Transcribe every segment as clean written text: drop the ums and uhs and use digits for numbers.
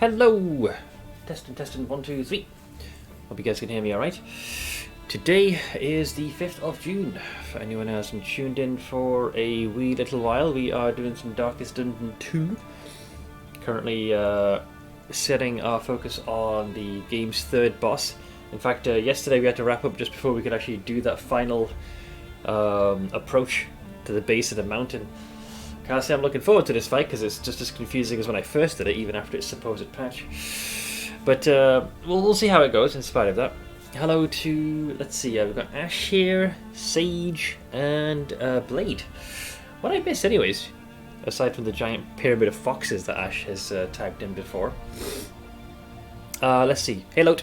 Hello! Testing, 1, 2, 3. Hope you guys can hear me alright. Today is the 5th of June. For anyone who hasn't tuned in for a wee little while, we are doing some Darkest Dungeon 2. Currently setting our focus on the game's third boss. In fact, yesterday we had to wrap up just before we could actually do that final approach to the base of the mountain. Can't say I'm looking forward to this fight because it's just as confusing as when I first did it, even after its supposed patch. But we'll see how it goes in spite of that. Hello to, let's see, we've got Ash here, Sage, and Blade. What I missed anyways, aside from the giant pyramid of foxes that Ash has tagged in before. Let's see, hey Lot.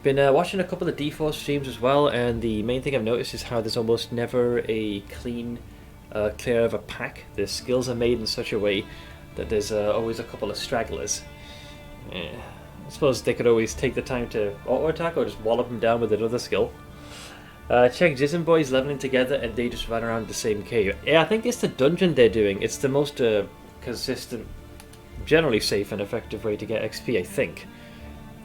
Been watching a couple of D4 streams as well, and the main thing I've noticed is how there's almost never a clean clear of a pack. The skills are made in such a way that there's always a couple of stragglers. I suppose they could always take the time to auto-attack or just wallop them down with another skill. Check Jism Boys leveling together and they just ran around the same cave. Yeah, I think it's the dungeon they're doing. It's the most consistent, generally safe and effective way to get XP, I think.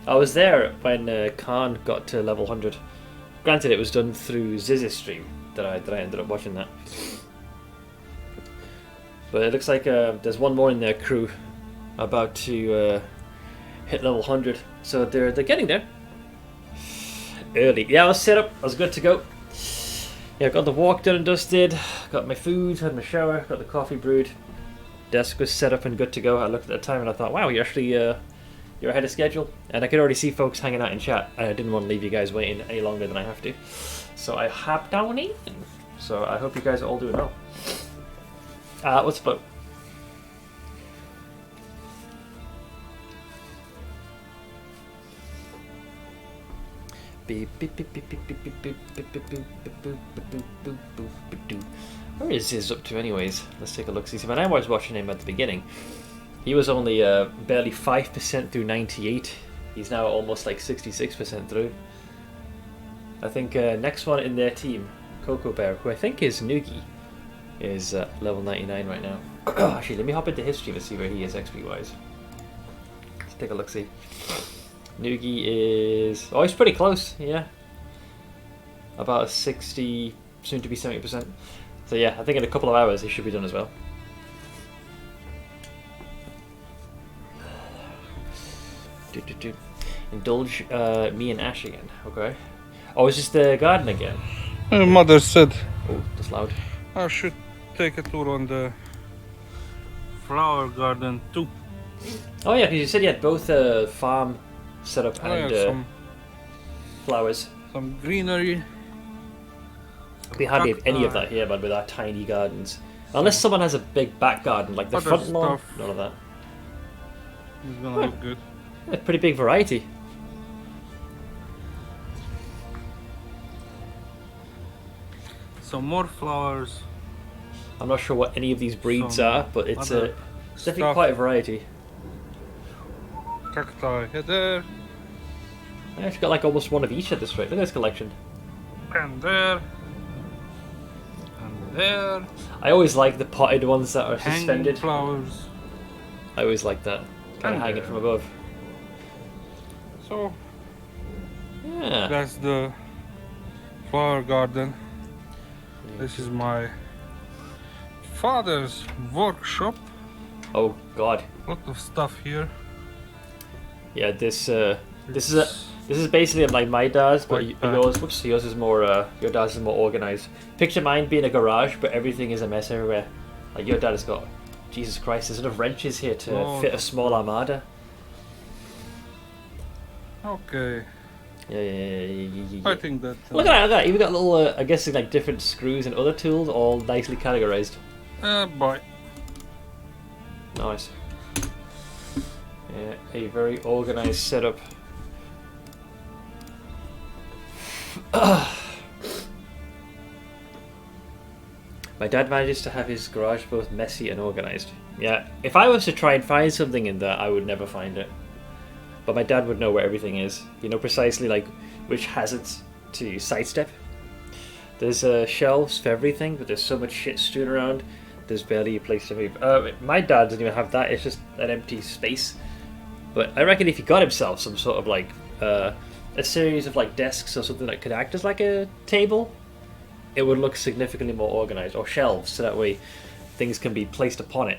I was there when Khan got to level 100. Granted, it was done through Ziz's stream that I ended up watching that. But it looks like there's one more in their crew about to hit level 100. So they're getting there. Early. Yeah, I was set up. I was good to go. Yeah, got the walk done and dusted. Got my food, had my shower, got the coffee brewed. Desk was set up and good to go. I looked at the time and I thought, wow, you're actually you're ahead of schedule. And I could already see folks hanging out in chat. And I didn't want to leave you guys waiting any longer than I have to. So I hopped down in. So I hope you guys are all doing well. What's the boat? Where is Ziz up to anyways? Let's take a look. See, when I was watching him at the beginning, he was only barely 5% through 98. He's now almost like 66% through. I think next one in their team, Coco Bear, who I think is Noogie, is level 99 right now. Actually, let me hop into history to see where he is XP wise. Let's take a look, see. Noogie is... oh, he's pretty close, yeah. About 60, soon to be 70%. So yeah, I think in a couple of hours he should be done as well. Indulge me and Ash again, okay. Oh, is this the garden again? Mother said... oh, that's loud. I should take a tour on the flower garden too. Oh yeah, because you said you had both farm set up and some flowers. Some greenery. We hardly have any of that here, but with our tiny gardens. Unless someone has a big back garden, like the other front lawn, stuff. none of that. It's gonna look good. A pretty big variety. Some more flowers. I'm not sure what any of these breeds Some are, but it's other definitely stuff. quite a variety. Cacti there I actually got like almost one of each at this rate. Look at this collection. and there and there. I always like the potted ones that are Hanging suspended. flowers. I always like that. Kind of And hanging there. from above. So Yeah. that's the flower garden. This is my father's workshop. Oh God. Lot of stuff here. Yeah. This is basically like my dad's, but Like yours is more. Your dad's is more organized. Picture mine being a garage, but everything is a mess everywhere. Like your dad has got, Jesus Christ, there's enough wrenches here to fit a small armada. Okay. Yeah. I think that. Look at that! Even got little, I guess, like different screws and other tools, all nicely categorized. Boy. Nice. Yeah, a very organized setup. My dad manages to have his garage both messy and organized. Yeah, if I was to try and find something in there, I would never find it. But my dad would know where everything is. You know precisely like which hazards to sidestep. There's shelves for everything, but there's so much shit strewn around. There's barely a place to move. My dad doesn't even have that. It's just an empty space. But I reckon if he got himself some sort of like a series of like desks or something that could act as like a table, it would look significantly more organized, or shelves, so that way things can be placed upon it.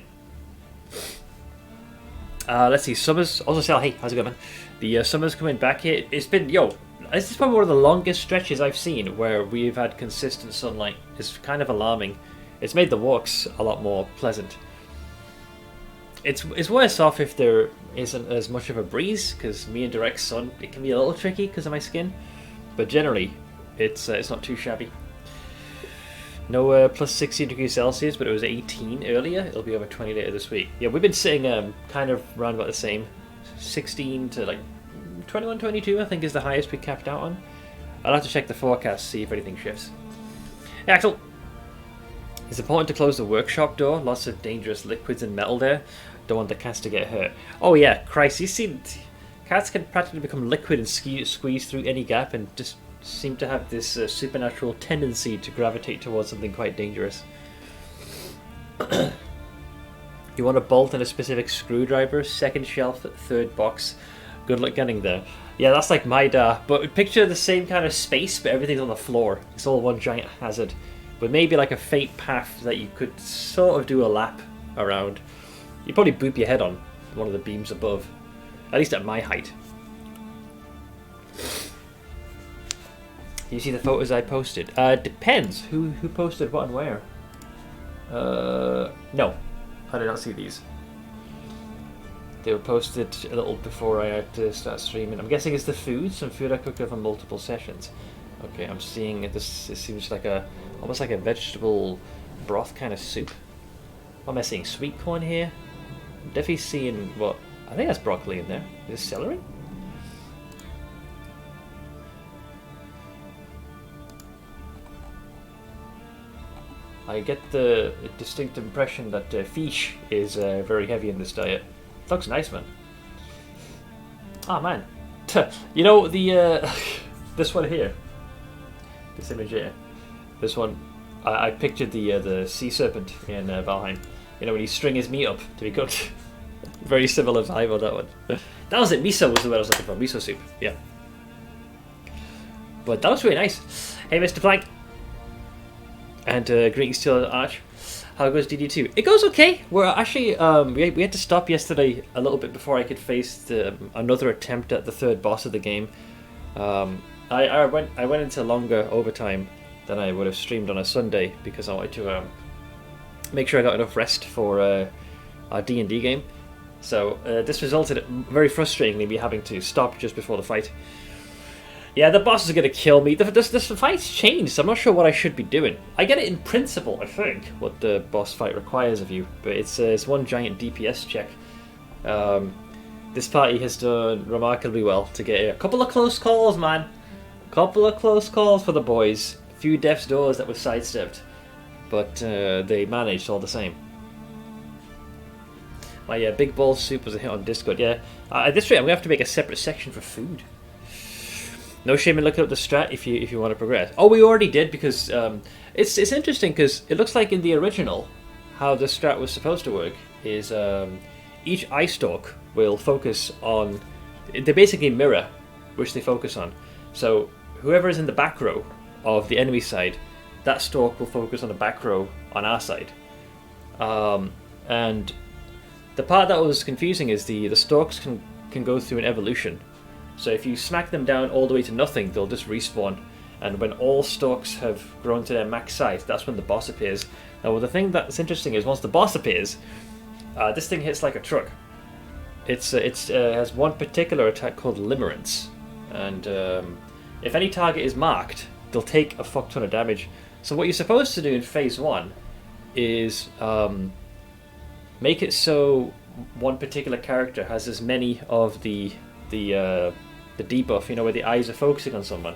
Let's see, summer's also Sal. Hey, how's it going, man? The summer's coming back here. It's been this is probably one of the longest stretches I've seen where we've had consistent sunlight. It's kind of alarming. It's made the walks a lot more pleasant. It's worse off if there isn't as much of a breeze, because me and direct sun, it can be a little tricky because of my skin. But generally, it's not too shabby. No plus 16 degrees Celsius, but it was 18 earlier. It'll be over 20 later this week. Yeah, we've been sitting kind of around about the same. 16 to like 21, 22, I think is the highest we capped out on. I'll have to check the forecast, see if anything shifts. Hey, Axel! It's important to close the workshop door. Lots of dangerous liquids and metal there. Don't want the cats to get hurt. Oh yeah, Christ, you see, cats can practically become liquid and squeeze through any gap and just seem to have this supernatural tendency to gravitate towards something quite dangerous. You want a bolt and a specific screwdriver, second shelf, third box. Good luck getting there. Yeah, that's like my but picture the same kind of space, but everything's on the floor. It's all one giant hazard. But maybe like a fake path that you could sort of do a lap around. You'd probably boop your head on one of the beams above. At least at my height. You see the photos I posted? Depends. Who posted what and where? No. I did not see these. They were posted a little before I had to start streaming. I'm guessing it's the food. Some food I cooked over multiple sessions. Okay, I'm seeing this. It seems like almost like a vegetable broth kind of soup. What am I seeing? Sweet corn here. I'm definitely seeing what I think that's broccoli in there. Is this celery? I get the distinct impression that fish is very heavy in this diet. It looks nice, man. Ah, man. You know, the this one here. This image here. This one. I pictured the sea serpent in Valheim. You know, when you string his meat up to be cooked. Very similar vibe on that one. That was it. Miso was the word I was looking for. Miso soup. Yeah. But that was really nice. Hey, Mr. Plank. And greetings to Arch. How goes DD2? It goes okay. We're actually we had to stop yesterday a little bit before I could face another attempt at the third boss of the game. I went into longer overtime than I would have streamed on a Sunday because I wanted to make sure I got enough rest for our D&D game. So this resulted very frustratingly me having to stop just before the fight. Yeah, the boss is going to kill me. The fight's changed, so I'm not sure what I should be doing. I get it in principle, I think, what the boss fight requires of you, but it's one giant DPS check. This party has done remarkably well to get a couple of close calls, man. Couple of close calls for the boys. A few death's doors that were sidestepped, but they managed all the same. My big ball soup was a hit on Discord. Yeah, at this rate, I'm going to have to make a separate section for food. No shame in looking up the strat if you want to progress. Oh, we already did, because it's interesting because it looks like in the original how the strat was supposed to work is each eye stalk will focus on. They basically mirror which they focus on. So whoever is in the back row of the enemy side, that stalk will focus on the back row on our side. And the part that was confusing is the stalks can go through an evolution. So if you smack them down all the way to nothing, they'll just respawn. And when all stalks have grown to their max size, that's when the boss appears. Now, the thing that's interesting is once the boss appears, this thing hits like a truck. It has one particular attack called Limerence. And if any target is marked, they'll take a fuck ton of damage. So what you're supposed to do in phase 1 is make it so one particular character has as many of the debuff, you know, where the eyes are focusing on someone.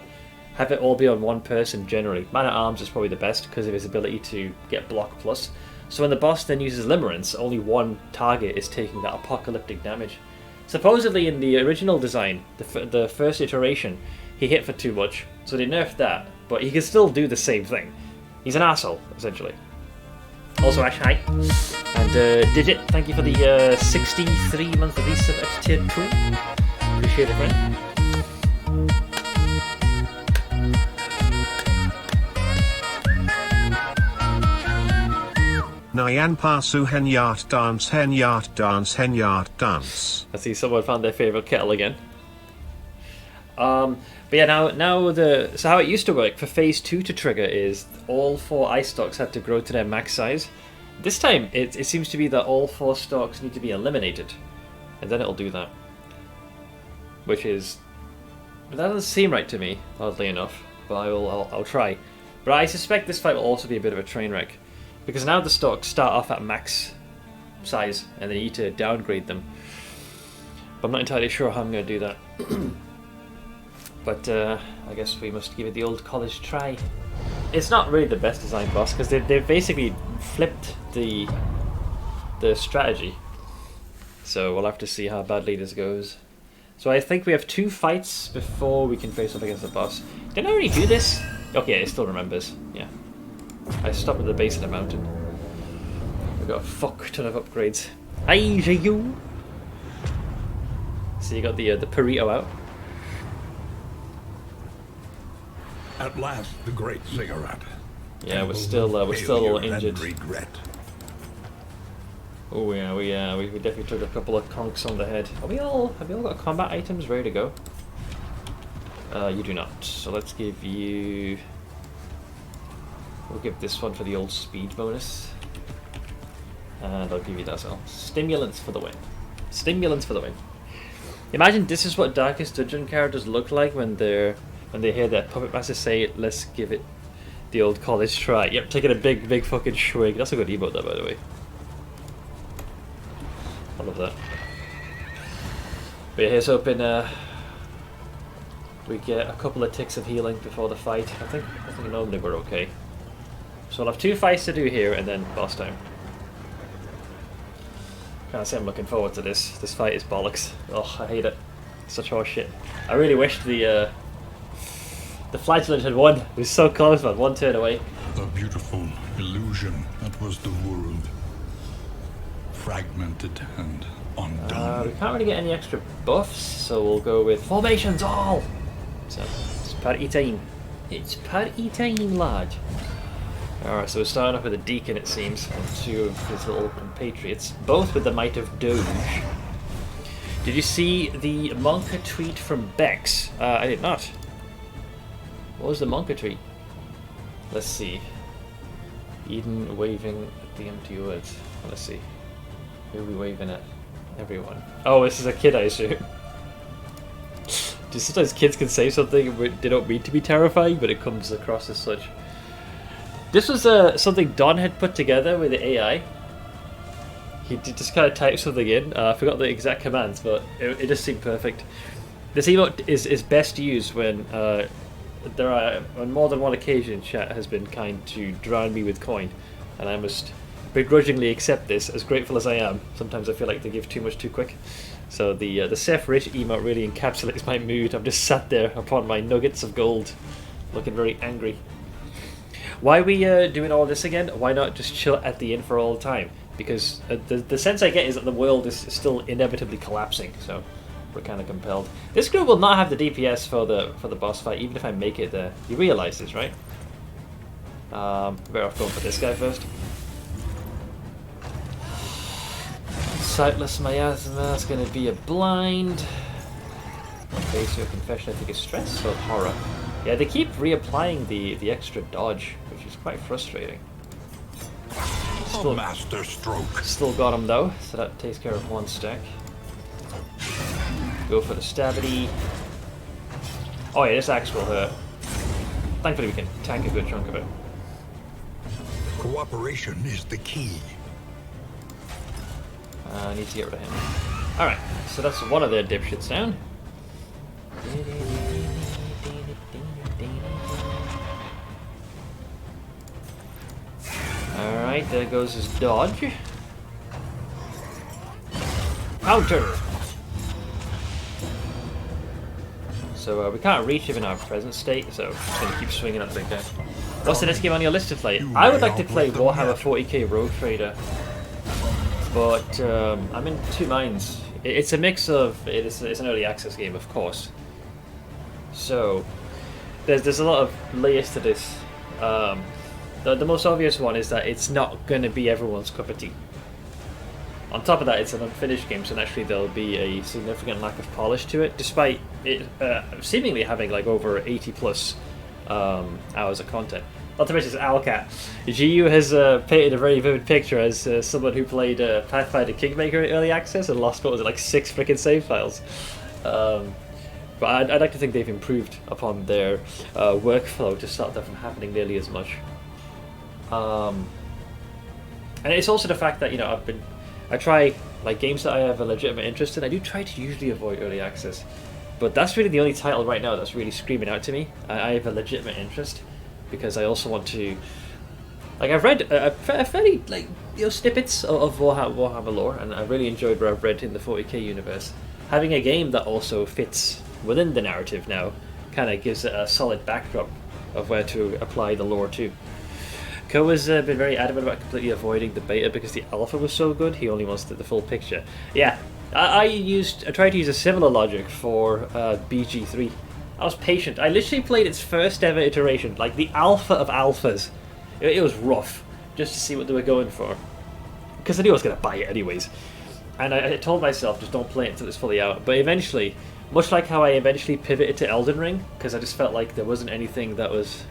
Have it all be on one person generally. Man at Arms is probably the best because of his ability to get block plus. So when the boss then uses Limerence, only one target is taking that apocalyptic damage. Supposedly in the original design, the first iteration, he hit for too much, so they nerfed that, but he can still do the same thing. He's an asshole, essentially. Also Ash, hi. And Digit, thank you for the 63 monthly resub at tier 2. Appreciate it, friend. Nyan Pasu Henyart Dance Henyart Dance Henyart Dance. I see someone found their favourite kettle again. But yeah, now so how it used to work for phase 2 to trigger is all 4 ice stocks had to grow to their max size. This time it seems to be that all 4 stocks need to be eliminated, and then it'll do that. Which is, that doesn't seem right to me, oddly enough. But I'll try. But I suspect this fight will also be a bit of a train wreck, because now the stocks start off at max size and they need to downgrade them. But I'm not entirely sure how I'm going to do that. But I guess we must give it the old college try. It's not really the best designed boss, because they've basically flipped the strategy. So we'll have to see how badly this goes. So I think we have 2 fights before we can face off against the boss. Didn't I already do this? Okay, it still remembers. Yeah. I stopped at the base of the mountain. We've got a fuck ton of upgrades. Asia you. So you got the burrito out. At last, the great cigarette. Yeah, we're still a little injured. Regret. Oh yeah, we definitely took a couple of conks on the head. Have we all got combat items ready to go? You do not. So let's give you. We'll give this one for the old speed bonus, and I'll give you that as well. Stimulants for the win. Stimulants for the win. Imagine this is what Darkest Dungeon characters look like when they hear their puppet master say, "Let's give it the old college try." Yep, taking a big fucking swig. That's a good emote, that, by the way. I love that. But yeah, here's hoping we get a couple of ticks of healing before the fight. I think normally we're okay. So I'll have 2 fights to do here and then boss time. Can't say I'm looking forward to this. This fight is bollocks. Oh, I hate it. Such horse shit. I really wish the flagellant had won. It was so close, man. 1 turn away. The beautiful illusion that was the world. Fragmented and undone. We can't really get any extra buffs, so we'll go with formations all. So it's party time. It's party time, lad. Alright, so we're starting off with a deacon, it seems, and 2 of his little compatriots, both with the might of Doge. Did you see the Monka tweet from Bex? I did not. What was the Monka tweet? Let's see. Eden waving at the empty woods. Let's see. Who are we waving at? Everyone. Oh, this is a kid, I assume. Just sometimes kids can say something they don't mean to be terrifying, but it comes across as such. This was something Don had put together with the AI. He did just kind of type something in. I forgot the exact commands, but it just seemed perfect. This emote is best used when on more than one occasion chat has been kind to drown me with coin, and I must begrudgingly accept this, as grateful as I am. Sometimes I feel like they give too much too quick. So the Seth Rich emote really encapsulates my mood. I'm just sat there upon my nuggets of gold, looking very angry. Why are we doing all this again? Why not just chill at the inn for all the time? Because the sense I get is that the world is still inevitably collapsing, so we're kind of compelled. This group will not have the DPS for the boss fight, even if I make it there. You realise this, right? Better off going for this guy first. Sightless miasma, that's going to be a blind. Face your confession, I think it's stress or horror. Yeah, they keep reapplying the extra dodge, which is quite frustrating. Still, a master stroke. Still got him though, so that takes care of 1 stack. Go for the stabity. Oh yeah, this axe will hurt. Thankfully we can tank a good chunk of it. Cooperation is the key. I need to get rid of him. Alright, so that's one of their dipshits down. Alright, there goes his dodge. Counter! So we can't reach him in our present state, so I'm just going to keep swinging at the big guy. What's the next game on your list to play? I would like to play Warhammer 40k Rogue Trader, but I'm in two minds. It's a mix of it's an early access game, of course. So there's a lot of layers to this. The most obvious one is that it's not going to be everyone's cup of tea. On top of that, it's an unfinished game, so naturally there'll be a significant lack of polish to it, despite it seemingly having like over 80 plus hours of content. Not to mention it's Owlcat. GU has painted a very vivid picture as someone who played Pathfinder Kingmaker in early access and lost, what was it, like 6 freaking save files. But I'd like to think they've improved upon their workflow to stop that from happening nearly as much. And it's also the fact that, you know, I try, like, games that I have a legitimate interest in, I do try to usually avoid early access. But that's really the only title right now that's really screaming out to me. I have a legitimate interest, because I also want to... Like, I've read a fairly, like, you know, snippets of Warhammer lore, and I really enjoyed what I've read in the 40k universe. Having a game that also fits within the narrative now kind of gives it a solid backdrop of where to apply the lore to. Ko has been very adamant about completely avoiding the beta because the alpha was so good. He only wants the full picture. Yeah, I tried to use a similar logic for BG3. I was patient. I literally played its first ever iteration, like the alpha of alphas. It was rough, just to see what they were going for, because I knew I was going to buy it anyways. And I told myself, just don't play it until it's fully out. But eventually, much like how I eventually pivoted to Elden Ring, because I just felt like there wasn't anything that was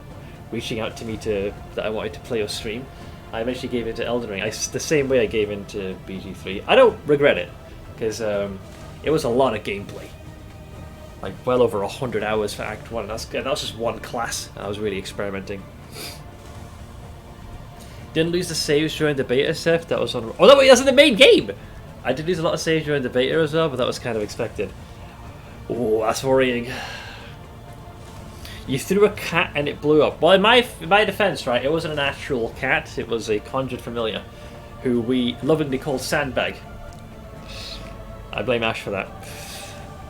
reaching out to me that I wanted to play or stream, I eventually gave in to Elden Ring. The same way I gave in to BG3. I don't regret it, because it was a lot of gameplay. Like well over 100 hours for Act 1. That was just one class. I was really experimenting. Didn't lose the saves during the beta, Seth. That was on... Oh no, wait, that's in the main game! I did lose a lot of saves during the beta as well, but that was kind of expected. Oh, that's worrying. You threw a cat and it blew up. Well, in my defense, right, it wasn't an actual cat. It was a conjured familiar, who we lovingly call Sandbag. I blame Ash for that.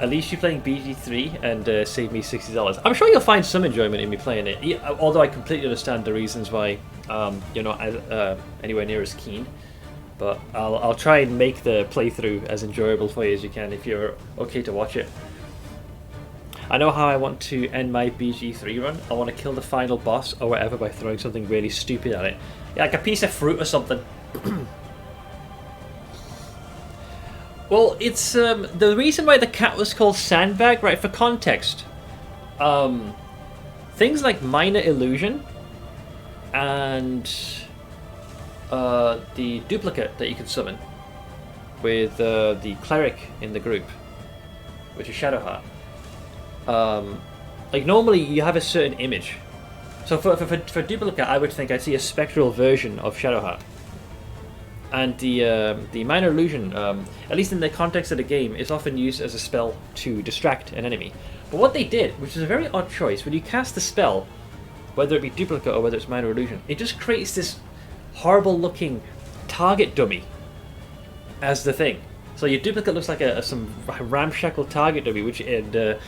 At least you're playing BG3 and saved me $60. I'm sure you'll find some enjoyment in me playing it, although I completely understand the reasons why you're not anywhere near as keen. But I'll try and make the playthrough as enjoyable for you as you can if you're okay to watch it. I know how I want to end my BG3 run. I want to kill the final boss or whatever by throwing something really stupid at it. Yeah, like a piece of fruit or something. Well, it's the reason why the cat was called Sandbag, right, for context. Things like Minor Illusion and the duplicate that you can summon with the cleric in the group, which is Shadowheart. Like normally you have a certain image. So for duplicate, I would think I'd see a spectral version of Shadowheart. And the Minor Illusion, at least in the context of the game, is often used as a spell to distract an enemy. But what they did, which is a very odd choice, when you cast the spell, whether it be duplicate or whether it's Minor Illusion, it just creates this horrible looking target dummy as the thing. So your duplicate looks like some ramshackle target dummy, which so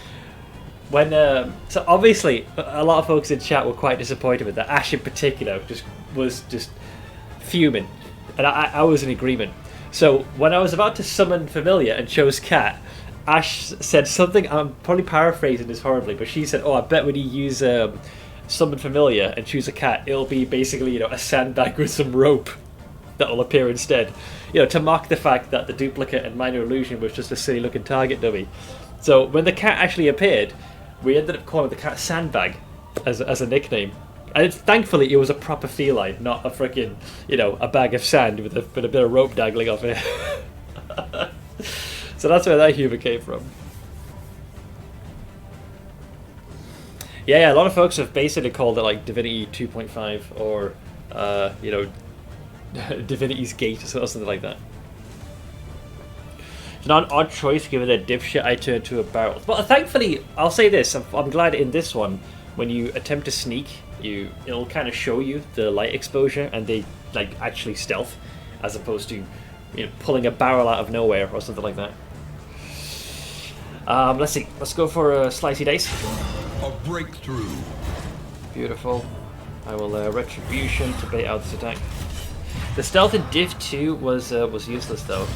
obviously a lot of folks in chat were quite disappointed with that. Ash in particular was just fuming, and I was in agreement. So when I was about to summon Familiar and chose Cat, Ash said something, I'm probably paraphrasing this horribly, but she said, oh, I bet when you use summon Familiar and choose a cat, it'll be basically, you know, a sandbag with some rope that will appear instead, you know, to mock the fact that the duplicate and Minor Illusion was just a silly looking target dummy. So when the cat actually appeared, we ended up calling the cat Sandbag as a nickname. And thankfully it was a proper feline, not a freaking, you know, a bag of sand with a bit of rope dangling off it. So that's where that humor came from. Yeah, a lot of folks have basically called it like Divinity 2.5 or, you know, Divinity's Gate or something like that. It's not an odd choice given the dipshit I turned to a barrel. But thankfully, I'll say this, I'm glad in this one, when you attempt to sneak, it'll kind of show you the light exposure and they like actually stealth, as opposed to, you know, pulling a barrel out of nowhere or something like that. Let's see, let's go for a slicey dice. A breakthrough. Beautiful. I will Retribution to bait out this attack. The stealth in Div 2 was useless though.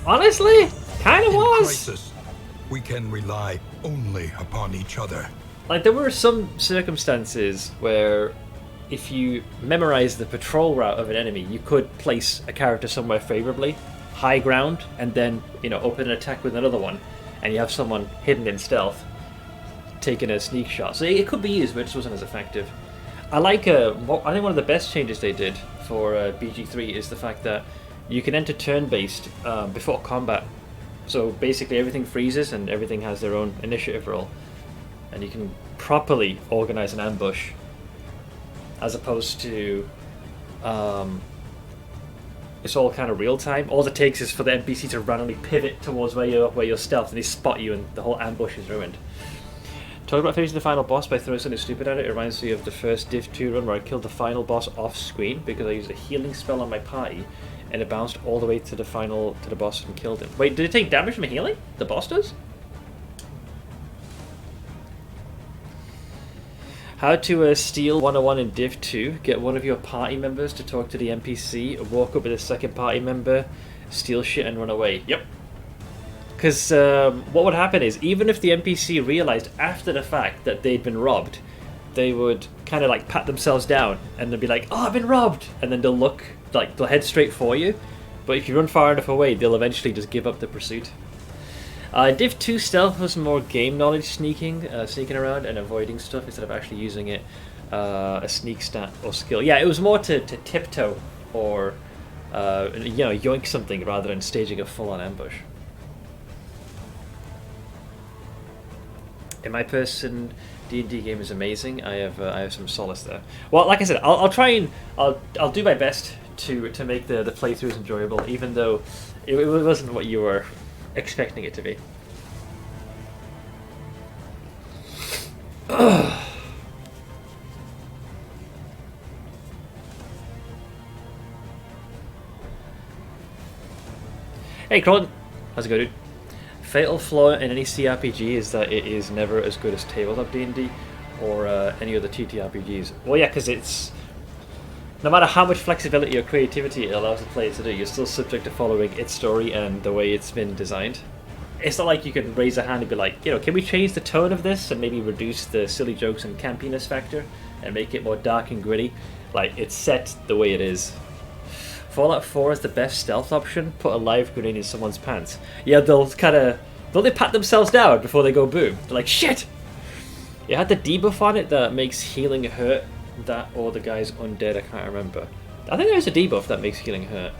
Honestly, kind of was. Crisis, we can rely only upon each other. Like, there were some circumstances where if you memorize the patrol route of an enemy, you could place a character somewhere favorably, high ground, and then, you know, open an attack with another one, and you have someone hidden in stealth taking a sneak shot. So it could be used, but it just wasn't as effective. I think one of the best changes they did for BG3 is the fact that you can enter turn-based before combat. So basically everything freezes and everything has their own initiative roll. And you can properly organize an ambush, as opposed to it's all kind of real time. All it takes is for the NPC to randomly pivot towards where you're stealth, and they spot you, and the whole ambush is ruined. Talk about finishing the final boss by throwing something stupid at it. It reminds me of the first Div 2 run where I killed the final boss off screen because I used a healing spell on my party, and it bounced all the way to the boss and killed him. Wait, did it take damage from healing? The boss does? How to steal 101 in Div 2. Get one of your party members to talk to the NPC, walk up with a second party member, steal shit and run away. Yep. Because what would happen is, even if the NPC realized after the fact that they'd been robbed, they would kind of like pat themselves down and they'll be like, oh, I've been robbed, and then they'll look, like they'll head straight for you. But if you run far enough away, they'll eventually just give up the pursuit. Div 2 stealth was more game knowledge sneaking around and avoiding stuff instead of actually using it a sneak stat or skill. Yeah, it was more to tiptoe or yoink something rather than staging a full-on ambush. In my person, D&D game is amazing. I have some solace there. Well, like I said, I'll try and I'll do my best to make the playthroughs enjoyable, even though it wasn't what you were expecting it to be. Hey, Cron, how's it going, dude? Fatal flaw in any CRPG is that it is never as good as tabletop D&D or any other TTRPGs. Well, yeah, because it's no matter how much flexibility or creativity it allows the player to do, you're still subject to following its story and the way it's been designed. It's not like you can raise a hand and be like, you know, can we change the tone of this and maybe reduce the silly jokes and campiness factor and make it more dark and gritty? Like, it's set the way it is. Fallout 4 is the best stealth option. Put a live grenade in someone's pants. Yeah, they'll they pat themselves down before they go boom. They're like, shit! It had the debuff on it that makes healing hurt. That or the guy's undead, I can't remember. I think there's a debuff that makes healing hurt.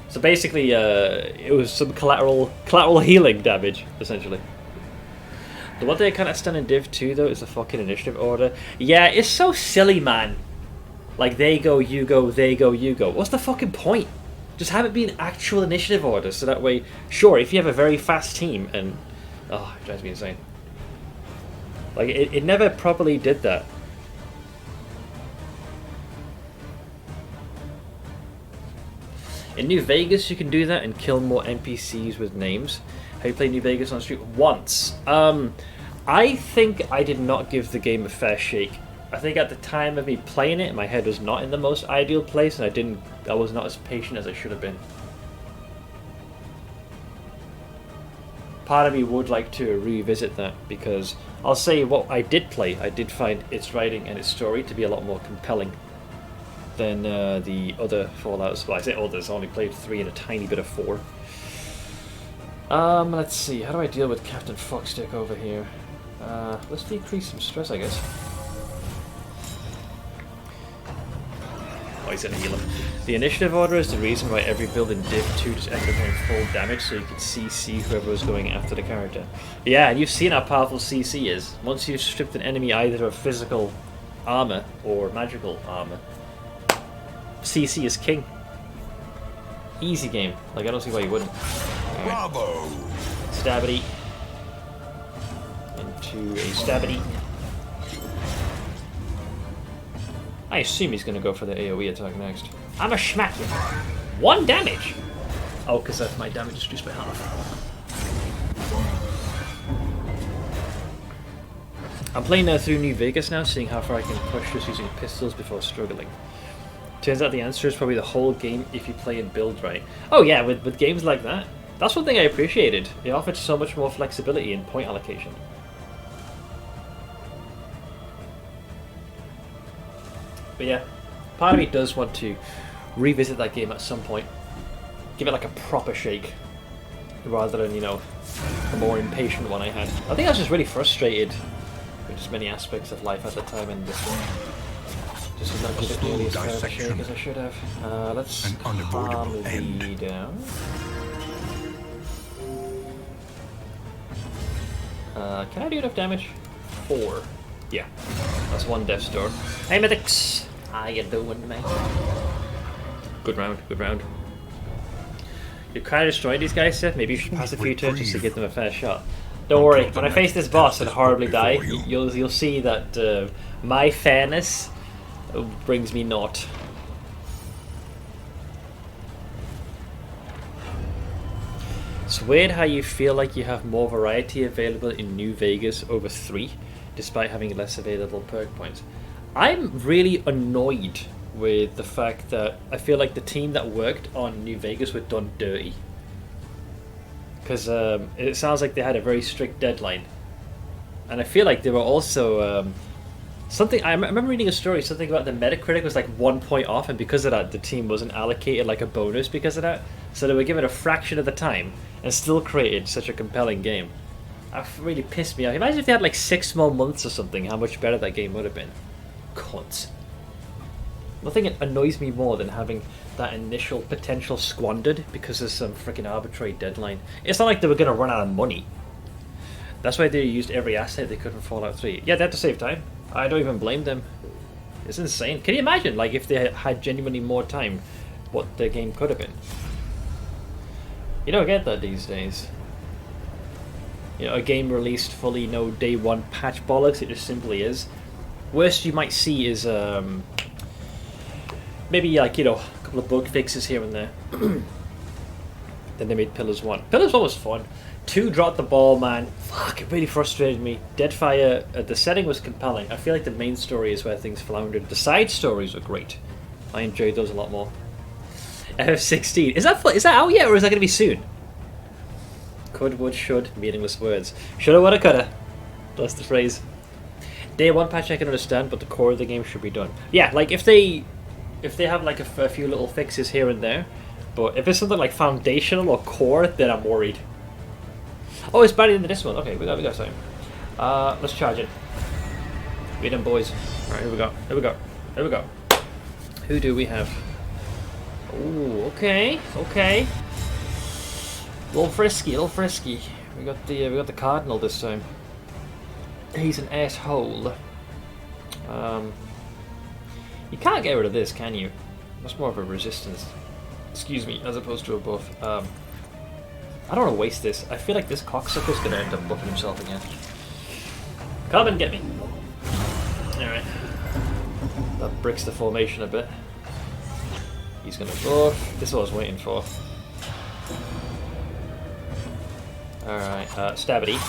So basically, it was some collateral healing damage, essentially. The one thing I can't stand in Div 2 though is the fucking initiative order. Yeah, it's so silly, man. Like, they go, you go, they go, you go. What's the fucking point? Just have it be an actual initiative order, so that way, sure, if you have a very fast team, and... oh, it drives me insane. Like, it never properly did that. In New Vegas, you can do that and kill more NPCs with names. Have you played New Vegas on street? Once. I think I did not give the game a fair shake. I think at the time of me playing it, my head was not in the most ideal place, and I was not as patient as I should have been. Part of me would like to revisit that, because I'll say what I did play, I did find its writing and its story to be a lot more compelling than the other Fallouts. Well, I say others, I only played 3 and a tiny bit of 4. Let's see, how do I deal with Captain Fuckstick over here? Let's decrease some stress, I guess. Oh, he's gonna heal him. The initiative order is the reason why every build in Div 2 just ended up having full damage, so you could CC whoever was going after the character. Yeah, and you've seen how powerful CC is. Once you've stripped an enemy either of physical armor or magical armor, CC is king. Easy game. Like, I don't see why you wouldn't. Right. Bravo! Stabity. Into a stabity. I assume he's going to go for the AoE attack next. I'm a schmack you. 1 damage! Oh, because that's my damage is reduced by half. I'm playing through New Vegas now, seeing how far I can push just using pistols before struggling. Turns out the answer is probably the whole game if you play and build right. Oh yeah, with games like that, that's one thing I appreciated. It offered so much more flexibility in point allocation. But yeah, part of me does want to revisit that game at some point. Give it like a proper shake. Rather than, you know, the more impatient one I had. I think I was just really frustrated with just many aspects of life at the time and this one. Just did not give it nearly as fair a shake as I should have. Let's calm the down. Can I do enough damage? 4. Yeah. That's 1 death store. Hey medics! How you doing, mate? Good round, good round. You kind of destroyed these guys, Seth. Maybe you should pass a few turns just to give them a fair shot. Don't worry, when I face this boss and horribly die, you'll see that my fairness brings me naught. It's weird how you feel like you have more variety available in New Vegas over 3, despite having less available perk points. I'm really annoyed with the fact that I feel like the team that worked on New Vegas were done dirty. Because it sounds like they had a very strict deadline. And I feel like they were also... something I remember reading a story, something about the Metacritic was like 1 point off, and because of that the team wasn't allocated like a bonus because of that. So they were given a fraction of the time and still created such a compelling game. That really pissed me off. Imagine if they had like 6 more months or something, how much better that game would have been. Cunts. Nothing annoys me more than having that initial potential squandered because of some freaking arbitrary deadline. It's not like they were going to run out of money. That's why they used every asset they could from Fallout 3. Yeah, they had to save time. I don't even blame them. It's insane. Can you imagine, like, if they had genuinely more time, what the game could have been? You don't get that these days. You know, a game released fully, no day one patch bollocks, it just simply is. Worst you might see is, maybe, like, you know, a couple of bug fixes here and there. Then they made Pillars 1. Pillars 1 was fun. 2 dropped the ball, man. Fuck, it really frustrated me. Deadfire, the setting was compelling. I feel like the main story is where things floundered. The side stories were great. I enjoyed those a lot more. FF16. Is that out yet, or is that going to be soon? Could, would, should. Meaningless words. Shoulda, woulda, coulda. That's the phrase. Day 1 patch I can understand, but the core of the game should be done. Yeah, like if they have like a few little fixes here and there, but if it's something like foundational or core, then I'm worried. Oh, it's better than this one. Okay, we got time. Let's charge it. Beat them, boys. Alright, here we go. Here we go. Here we go. Who do we have? Ooh, okay. Okay. A little frisky, a little frisky. We got the Cardinal this time. He's an asshole. You can't get rid of this, can you? That's more of a resistance. Excuse me, as opposed to a buff. I don't want to waste this. I feel like this cocksucker's gonna end up buffing himself again. Come and get me. Alright. That bricks the formation a bit. He's gonna buff. This is what I was waiting for. Alright, stabity.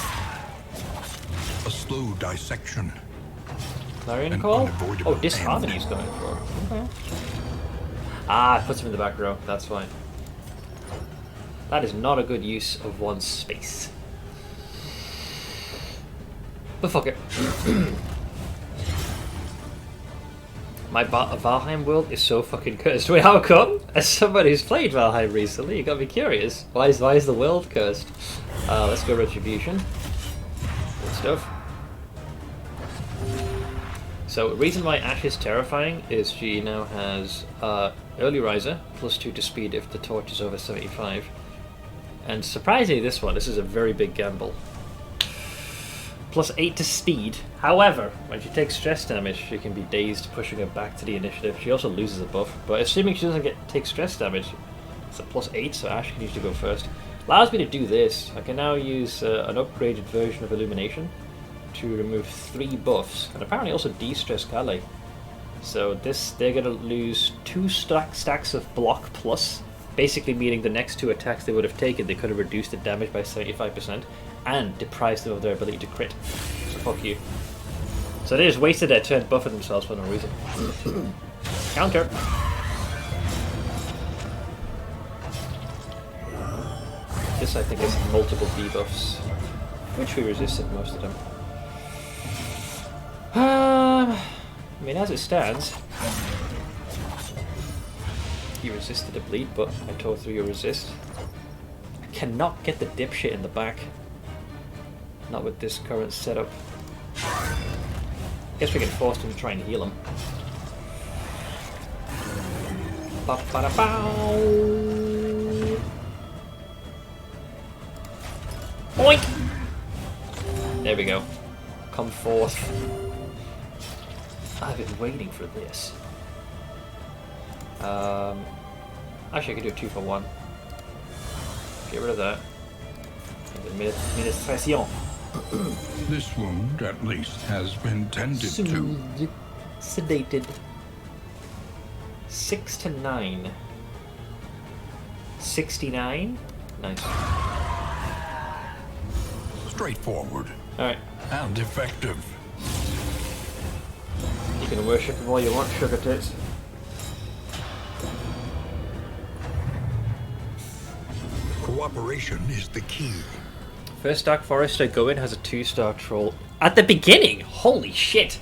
A slow dissection. Clarion call? Oh, disharmony he's going for. Okay. Ah, it puts him in the back row. That's fine. That is not a good use of one's space. But fuck it. My Valheim world is so fucking cursed. Wait, how come? As somebody who's played Valheim recently, you got me curious. Why is the world cursed? Let's go Retribution. Good stuff. So, the reason why Ash is terrifying is she now has Early Riser, +2 to speed if the torch is over 75. And surprisingly this is a very big gamble. +8 to speed. However, when she takes stress damage, she can be dazed, pushing her back to the initiative. She also loses a buff, but assuming she doesn't take stress damage, it's a +8, so Ash can usually go first. Allows me to do this. I can now use an upgraded version of Illumination to remove 3 buffs, and apparently also de-stress Kale. So they're going to lose 2 stacks of block plus, basically meaning the next 2 attacks they would have taken, they could have reduced the damage by 75% and deprived them of their ability to crit. So fuck you. So they just wasted their turn buffing themselves for no reason. Counter. This I think is multiple debuffs, which we resisted most of them. I mean, as it stands, you resisted a bleed, but I tore through your resist. I cannot get the dipshit in the back. Not with this current setup. Guess we can force him to try and heal him. Ba-ba-da-bow! Boink! There we go. Come forth. I've been waiting for this. Actually, I could do a 2 for 1. Get rid of that. Administration. This wound, at least, has been tended to. Soothed. Sedated. 6 to 9. 69? Nice. Straightforward. Alright. And effective. You can worship him all you want, sugar tits. Cooperation is the key. First Dark Forester going has a 2-star troll. At the beginning? Holy shit!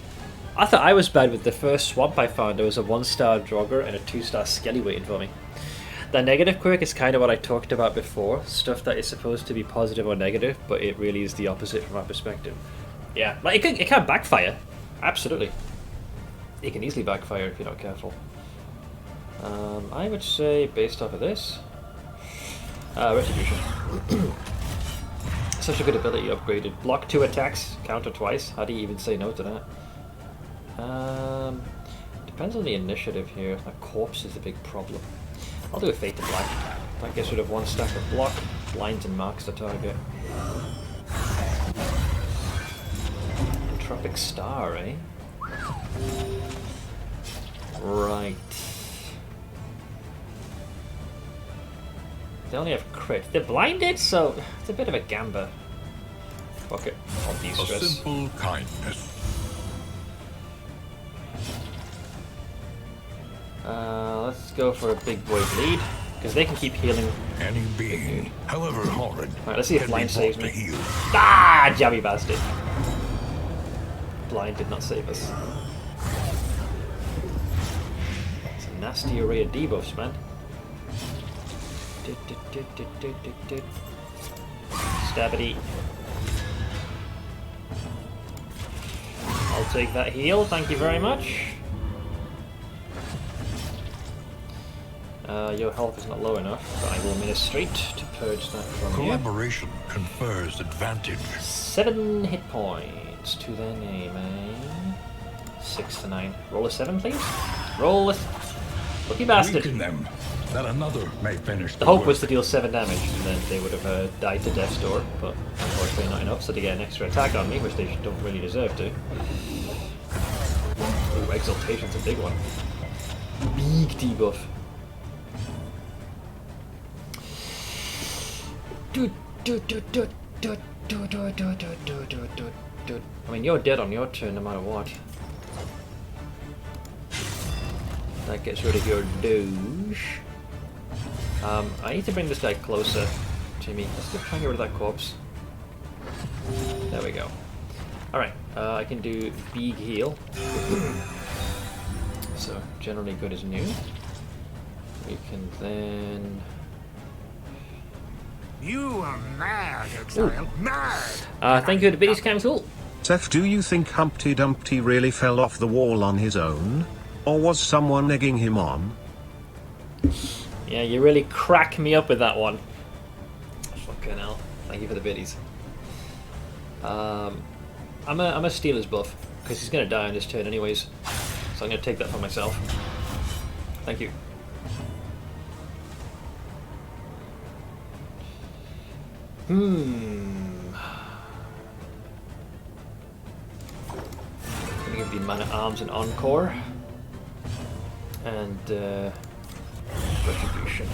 I thought I was bad with the first swamp I found. There was a 1-star Draugr and a 2-star Skelly waiting for me. The negative quirk is kind of what I talked about before. Stuff that is supposed to be positive or negative, but it really is the opposite from my perspective. Yeah, like it can backfire. Absolutely. It can easily backfire if you're not careful. I would say, based off of this, Retribution. Such a good ability upgraded. Block 2 attacks, counter twice. How do you even say no to that? Depends on the initiative here. That corpse is a big problem. I'll do a Fate to Black. That gets rid of 1 stack of block, blinds and marks the target. Entropic Star, eh? Right. They only have crit. They're blinded, so it's a bit of a gamba. Fuck it. I'll A de-stress. simple kindness. Let's go for a big boy bleed, because they can keep healing. Any being, however horrid, Alright, let's see if can blind be saves brought me. to heal. Ah, jammy bastard. Blind did not save us. It's a nasty array of debuffs, man. Stabity. I'll take that heal, thank you very much. Your health is not low enough, but I will ministrate to purge that from you. Collaboration confers advantage. 7 hit points to their name, eh? 6 to 9. Roll a 7, please. Roll a lucky bastard. Weaken them, that another may finish The hope work. was to deal 7 damage, and then they would have died to Death's Door, but unfortunately not enough, so they get an extra attack on me, which they don't really deserve to. Ooh, Exaltation's a big one. Big debuff. I mean, you're dead on your turn no matter what. That gets rid of your douche. I need to bring this guy closer to me. Let's just try and get rid of that corpse. There we go. Alright, I can do big heal. So, generally good as new. We can then... You are mad, exile. Mad! thank you to Biddy's Cancel. Seth, do you think Humpty Dumpty really fell off the wall on his own? Or was someone egging him on? Yeah, you really crack me up with that one. Fucking hell. Thank you for the biddies. I'm a steal his buff, because he's going to die on this turn anyways. So I'm going to take that for myself. Thank you. I'm going to give the Man at Arms an Encore. And Retribution.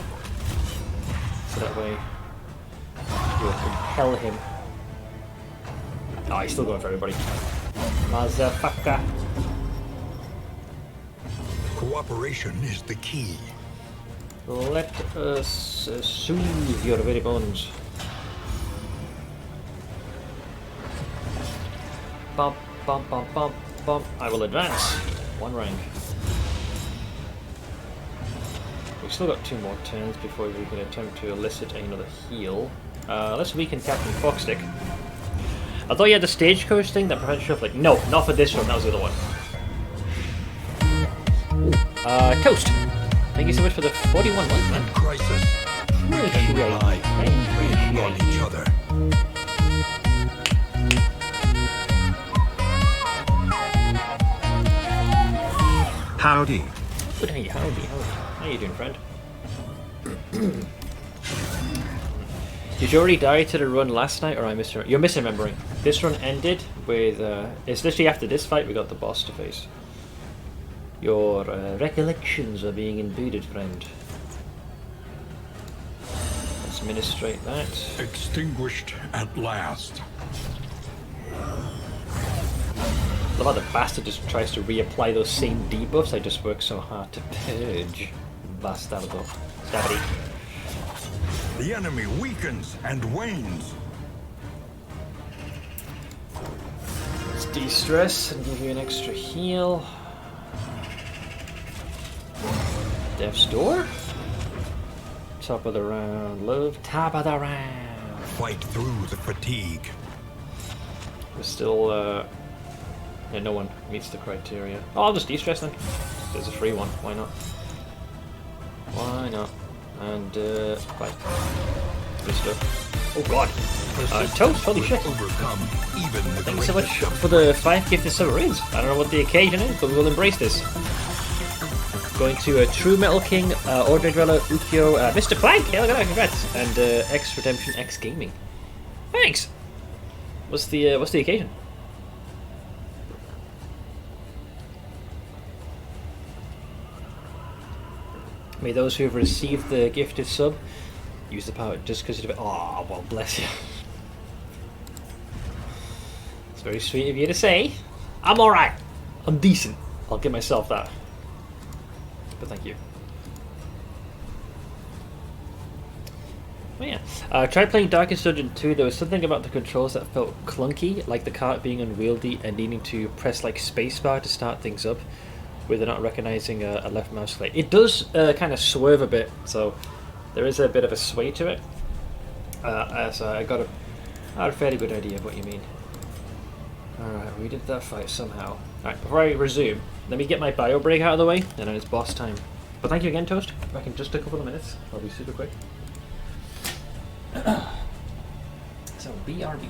So that way we'll compel him. Oh, he's still going for everybody. Motherfucker. Cooperation is the key. Let us soothe your very bones. Bump, bump, bump, bump, bump. I will advance. 1 rank. We've still got 2 more turns before we can attempt to elicit another heal. Let's weaken Captain Foxstick. I thought you had the stagecoach thing that prevents you like, no, not for this one, that was the other one. Toast! Thank you so much for the 41 months, man. Crisis. And rely on each other. Howdy. Good, howdy. How you doing, friend? Did you already die to the run last night, or I missed? You're misremembering. This run ended with. It's literally after this fight we got the boss to face. Your recollections are being invaded, friend. Let's ministrate that. Extinguished at last. I love how the bastard just tries to reapply those same debuffs I just worked so hard to purge. Bastardo. Stabby. The enemy weakens and wanes. Let's de-stress and give you an extra heal. Death's Door? Top of the round, love. Top of the round. Fight through the fatigue. We're still, yeah, no one meets the criteria. Oh, I'll just de-stress then. There's a free one, why not? Why not? And, bye. Good stuff. Oh god! Toast, holy shit! Thank you so much for the 5 gifted submarines. I don't know what the occasion is, but we will embrace this. Going to True Metal King, Ordinary Dweller, Ukyo, Mr. Plank! Yeah, look at that, congrats! And X Redemption X Gaming. Thanks! What's the occasion? May those who have received the gifted sub use the power just because of it. Oh, well, bless you. It's very sweet of you to say. I'm alright. I'm decent. I'll give myself that. But thank you. Oh yeah. Tried playing Darkest Dungeon 2. There was something about the controls that felt clunky, like the cart being unwieldy and needing to press like spacebar to start things up, where they're not recognizing a left mouse click. It does kind of swerve a bit, so there is a bit of a sway to it. So I got a fairly good idea of what you mean. Alright, we did that fight somehow. Alright, before I resume, let me get my bio break out of the way, and then it's boss time. But thank you again, Toast. Back in just a couple of minutes. I'll be super quick. So, BRB.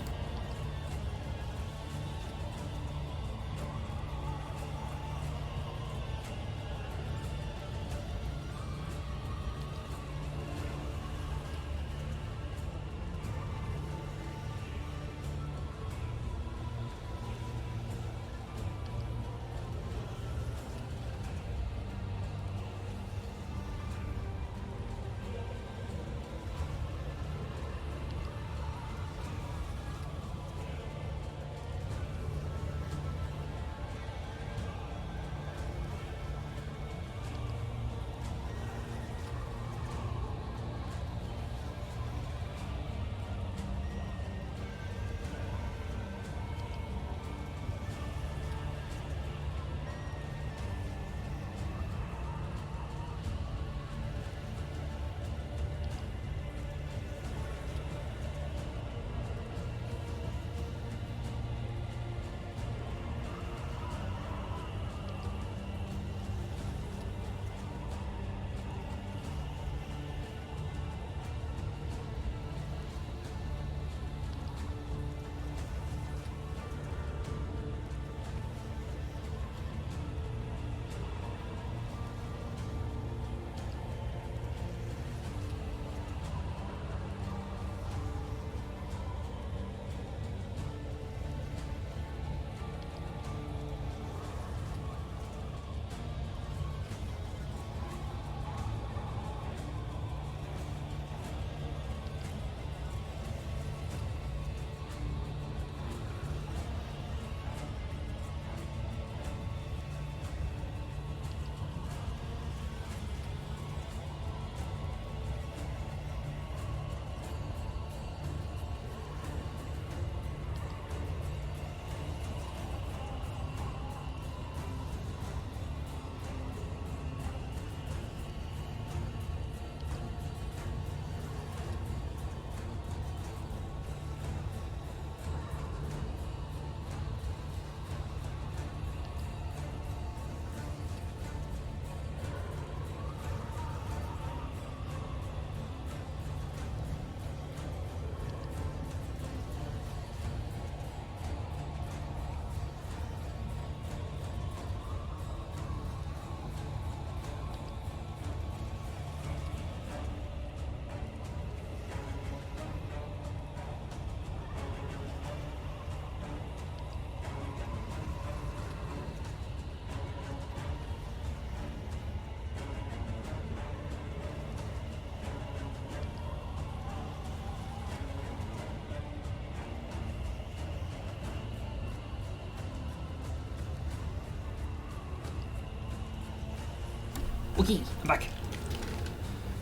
Okay, I'm back.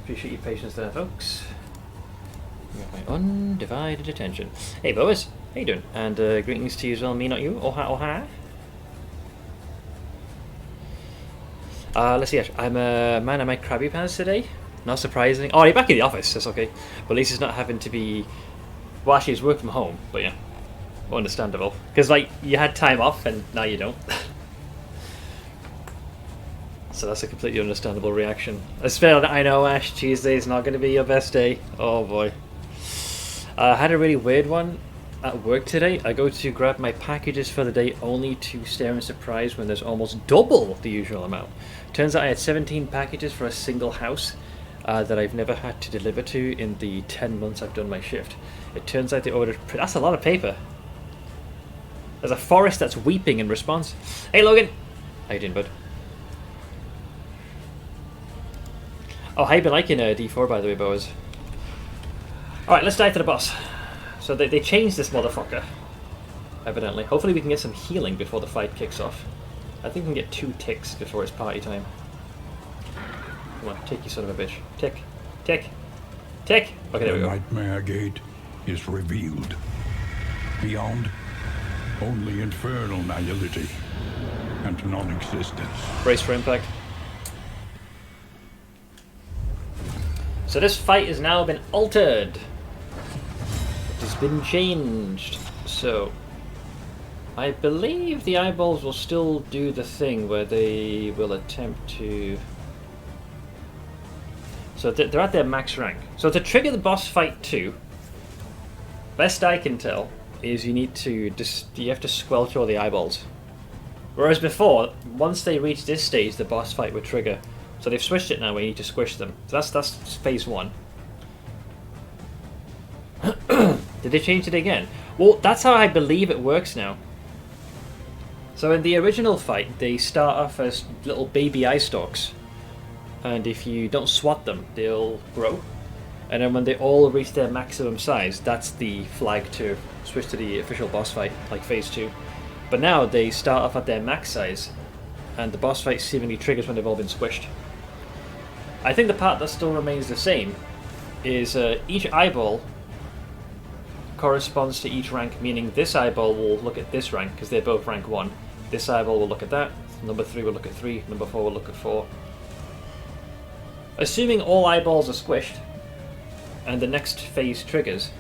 Appreciate your patience there, folks. You have my undivided attention. Hey, Boas. How you doing? And greetings to you as well, me, not you. Oha. Let's see. I'm a man in my Krabby Pants today. Not surprising. Oh, you're back in the office. That's okay. But at least it's not having to be... Well, actually, it's work from home. But yeah, understandable. Because, like, you had time off and now you don't. So that's a completely understandable reaction. I know, Ash, Tuesday's not going to be your best day. Oh, boy. I had a really weird one at work today. I go to grab my packages for the day only to stare in surprise when there's almost double the usual amount. Turns out I had 17 packages for a single house that I've never had to deliver to in the 10 months I've done my shift. It turns out they ordered... That's a lot of paper. There's a forest that's weeping in response. Hey, Logan! How you doing, bud? Oh, how you been liking D4, by the way, Boas? Alright, let's dive to the boss. So they changed this motherfucker, evidently. Hopefully we can get some healing before the fight kicks off. I think we can get 2 ticks before it's party time. Come on, tick, you son of a bitch. Tick. Tick. Tick! Okay, there we The go. Nightmare Gate is revealed. Beyond, only infernal nihility and non-existence. Brace for impact. So this fight has now been altered. It has been changed. So I believe the eyeballs will still do the thing where they will attempt to... So they're at their max rank. So to trigger the boss fight 2, best I can tell, is you need to you have to squelch all the eyeballs. Whereas before, once they reach this stage, the boss fight would trigger. So they've switched it now where you need to squish them. So that's phase 1. Did they change it again? Well, that's how I believe it works now. So in the original fight, they start off as little baby eye stalks. And if you don't swat them, they'll grow. And then when they all reach their maximum size, that's the flag to switch to the official boss fight, like phase 2. But now they start off at their max size, and the boss fight seemingly triggers when they've all been squished. I think the part that still remains the same is each eyeball corresponds to each rank, meaning this eyeball will look at this rank because they're both rank 1. This eyeball will look at that, number 3 will look at 3, number 4 will look at 4. Assuming all eyeballs are squished and the next phase triggers,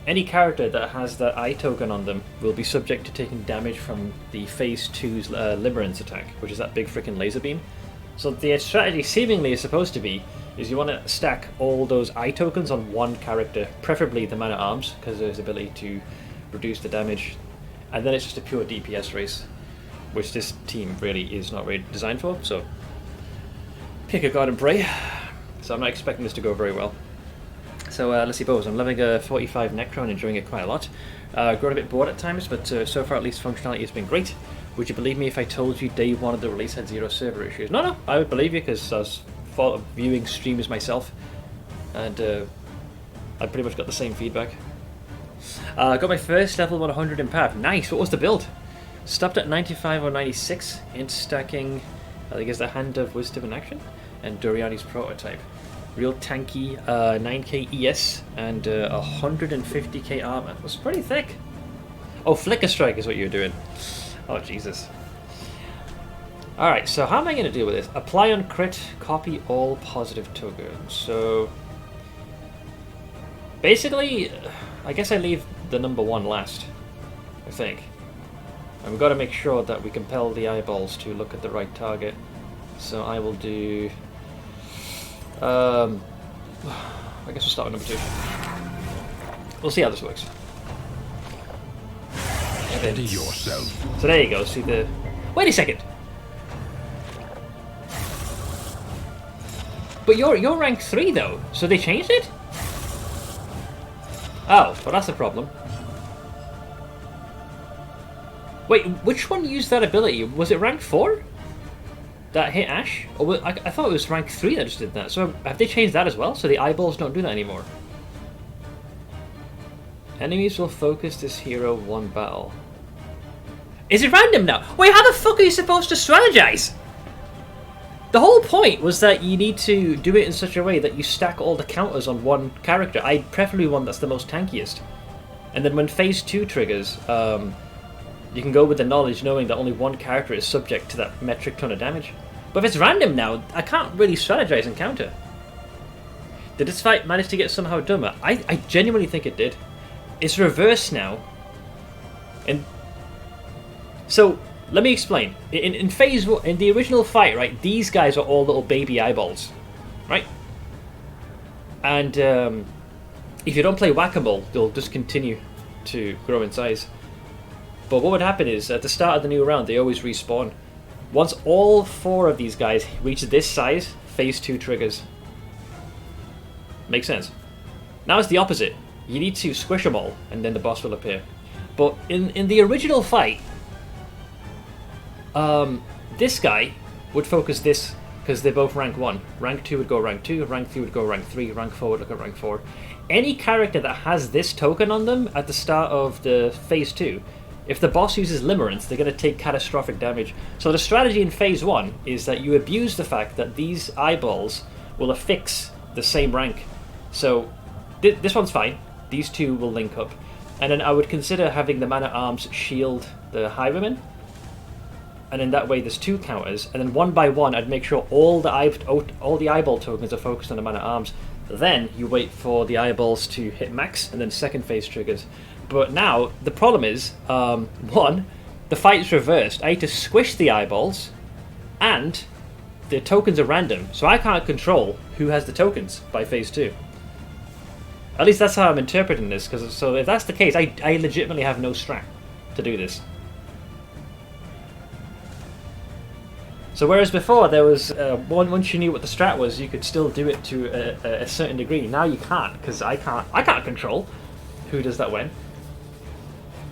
any character that has that eye token on them will be subject to taking damage from the phase 2's Limerence attack, which is that big freaking laser beam. So the strategy seemingly is supposed to be is you want to stack all those eye tokens on one character, preferably the Man at Arms, because of his ability to reduce the damage, and then it's just a pure DPS race, which this team really is not really designed for. So pick a god and pray. So I'm not expecting this to go very well. So let's see, Bows. I'm loving a 45 Necro and enjoying it quite a lot. Grown a bit bored at times, but so far at least functionality has been great. Would you believe me if I told you day 1 of the release had 0 server issues? No, I would believe you because I was viewing streamers myself, and I pretty much got the same feedback. Got my first level 100 in Path. Nice. What was the build? Stopped at 95 or 96 in stacking. I think it's the Hand of Wisdom in action and Doriani's prototype. Real tanky 9k ES and 150k armor. It was pretty thick. Oh, Flicker Strike is what you're doing. Oh, Jesus. Alright, so how am I going to deal with this? Apply on crit, copy all positive tokens. So basically, I guess I leave the number 1 last, I think. And we've got to make sure that we compel the eyeballs to look at the right target. So I will do... I guess we'll start with number 2. We'll see how this works. Steady yourself. So there you go, see the... Wait a second! But you're rank 3 though, so they changed it? Oh, well that's a problem. Wait, which one used that ability? Was it rank 4? That hit Ash? Or I thought it was rank 3 that just did that. So have they changed that as well? So the eyeballs don't do that anymore. Enemies will focus this hero 1 battle. Is it random now? Wait, how the fuck are you supposed to strategize? The whole point was that you need to do it in such a way that you stack all the counters on one character. I preferably one that's the most tankiest. And then when phase 2 triggers, you can go with the knowledge knowing that only one character is subject to that metric ton of damage. But if it's random now, I can't really strategize and counter. Did this fight manage to get somehow dumber? I genuinely think it did. It's reversed now. And so, let me explain. In phase 1, in the original fight, right, these guys are all little baby eyeballs, right? And if you don't play whack-a-mole, they'll just continue to grow in size. But what would happen is, at the start of the new round, they always respawn. Once all 4 of these guys reach this size, phase 2 triggers. Makes sense. Now it's the opposite. You need to squish them all, and then the boss will appear. But in the original fight, this guy would focus this, because they're both rank 1. Rank 2 would go rank 2, rank 3 would go rank 3, rank 4 would look at rank 4. Any character that has this token on them at the start of the phase 2, if the boss uses Limerence, they're going to take catastrophic damage. So the strategy in phase 1 is that you abuse the fact that these eyeballs will affix the same rank. So this one's fine. These 2 will link up. And then I would consider having the Man-at-Arms shield the Highwaymen. And in that way there's 2 counters. And then one by one I'd make sure all the eyeball tokens are focused on the Man-at-Arms. Then you wait for the eyeballs to hit max, and then second phase triggers. But now, the problem is, 1, the fight's reversed. I need to squish the eyeballs, and the tokens are random, so I can't control who has the tokens by phase 2. At least that's how I'm interpreting this, so if that's the case, I legitimately have no strat to do this. So whereas before there was, once you knew what the strat was, you could still do it to a certain degree. Now you can't, because I can't control who does that when.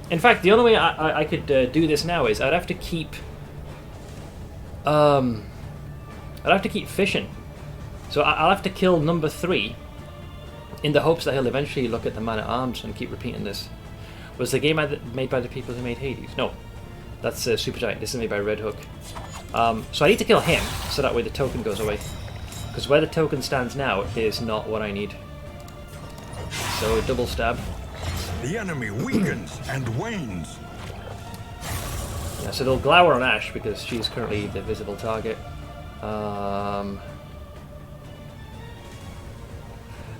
In fact, the only way I could do this now is I'd have to keep fishing. So I'll have to kill number 3 in the hopes that he'll eventually look at the Man-at-Arms and keep repeating this. Was the game made by the people who made Hades? No, that's Supergiant. This is made by Red Hook. So I need to kill him, so that way the token goes away. Because where the token stands now is not what I need. So double stab. The enemy weakens and wanes. Yeah, so they'll glower on Ash because she's currently the visible target.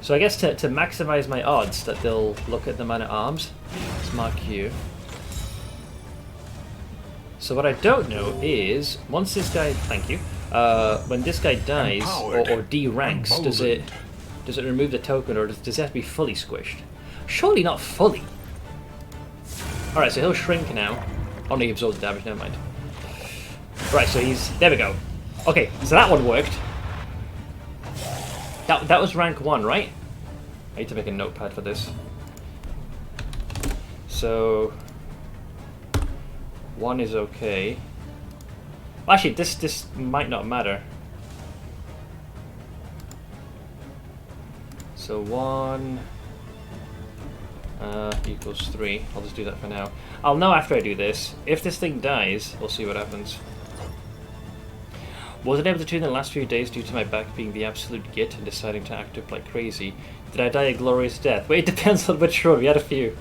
So I guess to maximize my odds that they'll look at the Man-at-Arms, let's mark Q. So what I don't know is, once this guy, thank you, when this guy dies or D-ranks, does it remove the token, or does it have to be fully squished? Surely not fully. Alright, so he'll shrink now. Oh no, he absorbs the damage, never mind. Right, so there we go. Okay, so that one worked. That was rank 1, right? I need to make a notepad for this. So 1 is okay. Actually, this might not matter. So 1 equals 3. I'll just do that for now. I'll know after I do this. If this thing dies, we'll see what happens. Wasn't able to tune in the last few days due to my back being the absolute git and deciding to act up like crazy. Did I die a glorious death? Wait, it depends on which run. We had a few.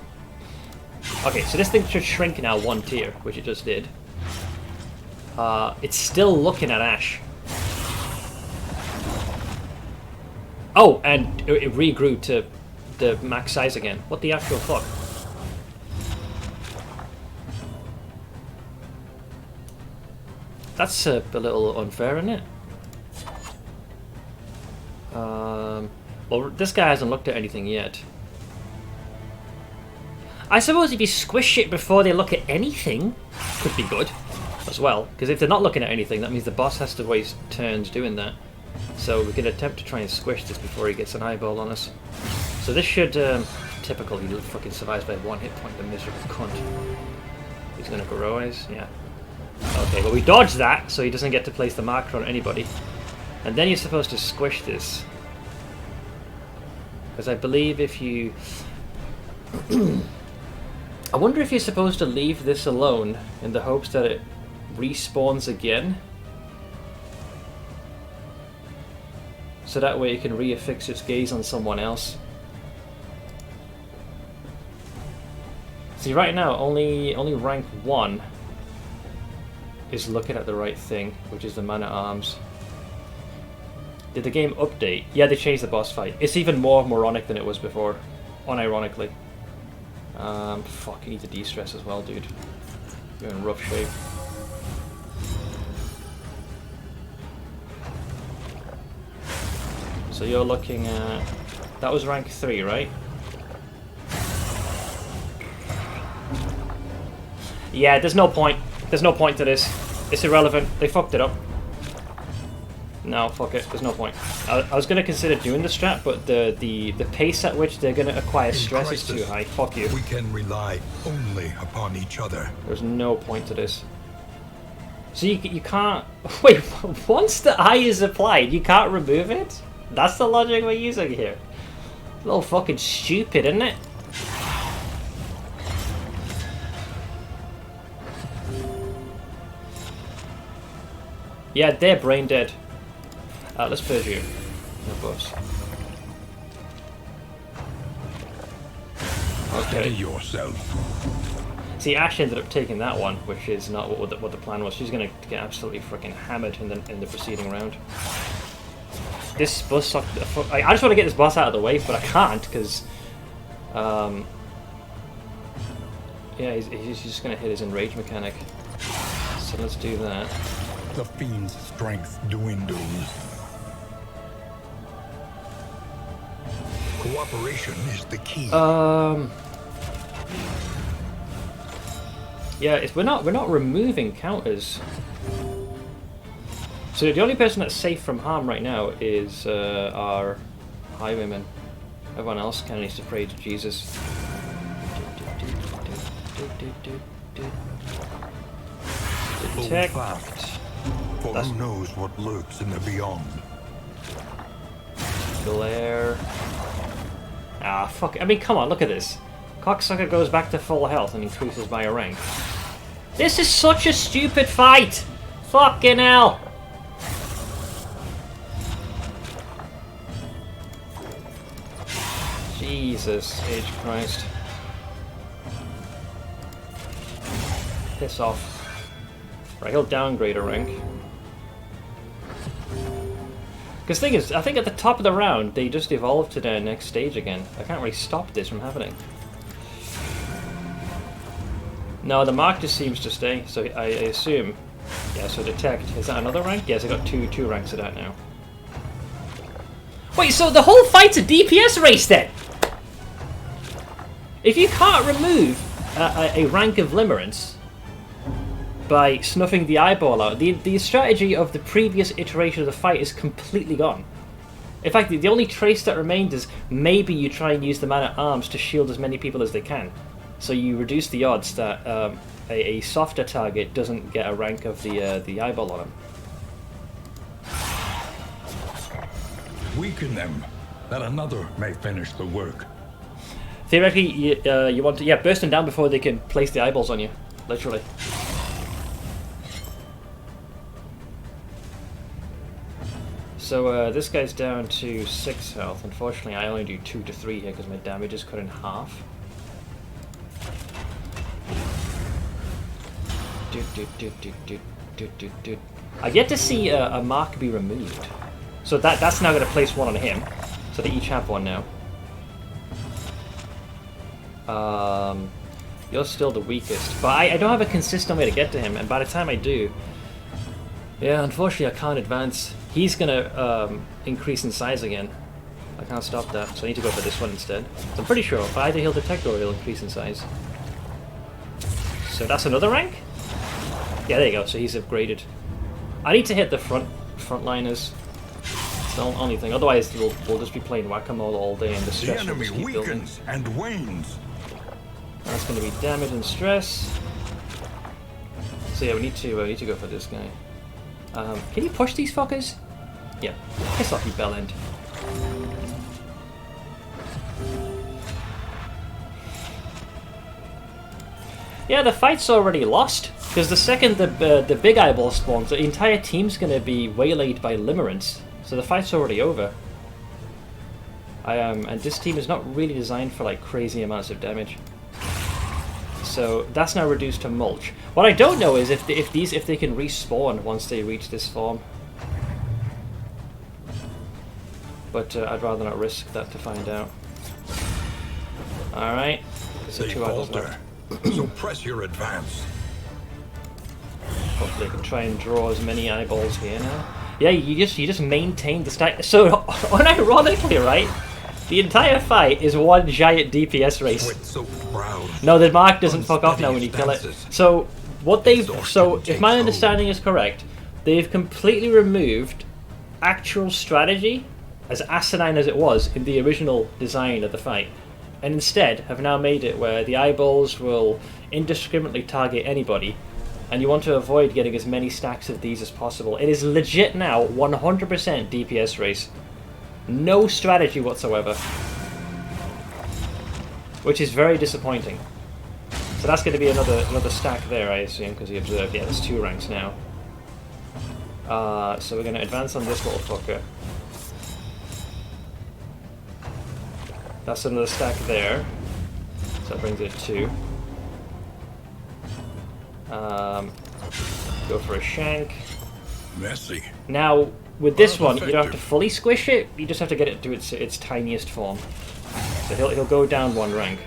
Okay, so this thing should shrink now 1 tier, which it just did. It's still looking at Ash. Oh, and it regrew to the max size again. What the actual fuck? That's a little unfair, isn't it? Well, this guy hasn't looked at anything yet. I suppose if you squish it before they look at anything, could be good as well. Because if they're not looking at anything, that means the boss has to waste turns doing that. So we can attempt to try and squish this before he gets an eyeball on us. So this should, typical, he fucking survives by 1 hit point, the miserable cunt. He's gonna grow eyes, yeah. Okay, well we dodged that, so he doesn't get to place the marker on anybody. And then you're supposed to squish this. Because I believe if you... I wonder if you're supposed to leave this alone in the hopes that it respawns again. so that way it can reaffix its gaze on someone else. See, right now only rank 1 is looking at the right thing, which is the man-at-arms. Did the game update? Yeah, they changed the boss fight. It's even more moronic than it was before, unironically. Fuck, you need to de-stress as well, dude. You're in rough shape. So you're looking at... That was rank 3, right? Yeah, there's no point. There's no point to this. It's irrelevant. They fucked it up. No, fuck it. There's no point. I was going to consider doing the strat, but the pace at which they're going to acquire stress is too high. Fuck you. We can rely only upon each other. There's no point to this. So you can't... Wait, once the eye is applied, you can't remove it? That's the logic we're using here. A little fucking stupid, isn't it? Yeah, they're brain dead. Let's purge you. No buffs. Steady Okay. yourself. See, Ash ended up taking that one, which is not what the plan was. She's gonna get absolutely freaking hammered in the preceding round. This boss sucked the fuck. I just want to get this boss out of the way, but I can't because, yeah, he's just gonna hit his enrage mechanic. So let's do that. The fiend's strength dwindles. Cooperation is the key. Yeah, we're not removing counters. So the only person that's safe from harm right now is our highwaymen. Everyone else kind of needs to pray to Jesus. Detect. Hold fast, for who knows what lurks in the beyond. Glare. Ah, fuck. I mean, come on, look at this. Cocksucker goes back to full health and increases by a rank. This is such a stupid fight! Fucking hell! Jesus H. Christ. Piss off. Right, he'll downgrade a rank. Because the thing is, I think at the top of the round, they just evolve to their next stage again. I can't really stop this from happening. No, the mark just seems to stay, so I assume... Yeah, so detect. Is that another rank? Yes, I got two ranks of that now. Wait, so the whole fight's a DPS race then? If you can't remove a rank of limerence by snuffing the eyeball out, the strategy of the previous iteration of the fight is completely gone. In fact, the only trace that remained is maybe you try and use the man-at-arms to shield as many people as they can. So you reduce the odds that a softer target doesn't get a rank of the eyeball on him. Weaken them, that another may finish the work. Theoretically, you want to burst them down before they can place the eyeballs on you, literally. So this guy's down to 6 health. Unfortunately, I only do 2 to 3 here because my damage is cut in half. I've yet to see a mark be removed. So that's now going to place one on him. So they each have one now. You're still the weakest. But I don't have a consistent way to get to him. And by the time I do... Yeah, unfortunately I can't advance. He's going to increase in size again. I can't stop that. So I need to go for this one instead. So I'm pretty sure if either he'll detect or he'll increase in size. So that's another rank? Yeah, there you go. So he's upgraded. I need to hit the frontliners. It's the only thing. Otherwise, we'll just be playing whack-a-mole all day, and the stress will just keep building. Weakens and wanes. That's going to be damage and stress. So yeah, we need to go for this guy. Can you push these fuckers? Yeah. Piss off, you bellend. Yeah, the fight's already lost. Because the second the big eyeball spawns, the entire team's going to be waylaid by limerence. So the fight's already over. And this team is not really designed for like crazy amounts of damage. So that's now reduced to mulch. What I don't know is if they can respawn once they reach this form. But I'd rather not risk that to find out. All right. So They 2 eyeballs falter. left. So press your advance. Hopefully, I can try and draw as many eyeballs here now. Yeah, you just maintain the stack. So unironically, right? The entire fight is one giant DPS race. Sweat-soaked brows. No, the mark doesn't fuck off now when you kill it. Stances. So what they've Exhaustion if my takes understanding is correct, they've completely removed actual strategy, as asinine as it was in the original design of the fight, and instead have now made it where the eyeballs will indiscriminately target anybody, and you want to avoid getting as many stacks of these as possible. It is legit now 100% DPS race. No strategy whatsoever. Which is very disappointing. So that's going to be another stack there, I assume, because he observed. Yeah, there's 2 ranks now. So we're going to advance on this little fucker. That's another stack there. So that brings it to 2. Go for a shank. Messy. Now, with this Well, one, you don't have to fully squish it. You just have to get it to its tiniest form. So he'll go down 1 rank.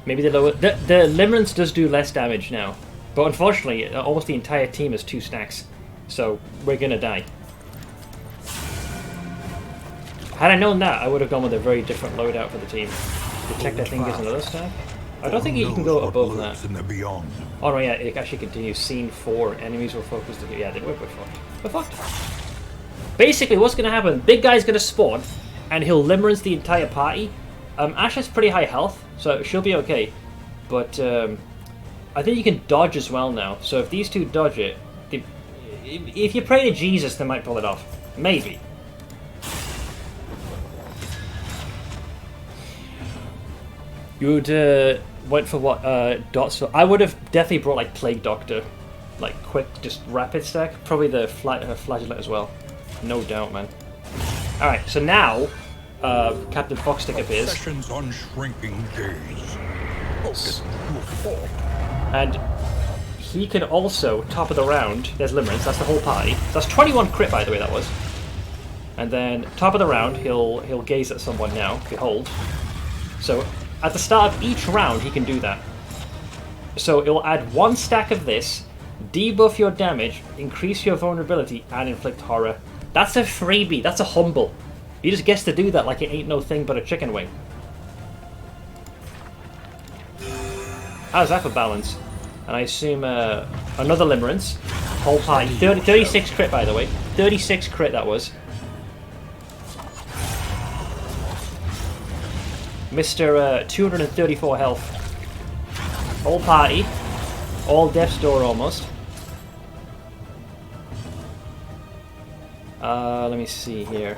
Maybe the lower... The Limerence does do less damage now. But unfortunately, almost the entire team is 2 stacks. So we're gonna die. Had I known that, I would have gone with a very different loadout for the team. Detect, I think, is another stack. I don't think you can go above that. In the beyond. Oh no, yeah, it actually continues. Scene 4. Enemies were focused. Yeah, we're fucked. We're fucked. Basically, what's going to happen? Big guy's going to spawn, and he'll limerence the entire party. Ash has pretty high health, so she'll be okay. But I think you can dodge as well now. So if these 2 dodge it, if you pray to Jesus, they might pull it off. Maybe. You would went for what dots? So I would have definitely brought like Plague Doctor, like quick, just rapid stack. Probably the Flagellant as well, no doubt, man. All right, so now Captain Foxstick appears, Sessions on shrinking days. Focus. and he can also top of the round. There's Limerence. That's the whole party. That's 21 crit, by the way. That was. And then top of the round, he'll gaze at someone now. Behold. So. At the start of each round, he can do that. So it'll add 1 stack of this, debuff your damage, increase your vulnerability, and inflict horror. That's a freebie. That's a humble. He just gets to do that like it ain't no thing but a chicken wing. How's that for balance? And I assume another Limerence. Whole party. 36 crit, by the way. 36 crit that was. Mr. 234 health. Whole party. All death's door almost. Let me see here.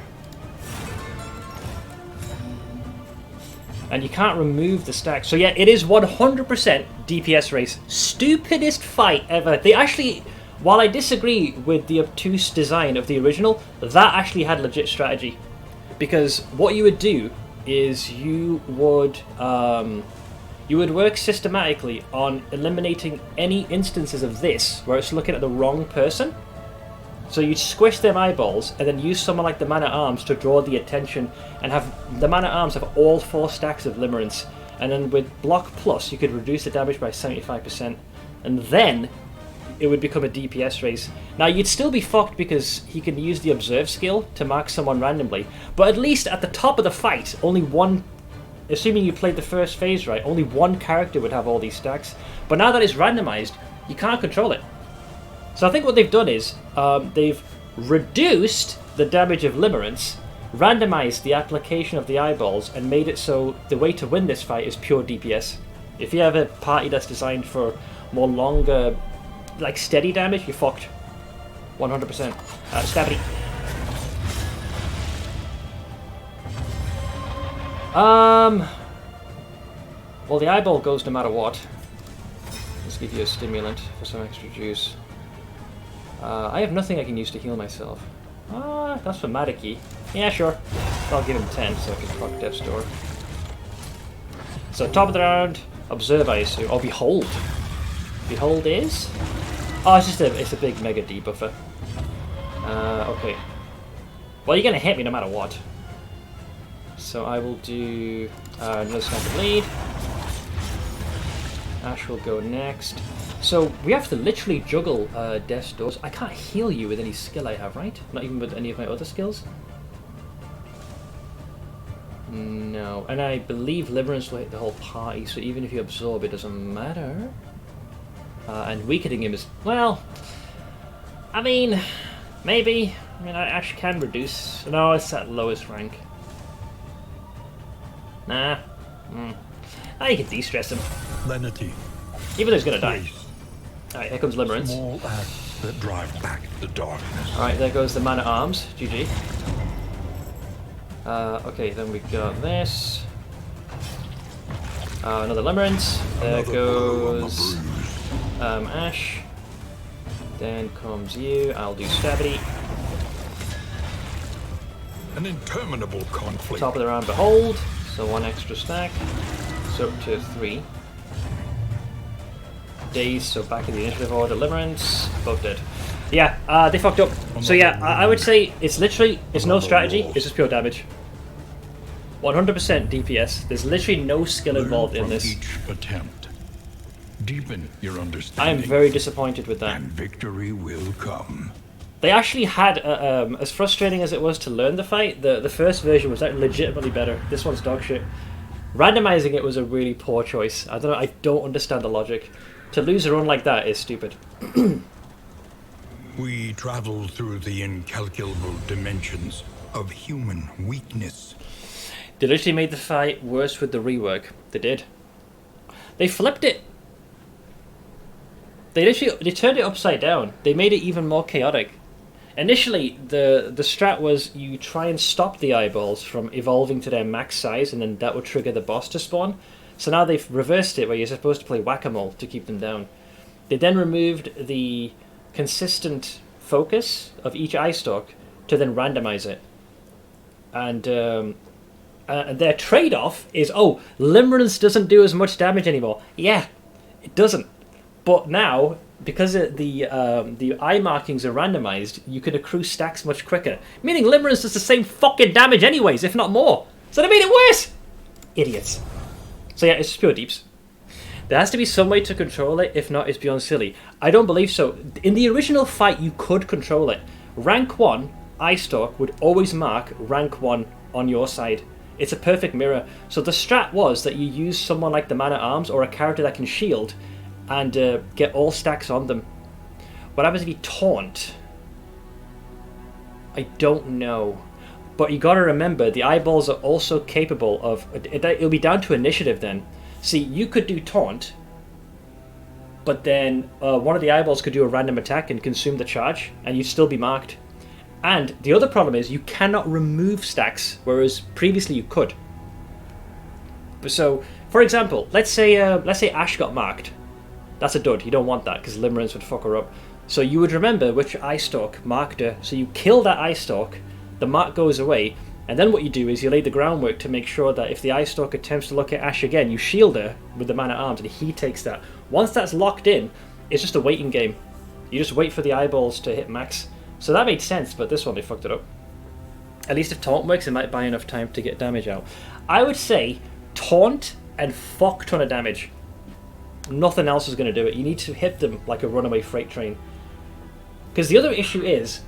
And you can't remove the stack. So yeah, it is 100% DPS race. Stupidest fight ever. They actually, while I disagree with the obtuse design of the original, that actually had legit strategy. Because what you would do is you would work systematically on eliminating any instances of this where it's looking at the wrong person. So you'd squish them eyeballs and then use someone like the Man-at-Arms to draw the attention and have the Man-at-Arms have all 4 stacks of Limerence. And then with Block Plus you could reduce the damage by 75%, and then it would become a DPS race. Now you'd still be fucked because he can use the Observe skill to mark someone randomly, but at least at the top of the fight, only one, assuming you played the first phase right, only 1 character would have all these stacks. But now that it's randomized, you can't control it. So I think what they've done is, they've reduced the damage of Limerence, randomized the application of the eyeballs, and made it so the way to win this fight is pure DPS. If you have a party that's designed for more longer, like steady damage, you're fucked. 100%. Stabby. Well, the eyeball goes no matter what. Let's give you a stimulant for some extra juice. I have nothing I can use to heal myself. Ah, that's for Madiki. Yeah, sure. I'll give him 10 so I can fuck Death's Door. So top of the round, observe I assume. Oh, behold. Behold is? Oh, it's a big mega debuffer. Okay. Well, you're gonna hit me no matter what. So I will do another sniper bleed. Ash will go next. So we have to literally juggle Death's Doors. I can't heal you with any skill I have, right? Not even with any of my other skills? No. And I believe Liverance will hit the whole party, so even if you absorb, it doesn't matter. And weakening him is... well... I mean... maybe. I mean, Ash can reduce... no, it's at lowest rank. Nah. You can de-stress him. Lenity. Even though he's gonna die. Alright, here comes Limerence. Small acts that drive back the darkness. Alright, there goes the Man-at-Arms. GG. Okay, then we got this. Another Limerence. There goes Ash. Then comes you. I'll do Stabity. An interminable conflict. Top of the round, Behold. So 1 extra stack. So up to 3. Days, so back in the initiative order. Limerence. Both dead. Yeah, they fucked up. So yeah, I would say it's no strategy, it's just pure damage. 100% DPS. There's literally no skill involved in this. Each attempt. Deepen your I understanding. am very disappointed with that. And victory will come. They actually had, as frustrating as it was to learn the fight, the first version was legitimately better. This one's dog shit. Randomizing it was a really poor choice. I don't know, I don't understand the logic. To lose a run like that is stupid. We travel through the incalculable dimensions of human weakness. They literally made the fight worse with the rework. They did. They flipped it. They turned it upside down. They made it even more chaotic. Initially, the strat was you try and stop the eyeballs from evolving to their max size, and then that would trigger the boss to spawn. So now they've reversed it, where you're supposed to play whack-a-mole to keep them down. They then removed the consistent focus of each eye stalk to then randomize it. And their trade-off is, oh, Limerence doesn't do as much damage anymore. Yeah, it doesn't. But now, because the eye markings are randomized, you can accrue stacks much quicker. Meaning Limerence does the same fucking damage anyways, if not more. So they made it worse! Idiots. So yeah, it's just pure deeps. There has to be some way to control it, if not, it's beyond silly. I don't believe so. In the original fight, you could control it. Rank 1, eye stalk, would always mark rank 1 on your side. It's a perfect mirror. So the strat was that you use someone like the Man-at-Arms or a character that can shield and get all stacks on them. What happens if you taunt? I don't know. But you gotta remember, the eyeballs are also capable of... it'll be down to initiative then. See, you could do taunt, but then one of the eyeballs could do a random attack and consume the charge, and you'd still be marked. And the other problem is you cannot remove stacks, whereas previously you could. So, for example, let's say Ash got marked. That's a dud. You don't want that because Limerence would fuck her up. So you would remember which eye stalk marked her. So you kill that eye stalk, the mark goes away, and then what you do is you lay the groundwork to make sure that if the eye stalk attempts to look at Ash again, you shield her with the Man-at-Arms and he takes that. Once that's locked in, it's just a waiting game. You just wait for the eyeballs to hit max. So that made sense, but this one they fucked it up. At least if taunt works, it might buy enough time to get damage out. I would say taunt and fuck ton of damage. Nothing else is going to do it. You need to hit them like a runaway freight train. Because the other issue is,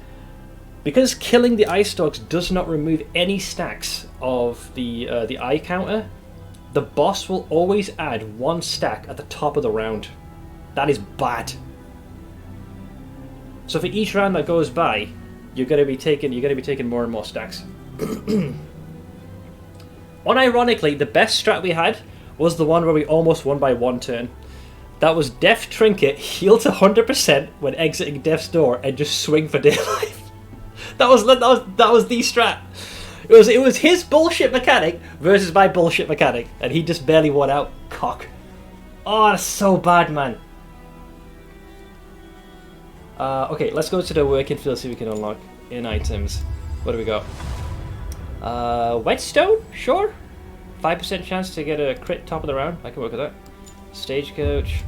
because killing the eye stalks does not remove any stacks of the eye counter, the boss will always add 1 stack at the top of the round. That is bad. So for each round that goes by, you're going to be taking more and more stacks. Unironically, the best strat we had was the one where we almost won by 1 turn. That was Death Trinket, heal to 100% when exiting Death's Door, and just swing for dear life. That was the strat. It was his bullshit mechanic versus my bullshit mechanic, and he just barely won out. Cock. Oh, that's so bad, man. Okay, let's go to the working field, see if we can unlock. in items. What do we got? Whetstone? Sure. 5% chance to get a crit top of the round. I can work with that. Stagecoach.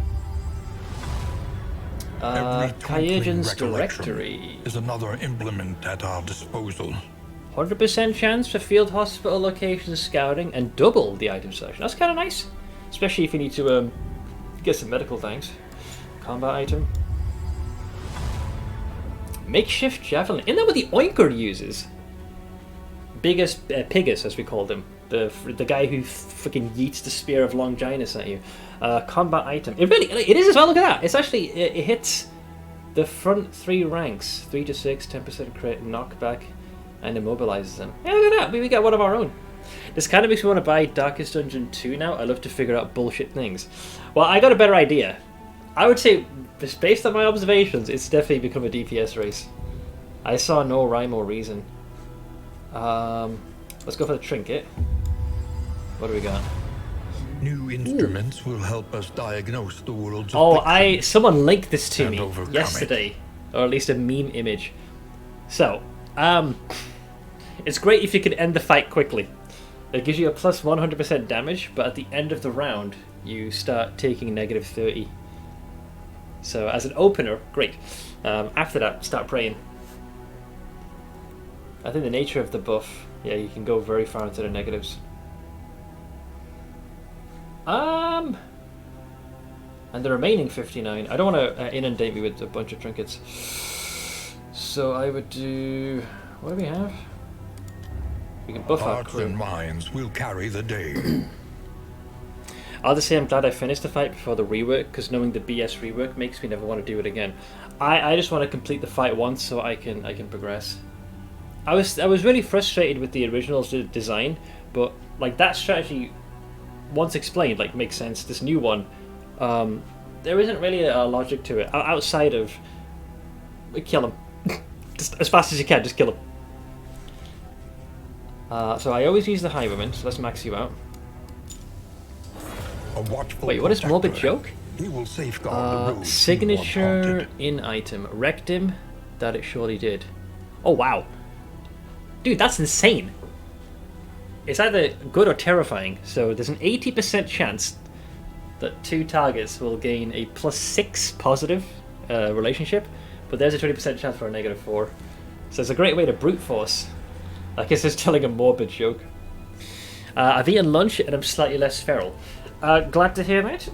Kayajan's Directory. Is another implement at our disposal. 100% chance for field hospital location scouting and double the item selection. That's kind of nice. Especially if you need to get some medical things. Combat item. Makeshift javelin. Isn't that what the Oinker uses? Biggest Pigus, as we called him. The guy who freaking yeets the spear of Longinus at you. Combat item. It is as well. Look at that. It's actually it hits the front 3 ranks. 3 to 6, 10% crit, knockback, and immobilizes them. Yeah, look at that. We got one of our own. This kind of makes me want to buy Darkest Dungeon 2 now. I love to figure out bullshit things. Well, I got a better idea. I would say, just based on my observations, it's definitely become a DPS race. I saw no rhyme or reason. Let's go for the trinket. What do we got? New instruments will help us diagnose the world's Someone linked this to me overcome yesterday, or at least a meme image. So, it's great if you can end the fight quickly. It gives you a plus 100% damage, but at the end of the round, you start taking negative 30. So, as an opener, great. After that, start praying. I think the nature of the buff, yeah, you can go very far into the negatives. And the remaining 59, I don't want to inundate me with a bunch of trinkets. So I would do, what do we have? We can buff our hearts crew. and minds will carry the day. I'll just say I'm glad I finished the fight before the rework, because knowing the BS rework makes me never want to do it again. I just want to complete the fight once so I can progress. I was really frustrated with the original design, but like that strategy, once explained, like makes sense. This new one, there isn't really a logic to it outside of kill him just as fast as you can. Just kill him. So I always use the Highwayman. So let's max you out. A watchful Wait, what is morbid protector. joke? He will safeguard the roads Signature once in item. Wrecked him. That it surely did. Oh wow. Dude, that's insane. It's either good or terrifying. So there's an 80% chance that 2 targets will gain a +6 positive relationship, but there's a 20% chance for a -4. So it's a great way to brute force. I guess it's telling a morbid joke. I've eaten lunch and I'm slightly less feral. Glad to hear, mate.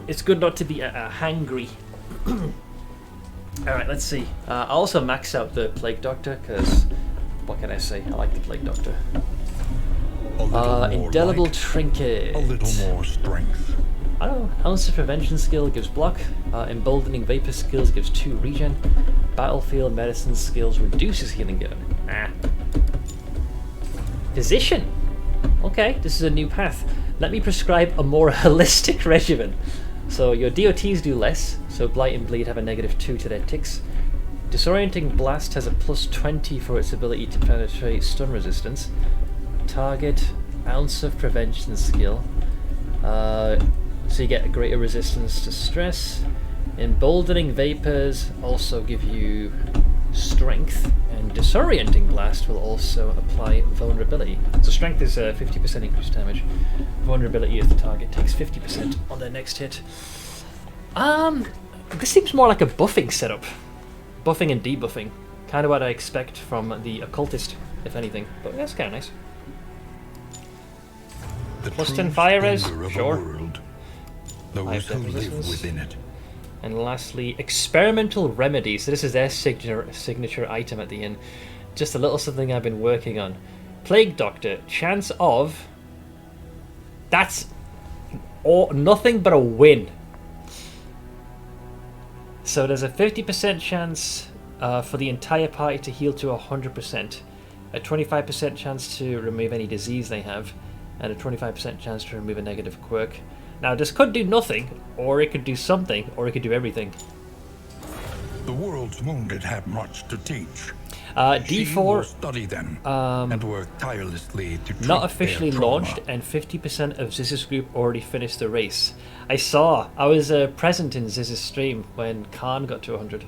It's good not to be hangry. Alright, let's see. I'll also max out the Plague Doctor, because what can I say? I like the Plague Doctor. A little more Indelible light, Trinket. a little more strength. I don't know. Ounce of Prevention skill gives block. Emboldening Vapor skills gives 2 regen. Battlefield Medicine skills reduces healing gun. Physician. Okay, this is a new path. Let me prescribe a more holistic regimen. So your DOTs do less, so Blight and Bleed have a -2 to their ticks. Disorienting Blast has a +20 for its ability to penetrate stun resistance. Target, Ounce of Prevention skill. So you get a greater resistance to stress. Emboldening Vapors also give you strength, and Disorienting Blast will also apply vulnerability. So strength is 50% increased damage. Vulnerability is the target takes 50% on their next hit. This seems more like a buffing setup. Buffing and debuffing. Kind of what I expect from the occultist, if anything. But that's kind of nice. The +10 true fire res, splendor of the sure. world. I Those have who live resistance. within it. And lastly, Experimental Remedy. So this is their signature item at the end. Just a little something I've been working on. Plague Doctor. Chance of... That's nothing but a win. So there's a 50% chance for the entire party to heal to 100%. A 25% chance to remove any disease they have. And a 25% chance to remove a negative quirk. Now, this could do nothing, or it could do something, or it could do everything. The world's wounded have much to teach. She will D4 study them and work tirelessly to treat not officially their trauma. launched, and 50% of Ziz's group already finished the race. I was present in Ziz's stream when Khan got to 100.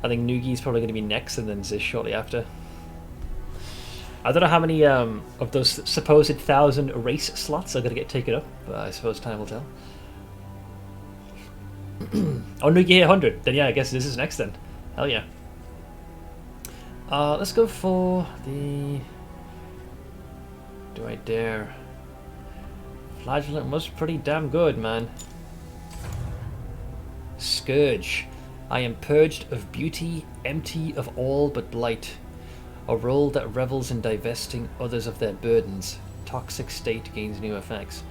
I think Nugi's probably going to be next, and then Ziz shortly after. I don't know how many of those supposed 1,000 race slots are going to get taken up, but I suppose time will tell. Oh, Nugi hit 100. Then yeah, I guess this is next then. Hell yeah. Let's go for the... Do I dare? Flagellant was pretty damn good, man. Scourge. I am purged of beauty, empty of all but light. A role that revels in divesting others of their burdens. Toxic state gains new effects.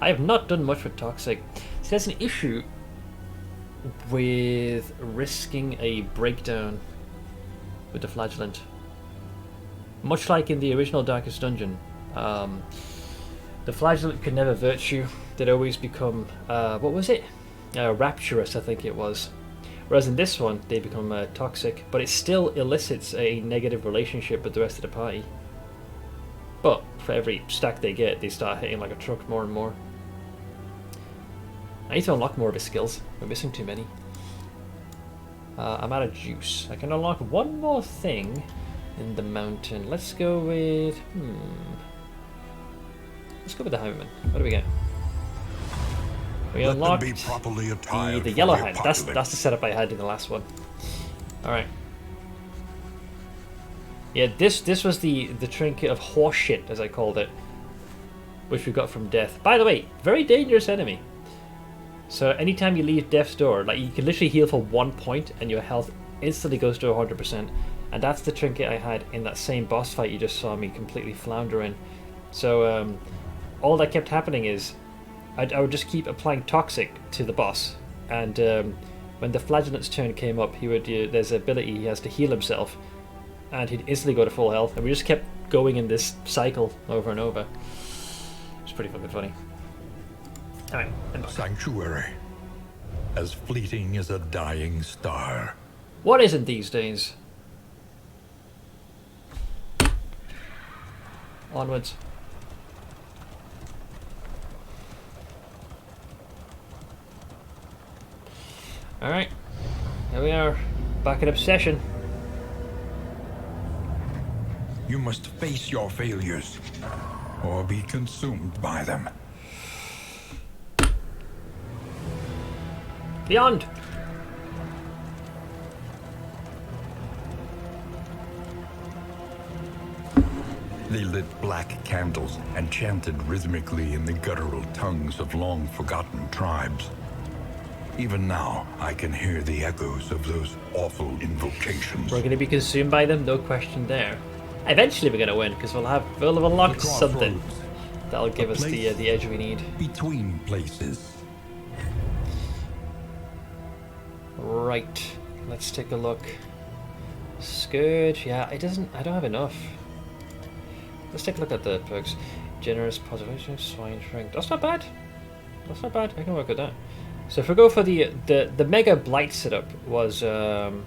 I have not done much with toxic. See, there's an issue with risking a breakdown with the flagellant. Much like in the original Darkest Dungeon, the flagellant could never virtue. They'd always become, what was it? Rapturous, I think it was. Whereas in this one, they become toxic, but it still elicits a negative relationship with the rest of the party. But for every stack they get, they start hitting like a truck more and more. I need to unlock more of his skills. We're missing too many. I'm out of juice. I can unlock one more thing in the mountain. Let's go with... Let's go with the Highwayman. What do we get? We unlocked the yellow hand. That's the setup I had in the last one. Alright. Yeah, this was the trinket of horseshit, as I called it. Which we got from Death. By the way, very dangerous enemy. So anytime you leave Death's door, like you can literally heal for 1 point and your health instantly goes to 100%. And that's the trinket I had in that same boss fight you just saw me completely flounder in. So all that kept happening is I would just keep applying toxic to the boss, and when the flagellant's turn came up, he would there's an ability he has to heal himself, and he'd instantly go to full health, and we just kept going in this cycle over and over. It's pretty fucking funny. Alright, Sanctuary, as fleeting as a dying star. What isn't these days? Onwards. Alright, here we are, back in Obsession. You must face your failures, or be consumed by them. Beyond! They lit black candles and chanted rhythmically in the guttural tongues of long-forgotten tribes. Even now, I can hear the echoes of those awful invocations. We're going to be consumed by them, no question there. Eventually we're going to win, because we'll have unlocked something that'll give us the edge we need. Between places. Right, let's take a look. Scourge, yeah, I don't have enough. Let's take a look at the perks. Generous positivation, swine shrink. That's not bad. That's not bad. I can work with that. So if we go for the mega blight setup was Man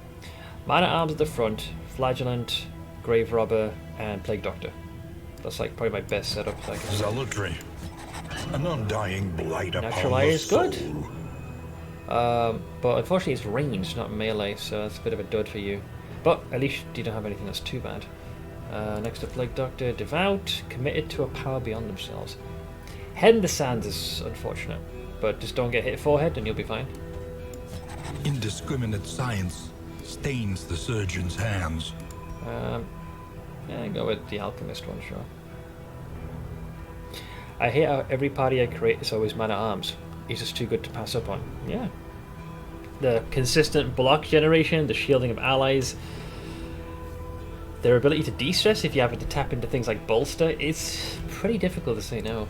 at Arms at the front, Flagellant, Grave Robber, and Plague Doctor. That's like probably my best setup. Zealotry, an undying blight upon Natural Eye is good. soul. But unfortunately it's ranged, not melee, so that's a bit of a dud for you. But at least you don't have anything that's too bad. Next to Plague Doctor, Devout, committed to a power beyond themselves. Head in the Sands is unfortunate, but just don't get hit forehead and you'll be fine. Indiscriminate science stains the surgeon's hands. Yeah, go with the Alchemist one, sure. I hate how every party I create is always Man at Arms. He's just too good to pass up on. Yeah. The consistent block generation, the shielding of allies, their ability to de-stress if you happen to tap into things like Bolster, it's pretty difficult to say no.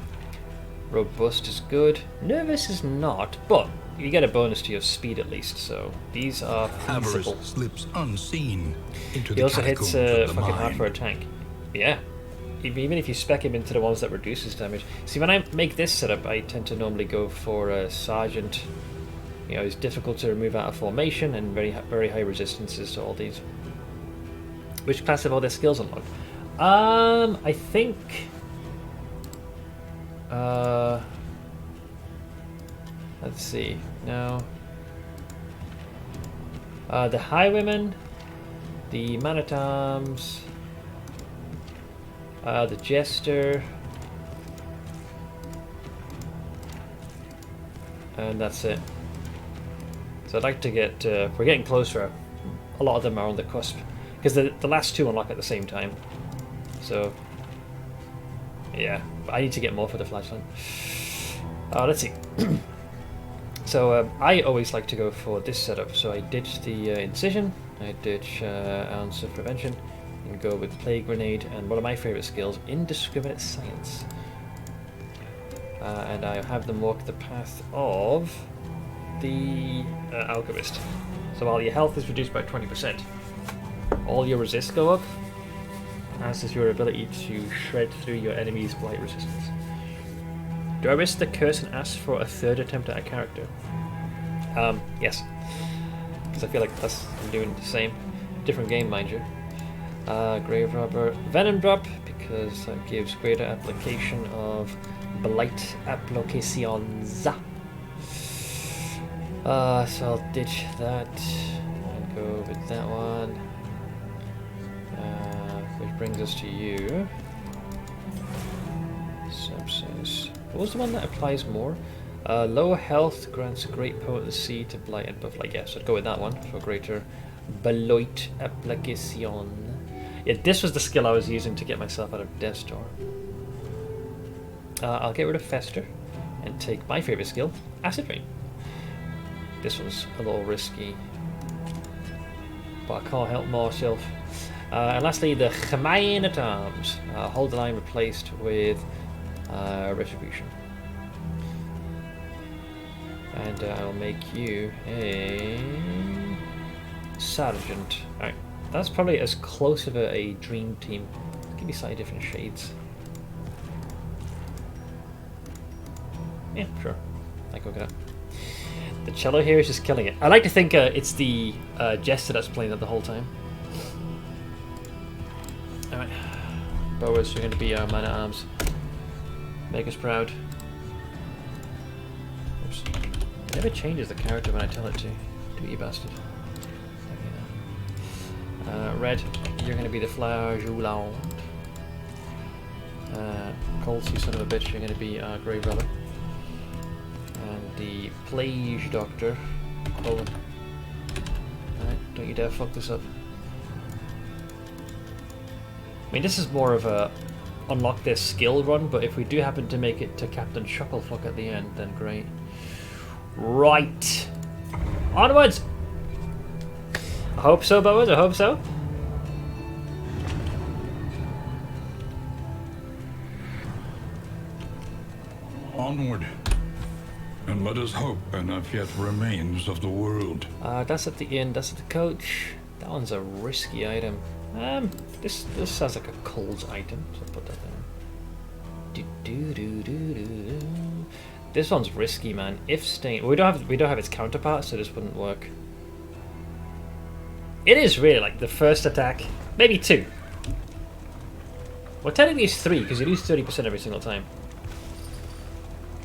Robust is good. Nervous is not, but you get a bonus to your speed at least, so these are feasible. Avarice slips unseen into He the also hits catacombs of the fucking hard mind. for a tank. Yeah. Even if you spec him into the ones that reduces damage. See, when I make this setup, I tend to normally go for a Sergeant, You know, it's difficult to remove out of formation and very high resistances to all these. Which class have all their skills unlocked? I think. Let's see. No. The Highwaymen, the Man-at-Arms, the Jester, and that's it. So I'd like to get. We're getting closer. A lot of them are on the cusp because the last two unlock at the same time. So yeah, but I need to get more for the flashlight. Let's see. So I always like to go for this setup. So I ditch the incision, I ditch ounce of prevention, and go with plague grenade and one of my favorite skills, indiscriminate science. And I have them walk the path of the alchemist. So while your health is reduced by 20%, all your resists go up, as is your ability to shred through your enemy's blight resistance. Do I risk the curse and ask for a third attempt at a character? Yes. Because I feel like I'm doing the same. Different game, mind you. Grave Robber, Venom Drop, because that gives greater application of Blight applications. So I'll ditch that and go with that one. Which brings us to you. Sepsis. What was the one that applies more? Lower health grants great potency to blight and buff. Like, yes, I'd go with that one for greater blight application. Yeah, this was the skill I was using to get myself out of Death's Door. I'll get rid of Fester and take my favorite skill, Acid Rain. This one's a little risky, but I can't help myself. And lastly, the Man-at-Arms. Hold the line replaced with Retribution. And I'll make you a Sergeant. Alright, that's probably as close of a dream team. Give me slightly different shades. Yeah, sure. I can go get it. The cello here is just killing it. I like to think it's the Jester that's playing that the whole time. Alright. Boas, you're going to be our Man-at-Arms. Make us proud. Oops. It never changes the character when I tell it to. Do you bastard. Red, you're going to be the Flower Jouland. Colt, you son of a bitch, you're going to be our Grey Brother. And the Plague Doctor, Colin. Alright, don't you dare fuck this up. I mean, this is more of a unlock their skill run, but if we do happen to make it to Captain Shucklefuck at the end, then great. Right. Onwards! I hope so, Boaz, I hope so. Onward. And let us hope enough yet remains of the world. That's at the inn, that's at the coach. That one's a risky item. This sounds like a cold item, so I'll put that there. This one's risky, man. If stain, we don't have its counterpart, so this wouldn't work. It is really like the first attack, maybe 2. Well, technically it's 3 because you lose 30% every single time.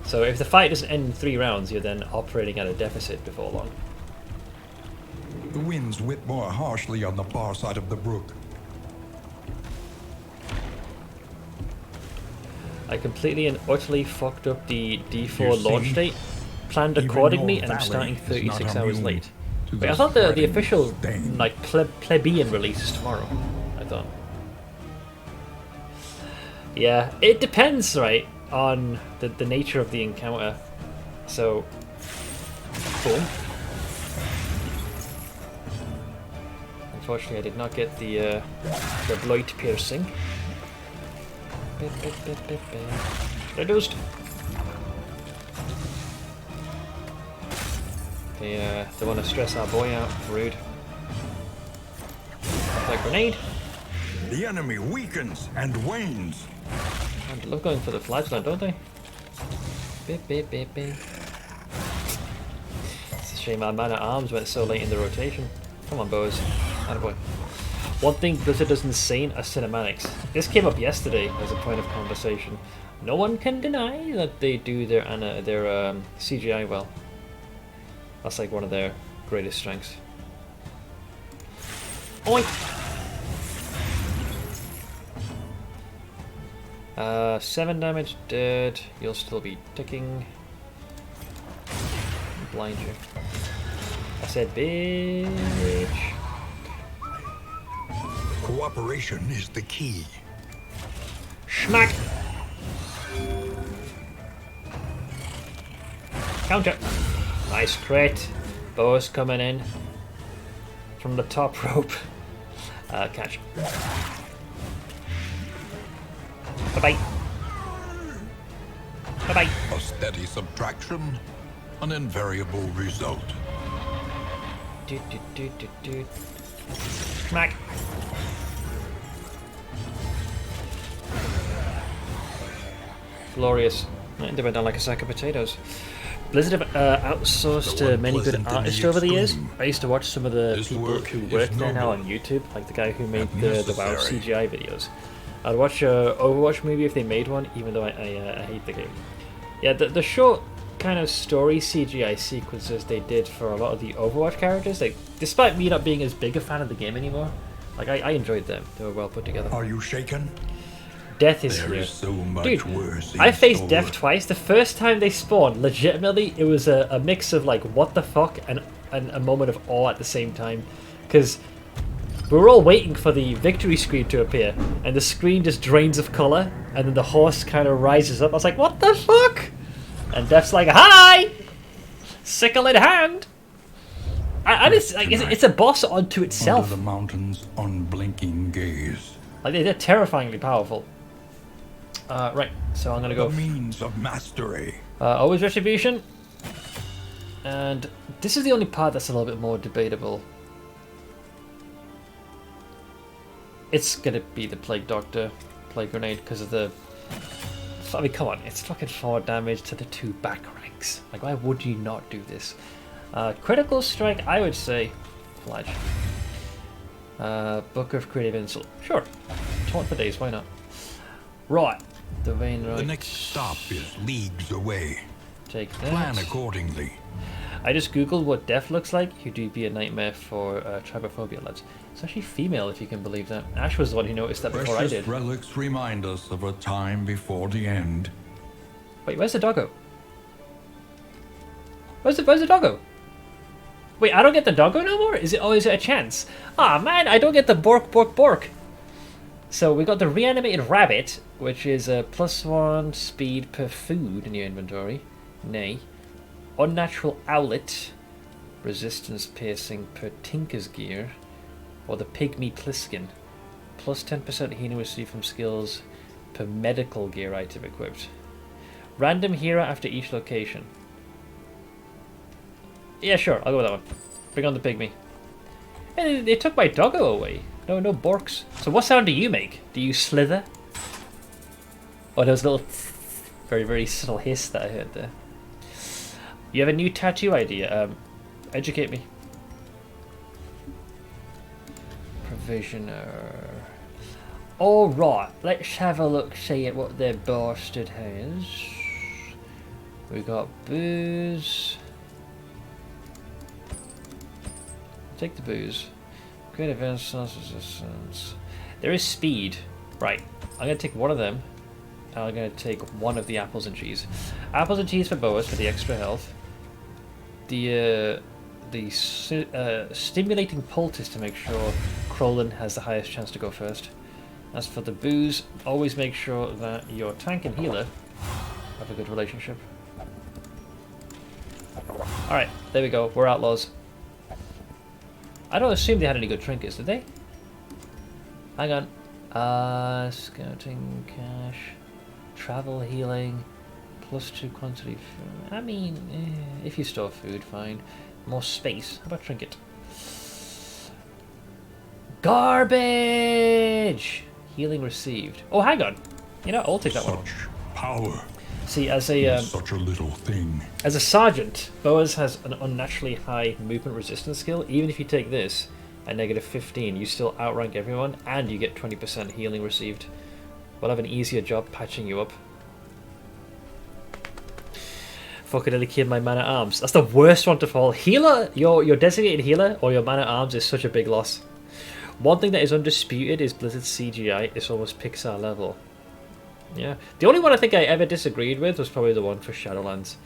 So if the fight doesn't end in 3 rounds, you're then operating at a deficit before long. The winds whip more harshly on the far side of the brook. I completely and utterly fucked up the D4 launch date, planned accordingly, and I'm starting 36 hours late. Wait, I thought the official like plebeian release is tomorrow. I thought. Yeah, it depends, right, on the nature of the encounter. So, boom. Unfortunately, I did not get the blight piercing. Reduced. They want to stress our boy out. Rude. That grenade. The enemy weakens and wanes. And they love going for the flagland, don't they? It's a Shame our man at arms went so late in the rotation. Come on, boys. Attaboy. One thing Blizzard does insane are cinematics. This came up yesterday as a point of conversation. No one can deny that they do their CGI well. That's like one of their greatest strengths. Oink! 7 damage, dead. You'll still be ticking. Blind you. I said bitch. Cooperation is the key. Schmack! Counter! Nice crit. Bows coming in from the top rope. Catch. Bye-bye. Bye-bye. A steady subtraction, an invariable result. Smack. Glorious. They went down like a sack of potatoes. Blizzard have outsourced many good artists over the years. I used to watch some of the people who work there now on YouTube, like the guy who made the WoW CGI videos. I'd watch an Overwatch movie if they made one, even though I hate the game. Yeah, the short kind of story CGI sequences they did for a lot of the Overwatch characters, like, despite me not being as big a fan of the game anymore, like I enjoyed them. They were well put together. Are you shaken? Death is There here. is so much Dude, worse in I faced store. death twice. The first time they spawned, legitimately, it was a mix of like, what the fuck, and a moment of awe at the same time. Because we were all waiting for the victory screen to appear, and the screen just drains of colour, and then the horse kind of rises up. I was like, what the fuck? And Death's like, hi! Sickle in hand! And it's like, it's a boss onto itself. Under the mountain's unblinking gaze. Like, they're terrifyingly powerful. Right, so I'm gonna go. The means of mastery. Always retribution. And this is the only part that's a little bit more debatable. It's gonna be the Plague Doctor, Plague Grenade, because of the... I mean, come on, it's fucking 4 damage to the 2 back ranks. Like, why would you not do this? Critical Strike, I would say, Flash. Book of Creative Insult. Sure. Taunt for days, why not? Right. The vein right. The next stop is leagues away. Take that. Plan accordingly. I just googled what death looks like. You'd be a nightmare for trypophobia lads. It's actually female, if you can believe that. Ash was the one who noticed that before I Precious did. relics remind us of a time before the end. Wait, where's the doggo? Where's the doggo? Wait, I don't get the doggo no more? Is it a chance? Ah man, I don't get the bork bork bork. So we got the reanimated rabbit, which is a +1 speed per food in your inventory. Nay. Unnatural owlet, resistance piercing per tinker's gear, or the pygmy pliskin, +10% healing received from skills per medical gear item equipped. Random hero after each location. Yeah, sure, I'll go with that one. Bring on the pygmy. Hey, they took my doggo away. No borks. So what sound do you make? Do you slither? Oh, there was a little very, very subtle hiss that I heard there. You have a new tattoo idea. Educate me. Provisioner. Alright, let's have a look, see at what their bastard has. We got booze. Take the booze. Great advanced resistance. There is speed. Right, I'm going to take one of them. And I'm going to take one of the apples and cheese. Apples and cheese for Boas for the extra health. The stimulating poultice to make sure Krolin has the highest chance to go first. As for the booze, always make sure that your tank and healer have a good relationship. Alright, there we go. We're outlaws. I don't assume they had any good trinkets, did they? Hang on. Scouting cash. Travel healing. +2 quantity food. I mean, if you store food, fine. More space. How about trinket? Garbage! Healing received. Oh, hang on. You know, I'll take that one. Such power. See, as a Such a little thing. as a sergeant, Boaz has an unnaturally high movement resistance skill. Even if you take this at -15, you still outrank everyone, and you get 20% healing received. We'll have an easier job patching you up. Fucking nearly killed my man at arms. That's the worst one to fall. Healer, your designated healer or your man at arms is such a big loss. One thing that is undisputed is Blizzard's CGI is almost Pixar level. Yeah. The only one I think I ever disagreed with was probably the one for Shadowlands.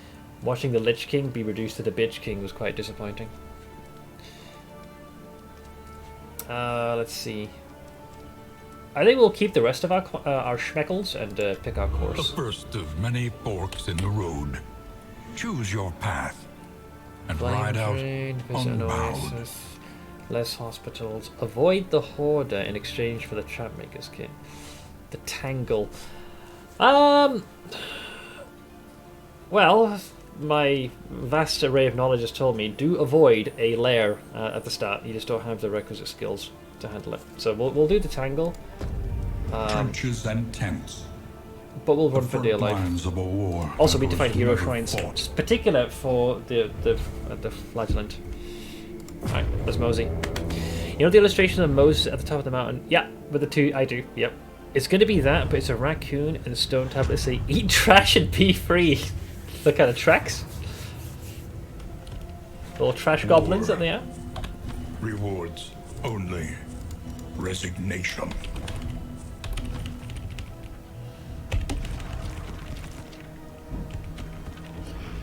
Watching the Lich King be reduced to the Bitch King was quite disappointing. Let's see. I think we'll keep the rest of our schmeckles and pick our The course. first of many forks in the road. Choose your path and ride out unbowed. Less hospitals. Avoid the Hoarder in exchange for the Trapmaker's Kit. The Tangle. Well, my vast array of knowledge has told me do avoid a lair at the start. You just don't have the requisite skills to handle it. So we'll do the Tangle. Trenches and tents. But we'll The run for dear front life. lines of a war Also, that we need to find was hero never shrines, fought. just particular for the flagellant. Alright, there's Mosey. You know the illustration of Moses at the top of the mountain? Yeah, with the two, I do, yep. It's going to be that, but it's a raccoon and stone tablets say, eat trash and be free. Look at the tracks. Little trash goblins that they are. Rewards only resignation.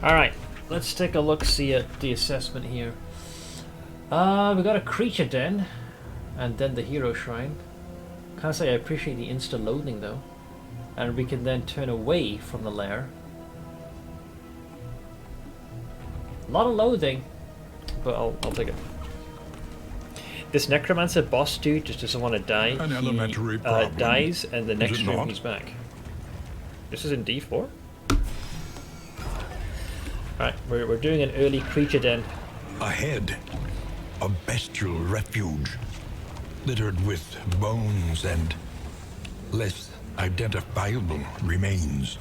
Alright, let's take a look-see at the assessment here. We got a creature den, and then the hero shrine. Can't say I appreciate the insta-loading though. And we can then turn away from the lair. A lot of loading, but I'll take it. This necromancer boss dude just doesn't want to die. An elementary He problem, dies, and the is next it room not? he's back. This is in D4. Alright, we're doing an early creature den. Ahead, a bestial refuge, littered with bones and less identifiable remains.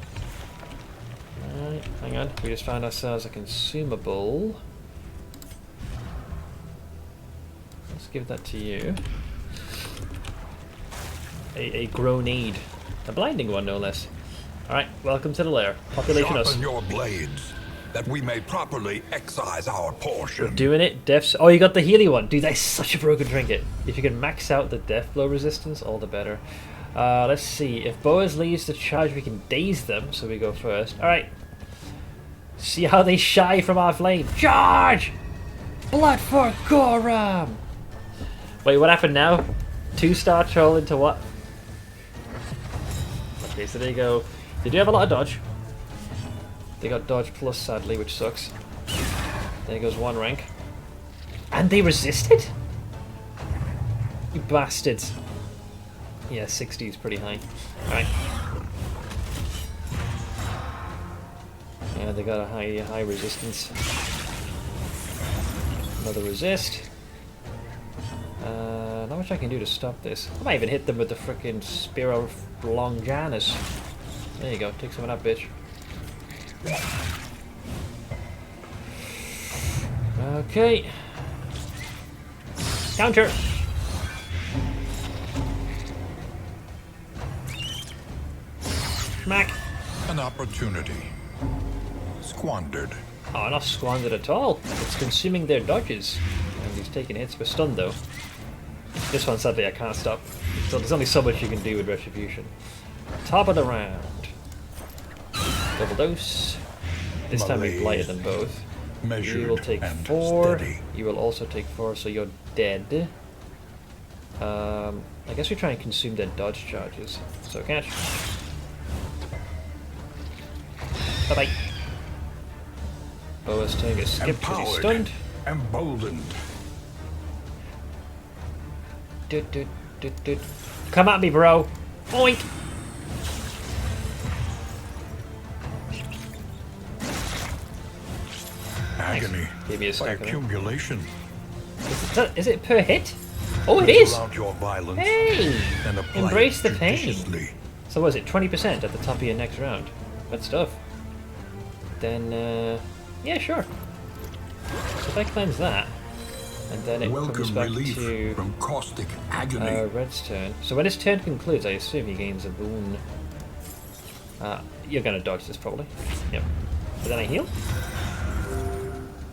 Alright, hang on. We just found ourselves a consumable. Let's give that to you. A grenade. A blinding one, no less. Alright, welcome to the lair. Population us. Sharpen your blades, that we may properly excise our portion. Doing it. Deaths. Oh, you got the Healy one. Dude, that's such a broken trinket. If you can max out the death blow resistance, all the better. Let's see. If Boaz leaves the charge, we can daze them, so we go first. Alright. See how they shy from our flame. Charge! Blood for Goram! Wait, what happened now? 2-star troll into what? Okay, so there you go. They do have a lot of dodge. They got dodge plus, sadly, which sucks. There goes one rank. And they resisted? You bastards. Yeah, 60 is pretty high. Alright. Yeah, they got a high resistance. Another resist. Not much I can do to stop this. I might even hit them with the frickin' Spear of Longanus. There you go, take some of that bitch. Okay. Counter! Smack! An opportunity squandered. Oh, not squandered at all. It's consuming their dodges. And he's taking hits for stun though. This one, sadly, I can't stop. So there's only so much you can do with Retribution. Top of the round. Double dose. This time we blighted them both. Measured You will take and 4. steady. You will also take 4, so you're dead. I guess we try and consume their dodge charges. So catch. Bye bye. Boa's turn gets skipped because he's Empowered, stunned. emboldened. Come at me, bro. Oink. Agony Give me a by stack of them. accumulation. Is it per hit? Oh, it is. Whistle out your violence Hey! and apply Embrace it the pain. judiciously. So was it 20% at the top of your next round? Good stuff. then yeah, sure. So if I cleanse that, and then it comes Welcome back relief to from caustic agony. Red's turn. So when his turn concludes, I assume he gains a boon. You're gonna dodge this probably. Yep. But then I heal.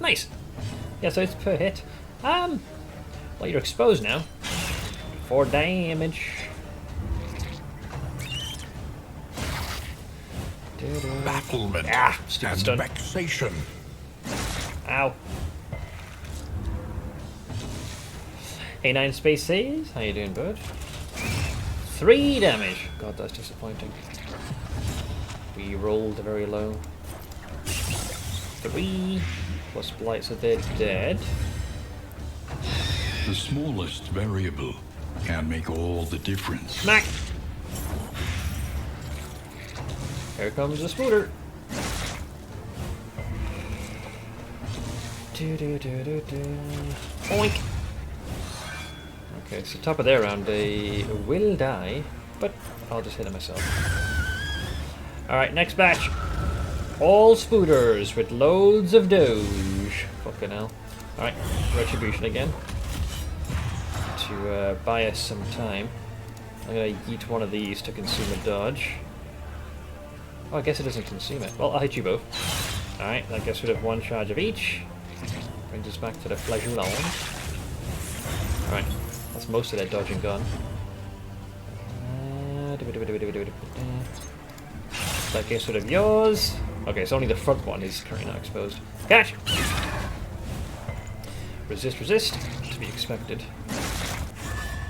Nice. Yeah, so it's per hit. Well, you're exposed now. 4 damage. Bafflement stupid and stun. vexation. Ow. A9 space saves. How you doing, bird? 3 damage. God, that's disappointing. We rolled very low. 3 plus blight, so they're dead. The smallest variable can make all the difference. Smack! Here comes the spooter. Oink! Okay, so top of their round, they will die, but I'll just hit it myself. Alright, next batch. All spooters with loads of doge. Fucking hell. Alright, retribution again. To buy us some time. I'm gonna yeet one of these to consume a dodge. Oh, I guess it doesn't consume it. Well, I'll hit you both. Alright, that gets rid of 1 charge of each. Brings us back to the flageolet. Alright, that's most of their dodging gone. That gets rid of yours. Okay, so only the front one is currently not exposed. Catch! Resist, resist. To be expected.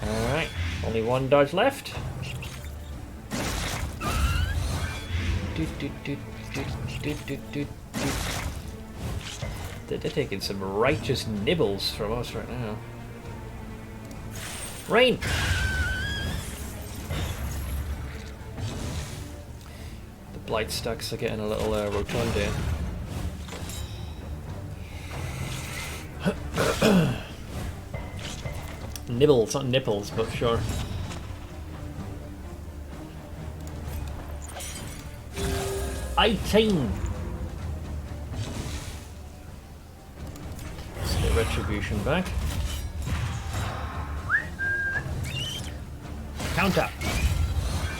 Alright, only 1 dodge left. They're taking some righteous nibbles from us right now. Rain! The blight stacks are getting a little rotund here. Nibbles, not nipples, but sure. Let's get retribution back. Counter.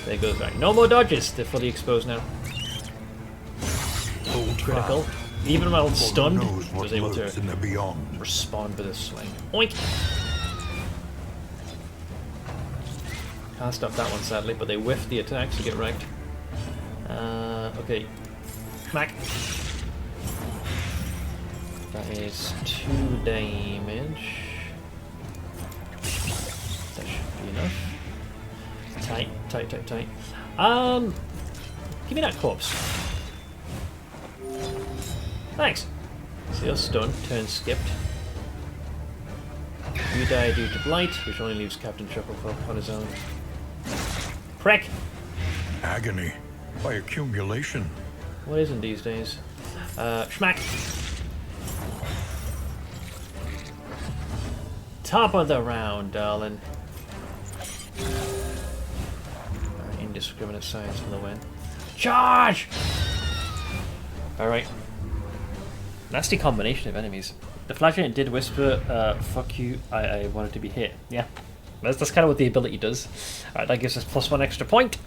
There goes back. No more dodges. They're fully exposed now. Critical. Even while stunned, was able to respond with a swing. Oink! Can't stop that one sadly, but they whiffed the attack, so get wrecked. Okay. Smack. That is 2 damage. That should be enough. Tight, tight, tight, tight. Give me that corpse. Thanks. So you're stunned, turn skipped. You die due to blight, which only leaves Captain Chucklefuck on his own. Prick! Agony by accumulation. What isn't these days? Schmack! Top of the round, darling. Indiscriminate science for the win. Charge! Alright. Nasty combination of enemies. The Flashlight did whisper, fuck you, I wanted to be hit. Yeah. That's kind of what the ability does. Alright, that gives us +1 extra point.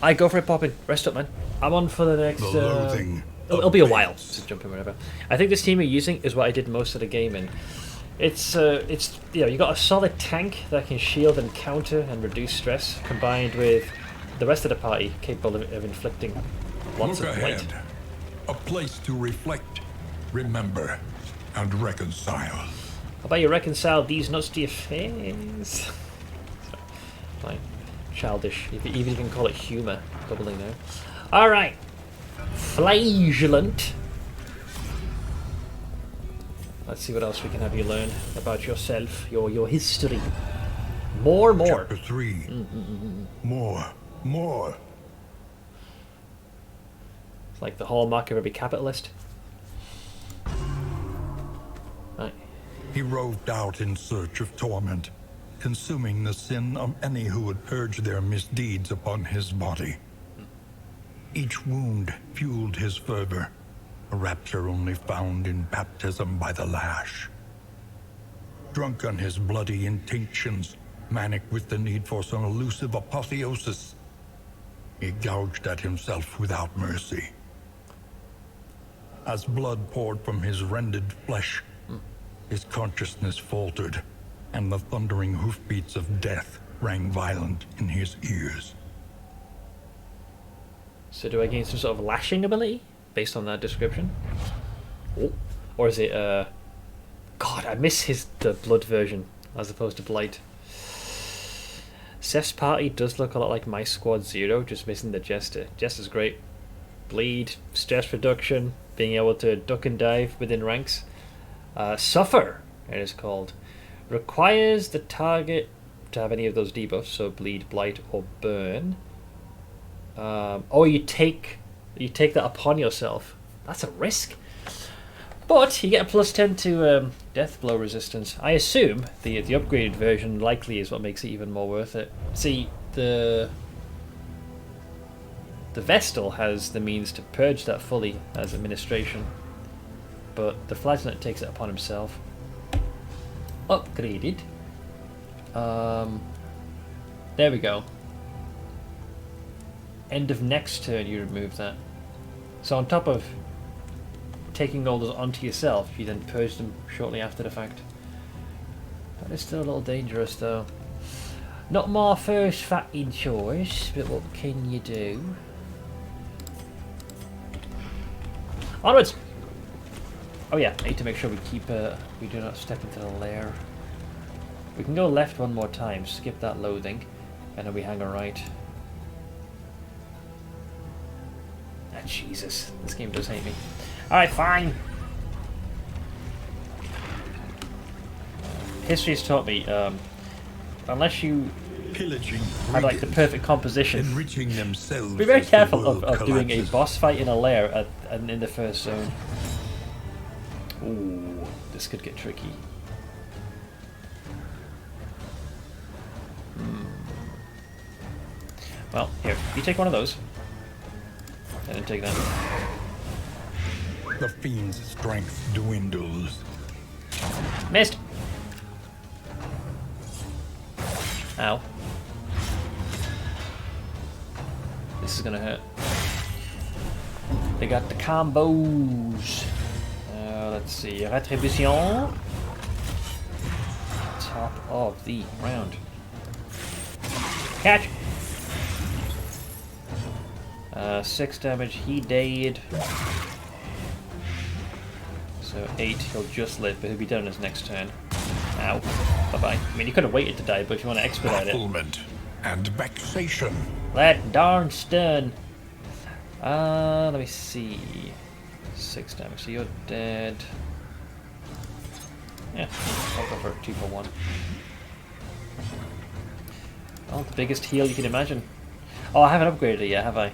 I go for it, popping. Rest up, man. I'm on for the next... it'll be a while to jump in whenever. I think this team you're using is what I did most of the game in. It's you know, you got a solid tank that can shield and counter and reduce stress, combined with the rest of the party capable of inflicting lots of blight. A place to reflect, remember, and reconcile. How about you reconcile these nuts to your face? Fine. Childish. Even you can call it humour. Doubling now. Alright. Flagellant. Let's see what else we can have you learn about yourself, your history. More. Chapter 3. More. It's like the hallmark of every capitalist. Right. He roved out in search of torment, consuming the sin of any who would purge their misdeeds upon his body. Each wound fueled his fervor, a rapture only found in baptism by the lash. Drunk on his bloody intinctions, manic with the need for some elusive apotheosis, he gouged at himself without mercy. As blood poured from his rended flesh, his consciousness faltered, and the thundering hoofbeats of death rang violent in his ears. So do I gain some sort of lashing ability based on that description? Oh. Or is it God, I miss the blood version as opposed to blight. Seth's party does look a lot like my squad 0, just missing the Jester. Jester's great. Bleed, stress reduction, being able to duck and dive within ranks. Suffer, it is called. Requires the target to have any of those debuffs, so bleed, blight, or burn. Oh, you take that upon yourself. That's a risk. But you get a +10 to death blow resistance. I assume the upgraded version likely is what makes it even more worth it. See, the Vestal has the means to purge that fully as administration, but the Flagellant takes it upon himself. Upgraded. There we go. End of next turn you remove that. So on top of taking all those onto yourself, you then purge them shortly after the fact. That is still a little dangerous though. Not my first fucking choice, but what can you do? Onwards! Oh yeah, I need to make sure we keep we do not step into the lair. We can go left one more time, skip that loathing, and then we hang a right. Ah, Jesus, this game does hate me. Alright, fine. History has taught me, unless you Pillaging have like the perfect composition, enriching themselves. be very careful of doing a boss fight in a lair in the first zone. Ooh, this could get tricky. Well, here, you take one of those. And then take that. The fiend's strength dwindles. Missed! Ow. This is gonna hurt. They got the combos. Let's see. Retribution. Top of the round. Catch! 6 damage. He died. So 8, he'll just live, but he'll be dead on his next turn. Ow. Bye-bye. I mean, you could have waited to die, but if you want to expedite it. Bafflement and vexation. That darn stun. Let me see. 6 damage, so you're dead. Yeah, I'll go for a 2 for 1. Well, the biggest heal you can imagine. Oh, I haven't upgraded it yet, have I?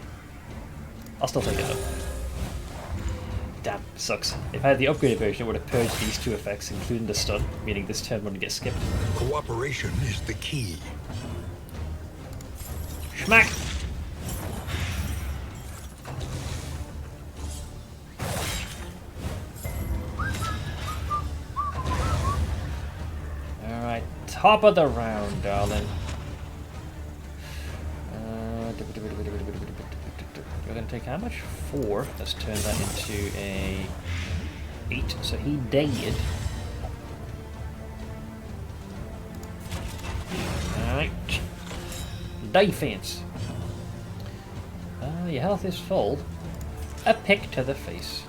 I'll still take it though. Damn, sucks. If I had the upgraded version, it would have purged these 2 effects, including the stun, meaning this turn wouldn't get skipped. Cooperation is the key. Schmack! Alright, top of the round, darling. We're going to take how much? 4. Let's turn that into a 8. So he died. Alright. Defense. Your health is full. A pick to the face.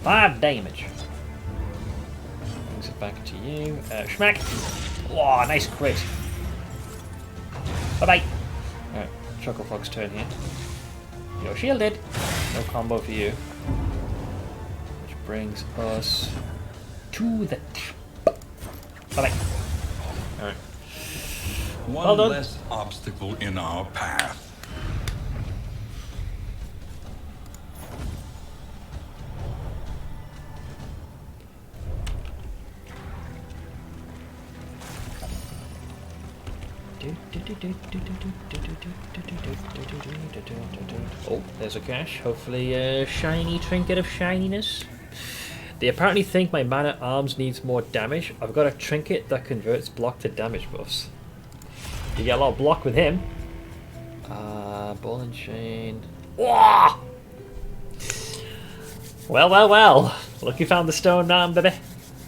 5 damage. Brings it back to you. Schmack. Oh, nice crit. Bye-bye. Alright, Chuckleflog's turn here. You're shielded. No combo for you. Which brings us to the top. Bye-bye. Alright. One less obstacle in our path. Oh, there's a cache. Hopefully a shiny trinket of shininess. They apparently think my man-at-arms needs more damage. I've got a trinket that converts block to damage buffs. You get a lot of block with him. Ball and chain. Whoa! Well. Look, you found the stone now, baby.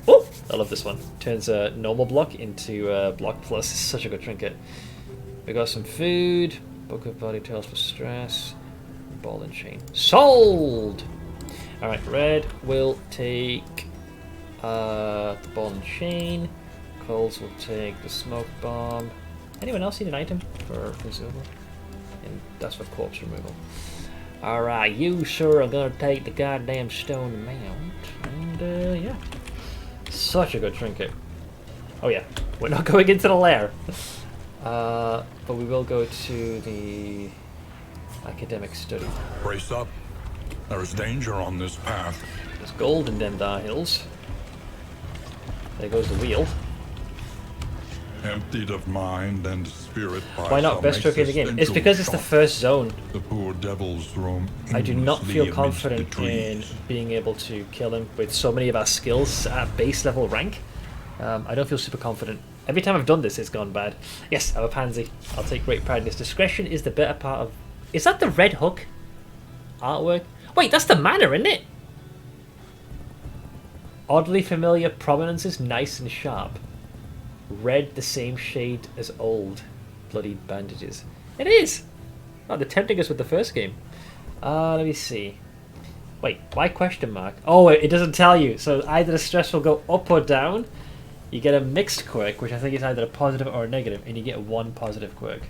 Oh, I love this one. Turns a normal block into block plus. It's such a good trinket. We got some food. Book of body tails for stress. Ball and chain. Sold! Alright, red will take the ball and chain. Coles will take the smoke bomb. Anyone else need an item for consumable? And that's for corpse removal. Alright, you sure are gonna take the goddamn stone mount. And yeah. Such a good trinket. Oh yeah, we're not going into the lair. But we will go to the academic study. Brace up. There is danger on this path. There's gold in them dar hills. There goes the wheel. Emptied of mind and spirit. Why not best trophy in the game? It's because it's the first zone. The poor devils roam. I do not feel aimlessly amidst confident the in trees. being able to kill him with so many of our skills at base level rank. I don't feel super confident. Every time I've done this, it's gone bad. Yes, I'm a pansy. I'll take great pride in this. Discretion is the better part of... Is that the red hook artwork? Wait, that's the manor, isn't it? Oddly familiar prominences, nice and sharp. Red, the same shade as old. Bloody bandages. It is! Oh, they're tempting us with the first game. Let me see. Wait, why question mark? Oh, it doesn't tell you. So either the stress will go up or down. You get a mixed quirk, which I think is either a positive or a negative, and you get one positive quirk.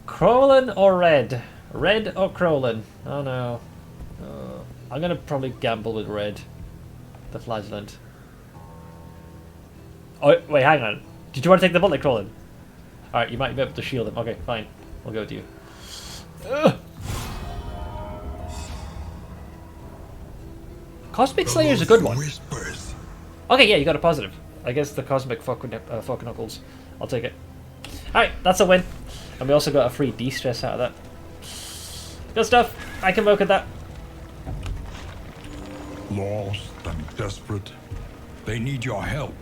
Crowlin or red? Red or Crowlin? Oh no. I'm gonna probably gamble with red. The flagellant. Oh, wait, hang on. Did you want to take the bullet, Crowlin? Alright, you might be able to shield him. Okay, fine. We'll go with you. Ugh. Cosmic Slayer is a good one. Whispers. Okay, yeah, you got a positive. I guess the Cosmic Fuck Knuckles. I'll take it. Alright, that's a win. And we also got a free de-stress out of that. Good stuff. I can work with that. Lost and desperate. They need your help.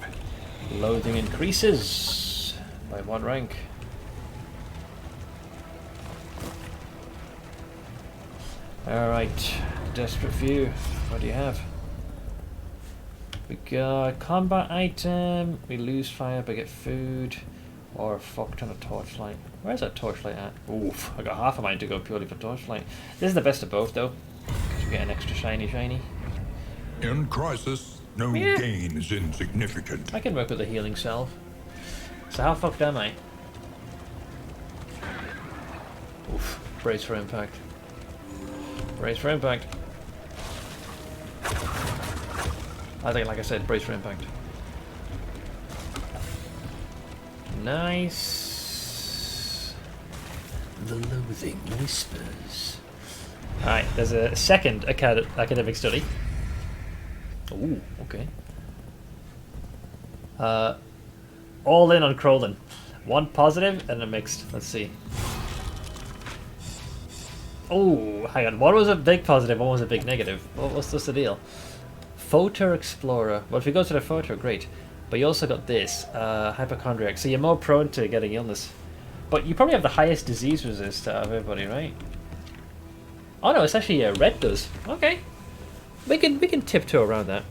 Loathing increases by 1 rank. Alright, desperate few. What do you have? We got combat item, we lose fire but get food, or a fuck ton of torchlight. Where's that torchlight at? Oof, I got half of mine to go purely for torchlight. This is the best of both though, because we get an extra shiny. In crisis, no Yeah. gain is insignificant. I can work with the healing salve. So how fucked am I? Oof, brace for impact. Brace for impact. I think, like I said, brace for impact. Nice. The loathing whispers. Alright, there's a second academic study. Ooh, okay. All in on Crowlin. 1 positive and a mixed. Let's see. Oh, hang on. One was a big positive, one was a big negative. What's the deal? Photo Explorer. Well, if you go to the photo, great. But you also got this, hypochondriac. So you're more prone to getting illness. But you probably have the highest disease resist out of everybody, right? Oh no, it's actually red does. Okay. We can tiptoe around that.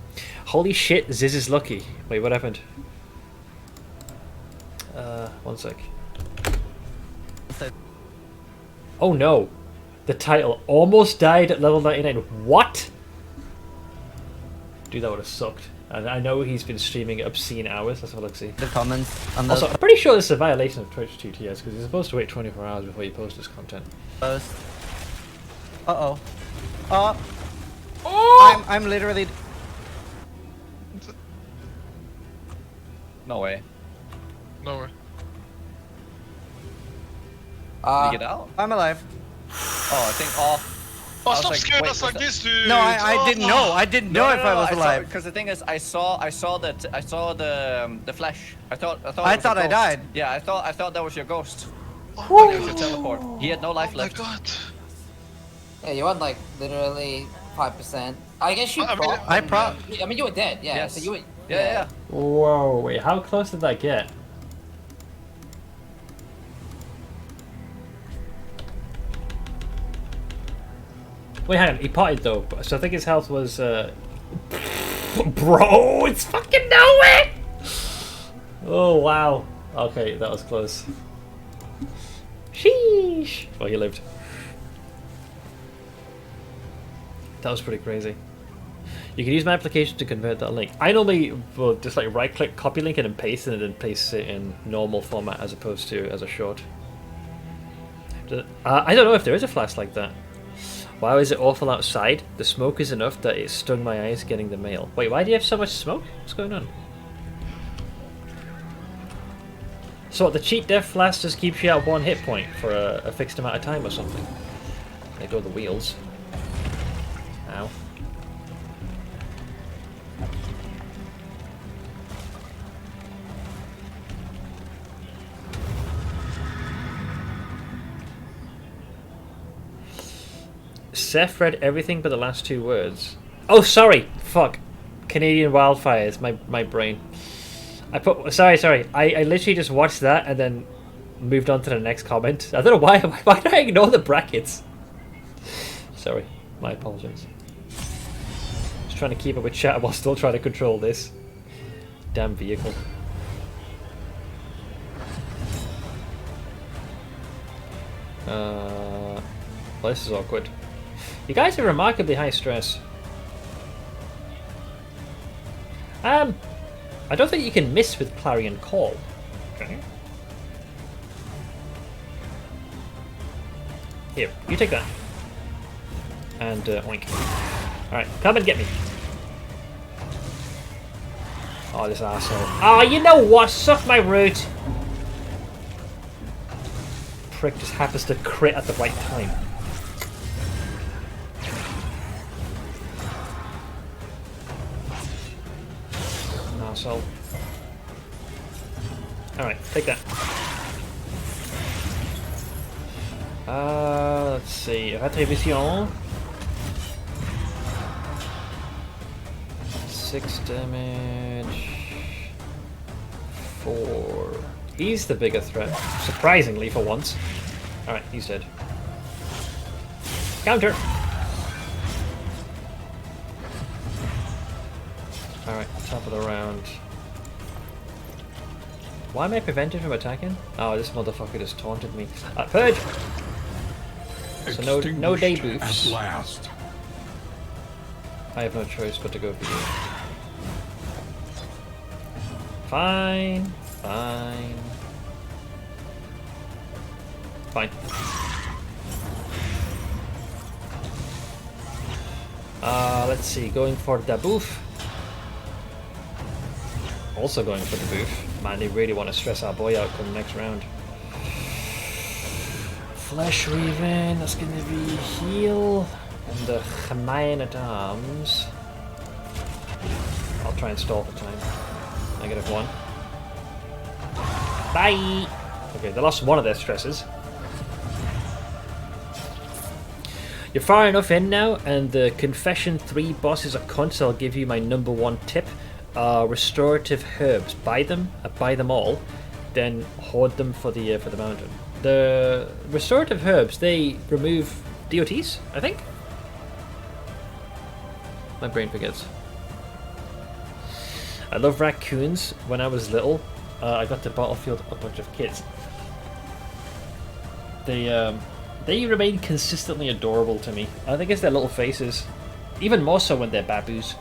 Holy shit, Ziz is lucky. Wait, what happened? 1 sec. Oh no. The title almost died at level 99. What? Dude, that would have sucked. And I know he's been streaming obscene hours. Let's have a look, see. The comments on the Also, I'm pretty sure this is a violation of Twitch TTS because you're supposed to wait 24 hours before you post this content. post. Uh-oh. Oh! I'm literally... No way. Nowhere. Did you get out? I'm alive. Oh, I think. Oh, Oh, was stop like, scaring wait, us what's like that? this, dude! No, I didn't know. Oh. I didn't know if I was alive. Because the thing is, I saw the flash. I thought I it was a thought I ghost. died. Yeah, I thought that was your ghost. Oh When my you could god. teleport. He had no life Oh my left. god. Yeah, you had like literally 5%. I guess you I mean, propped. I and, prop- I mean, you were dead. Yeah. Yes. So you were. Yeah. Whoa, wait, how close did that get? Wait, hang on, he potted though, so I think his health was, Bro, it's fucking nowhere! Oh, wow. Okay, that was close. Sheesh! Well, he lived. That was pretty crazy. You can use my application to convert that link. I normally will just like right click, copy link it and paste it, and then paste it in normal format as opposed to as a short. I don't know if there is a flash like that. Wow, is it awful outside? The smoke is enough that it stung my eyes getting the mail. Wait, why do you have so much smoke? What's going on? So what, the cheat death flash just keeps you at 1 hit point for a fixed amount of time or something? There go the wheels. Ow. Seth read everything but the last 2 words. Oh, sorry! Fuck. Canadian wildfires, my brain. Sorry. I literally just watched that and then moved on to the next comment. I don't know why did I ignore the brackets? Sorry, my apologies. Just trying to keep up with chat while still trying to control this damn vehicle. Well, this is awkward. You guys are remarkably high stress. I don't think you can miss with Clarion Call. Okay. Here, you take that. And oink. Alright, come and get me. Oh, this asshole. Oh, you know what? Suck my root. Prick just happens to crit at the right time. Arsehole. Alright, take that. Let's see. Rétribution. 6 damage. 4. He's the bigger threat. Surprisingly, for once. Alright, he's dead. Counter! Alright, top of the round. Why am I prevented from attacking? Oh, this motherfucker just taunted me. Purge! So no day boofs. At last. I have no choice but to go for you. Fine. Fine. Fine. Let's see, going for the boof. Also going for the boof. Man, they really want to stress our boy out come next round. Flesh Raven, that's going to be heal. And the Chamayan at Arms. I'll try and stall for time. -1. Bye! Okay, they lost one of their stresses. You're far enough in now, and the Confession 3 boss is a cunt, so I'll give you my #1 tip. Restorative herbs. Buy them all, then hoard them for the mountain. The restorative herbs, they remove DOTs, I think? My brain forgets. I love raccoons. When I was little, I got to Battlefield a bunch of kids. They remain consistently adorable to me. I think it's their little faces. Even more so when they're baboos.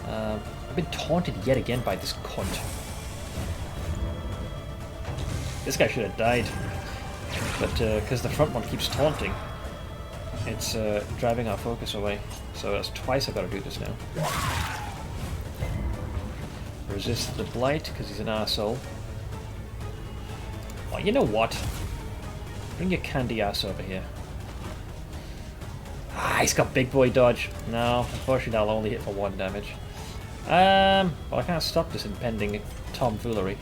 I've been taunted yet again by this cunt. This guy should have died. But because the front one keeps taunting, it's driving our focus away. So that's twice I've got to do this now. Resist the blight because he's an arsehole. Oh, you know what? Bring your candy ass over here. he's got big boy dodge. No, unfortunately that'll only hit for 1 damage. Well, I can't stop this impending tomfoolery.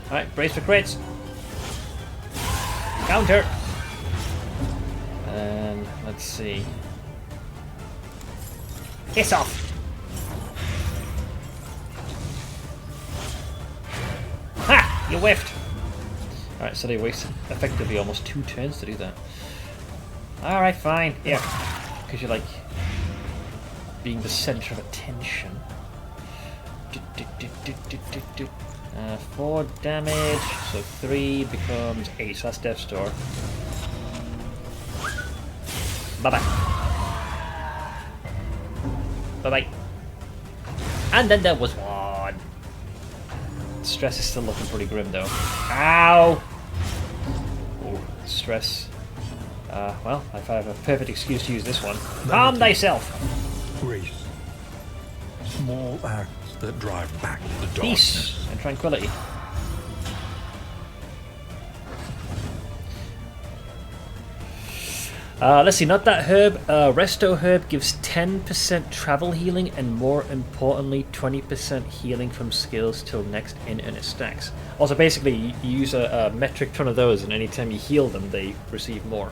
Alright, brace for crits. Counter! And let's see. Piss off! Ha! You whiffed! Alright, so they wasted effectively almost 2 turns to do that. Alright, fine. Yeah. Because you're like being the center of attention. 4 damage, so 3 becomes 8, so that's Death's Door. Bye-bye. Bye-bye. And then there was 1. Stress is still looking pretty grim though. Ow! Ooh, stress. Well, I have a perfect excuse to use this one. Calm thyself! Grace. Small acts that drive back the darkness. Peace and tranquility. Let's see, not that herb. Resto herb gives 10% travel healing and more importantly 20% healing from skills till next in it stacks. Also basically you use a metric ton of those and anytime you heal them they receive more.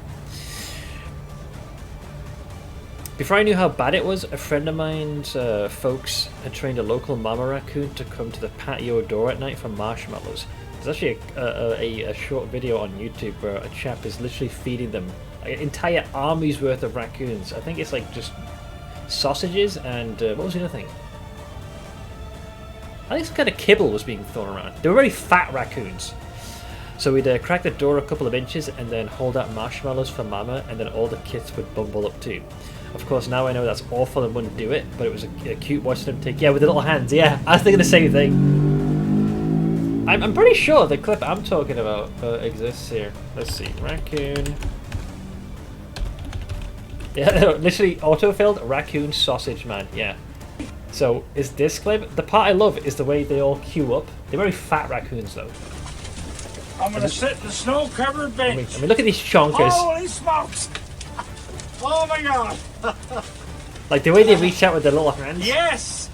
Before I knew how bad it was, a friend of mine's folks had trained a local mama raccoon to come to the patio door at night for marshmallows. There's actually a short video on YouTube where a chap is literally feeding them like, entire armies worth of raccoons. I think it's like just sausages and what was the other thing? I think some kind of kibble was being thrown around. They were very fat raccoons. So we'd crack the door a couple of inches and then hold out marshmallows for mama and then all the kids would bumble up too. Of course, now I know that's awful and wouldn't do it, but it was a cute watching them take... Yeah, with the little hands, yeah. I was thinking the same thing. I'm pretty sure the clip I'm talking about exists here. Let's see. Raccoon. Yeah, literally autofilled raccoon sausage man. Yeah. So, is this clip... The part I love is the way they all queue up. They're very fat raccoons, though. I'm gonna sit in the snow-covered bench. I mean, look at these chonkers. Holy smokes! Oh my god! Like the way they reach out with their little hands. Yes!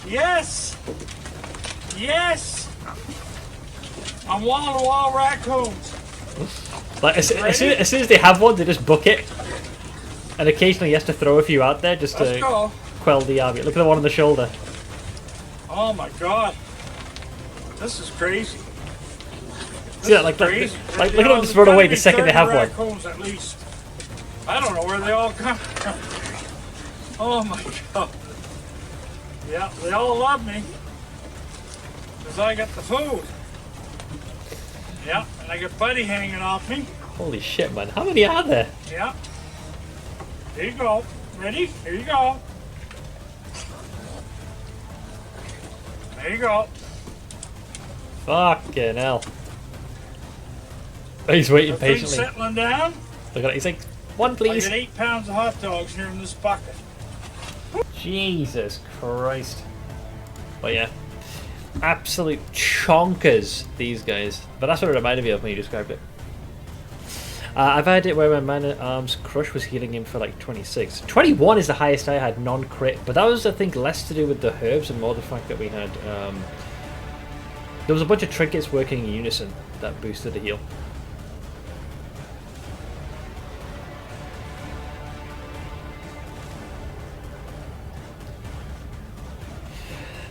Yes! Yes! I'm wall-to-wall raccoons. Like as soon as they have one, they just book it. And occasionally he has to throw a few out there just Let's to go. quell the army. Look at the one on the shoulder. Oh my god. This is crazy. See that? Like look at them just run away the second they have one. Raccoons at least. I don't know where they all come from. Oh my god. Yeah, they all love me. Because I got the food. Yeah, and I got Buddy hanging off me. Holy shit, man. How many are there? Yeah. Here you go. Ready? Here you go. There you go. Fucking hell. He's waiting The thing's patiently. settling down. Look at it. He's like, one I please. got 8 pounds of hot dogs here in this bucket. Jesus Christ. But yeah. Absolute chonkers, these guys. But that's what it reminded me of when you described it. I've had it where my man-at-arms crush was healing him for like 26. 21 is the highest I had non-crit, but that was I think less to do with the herbs and more the fact that we had there was a bunch of trinkets working in unison that boosted the heal.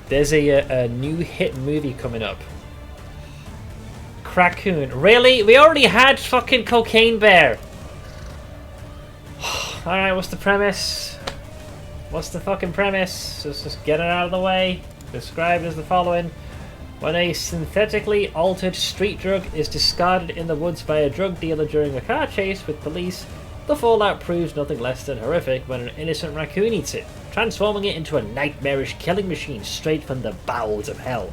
There's a new hit movie coming up. Raccoon. Really? We already had fucking Cocaine Bear. Alright, what's the premise? What's the fucking premise? Let's just get it out of the way. Described as the following. When a synthetically altered street drug is discarded in the woods by a drug dealer during a car chase with police, the fallout proves nothing less than horrific when an innocent raccoon eats it, transforming it into a nightmarish killing machine straight from the bowels of hell.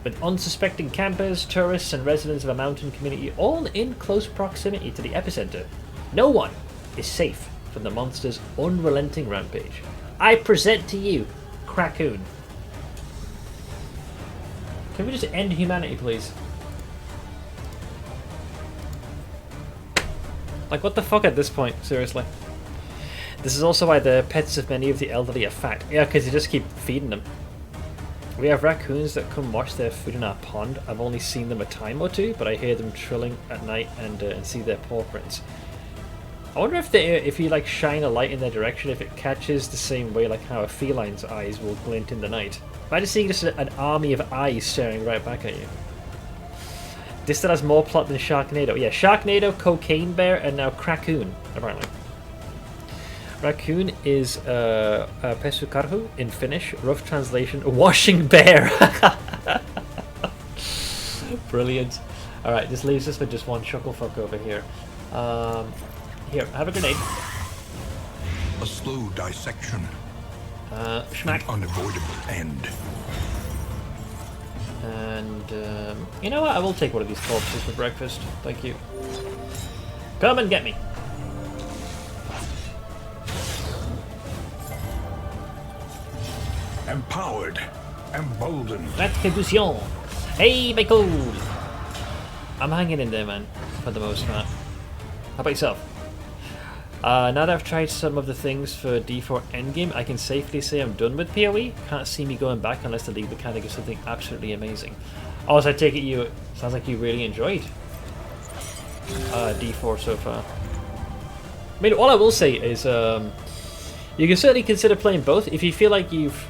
With unsuspecting campers, tourists, and residents of a mountain community all in close proximity to the epicenter, no one is safe from the monster's unrelenting rampage. I present to you, Raccoon. Can we just end humanity, please? Like, what the fuck at this point? Seriously. This is also why the pets of many of the elderly are fat. Yeah, because you just keep feeding them. We have raccoons that come wash their food in our pond. I've only seen them a time or two, but I hear them trilling at night and see their paw prints. I wonder if you like shine a light in their direction, if it catches the same way like how a feline's eyes will glint in the night. Imagine seeing just an army of eyes staring right back at you. This still has more plot than Sharknado. Yeah, Sharknado, Cocaine Bear, and now Crackoon, apparently. Raccoon is Pesukarhu in Finnish. Rough translation, washing bear. Brilliant. Alright, this leaves us with just one chucklefuck over here. Here, have a grenade. A slow dissection. Schmack. An unavoidable end. And, you know what? I will take one of these corpses for breakfast. Thank you. Come and get me. Empowered. Emboldened. Retribution. Hey, Michael. I'm hanging in there, man, for the most part. How about yourself? Now that I've tried some of the things for D4 Endgame, I can safely say I'm done with PoE. Can't see me going back unless the league mechanic is something absolutely amazing. Also, I take it you sounds like you really enjoyed D4 so far. I mean, all I will say is you can certainly consider playing both. If you feel like you've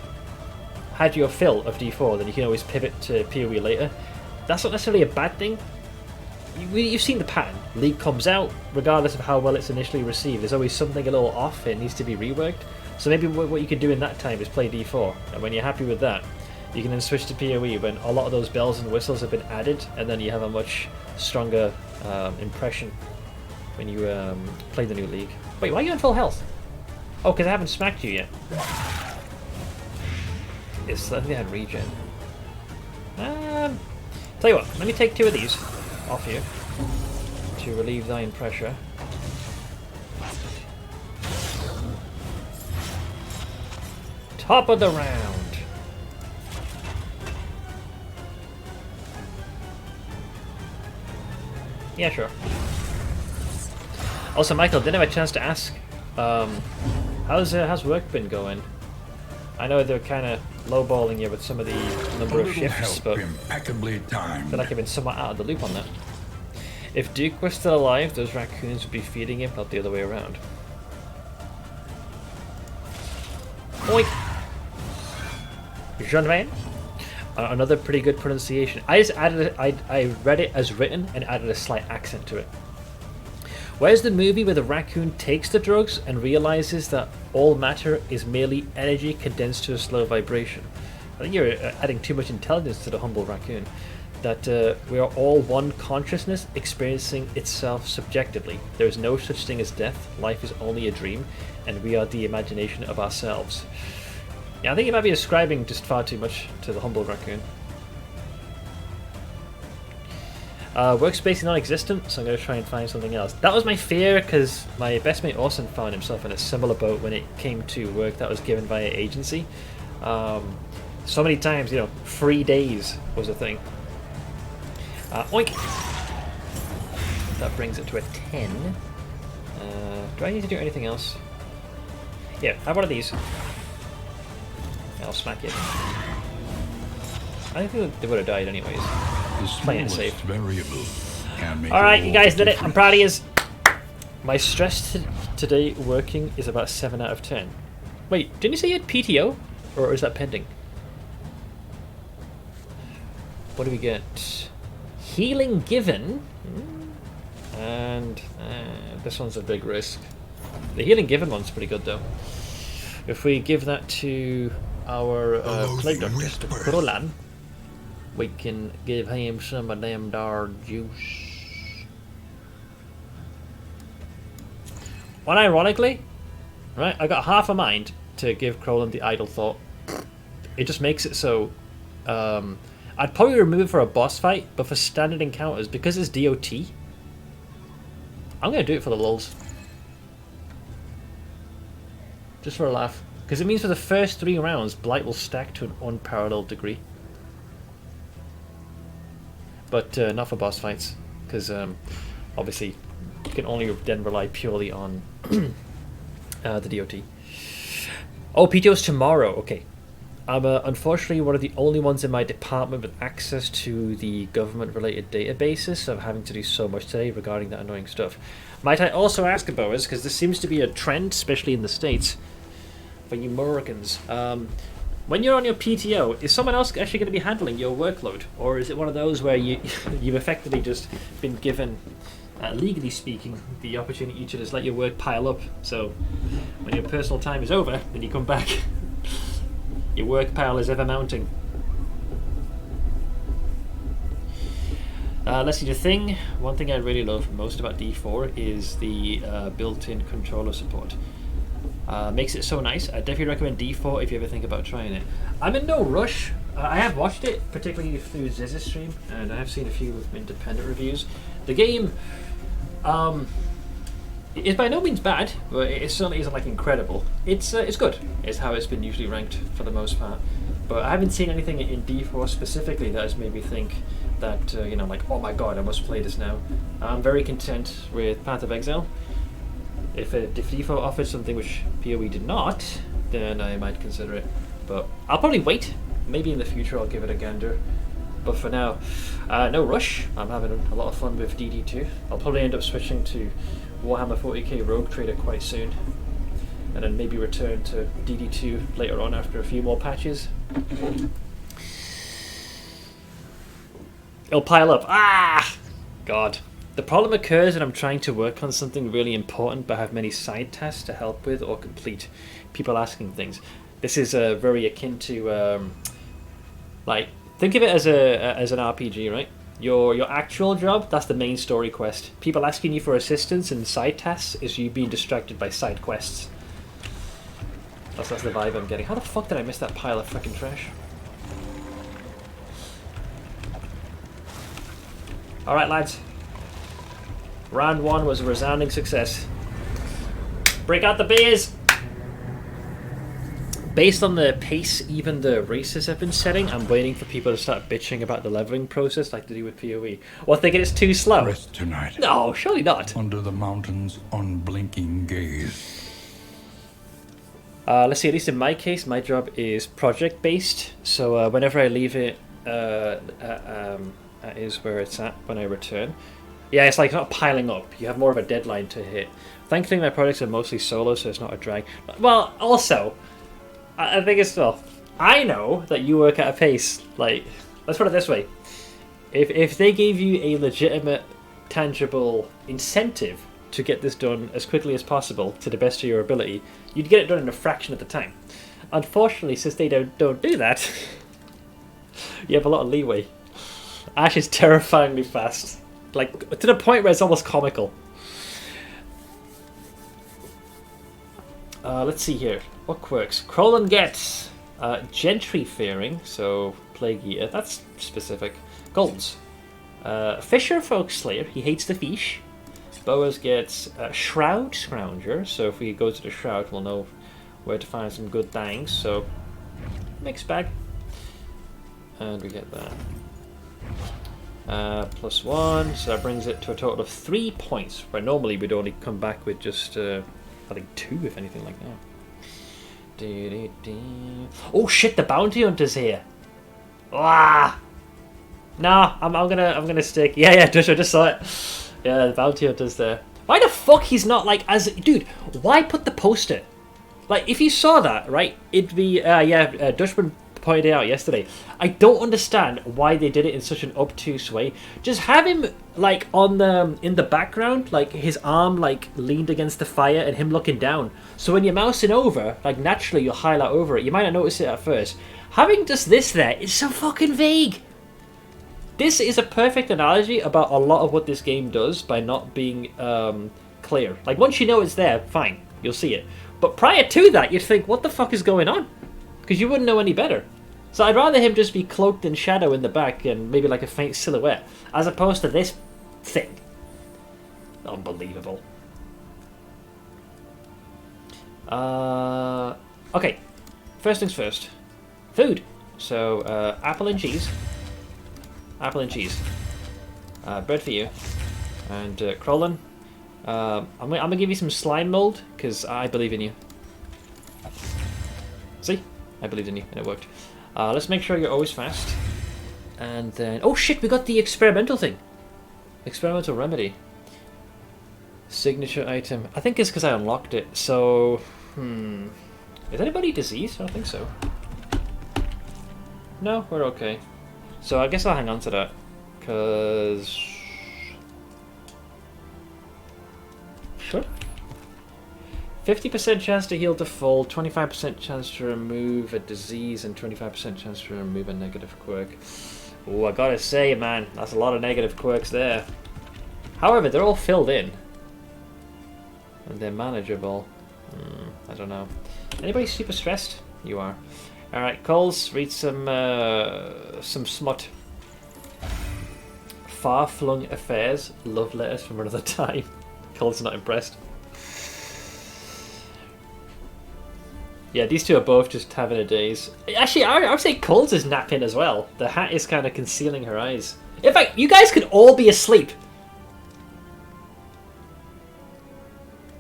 had your fill of D4, then you can always pivot to PoE later. That's not necessarily a bad thing. You've seen the pattern. League comes out, regardless of how well it's initially received, there's always something a little off, it needs to be reworked. So maybe what you could do in that time is play D4, and when you're happy with that, you can then switch to PoE when a lot of those bells and whistles have been added, and then you have a much stronger impression when you play the new league. Wait, why are you on full health? Oh, because I haven't smacked you yet. Yes, I think I had regen. Tell you what, let me take 2 of these off you to relieve thine pressure. Top of the round. Yeah, sure. Also, Michael, didn't have a chance to ask, how's work been going? I know they're kind of lowballing you with some of the number of shifts, but impeccably timed. I feel like I've been somewhat out of the loop on that. If Duke was still alive, those raccoons would be feeding him, not the other way around. Oink! Jean-Van? Another pretty good pronunciation. I just added I read it as written and added a slight accent to it. Where's the movie where the raccoon takes the drugs and realizes that all matter is merely energy condensed to a slow vibration? I think you're adding too much intelligence to the humble raccoon. That we are all one consciousness experiencing itself subjectively. There is no such thing as death. Life is only a dream, and we are the imagination of ourselves. Yeah, I think you might be ascribing just far too much to the humble raccoon. Workspace is non-existent, so I'm going to try and find something else. That was my fear, because my best mate Orson found himself in a similar boat when it came to work that was given via agency. So many times, 3 days was a thing. Oink! That brings it to a 10. Do I need to do anything else? Yeah, have one of these. I'll smack it. I think they would have died anyways. Playing it safe. Alright, you guys did it. I'm proud of you. My stress today working is about 7 out of 10. Wait, didn't you say you had PTO? Or is that pending? What do we get? Healing given. And this one's a big risk. The healing given one's pretty good though. If we give that to our plague doctor, Mr. Krolan, we can give him some of them dar juice. Unironically, right, I got half a mind to give Krolan the idle thought. It just makes it so I'd probably remove it for a boss fight, but for standard encounters, because it's DOT, I'm going to do it for the lulz. Just for a laugh. Because it means for the first 3 rounds, Blight will stack to an unparalleled degree. But not for boss fights, because obviously you can only then rely purely on the DOT. Oh, PTO's tomorrow. Okay. I'm unfortunately one of the only ones in my department with access to the government-related databases, so I'm having to do so much today regarding that annoying stuff. Might I also ask about this, because this seems to be a trend, especially in the States, for you Americans. When you're on your PTO, is someone else actually going to be handling your workload? Or is it one of those where you've effectively just been given, legally speaking, the opportunity to just let your work pile up? So when your personal time is over, then you come back. Your work pile is ever mounting. Let's see, one thing I really love most about D4 is the built-in controller support. Makes it so nice. I definitely recommend D4 if you ever think about trying it. I'm in no rush. I have watched it, particularly through Ziz's stream, and I have seen a few independent reviews. The game is by no means bad, but it certainly isn't like incredible. It's good. It's how it's been usually ranked for the most part. But I haven't seen anything in D4 specifically that has made me think that like, oh my god, I must play this now. I'm very content with Path of Exile. If D4 offered something which PoE did not, then I might consider it. But I'll probably wait. Maybe in the future I'll give it a gander. But for now, no rush. I'm having a lot of fun with DD2. I'll probably end up switching to Warhammer 40k Rogue Trader quite soon. And then maybe return to DD2 later on after a few more patches. It'll pile up. Ah! God. The problem occurs when I'm trying to work on something really important but have many side tasks to help with or complete. People asking things. This is very akin to, like, think of it as an RPG, right? Your actual job, that's the main story quest. People asking you for assistance and side tasks is you being distracted by side quests. That's the vibe I'm getting. How the fuck did I miss that pile of fucking trash? Alright, lads. Round 1 was a resounding success. Break out the beers! Based on the pace even the races have been setting, I'm waiting for people to start bitching about the leveling process like they do with PoE. Or thinking it's too slow. Rest tonight. No, surely not. Under the mountain's unblinking gaze. Let's see, at least in my case, my job is project-based. So whenever I leave it, that is where it's at when I return. Yeah, it's like not piling up. You have more of a deadline to hit. Thankfully, my projects are mostly solo, so it's not a drag. Well, also, I think it's, well, I know that you work at a pace. Like, let's put it this way. If they gave you a legitimate, tangible incentive to get this done as quickly as possible to the best of your ability, you'd get it done in a fraction of the time. Unfortunately, since they don't do that, you have a lot of leeway. Ash is terrifyingly fast. Like, to the point where it's almost comical. Let's see here. What quirks? Krolan gets Gentry Fearing, so Plague Eater. That's specific. Golds. Fisher Folk Slayer. He hates the fish. Boas gets Shroud Scrounger, so if we go to the Shroud, we'll know where to find some good things. So, mixed bag. And we get that. +1, so that brings it to a total of 3 points, where normally we'd only come back with just, I think 2, if anything like that. Oh shit, the Bounty Hunter's here! Ah! No, I'm gonna stick. Yeah, I just saw it. Yeah, the Bounty Hunter's there. Why the fuck he's not like dude? Why put the poster? Like, if you saw that, right? It'd be Dutchman pointed it out yesterday. I don't understand why they did it in such an obtuse way. Just have him like in the background, like his arm like leaned against the fire and him looking down. So when you're mousing over, like naturally you'll highlight over it. You might not notice it at first. Having just this there is so fucking vague. This is a perfect analogy about a lot of what this game does by not being clear. Like once you know it's there, fine, you'll see it. But prior to that, you'd think, what the fuck is going on? Because you wouldn't know any better. So I'd rather him just be cloaked in shadow in the back and maybe like a faint silhouette, as opposed to this thing. Unbelievable. Okay, first things first. Food. So, apple and cheese. Apple and cheese. Bread for you. And Krolan, I'm gonna give you some slime mold because I believe in you. See, I believed in you and it worked. Let's make sure you're always fast. And then, oh shit, we got the experimental thing. Experimental remedy. Signature item. I think it's because I unlocked it. So, is anybody diseased? I don't think so. No, we're okay. So I guess I'll hang on to that, because sure. 50% chance to heal to full, 25% chance to remove a disease, and 25% chance to remove a negative quirk. Oh, I gotta say, man, that's a lot of negative quirks there. However, they're all filled in, and they're manageable. I don't know. Anybody super stressed? You are. All right, Coles, read some smut. Far-flung affairs, love letters from another time. Coles not impressed. Yeah, these two are both just having a daze. Actually, I would say Coles is napping as well. The hat is kind of concealing her eyes. In fact, you guys could all be asleep.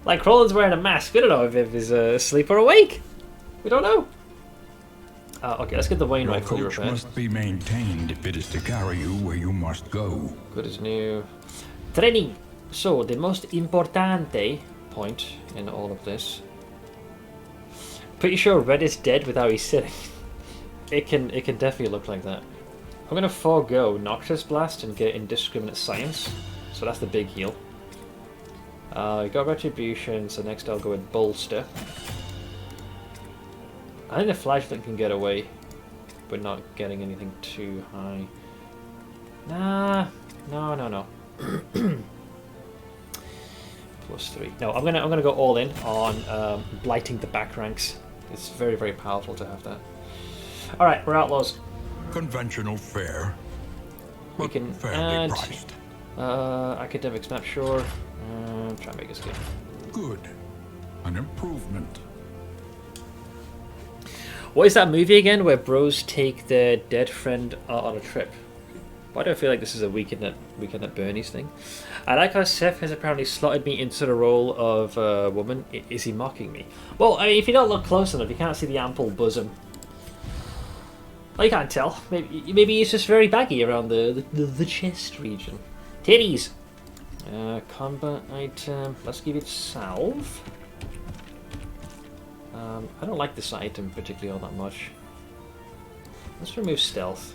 Like, Roland's wearing a mask. We don't know if he's asleep or awake. We don't know. Okay, let's get the Wayne Your rifle coach repaired. must be maintained if it is to carry you where you must go. Good as new. Training. So, the most importante point in all of this. Pretty sure Red is dead with how he's sitting. It can definitely look like that. I'm gonna forego Noxious Blast and get Indiscriminate Science. So that's the big heal. Got Retribution, so next I'll go with Bolster. I think the Flashlight can get away, but not getting anything too high. Nah, no. +3. No, I'm gonna go all in on blighting the back ranks. It's very, very powerful to have that. All right, we're outlaws. Conventional fare, We but can fairly add priced. academics map. Sure. Try and make us good. Good. An improvement. What is that movie again where bros take their dead friend on a trip? Why do I feel like this is a weekend at Bernie's thing? I like how Seth has apparently slotted me into the role of a woman. Is he mocking me? Well, I mean, if you don't look close enough, you can't see the ample bosom. Well, you can't tell. Maybe it's just very baggy around the chest region. Titties! Combat item. Let's give it salve. I don't like this item particularly all that much. Let's remove stealth.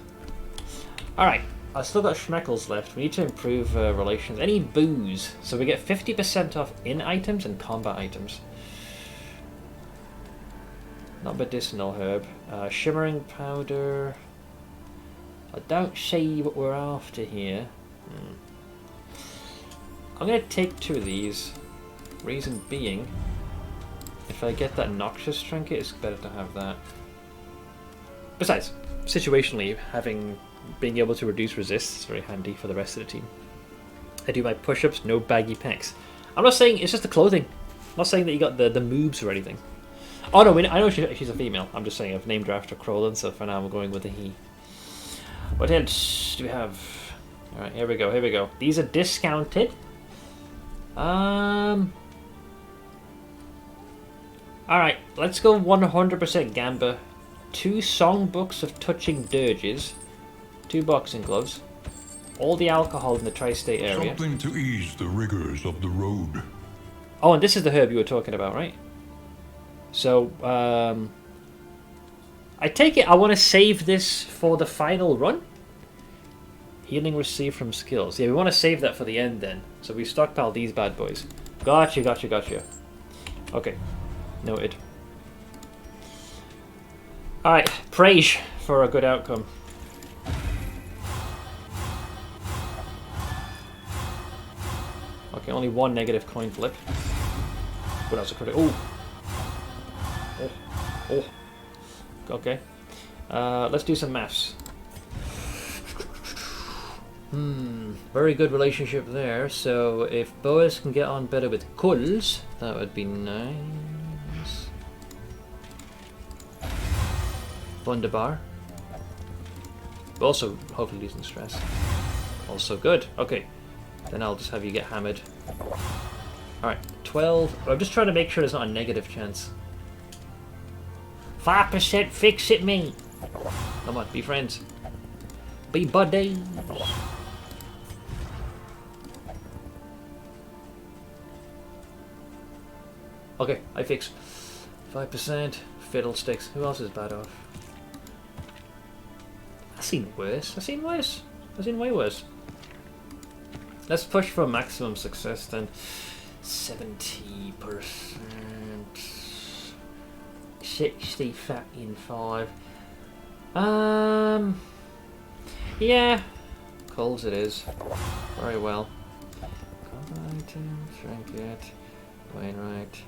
Alright, I've still got Schmeckles left. We need to improve relations. Any booze? So we get 50% off in items and combat items. Not medicinal herb. Shimmering powder. I don't see what we're after here. I'm going to take 2 of these. Reason being, if I get that Noxious Trinket, it's better to have that. Besides, situationally, being able to reduce resist is very handy for the rest of the team. I do my push-ups, no baggy pecs. I'm not saying it's just the clothing. I'm not saying that you got the moves or anything. Oh no, I know she's a female. I'm just saying I've named her after Crowland, so for now we're going with a he. What else do we have? Alright, here we go. These are discounted. Alright, let's go 100% Gamba. 2 songbooks of touching dirges. 2 boxing gloves. All the alcohol in the tri-state area. Something to ease the rigors of the road. Oh, and this is the herb you were talking about, right? So, I take it I want to save this for the final run? Healing received from skills. Yeah, we want to save that for the end then. So we stockpile these bad boys. Gotcha. Okay. Noted. Alright, praise for a good outcome. Okay, only 1 negative coin flip. What else? Oh. Okay. Let's do some maths. Very good relationship there. So if Boas can get on better with Kulls, that would be nice. Wunderbar. But also, hopefully losing stress. Also good. Okay. Then I'll just have you get hammered. Alright, 12. I'm just trying to make sure there's not a negative chance. 5% fix it, me. Come on, be friends. Be buddies. Okay, I fix. 5%. Fiddlesticks. Who else is bad off? I've seen worse. I've seen worse. I've seen way worse. Let's push for maximum success then. 70%. 60 fat in 5. Yeah. Calls it is. Very well. Item, trinket, Wainwright.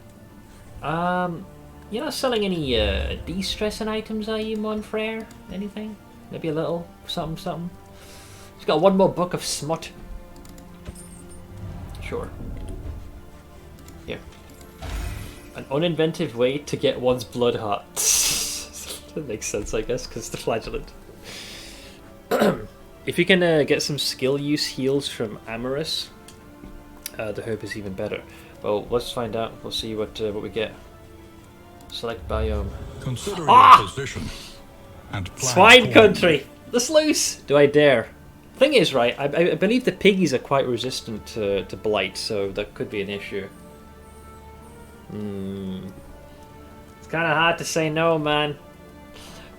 You're not selling any de-stressing items, are you, Monfrere? Anything? Maybe a little something, something. He's got one more book of smut. Sure. Here. An uninventive way to get one's blood hot. That makes sense, I guess, because the flagellant. If you can get some skill use heals from Amorous, the herb is even better. Well, let's find out. We'll see what we get. Select biome. Consider your position and plan Swine accordingly. country! The sluice! Do I dare? Thing is, right, I believe the piggies are quite resistant to blight, so that could be an issue. It's kind of hard to say no, man.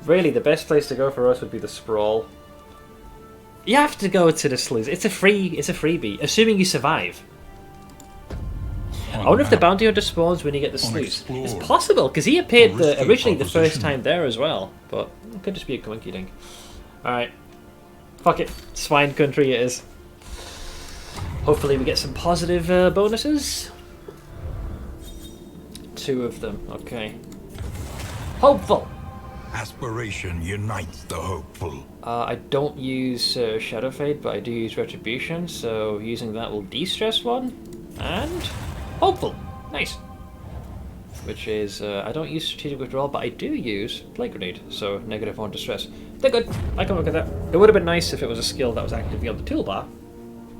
Really, the best place to go for us would be the sprawl. You have to go to the sluice. It's a freebie, assuming you survive. I wonder if the bounty hunter spawns when you get the sluice. It's possible, because he appeared originally the first time there as well, but it could just be a coinky dink. Alright. Fuck it. Swine country it is. Hopefully we get some positive bonuses. 2 of them, okay. Hopeful! Aspiration unites the hopeful. I don't use Shadow Fade, but I do use Retribution, so using that will de-stress one. And hopeful! Nice! Which is, I don't use Strategic Withdrawal, but I do use Plague Grenade, so -1 to stress. They're good. I can look at that. It would have been nice if it was a skill that was actively on the toolbar,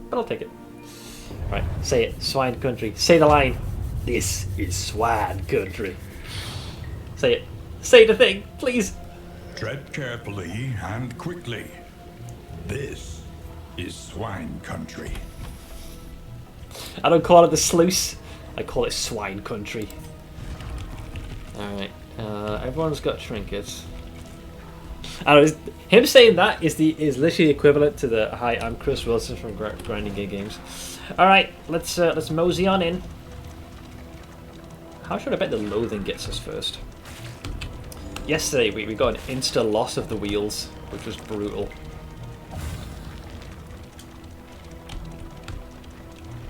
but I'll take it. Right, say it. Swine country. Say the line. This is swine country. Say it. Say the thing, please. Tread carefully and quickly. This is swine country. I don't call it the sluice. I call it swine country. Alright. Everyone's got trinkets. I don't know, him saying that is literally equivalent to the "Hi, I'm Chris Wilson from Grinding Gay Games." All right, let's mosey on in. How should I bet the loathing gets us first? Yesterday we got an insta loss of the wheels, which was brutal.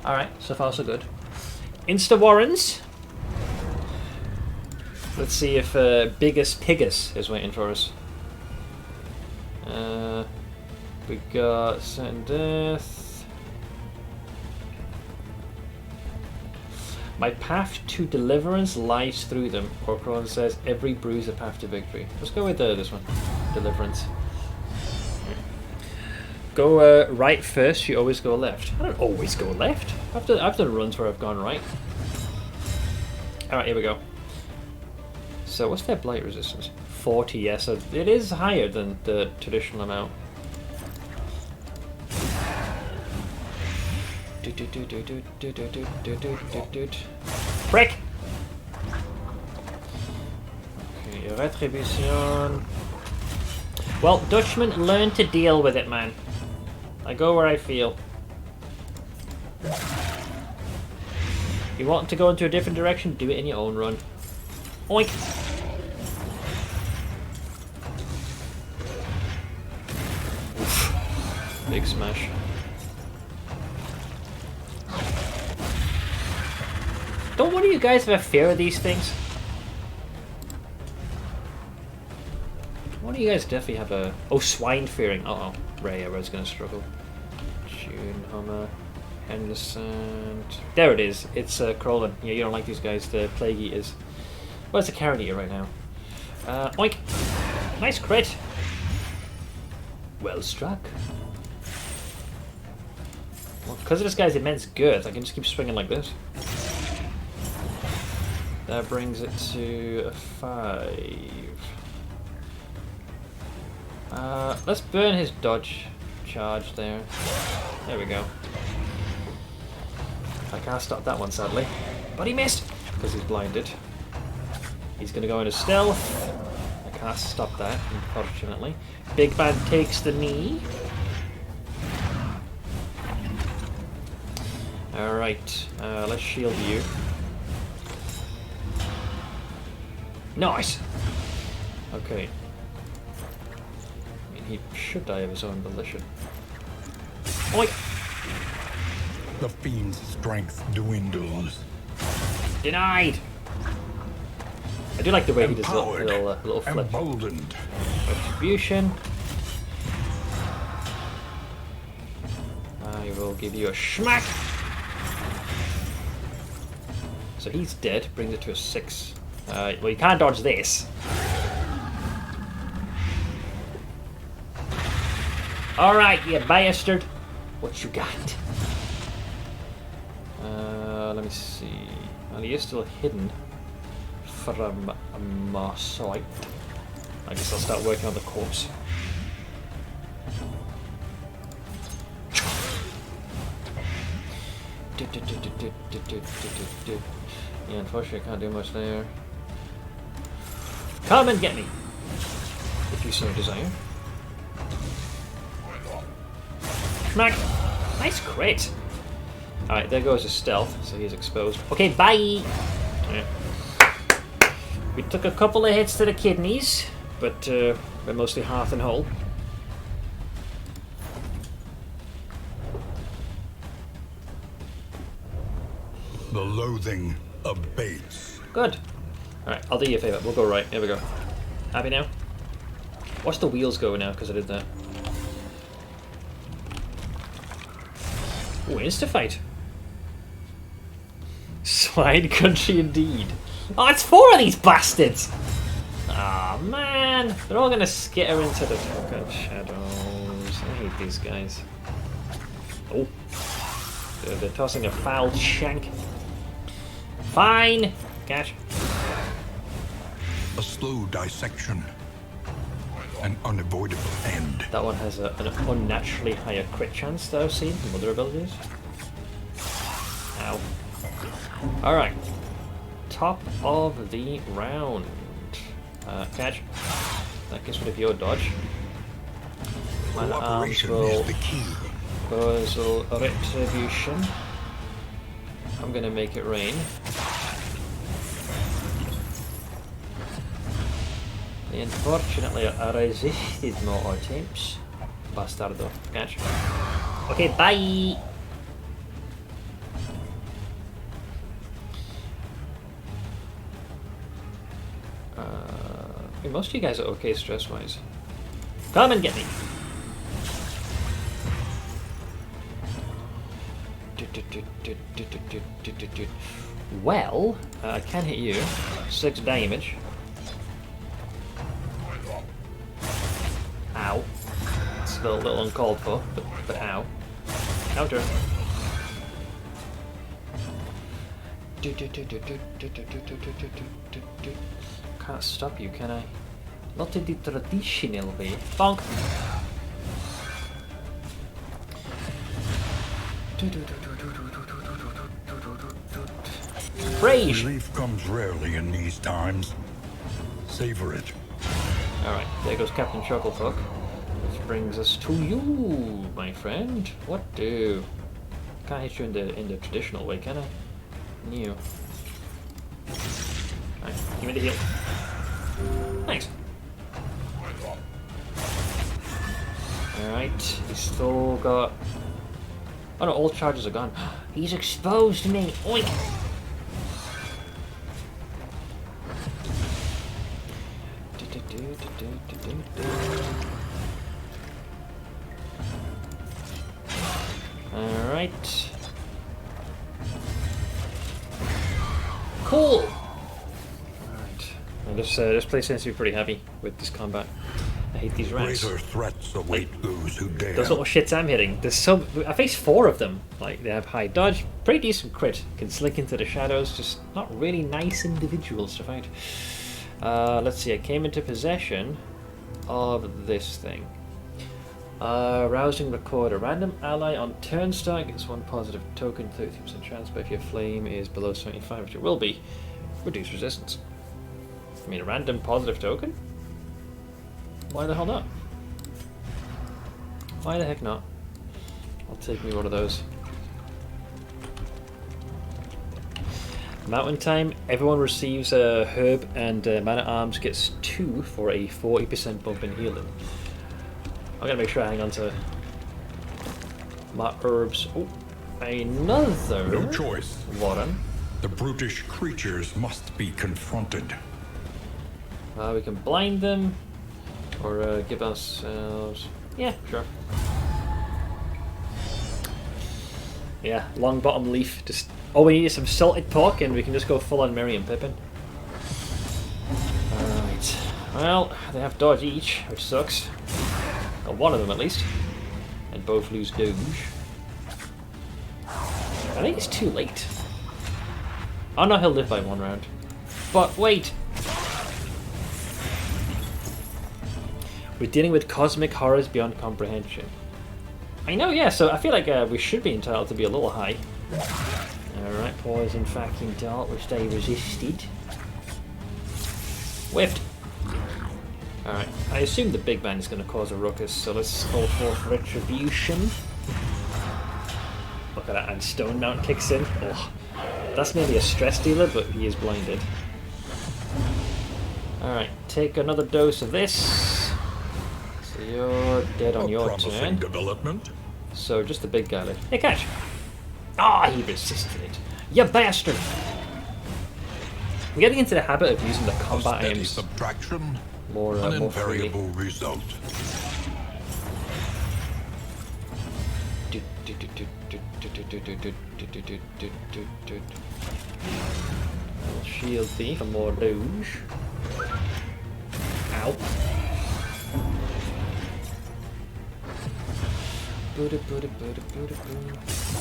All right, so far so good. Insta warrens. Let's see if Biggest Piggus is waiting for us. We got Certain Death. My path to deliverance lies through them. Corcoran says every bruise a path to victory. Let's go with this one. Deliverance. Go right first, you always go left. I don't always go left. I've done runs where I've gone right. Alright, here we go. So what's their blight resistance? 40, yes, so it is higher than the traditional amount. Frick! Okay, retribution. Well, Dutchman, learn to deal with it, man. I go where I feel. If you want to go into a different direction, do it in your own run. Oink! Oof. Big smash. Don't one of you guys have a fear of these things? One of you guys definitely have a... Oh, swine fearing. Uh-oh. Ray's gonna struggle. June, Hummer, Henderson... There it is. It's Crowlin. Yeah, you don't like these guys, the Plague Eaters. Well, it's a Carrot Eater right now. Oink! Nice crit! Well struck. Well, because of this guy's immense girth, I can just keep swinging like this. That brings it to a 5. Let's burn his dodge charge there. There we go. I can't stop that one, sadly. But he missed! Because he's blinded. He's going to go into stealth. I can't stop that, unfortunately. Big Bad takes the knee. Alright, let's shield you. Nice! Okay. I mean, he should die of his own volition. Oi! The fiend's strength dwindles. Denied! I do like the way he does little flip. Emboldened. Retribution. I will give you a schmack. So he's dead, brings it to a 6. Well, you can't dodge this. Alright, you bastard. What you got? Let me see. Well, he is still hidden from my sight. I guess I'll start working on the corpse. Yeah, unfortunately I can't do much there. Come and get me! If you so desire. Smack! Nice crit! Alright, there goes his stealth, so he's exposed. Okay, bye! Yeah. We took a couple of hits to the kidneys, but we're mostly hearth and whole. The loathing abates. Good. Alright, I'll do you a favour. We'll go right. Here we go. Happy now? Watch the wheels go now, because I did that. Ooh, insta-fight. Swine country indeed. Oh, it's 4 of these bastards! Ah, man! They're all gonna skitter into the fucking shadows. I hate these guys. Oh. They're tossing a foul shank. Fine! Catch. A slow dissection. An unavoidable end. That one has an unnaturally higher crit chance that I've seen from other abilities. Ow. Alright. Top of the round. Catch. That gets rid of your dodge. Man at arms will go as a retribution. I'm gonna make it rain. Unfortunately, I resisted more attempts. Bastardo. Catch. Okay, bye! I mean, most of you guys are okay stress-wise. Come and get me! Well, I can hit you. 6 damage. Ow. It's a little uncalled for, but ow. Counter. Can't stop you, can I? Not in the traditional way. Bonk! Rage! Relief comes rarely in these times. Savor it. Alright, there goes Captain Chucklefuck. Which brings us to you, my friend. What do? Can't hit you in the traditional way, can I? New. Alright, give me the heal. Thanks. Alright, he's still got... Oh no, all charges are gone. He's exposed me! Oink! Alright. Cool! Alright. This place seems to be pretty happy with this combat. I hate these rats. Greater threats await those who dare. Those little shits I'm hitting. There's so I faced 4 of them. Like they have high dodge, pretty decent crit, can slink into the shadows. Just not really nice individuals to fight. Let's see. I came into possession of this thing. Rousing record. A random ally on turn start gets 1 positive token, 30% chance, but if your flame is below 75, which it will be, reduce resistance. I mean, a random positive token? Why the hell not? Why the heck not? I'll take me one of those. Mountain time, everyone receives a herb, and Man at Arms gets 2 for a 40% bump in healing. I'm gonna make sure I hang on to my herbs. Oh, another No choice. Warren. The brutish creatures must be confronted. We can blind them, or give ourselves... Yeah, sure. Yeah, long bottom leaf. Just all we need is some salted pork, and we can just go full on Merry and Pippin. Alright. Well, they have dodge each, which sucks. Or one of them at least. And both lose Doge. I think it's too late. Oh no, he'll live by 1 round. But wait! We're dealing with cosmic horrors beyond comprehension. I know, yeah, so I feel like we should be entitled to be a little high. Alright, poison, fucking dart, which they resisted. Whiffed! Alright, I assume the big man is going to cause a ruckus, so let's call forth retribution. Look at that, and Stone Mount kicks in. Oh, that's maybe a stress dealer, but he is blinded. Alright, take another dose of this. So you're dead on your turn. Development. So just the big guy left. Hey, catch! Ah, he resisted it. You bastard! I'm getting into the habit of using the combat aims Subtraction. more freely. Invariable result. I'll shield thee for more doge. Ow.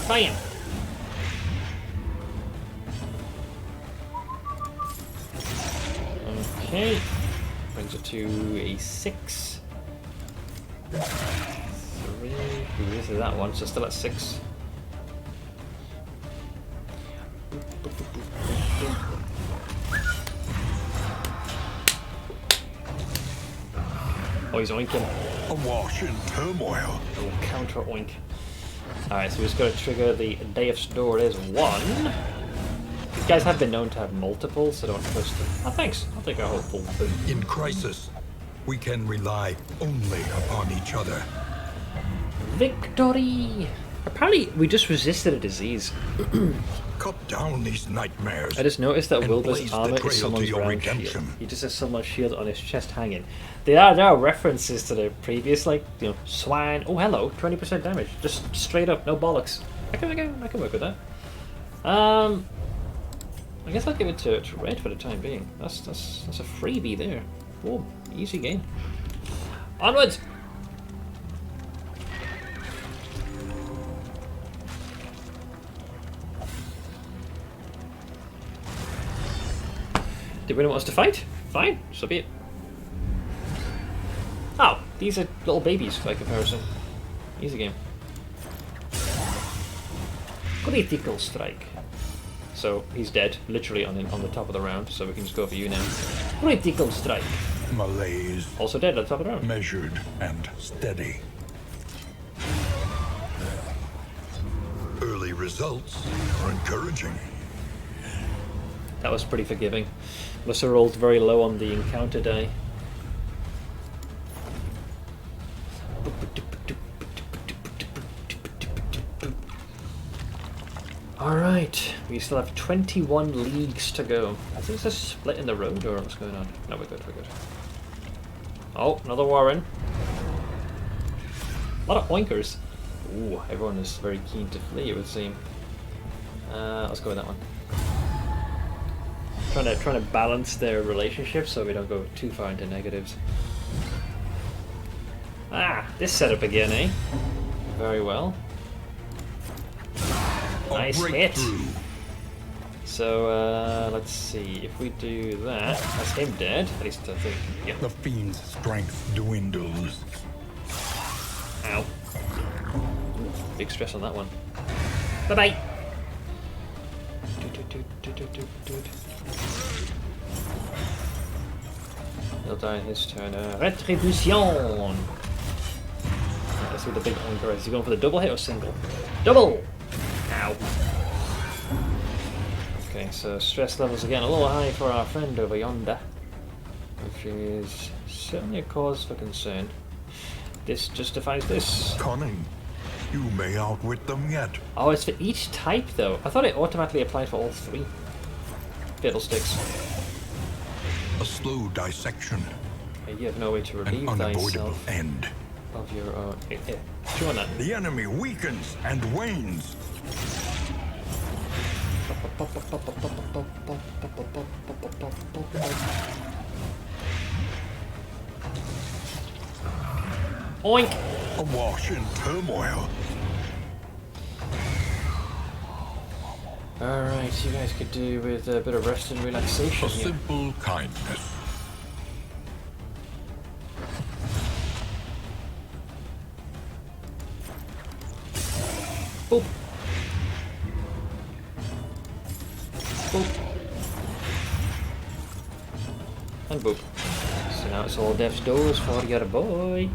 Bam! Okay. Brings it to a 6. 3. Ooh, this is that one, so still at 6. Oh, he's oinking. Awash in turmoil. Oh, counter oink. Alright, so we're just going to trigger the Death's Door. There's 1. These guys have been known to have multiple, so don't trust them. Oh, thanks. I'll take a hopeful boom. In crisis, we can rely only upon each other. Victory! Apparently, we just resisted a disease. Cut down these nightmares. I just noticed that and Wilbur's blaze the armor trail is to someone's your round redemption. shield. He just has someone's shield on his chest hanging. There are references to the previous, like, you know, swine. Oh, hello, 20% damage. Just straight up, no bollocks. I can work with that. I guess I'll give it to Red for the time being. That's a freebie there. Oh, easy game. Onwards! Did anyone want us to fight? Fine, so be it. Oh, these are little babies by comparison. Easy game. Critical strike. So he's dead, literally on the top of the round. So we can just go for you now. Critical strike. Malaise. Also dead at the top of the round. Measured and steady. Early results are encouraging. That was pretty forgiving. Must have rolled very low on the encounter die. Alright, we still have 21 leagues to go. I think it's a split in the road, or what's going on? No, we're good, we're good. Oh, another Warren. A lot of oinkers. Ooh, everyone is very keen to flee, it would seem. Let's go with that one. Trying to balance their relationship so we don't go too far into negatives. Ah, this setup again, eh? Very well. Nice hit. So, let's see. If we do that, that's him dead. At least I think. Yeah. The fiend's strength dwindles. Ow. Big stress on that one. Bye-bye. He'll die in his turn. Retribution! Let's see what the big oinker is. Is he going for the double hit or single? Double! Ow. Okay, so stress levels are getting a little high for our friend over yonder, which is certainly a cause for concern. This justifies this. Cunning. You may outwit them yet. Oh, it's for each type though. I thought it automatically applied for all three. Fiddlesticks. A slow dissection. You have no way to An relieve unavoidable thyself end. of your own. Chew on that. The enemy weakens and wanes. Oink! Awash in turmoil. Alright, you guys could do with a bit of rest and relaxation A here. simple kindness. Boop. Boop. And boop. So now it's all death's doors for your boy.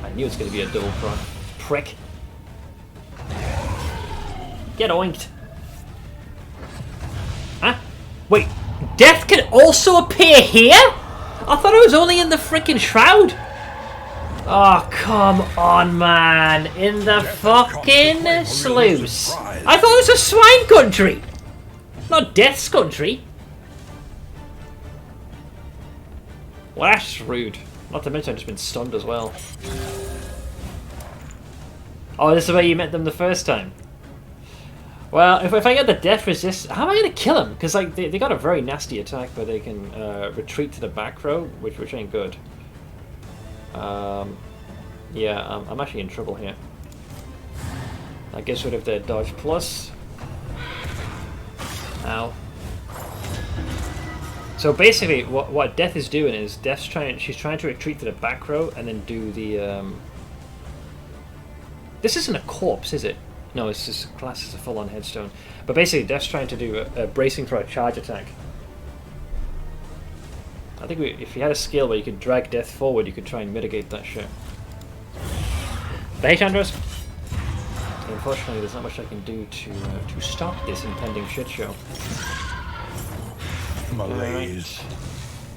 I knew it's going to be a double prick. Get oinked. Huh? Wait, death can also appear here? I thought it was only in the freaking shroud. Oh, come on, man. In the fucking sluice. I thought it was a swine country. Not death's country. Well, that's rude. Not to mention I've just been stunned as well. Oh, this is where you met them the first time. Well, if I get the death resist, how am I going to kill him? Because like they got a very nasty attack where they can retreat to the back row, which ain't good. Yeah, I'm actually in trouble here. That gets rid of their dodge plus. Ow. So basically, what Death is doing is she's trying to retreat to the back row and then do the. This isn't a corpse, is it? No, it's just class as a full-on headstone. But basically, Death's trying to do a bracing for a charge attack. I think if you had a skill where you could drag Death forward, you could try and mitigate that shit. Bait, Andros. Unfortunately, there's not much I can do to stop this impending shit show. Malaise.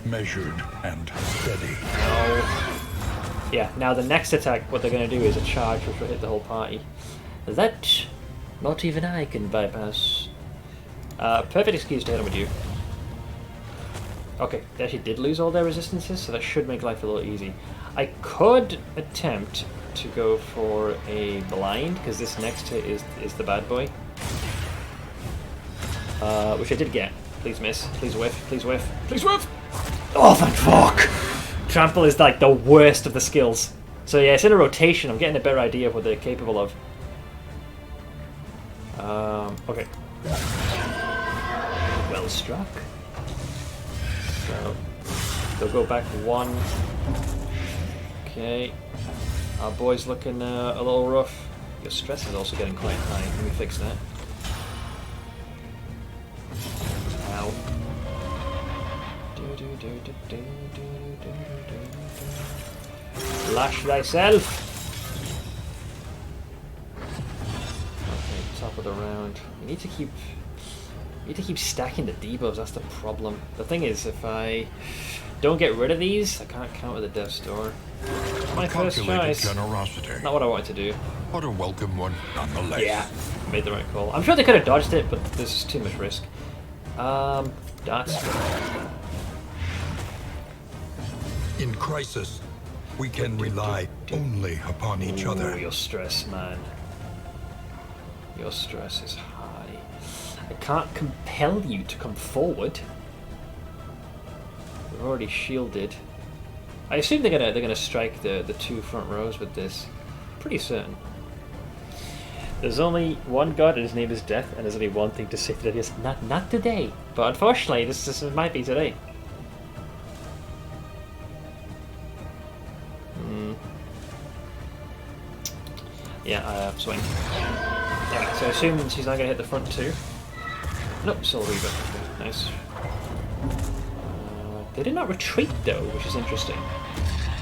Measured and steady. No. Yeah, now the next attack, what they're going to do is a charge which will hit the whole party. That not even I can bypass. Perfect excuse to hit him with you. Okay, they actually did lose all their resistances, so that should make life a little easy. I could attempt to go for a blind, because this next hit is the bad boy. Which I did get. Please miss. Please whiff. Please whiff. Please whiff! Oh, thank fuck! Trample is like the worst of the skills. So yeah, it's in a rotation. I'm getting a better idea of what they're capable of. Okay. Well struck. So they'll go back one. Okay. Our boy's looking a little rough. Your stress is also getting quite high. Let me fix that. Ow. Lash thyself. Okay, top of the round. You need to keep stacking the debuffs. That's the problem. The thing is, if I don't get rid of these, I can't count with the Death's Door. My first choice. Generosity. Not what I wanted to do. But a welcome one nonetheless. Yeah, made the right call. I'm sure they could have dodged it, but this is too much risk. Darts. In crisis, we can rely only upon each other. Your stress, man. Your stress is high. I can't compel you to come forward. We're already shielded. I assume they're gonna strike the two front rows with this. Pretty certain. There's only one god and his name is Death, and there's only one thing to say today. Is not today. But unfortunately, this might be today. Yeah, swing. Alright, so I assume she's not gonna hit the front two. Nope, Soul Reaver. Nice. They did not retreat though, which is interesting.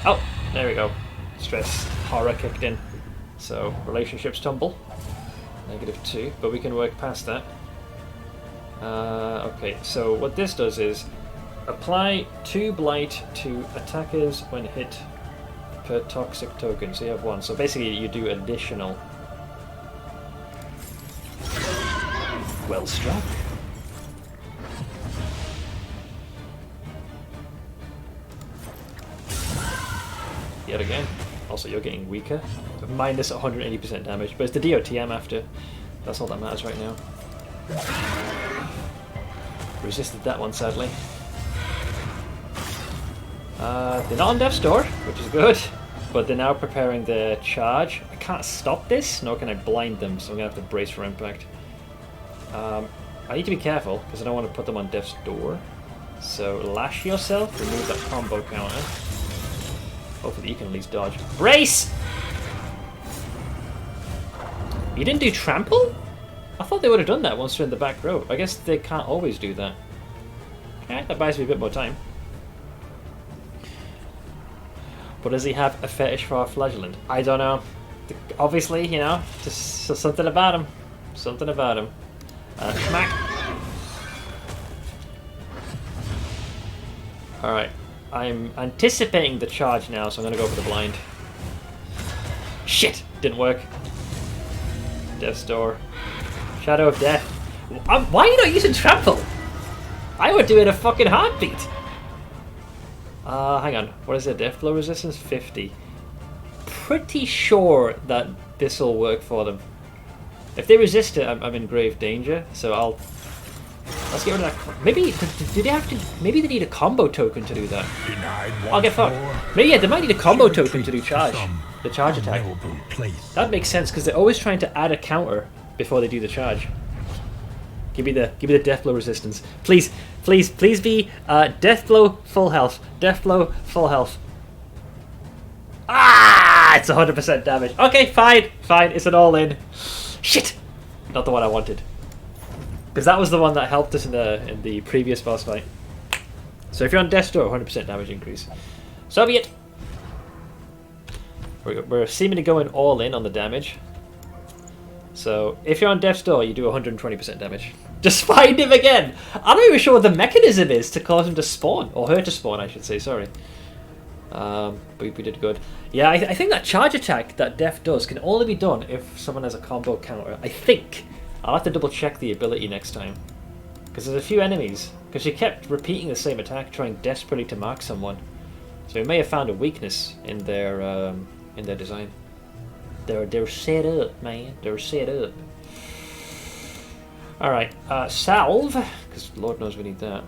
Oh, there we go. Stress horror kicked in. So relationships tumble. -2, but we can work past that. Okay, so what this does is apply 2 blight to attackers when hit per toxic token. So you have 1. So basically you do additional. Well struck. Yet again. Also, you're getting weaker. Minus 180% damage, but it's the DOT I'm after. That's all that matters right now. Resisted that one, sadly. They're not on death's door, which is good, but they're now preparing their charge. I can't stop this, nor can I blind them, so I'm going to have to brace for impact. I need to be careful, because I don't want to put them on death's door. So lash yourself, remove that combo counter. Hopefully you can at least dodge. Brace! You didn't do trample? I thought they would have done that once they're in the back row. I guess they can't always do that. Alright, that buys me a bit more time. But does he have a fetish for our flagellant? I don't know. Obviously, you know, just something about him. Something about him. Smack! Alright. I'm anticipating the charge now, so I'm going to go for the blind. Shit! Didn't work. Death's door. Shadow of Death. Why are you not using trample? I would do it in a fucking heartbeat. Hang on. What is it? Death blow resistance 50. Pretty sure that this will work for them. If they resist it, I'm in grave danger. So let's get rid of that. Maybe do they have to? Maybe they need a combo token to do that. I'll get fucked. Maybe yeah, they might need a combo token to do charge. The charge attack. That makes sense because they're always trying to add a counter before they do the charge. Give me the death blow resistance, please, please, please be death blow full health, death blow full health. Ah, it's 100% damage. Okay, fine, it's an all in. Shit, not the one I wanted. Because that was the one that helped us in the previous boss fight. So if you're on death's door, 100% damage increase. So be it. We're seemingly going all in on the damage. So if you're on death's door, you do 120% damage. Just find him again. I'm not even sure what the mechanism is to cause him to spawn, or her to spawn, I should say. Sorry. But we did good. Yeah, I think that charge attack that Death does can only be done if someone has a combo counter. I think. I'll have to double check the ability next time. Because there's a few enemies. Because she kept repeating the same attack, trying desperately to mark someone. So we may have found a weakness in their design. They're set up, man. They're set up. Alright, salve. Because Lord knows we need that.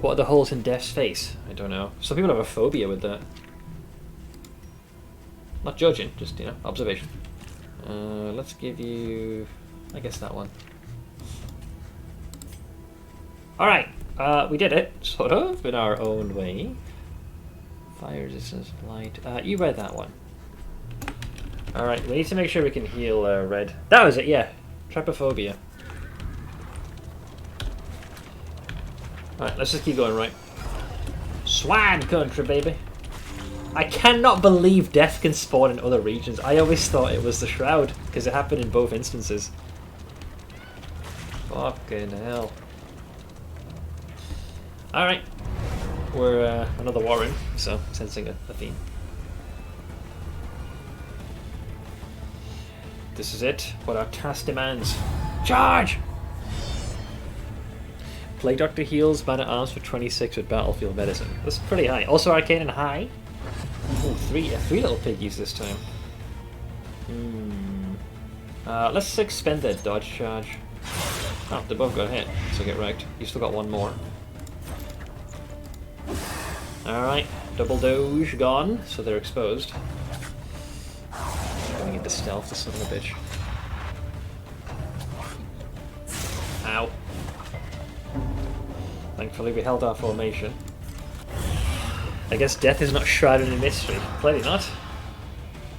What are the holes in Death's face? I don't know. Some people have a phobia with that. Not judging, just, you know, observation. Let's give you, I guess, that one. Alright, we did it, sort of, in our own way. Fire resistance, light. You read that one. Alright, we need to make sure we can heal Red. That was it, yeah. Trypophobia. Alright, let's just keep going, right. Swine country, baby. I cannot believe death can spawn in other regions. I always thought it was the Shroud, because it happened in both instances. Fucking hell. Alright. We're another Warren, so sensing a theme. This is it, what our task demands. Charge! Plague Doctor heals Man at Arms for 26 with Battlefield Medicine. That's pretty high. Also Arcane and high. Ooh, three little piggies this time. Let's expend their dodge charge. Oh, they both got hit, so get wrecked. You still got one more. Alright, double doge gone, so they're exposed. Going into stealth, this son of a bitch. Ow. Thankfully we held our formation. I guess death is not shrouded in mystery. Clearly not.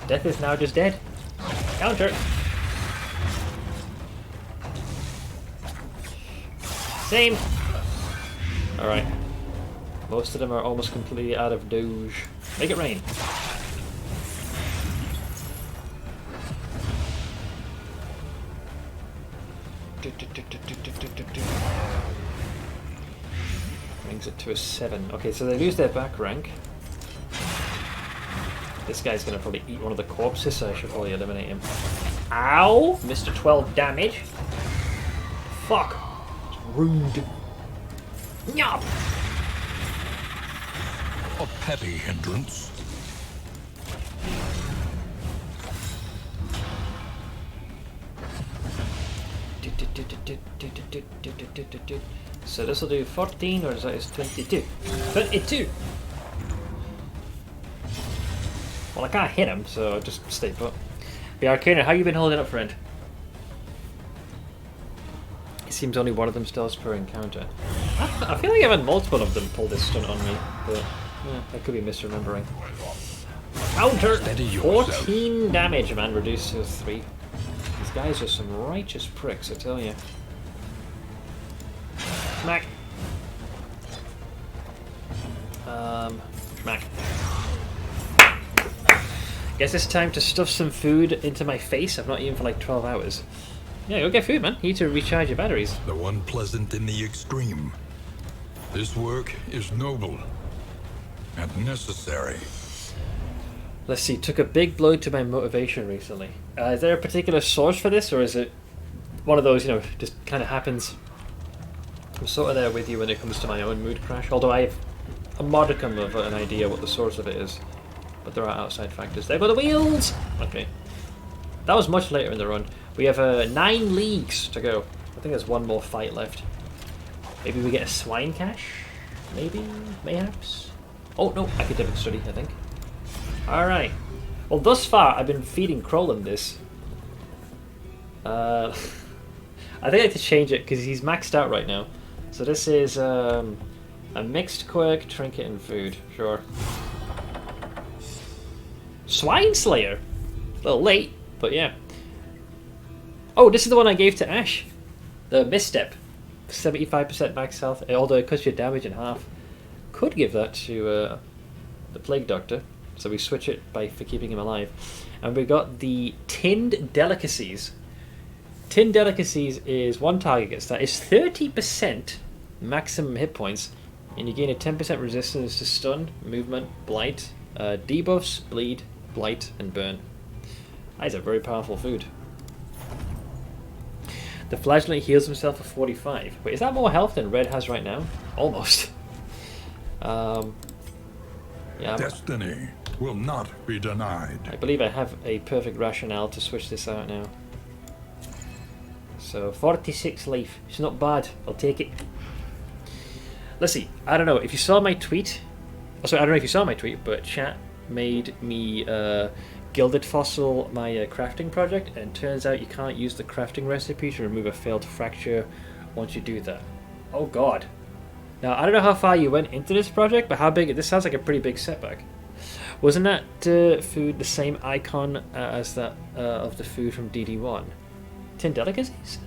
Death is now just dead. Counter! Same! Alright. Most of them are almost completely out of doge. Make it rain. Brings it to a 7. Okay, so they lose their back rank. This guy's gonna probably eat one of the corpses, so I should probably eliminate him. Ow! Mr. 12 damage. Fuck! It's rude. Nyop! A petty hindrance. So this will do 14, or is that 22? 22! Well, I can't hit him, so I'll just stay put. The Arcana, how you been holding up, friend? It seems only one of them stills per encounter. I feel like I've had multiple of them pull this stunt on me, but yeah, I could be misremembering. Counter! 14 damage, man, reduced to 3. These guys are some righteous pricks, I tell you. Smack! Smack. Guess it's time to stuff some food into my face. I've not eaten for like 12 hours. Yeah, go get food, man. You need to recharge your batteries. The one pleasant in the extreme. This work is noble and necessary. Let's see, took a big blow to my motivation recently. Is there a particular source for this, or is it one of those, you know, just kind of happens? I'm sort of there with you when it comes to my own mood crash, although I have a modicum of an idea what the source of it is. But there are outside factors. There go the wheels! Okay. That was much later in the run. We have 9 leagues to go. I think there's one more fight left. Maybe we get a swine cache? Maybe? Mayhaps? Oh, no. Academic study, I think. Alright. Well, thus far, I've been feeding Crowland this. I think I have to change it, because he's maxed out right now. So this is a mixed quirk, trinket, and food. Sure. Swine Slayer! A little late, but yeah. Oh, this is the one I gave to Ash. The Misstep. 75% max health, although it cuts your damage in half. Could give that to the Plague Doctor. So we switch it for keeping him alive. And we got the Tinned Delicacies. Tinned Delicacies is one target gets that. It's 30% maximum hit points. And you gain a 10% resistance to stun, movement, blight, debuffs, bleed, blight, and burn. That is a very powerful food. The Flagellant heals himself for 45. Wait, is that more health than Red has right now? Almost. Yeah. Destiny will not be denied. I believe I have a perfect rationale to switch this out now. So 46 life. It's not bad. I'll take it. Let's see. I don't know if you saw my tweet. Also, I don't know if you saw my tweet, but chat made me Gilded Fossil my crafting project, and turns out you can't use the crafting recipe to remove a failed fracture once you do that. Oh god. Now, I don't know how far you went into this project, but how big... This sounds like a pretty big setback. Wasn't that food the same icon as that of the food from DD1? Tin Delicacies?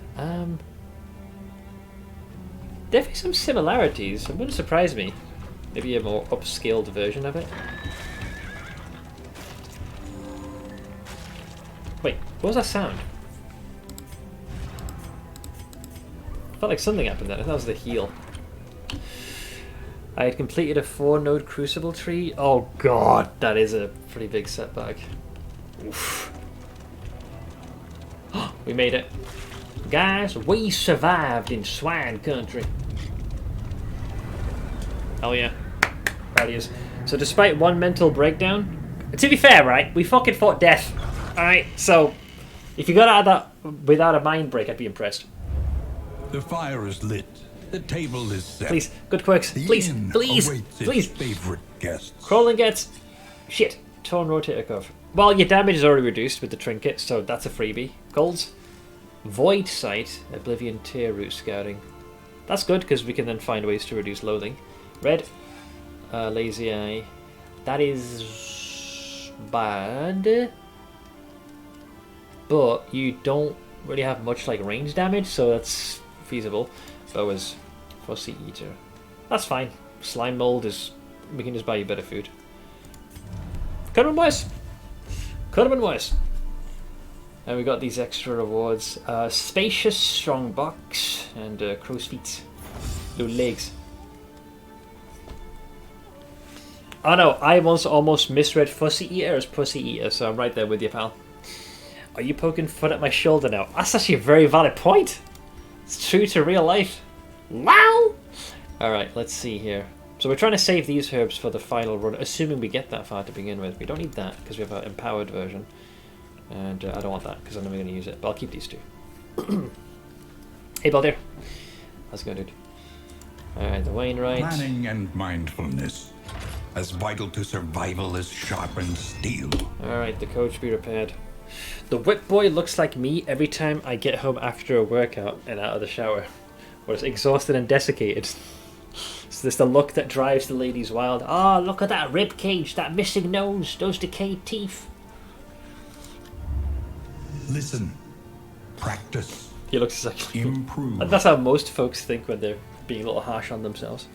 Definitely some similarities. It wouldn't surprise me. Maybe a more upscaled version of it. Wait, what was that sound? I felt like something happened there. That was the heal. I had completed a 4-node crucible tree. Oh god, that is a pretty big setback. Oof. We made it. Guys, we survived in swine country. Oh yeah. That is. So despite one mental breakdown, to be fair, right, we fucking fought death. Alright, so if you got out of that without a mind break, I'd be impressed. The fire is lit, The table is set. Please, good quirks. The Please, inn please, awaits its please. favorite guests. Crawling gets... Shit. Torn rotator cuff. Well, your damage is already reduced with the trinket, so that's a freebie. Golds. Void Sight. Oblivion Tier Root Scouting. That's good, because we can then find ways to reduce loathing. Red. Lazy Eye. That is... bad. But you don't really have much like range damage, so that's feasible. Bow is Fussy Eater. That's fine. Slime Mold is... we can just buy you better food. Could have been worse. Could have been worse. And we got these extra rewards. Spacious Strong Box and Crow's Feet. Little legs. Oh no, I once almost misread Fussy Eater as Pussy Eater, so I'm right there with you, pal. Are you poking fun at my shoulder now? That's actually a very valid point. It's true to real life. Wow! Alright, let's see here. So we're trying to save these herbs for the final run, assuming we get that far to begin with. We don't need that, because we have an empowered version. And I don't want that, because I'm never going to use it. But I'll keep these two. Hey, Baldur. How's it going, dude? Alright, the Wainwright. Planning and mindfulness. As vital to survival as sharpened steel. Alright, the coach be repaired. The whip boy looks like me every time I get home after a workout and out of the shower. Where it's exhausted and desiccated. So there's the look that drives the ladies wild. Ah, oh, look at that rib cage, that missing nose, those decayed teeth. Listen. Practice. He looks exactly... Improve. And that's how most folks think when they're being a little harsh on themselves.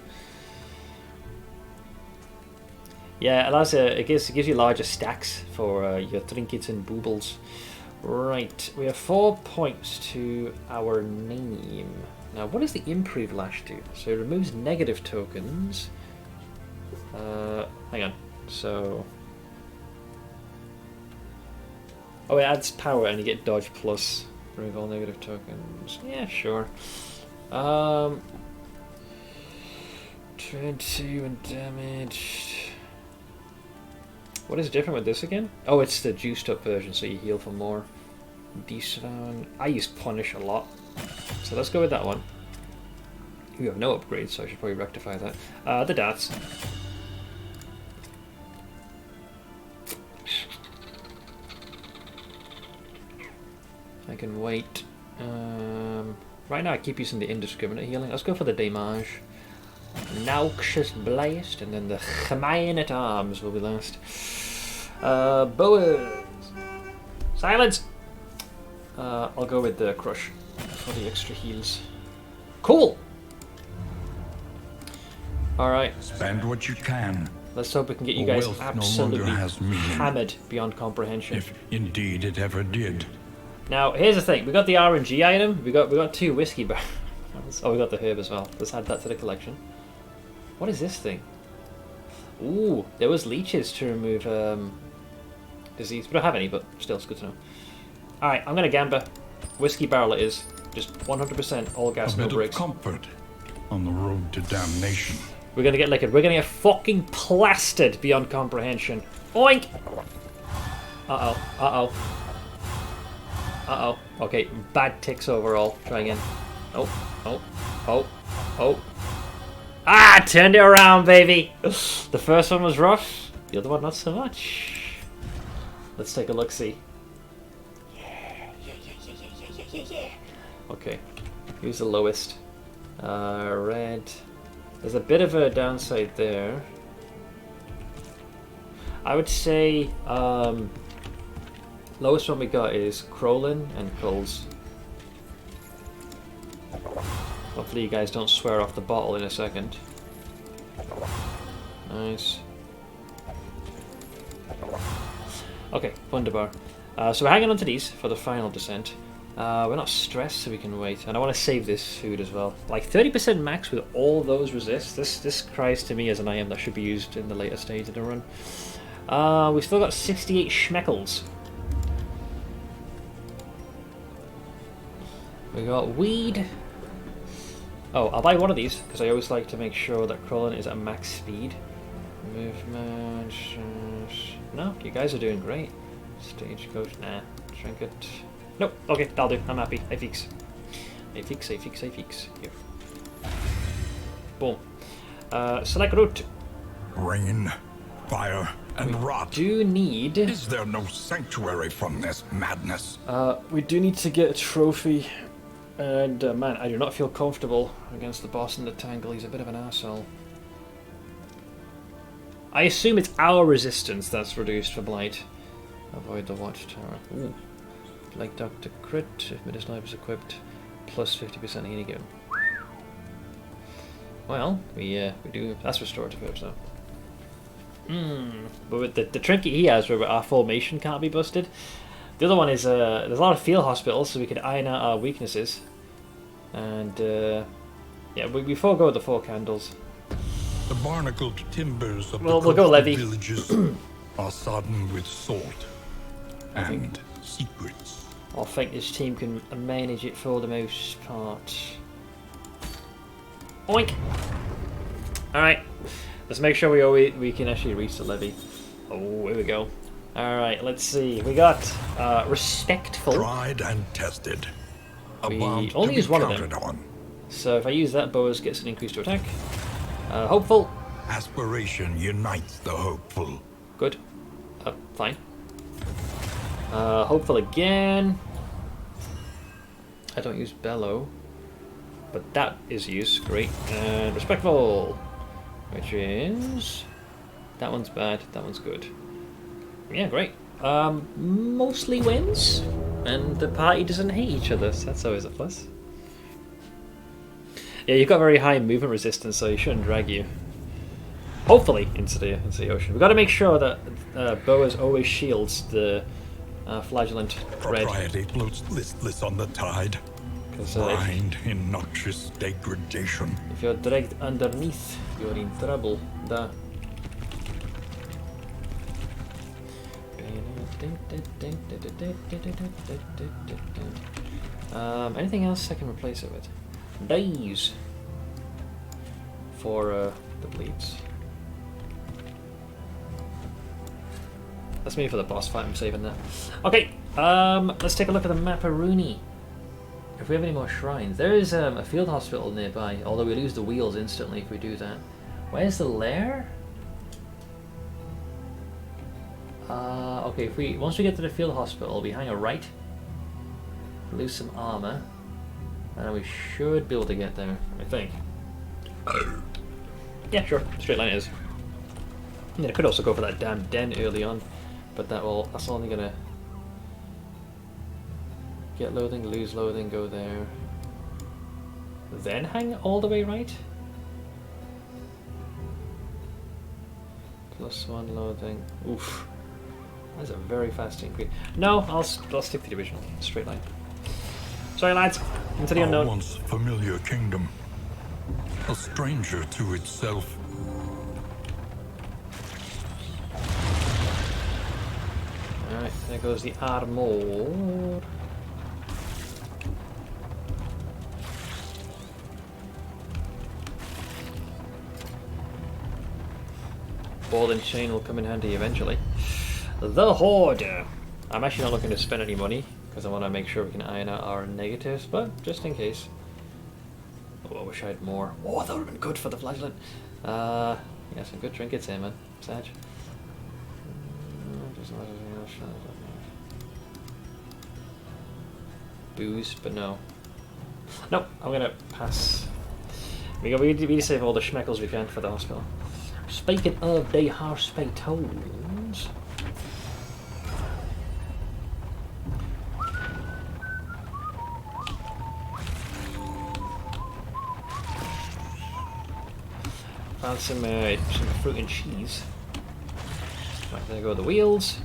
Yeah, it allows it gives you larger stacks for your trinkets and boobles. Right, we have 4 points to our name. Now, what does the improve lash do? So it removes negative tokens. Hang on. So, oh, it adds power and you get dodge plus. Remove all negative tokens. Yeah, sure. 22 and damage. What is different with this again? Oh, it's the juiced up version, so you heal for more. Despawn. I use Punish a lot. So let's go with that one. We have no upgrades, so I should probably rectify that. The darts. I can wait. Right now I keep using the indiscriminate healing. Let's go for the damage. Noxious Blast, and then the Chamayan at Arms will be last. Boas! Silence! I'll go with the Crush for the extra heals. Cool! Alright. Spend what you can. Let's hope we can get you guys absolutely no hammered beyond comprehension. If indeed it ever did. Now, here's the thing. We got the RNG item. We got 2 whiskey barrels. Oh, we got the herb as well. Let's add that to the collection. What is this thing? Ooh, there was leeches to remove disease. We don't have any, but still, it's good to know. Alright, I'm going to gamba. Whiskey barrel it is. Just 100% all gas, no bricks. Comfort on the road to damnation. We're going to get liquid. We're going to get fucking plastered beyond comprehension. Oink! Uh-oh. Uh-oh. Uh-oh. Okay, bad ticks overall. Try again. Oh. Oh. Oh. Oh. Ah! Turned it around, baby! The first one was rough. The other one not so much. Let's take a look-see. Yeah. Okay. Who's the lowest? Red. There's a bit of a downside there. I would say lowest one we got is Crowlin and Coles. Hopefully you guys don't swear off the bottle in a second. Nice. Okay, wunderbar. So we're hanging on to these for the final descent. We're not stressed, so we can wait. And I want to save this food as well. Like 30% max with all those resists. This cries to me as an item that should be used in the later stage of the run. We've still got 68 schmeckles. We got weed. Oh, I'll buy one of these because I always like to make sure that Crowlin is at max speed. Movement. No, you guys are doing great. Stagecoach. Nah. Trinket. Nope. Okay, that'll do. I'm happy. I fix. Here. Boom. Select route. Rain, fire, and rot. Do need... Is there no sanctuary from this madness? we do need to get a trophy. And man, I do not feel comfortable against the boss in the tangle. He's a bit of an asshole. I assume it's our resistance that's reduced for Blight. Avoid the watchtower. Ooh. Like Dr. Crit, if medicinal is equipped, plus 50% healing given. Well, we do. That's restorative herbs though. But with the trinket he has, where our formation can't be busted. The other one is there's a lot of field hospitals, so we could iron out our weaknesses. And yeah, we forego the 4 candles. The barnacled timbers of We'll the go coastal Levy. villages are sodden with salt and secrets. I think this team can manage it for the most part. Oink! Alright, let's make sure we can actually reach the levy. Oh, here we go. Alright, let's see. We got respectful. Tried and tested. We Bound only to use be one of them. counted on. So if I use that, Boaz gets an increase to attack. Hopeful. Aspiration unites the hopeful. Good. Fine. Hopeful again. I don't use bellow, but that is used. Great. And respectful, which is that one's bad. That one's good. Yeah, great. Mostly wins, and the party doesn't hate each other. So that's always a plus. Yeah, you've got very high movement resistance, so you shouldn't drag you. Hopefully into the ocean. We've got to make sure that Boaz always shields the flagellant red. Propriety floats listless on the tide. Blind in noxious degradation. If you're dragged underneath, you're in trouble. Da. Anything else I can replace it with? Days for the bleeds. That's me for the boss fight. I'm saving that. Okay, let's take a look at the Mapperoonie. If we have any more shrines, there is a field hospital nearby. Although we lose the wheels instantly if we do that. Where's the lair? Okay, once we get to the field hospital, we hang a right, lose some armor, and we should be able to get there. I think. Yeah, sure. Straight line it is. I mean, I could also go for that damn den early on, but that's only gonna get loathing, lose loathing, go there, then hang all the way right. +1 loathing. Oof, that's a very fast increase. No, I'll stick to the original straight line. Sorry, lads. Into the unknown. Once familiar kingdom, a stranger to itself. Alright, there goes the armor. Ball and chain will come in handy eventually. The Hoarder. I'm actually not looking to spend any money because I want to make sure we can iron out our negatives, but just in case. Oh, I wish I had more. Oh, that would have been good for the flagellant. Yeah, some good trinkets here, man. Sag. Booze, but no. Nope, I'm gonna pass. We need to save all the schmeckles we can for the hospital. Speaking of the hospitals, found some fruit and cheese. Right, there go the wheels.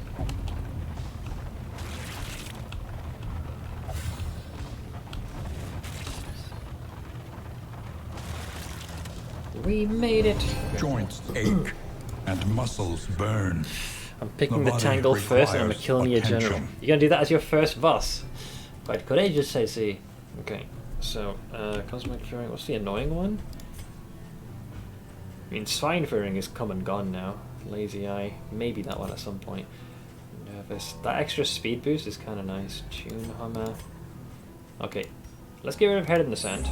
We made it. Joints ache and muscles burn. I'm picking the tangle first and I'm killing your general. You're gonna do that as your first boss? Quite courageous, I see. Okay, so cosmic fury. What's the annoying one? I mean, swine fearing is come and gone now. Lazy eye, maybe that one at some point. Nervous. That extra speed boost is kind of nice. Tune hammer. Okay, let's get rid of head in the sand.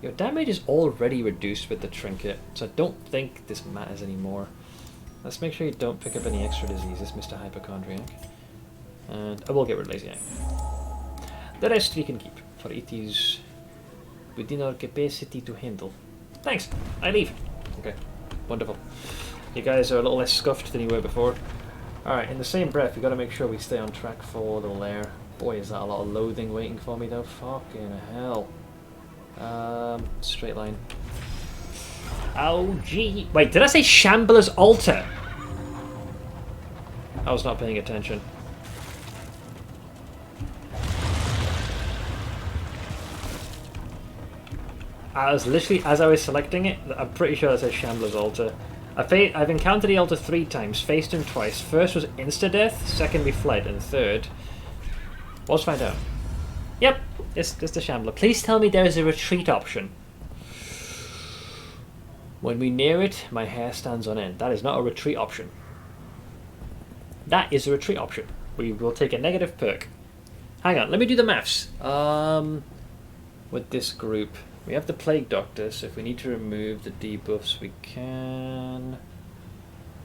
Your damage is already reduced with the trinket, so I don't think this matters anymore. Let's make sure you don't pick up any extra diseases, Mr. Hypochondriac. And I will get rid of Lazy Eye. The rest we can keep, for it is within our capacity to handle. Thanks, I leave. Okay, wonderful. You guys are a little less scuffed than you were before. Alright, in the same breath, we've got to make sure we stay on track for the lair. Boy, is that a lot of loathing waiting for me though. Fucking hell. Straight line. Oh, gee. Wait, did I say Shambler's Altar? I was not paying attention. I was literally, as I was selecting it, I'm pretty sure that says Shambler's Altar. I've encountered the altar 3 times, faced him twice. First was insta-death, second we fled, and third... Let's find out. Yep, it's the Shambler. Please tell me there is a retreat option. When we near it, my hair stands on end. That is not a retreat option. That is a retreat option. We will take a negative perk. Hang on, let me do the maths. With this group, we have the Plague Doctor, so if we need to remove the debuffs, we can.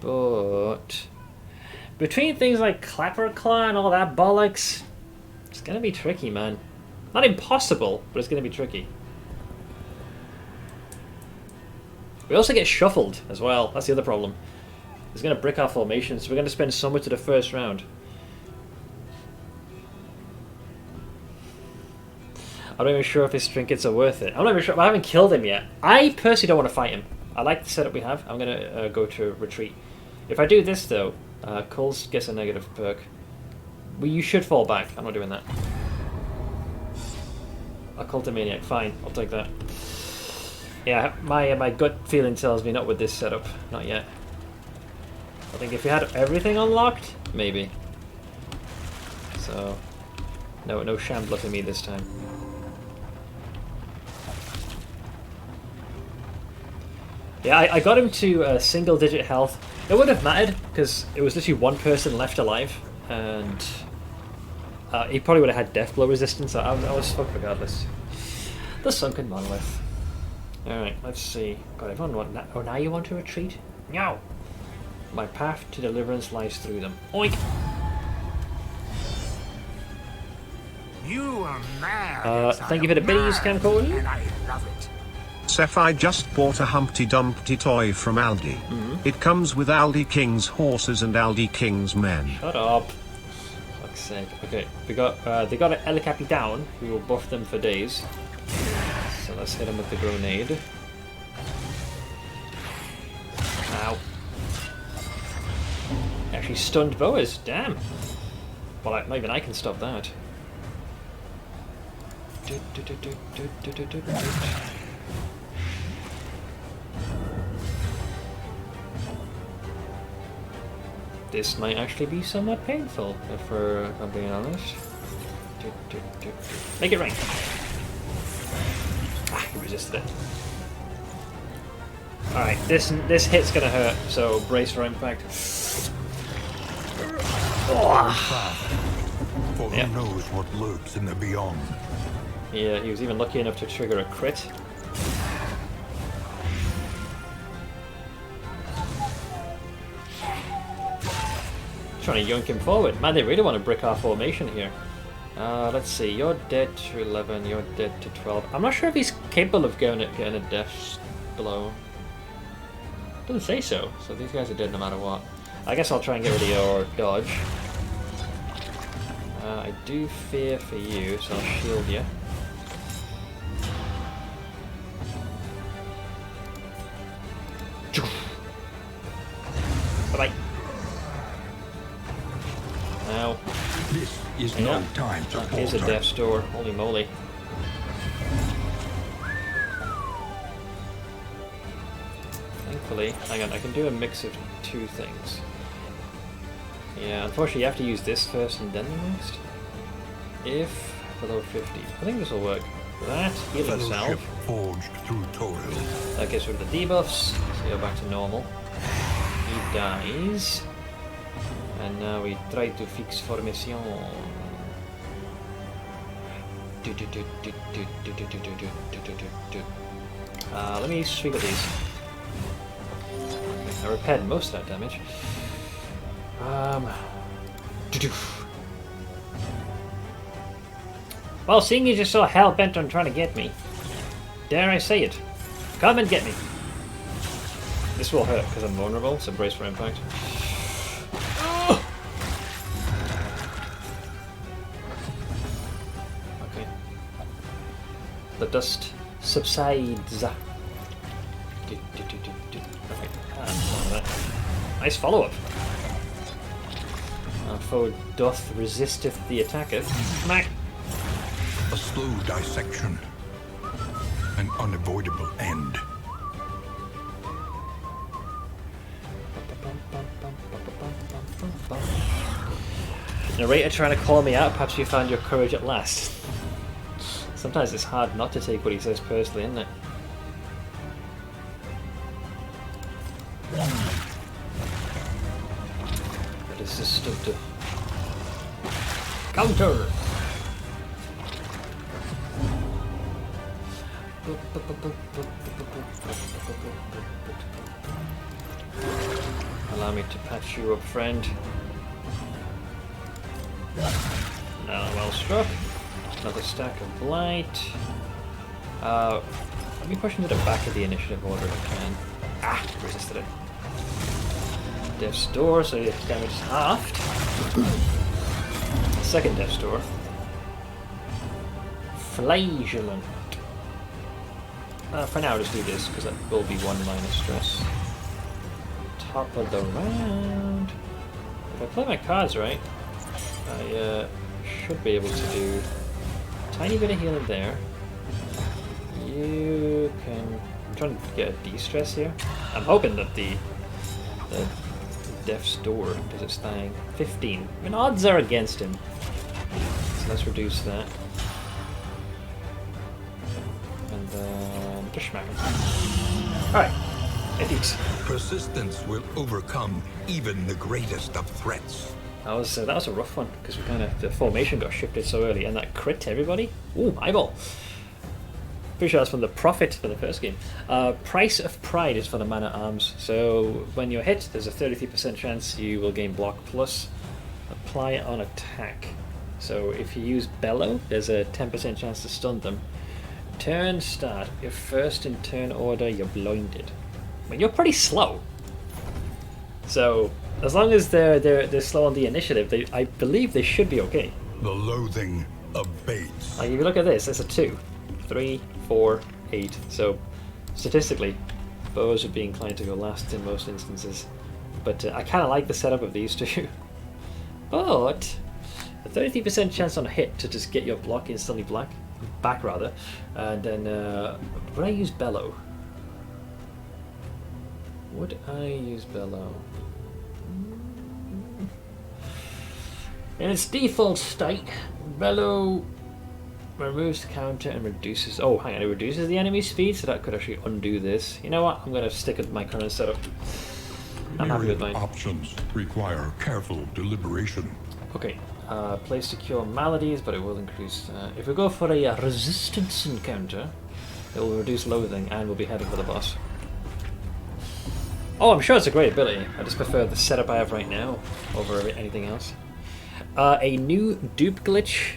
But between things like Clapper Claw and all that bollocks, it's gonna be tricky, man. Not impossible, but it's gonna be tricky. We also get shuffled as well. That's the other problem. It's going to brick our formation, so we're going to spend so much of the first round. I'm not even sure if his trinkets are worth it. I'm not even sure. I haven't killed him yet. I personally don't want to fight him. I like the setup we have. I'm going to go to retreat. If I do this though, Coles gets a negative perk. Well, you should fall back. I'm not doing that. Occultomaniac. Fine. I'll take that. Yeah, my gut feeling tells me not with this setup. Not yet. I think if we had everything unlocked, maybe. So, no Shambler for me this time. Yeah, I got him to single-digit health. It wouldn't have mattered, because it was literally one person left alive, and he probably would have had death blow resistance, so I was fucked regardless. The Sunken Monolith. Alright, let's see. God, everyone want that. Oh, now you want to retreat? No! My path to deliverance lies through them. Oink! You are mad. Thank you for the biddies, Camcorder. And I love it. Seth, I just bought a Humpty Dumpty toy from Aldi. It comes with Aldi King's horses and Aldi King's men. Shut up. Fuck's sake. Okay, we got they got an El Capitan, who will buff them for days. So let's hit him with the grenade. Ow. Actually stunned boas, damn. Well, not even I can stop that. This might actually be somewhat painful, if I'm being honest. Make it rain. Ah, he resisted it. Alright, this hit's gonna hurt, so brace for impact. For who knows what lurks in the beyond. Yeah, he was even lucky enough to trigger a crit. Trying to yoink him forward. Man, they really want to brick our formation here. Let's see, you're dead to 11, you're dead to 12. I'm not sure if he's capable of getting a death blow. Doesn't say so, so these guys are dead no matter what. I guess I'll try and get rid of your dodge. I do fear for you, so I'll shield you. Bye-bye. Now. This is no time to falter. Here's a death's door. Holy moly. Thankfully, hang on, I can do a mix of 2 things. Yeah, unfortunately you have to use this first and then the next. If below 50. I think this will work. That, healing salve. Forged through toil. That gets rid of the debuffs, so you're back to normal. He dies. And now we try to fix formation. Let me sweep at these. I repaired most of that damage. Well, seeing as you're so hell-bent on trying to get me, dare I say it, come and get me. This will hurt because I'm vulnerable, so brace for impact. Okay. The dust subsides. Okay. Nice follow-up. Our foe doth resisteth the attacketh. Smack! A slow dissection. An unavoidable end. Narrator trying to call me out, perhaps you found your courage at last. Sometimes it's hard not to take what he says personally, isn't it? That is destructive. Counter! Allow me to patch you up, friend. Now well struck. Another stack of blight. Let me push into the back of the initiative order if I can. Ah, resisted it. Death's Door, so your damage is halved. Second Death's Door. Flagellant. For now, just do this because that will be 1 minus stress. Top of the round. If I play my cards right, I should be able to do a tiny bit of healing there. You can. I'm trying to get a de-stress here. I'm hoping that the Death's Door does its thing. 15. I mean, odds are against him. So let's reduce that. And then just smack him. Alright. It Persistence will overcome even the greatest of threats. That was a rough one because we the formation got shifted so early, and that crit to everybody. Ooh, eyeball. Pretty sure that's from the Prophet for the first game. Price of Pride is for the man at arms. So when you're hit, there's a 33% chance you will gain block plus. Apply it on attack. So if you use Bellow, there's a 10% chance to stun them. Turn start. If first in turn order, you're blinded. I mean, you're pretty slow. So as long as they're slow on the initiative, I believe they should be okay. The loathing abates. Like if you look at this, it's a 2, 3, 4, 8. So statistically, foes would be inclined to go last in most instances. But I kind of like the setup of these two. But a 33% chance on a hit to just get your block instantly back rather, and then would I use Bellow? Would I use Bellow? In its default state, Bellow removes the counter and reduces... Oh, hang on, it reduces the enemy's speed, so that could actually undo this. You know what? I'm going to stick with my current setup. I'm happy with mine. Options require careful deliberation. Okay, play secure maladies, but it will increase... if we go for a resistance encounter, it will reduce loathing and we'll be heading for the boss. Oh, I'm sure it's a great ability. I just prefer the setup I have right now over anything else. A new dupe glitch.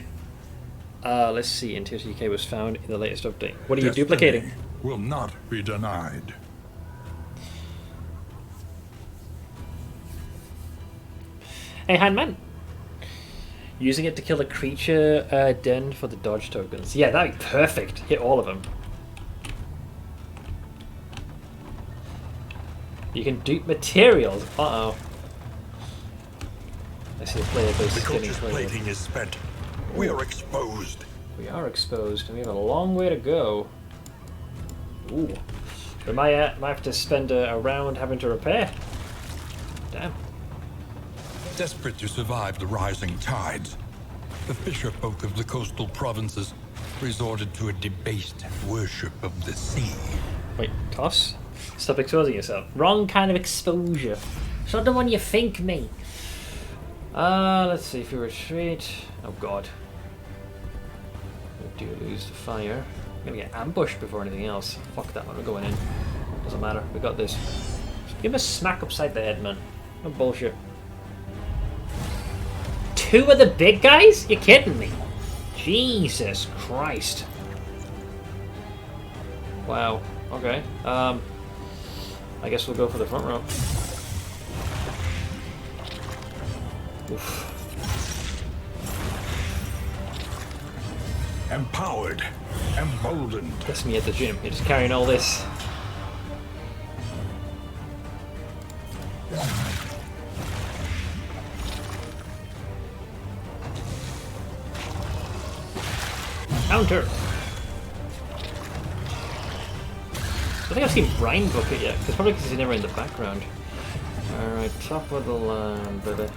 Let's see, in TTK was found in the latest update. What are you duplicating? Will not be denied. Hey, Handman. Using it to kill a creature den for the dodge tokens. Yeah, that'd be perfect. Hit all of them. You can dupe materials. Uh-oh. I see a player base The getting coach's played. plating is spent. We are exposed. We are exposed, and we have a long way to go. Ooh. We might have to spend a round having to repair. Damn. Desperate to survive the rising tides, the fisher folk of the coastal provinces resorted to a debased worship of the sea. Wait, toss? Stop exposing yourself. Wrong kind of exposure. It's not the one you think, mate. Let's see if you retreat. Oh god. We do lose the fire. I'm gonna get ambushed before anything else. Fuck that one, we're going in. Doesn't matter, we got this. Give him a smack upside the head, man. No bullshit. 2 of the big guys? You kidding me? Jesus Christ. Wow. Okay. I guess we'll go for the front row. Oof. Empowered, emboldened. That's me at the gym. You're just carrying all this. Counter. I think I've seen Brian book it yet, because probably because he's never in the background. Alright, top of the line, baby.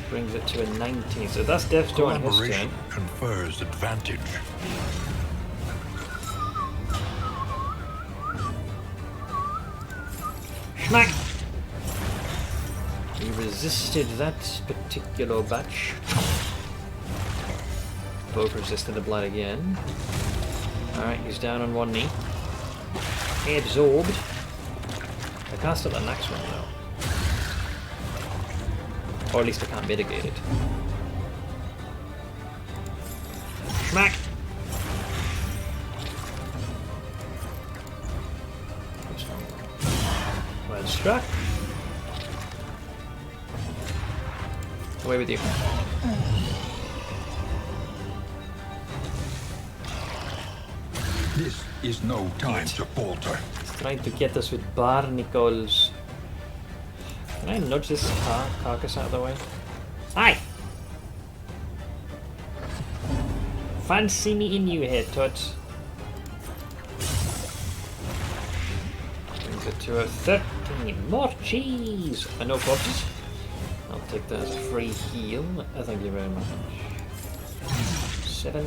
Brings it to a 19, so that's Dev's doing his turn. Confers advantage. Schmack! He resisted that particular batch. Both resisted the blight again. Alright, he's down on one knee. He absorbed. I can't stop the next one though. Or at least I can't mitigate it. Schmack! Well struck. Away with you. This is no time to falter. He's trying to get us with barnacles. Can I nudge this carcass out of the way? Hi! Fancy meeting you here, Toots. Brings it to a 13. More cheese! And no corpses. I'll take that as a free heal. Thank you very much. 7.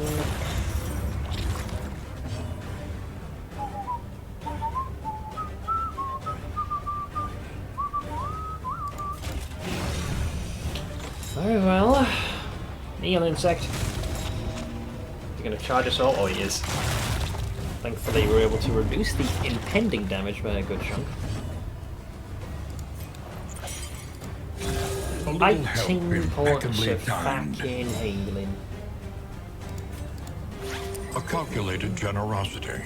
Very well. Neil insect. You're gonna charge us all? Oh, he is. Thankfully, we were able to reduce the impending damage by a good chunk. A little help 18 points impeccably of timed. fucking healing. A calculated generosity,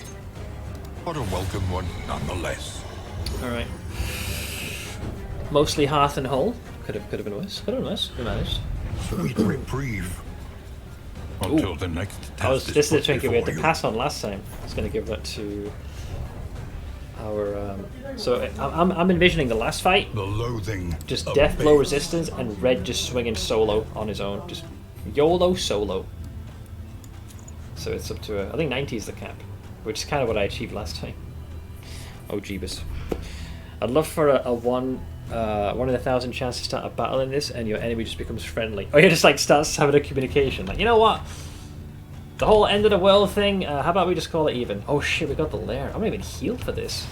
but a welcome one nonetheless. Alright. Mostly hearth and hull. Could have been worse. Could have been worse. We managed. Sweet reprieve. Until the next test This is the put trinket we had to before you. pass on last time. I was going to give that to our. So I'm envisioning the last fight. The loathing. Just of death blow base. resistance and Red just swinging solo on his own. Just YOLO solo. So it's up to I think 90 is the cap, which is kind of what I achieved last time. Oh jeebus! I'd love for a one in 1,000 chance to start a battle in this, and your enemy just becomes friendly. Or you just like starts having a communication. Like, you know what? The whole end of the world thing. How about we just call it even? Oh shit, we got the lair. I'm not even healed for this.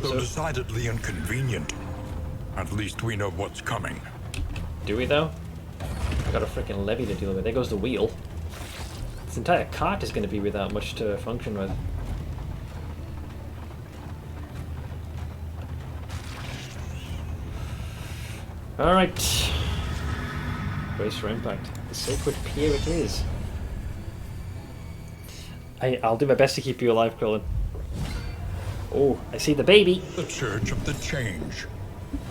Though decidedly inconvenient. At least we know what's coming. Do we though? I got a freaking levy to deal with. There goes the wheel. This entire cart is going to be without much to function with. Alright. Brace for impact. The sacred pier it is. I'll do my best to keep you alive, Krillin. Oh, I see the baby. The Church of the Change.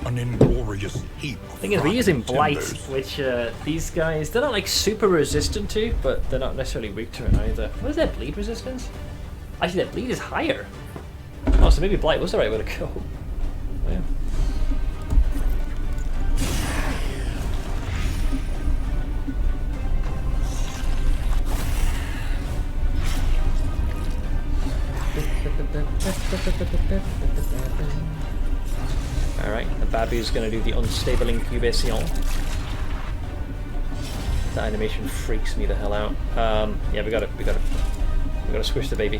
An inglorious heap of Thing is, we're using rotten Blight, timbers. which these guys, they're not like super resistant to, but they're not necessarily weak to it either. What is their bleed resistance? Actually, their bleed is higher. Oh, so maybe Blight was the right way to go. Oh, yeah. Alright, the Babu's gonna do the unstable incubation. That animation freaks me the hell out. Yeah, we gotta squish the baby.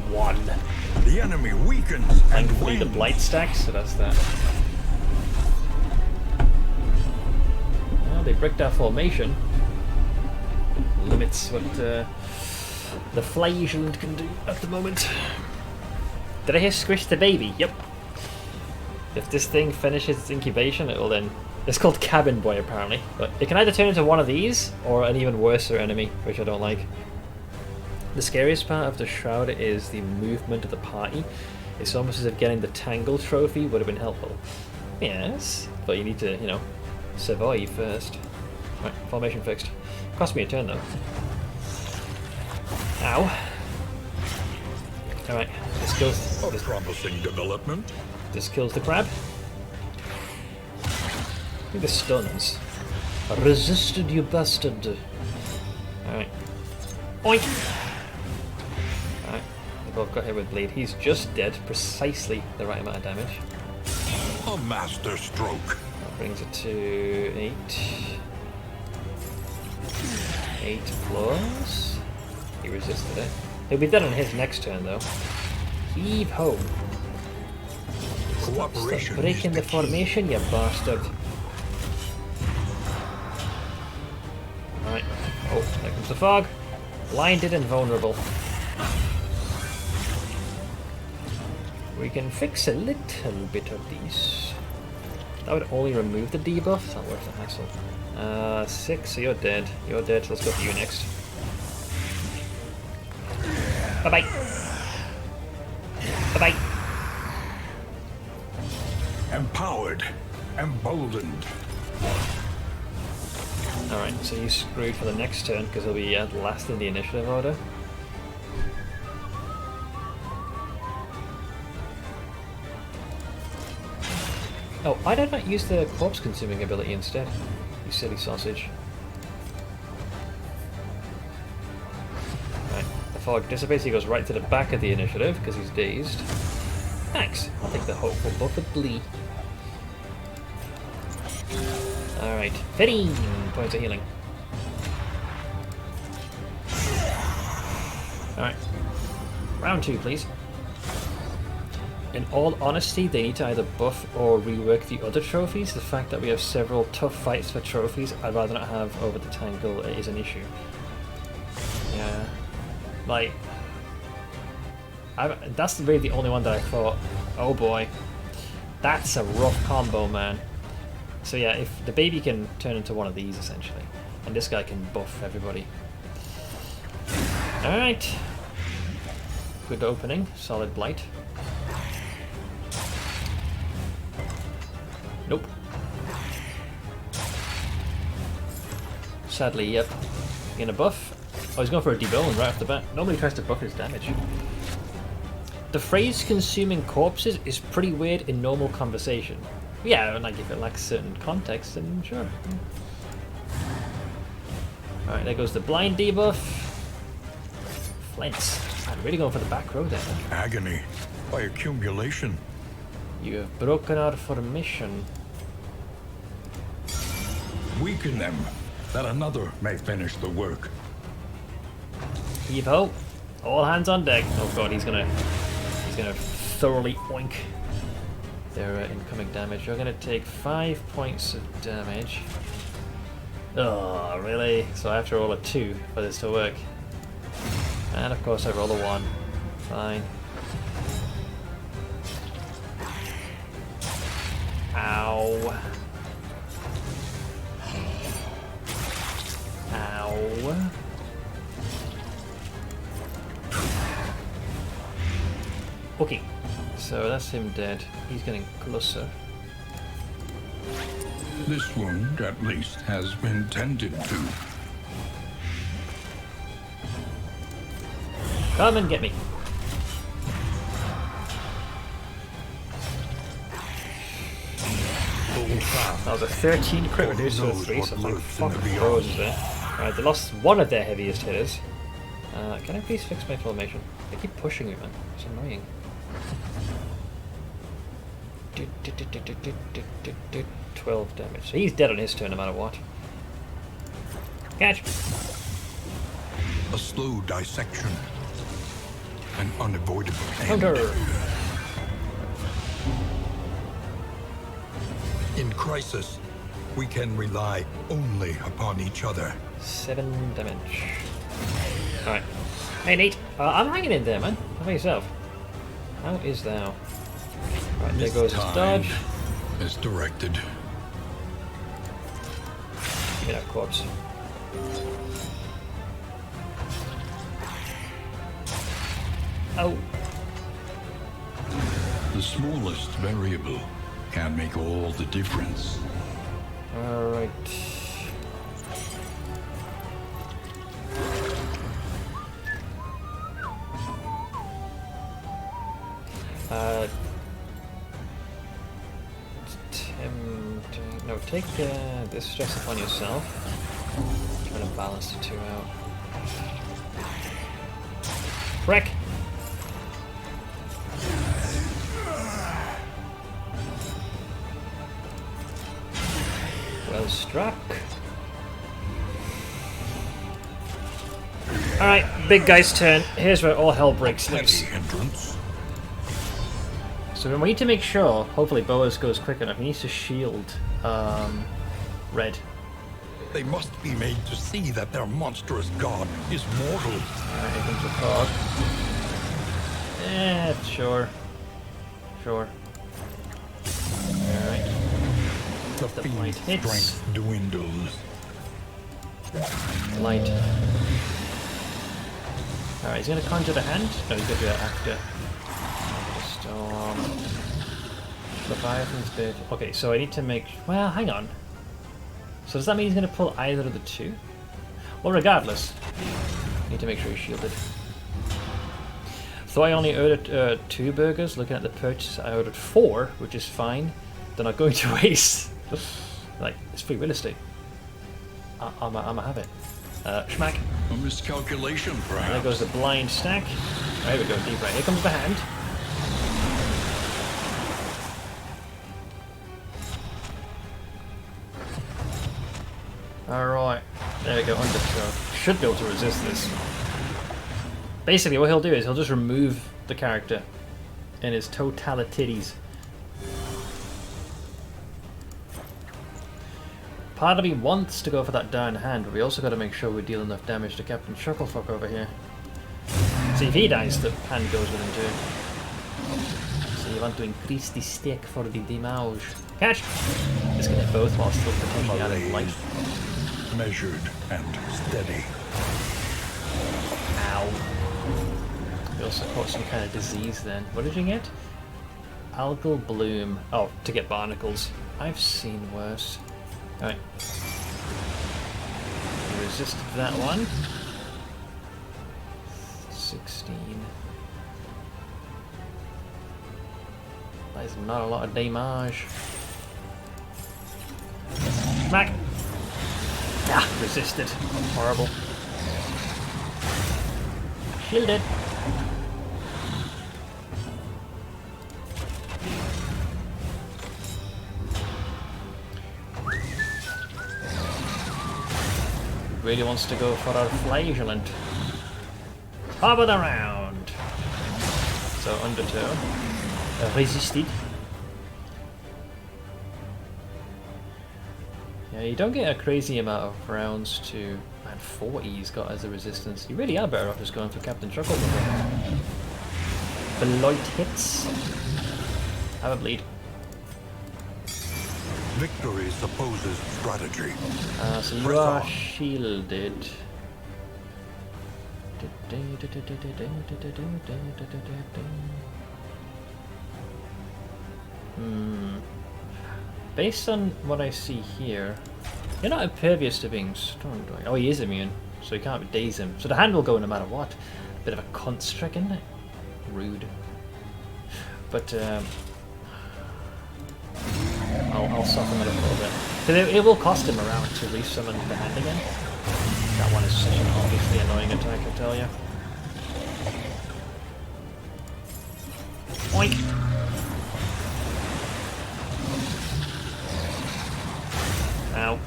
One. The enemy weakens and Thankfully the wins. blight stacks, so that's that. they bricked our formation. Limits what the Fleischland can do at the moment. Did I hear squish the baby? Yep. If this thing finishes its incubation, it will then... It's called Cabin Boy, apparently. But it can either turn into one of these, or an even worse enemy, which I don't like. The scariest part of the Shroud is the movement of the party. It's almost as if getting the Tangle trophy would have been helpful. Yes, but you need to, you know, survive first. Right, formation fixed. Cost me a turn, though. Ow. Alright, this kills... A promising development. This kills the crab. Look at the stuns. Resisted, you bastard. Alright. Oink! Alright, they both got hit with bleed. He's just dead, precisely the right amount of damage. A master stroke. That brings it to 8. 8 plus. He resisted it. He'll be dead on his next turn, though. Heave ho! Cooperation. Stop breaking the formation, you bastard. Alright. Oh, there comes the fog. Blinded and vulnerable. We can fix a little bit of these. That would only remove the debuff. It's not worth the hassle. 6, so you're dead. You're dead, so let's go for you next. Bye-bye. Bye-bye. Empowered. Emboldened. Alright, so he's screwed for the next turn because he'll be last in the initiative order. Oh, why did I not use the corpse consuming ability instead? You silly sausage. Right, the fog dissipates, he goes right to the back of the initiative because he's dazed. Thanks, I'll take the hopeful buff with glee. Alright, 15 points of healing. Alright, round 2 please. In all honesty, they need to either buff or rework the other trophies. The fact that we have several tough fights for trophies I'd rather not have over the Tangle is an issue. Yeah. Like... that's really the only one that I thought, oh boy, that's a rough combo, man. So yeah, if the baby can turn into one of these, essentially, and this guy can buff everybody. Alright. Good opening, solid blight. Nope. Sadly, yep. Gonna buff. Oh, he's going for a debone right off the bat. Normally tries to buff his damage. The phrase consuming corpses is pretty weird in normal conversation. Yeah, like if it lacks certain context, then sure. Alright, there goes the blind debuff. Flint. I'm really going for the back row there. Agony by accumulation. You have broken our formation. Weaken them, that another may finish the work. Heave ho! All hands on deck. Oh god, he's gonna thoroughly oink their incoming damage. You're gonna take 5 points of damage. Oh, really? So I have to roll a 2 for this to work. And of course I roll a 1. Fine. Ow. Ow. Okay, so that's him dead. He's getting closer. This wound, at least, has been tended to. Come and get me. That was a 13 crit reduced to a 3, so my fucking roses there. Alright, they lost one of their heaviest hitters. Can I please fix my formation? They keep pushing me, man. It's annoying. 12 damage. So he's dead on his turn no matter what. Catch! A slow dissection. An unavoidable end. Counter! In crisis, We can rely only upon each other. 7 damage. Alright. Hey, Nate. I'm hanging in there, man. How about yourself? How is thou? Right, there goes his dodge. As directed. Give me that corpse. Oh. The smallest variable can make all the difference. Alright. Tempting. No, take this stress upon yourself. Trying to balance the two out. Frick! Well struck. Alright, big guy's turn. Here's where all hell breaks loose. Entrance. So we need to make sure, hopefully Boas goes quick enough, he needs to shield Red. They must be made to see that their monstrous god is mortal. Alright, here comes the fog. Sure. Sure. Alright. The The fiend's blight hits. strength dwindles. Light. Alright, he's gonna conjure the hand? No, he's gonna do that after. Storm. Leviathan's bit. Okay, so I need to make... Well, hang on. So does that mean he's going to pull either of the two? Well, regardless, I need to make sure he's shielded. So I only ordered 2 burgers. Looking at the purchase, I ordered 4, which is fine. They're not going to waste. Like, it's free real estate. I'ma have it. Schmack. A miscalculation, And perhaps. there goes the blind stack. There we go, deep right. Here comes the hand. Alright, there we go, underthrow. Should be able to resist this. Basically what he'll do is he'll just remove the character in his totalities. Part of me wants to go for that down hand, but we also got to make sure we deal enough damage to Captain Chucklefuck over here. See, if he dies, the hand goes with him too. So you want to increase the stake for the damage. Catch! Just get it both while still potentially adding life. Measured and steady. Ow. We also caught some kind of disease then. What did you get? Algal bloom. Oh, to get barnacles. I've seen worse. Alright. You resisted that one. 16. That is not a lot of damage. Smack! Ah, resisted. Horrible. Shielded. Really wants to go for our flagellant. Top of the round. So undertow. Resisted. Yeah, you don't get a crazy amount of rounds to... Man, 40 he's got as a resistance. You really are better off just going for Captain Chuckle. Blight hits. Have a bleed. Victory supposes strategy. So you are shielded. Based on what I see here, you're not impervious to being stunned. Right? Oh, he is immune, so you can't daze him. So the hand will go no matter what. Bit of a construct, isn't it? Rude. But I'll soften it up a little bit. Because it will cost him a round to resummon the hand again. That one is such an obviously annoying attack, I tell you. Oink! Ow.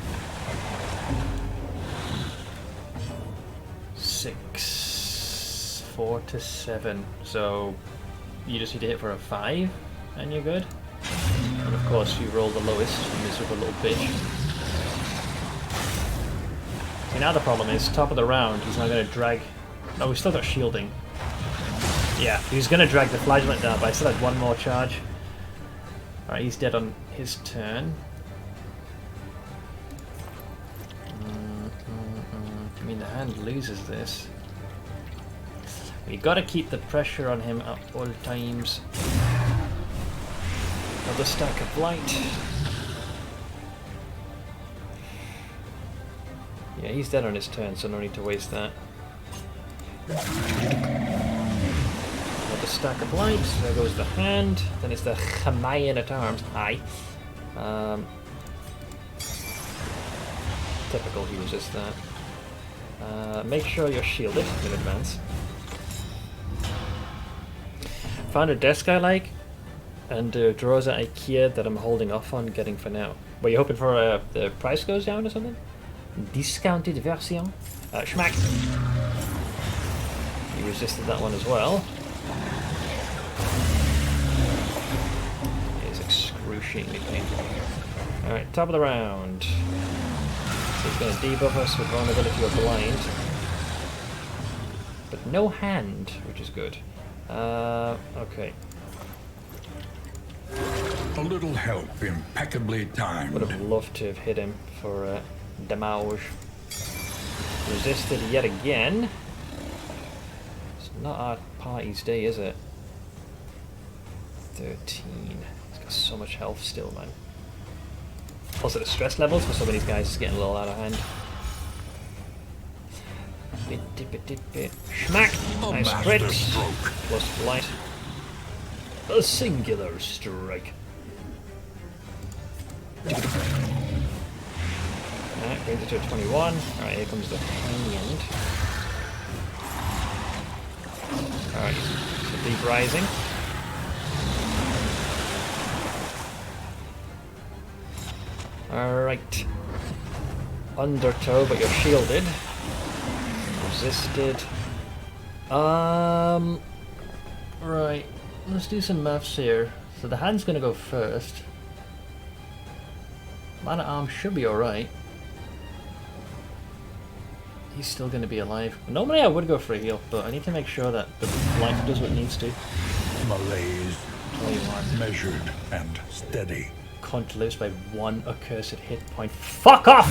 6, 4 to 7. So you just need to hit for a 5 and you're good. And of course you roll the lowest, you miserable little bitch. now the problem is, top of the round, he's not going to drag... No, we've still got shielding. Yeah, he's going to drag the flagellant down, but I still had one more charge. Alright, he's dead on his turn. I mean, the hand loses this. We got to keep the pressure on him at all times. Another stack of light. Yeah, he's dead on his turn, so no need to waste that. Another stack of light. There goes the hand. Then it's the Chamayan at arms. Hi. Typical, he resists that. Make sure you're shielded in advance. Found a desk I like, and drawers at IKEA that I'm holding off on getting for now. Were you hoping for the price goes down or something? Discounted version. Schmack. He resisted that one as well. It is excruciatingly painful. Alright, top of the round. So he's going to debuff us with vulnerability or blind. But no hand, which is good. Okay. A little help, impeccably timed. Would have loved to have hit him for damage. Resisted yet again. It's not our party's day, is it? 13. He's got so much health still, man. Also, the stress levels for some of these guys is getting a little out of hand. Bit. Schmack! Nice crit! Plus flight. A singular strike. Alright, brings it to a 21. Alright, here comes the hand. Alright, so deep rising. Alright. Undertow, but you're shielded. Resisted. Right. Let's do some maths here. So the hand's gonna go first. Man at arms should be alright. He's still gonna be alive. Normally I would go for a heal, but I need to make sure that the life does what it needs to. Malaise. 21. Measured and steady. Cunt lives by one accursed hit point. Fuck off!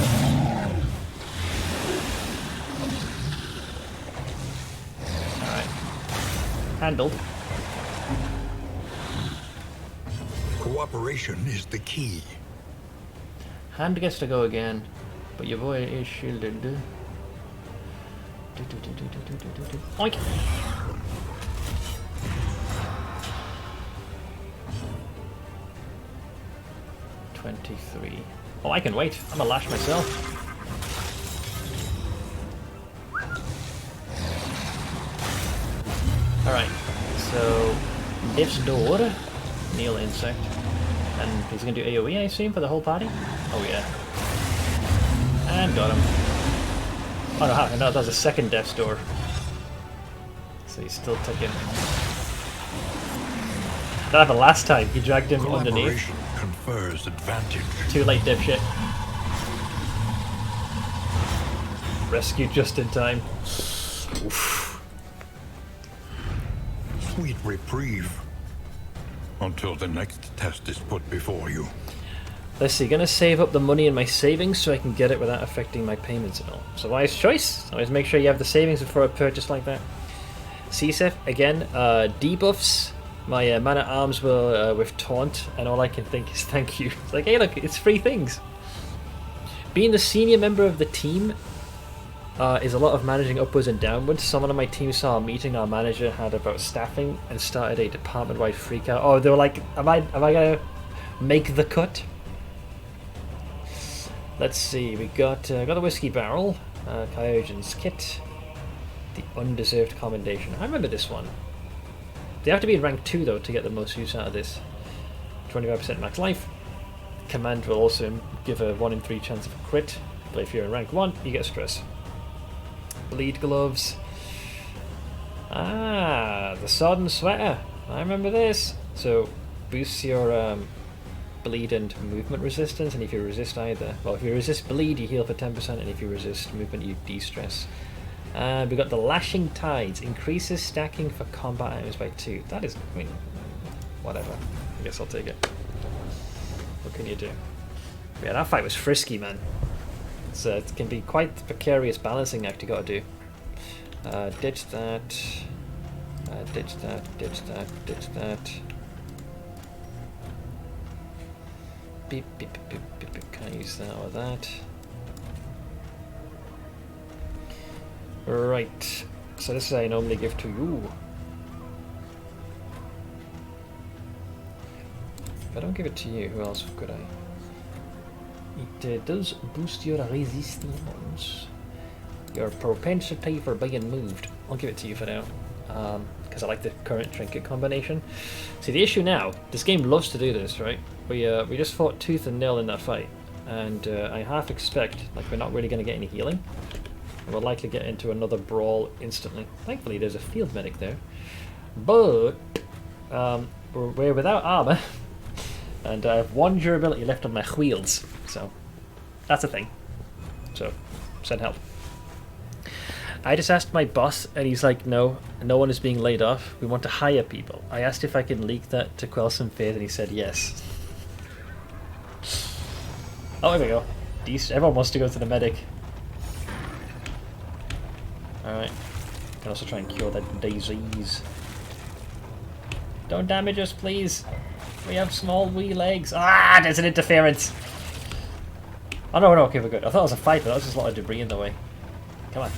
Alright. Handled. Cooperation is the key. Hand gets to go again, but your boy is shielded. Oink! 23. Oh, I can wait. I'm gonna lash myself. Alright, so Diff's door, Neil Insect, and he's gonna do AoE, I assume, for the whole party? Oh yeah. And got him. Oh no, that was a second Death's door. So he's still ticking. That happened last time, he dragged him underneath. Confers advantage. Too late, dipshit. Rescued just in time. Oof. Sweet reprieve. Until the next test is put before you. Let's see, gonna save up the money in my savings so I can get it without affecting my payments at all. So wise choice. Always make sure you have the savings before a purchase like that. CSF, again, debuffs. My man at arms will with taunt, and all I can think is thank you. It's like, hey look, it's free things. Being the senior member of the team is a lot of managing upwards and downwards. Someone on my team saw a meeting our manager had about staffing and started a department-wide freakout. Oh, they were like, am I gonna make the cut? Let's see, we got a whiskey barrel, Kyogen's kit, the undeserved commendation. I remember this one. They have to be in rank 2 though to get the most use out of this. 25% max life. Command will also give a 1 in 3 chance of a crit, but if you're in rank 1, you get stress. Bleed gloves. Ah, the sodden sweater. I remember this. So boosts your bleed and movement resistance, and if you resist either, well, if you resist bleed, you heal for 10%, and if you resist movement, you de-stress. And we got the Lashing Tides, increases stacking for combat items by 2. That is, I mean, whatever. I guess I'll take it. What can you do? Yeah, that fight was frisky, man. It can be quite the precarious balancing act you gotta do. Ditch that. Ditch that, ditch that, ditch that. Beep, beep, beep, beep, beep, beep. Can't use that or that. Right. So this is I normally give to you. If I don't give it to you, who else could I? It does boost your resistance. Your propensity for being moved. I'll give it to you for now. Because I like the current trinket combination. See, the issue now, this game loves to do this, right? We just fought tooth and nail in that fight. And I half expect, like, we're not really going to get any healing. We'll likely get into another brawl instantly. Thankfully, there's a field medic there. But we're without armor. And I have 1 durability left on my wheels. So, that's a thing. So, send help. I just asked my boss, and he's like, no one is being laid off. We want to hire people. I asked if I could leak that to quell some fears, and he said yes. Oh, here we go. Everyone wants to go to the medic. Alright. Can also try and cure that disease. Don't damage us, please. We have small wee legs. Ah, there's an interference. Oh, no, okay, we're good. I thought it was a fight, but that was just a lot of debris in the way. Come on.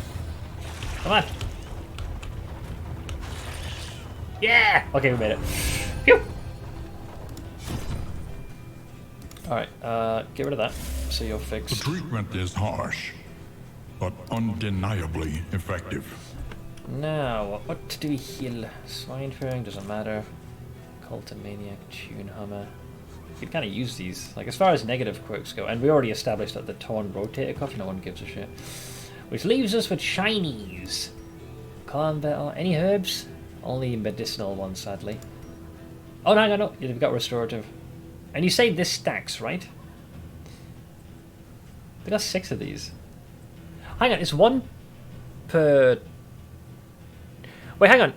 Come on! Yeah! Okay, we made it. Phew! Alright, get rid of that, so you're fixed. The treatment is harsh, but undeniably effective. Now, what do we heal? Swine Fairing, doesn't matter. Cult Maniac, Tune Hammer. You can kind of use these, like as far as negative quirks go, and we already established that the Torn Rotator Cuff, no one gives a shit. Which leaves us with shinies. Combat, any herbs? Only medicinal ones, sadly. Oh, no, you've got restorative. And you say this stacks, right? We got 6 of these. Hang on, it's 1 per... Wait, hang on.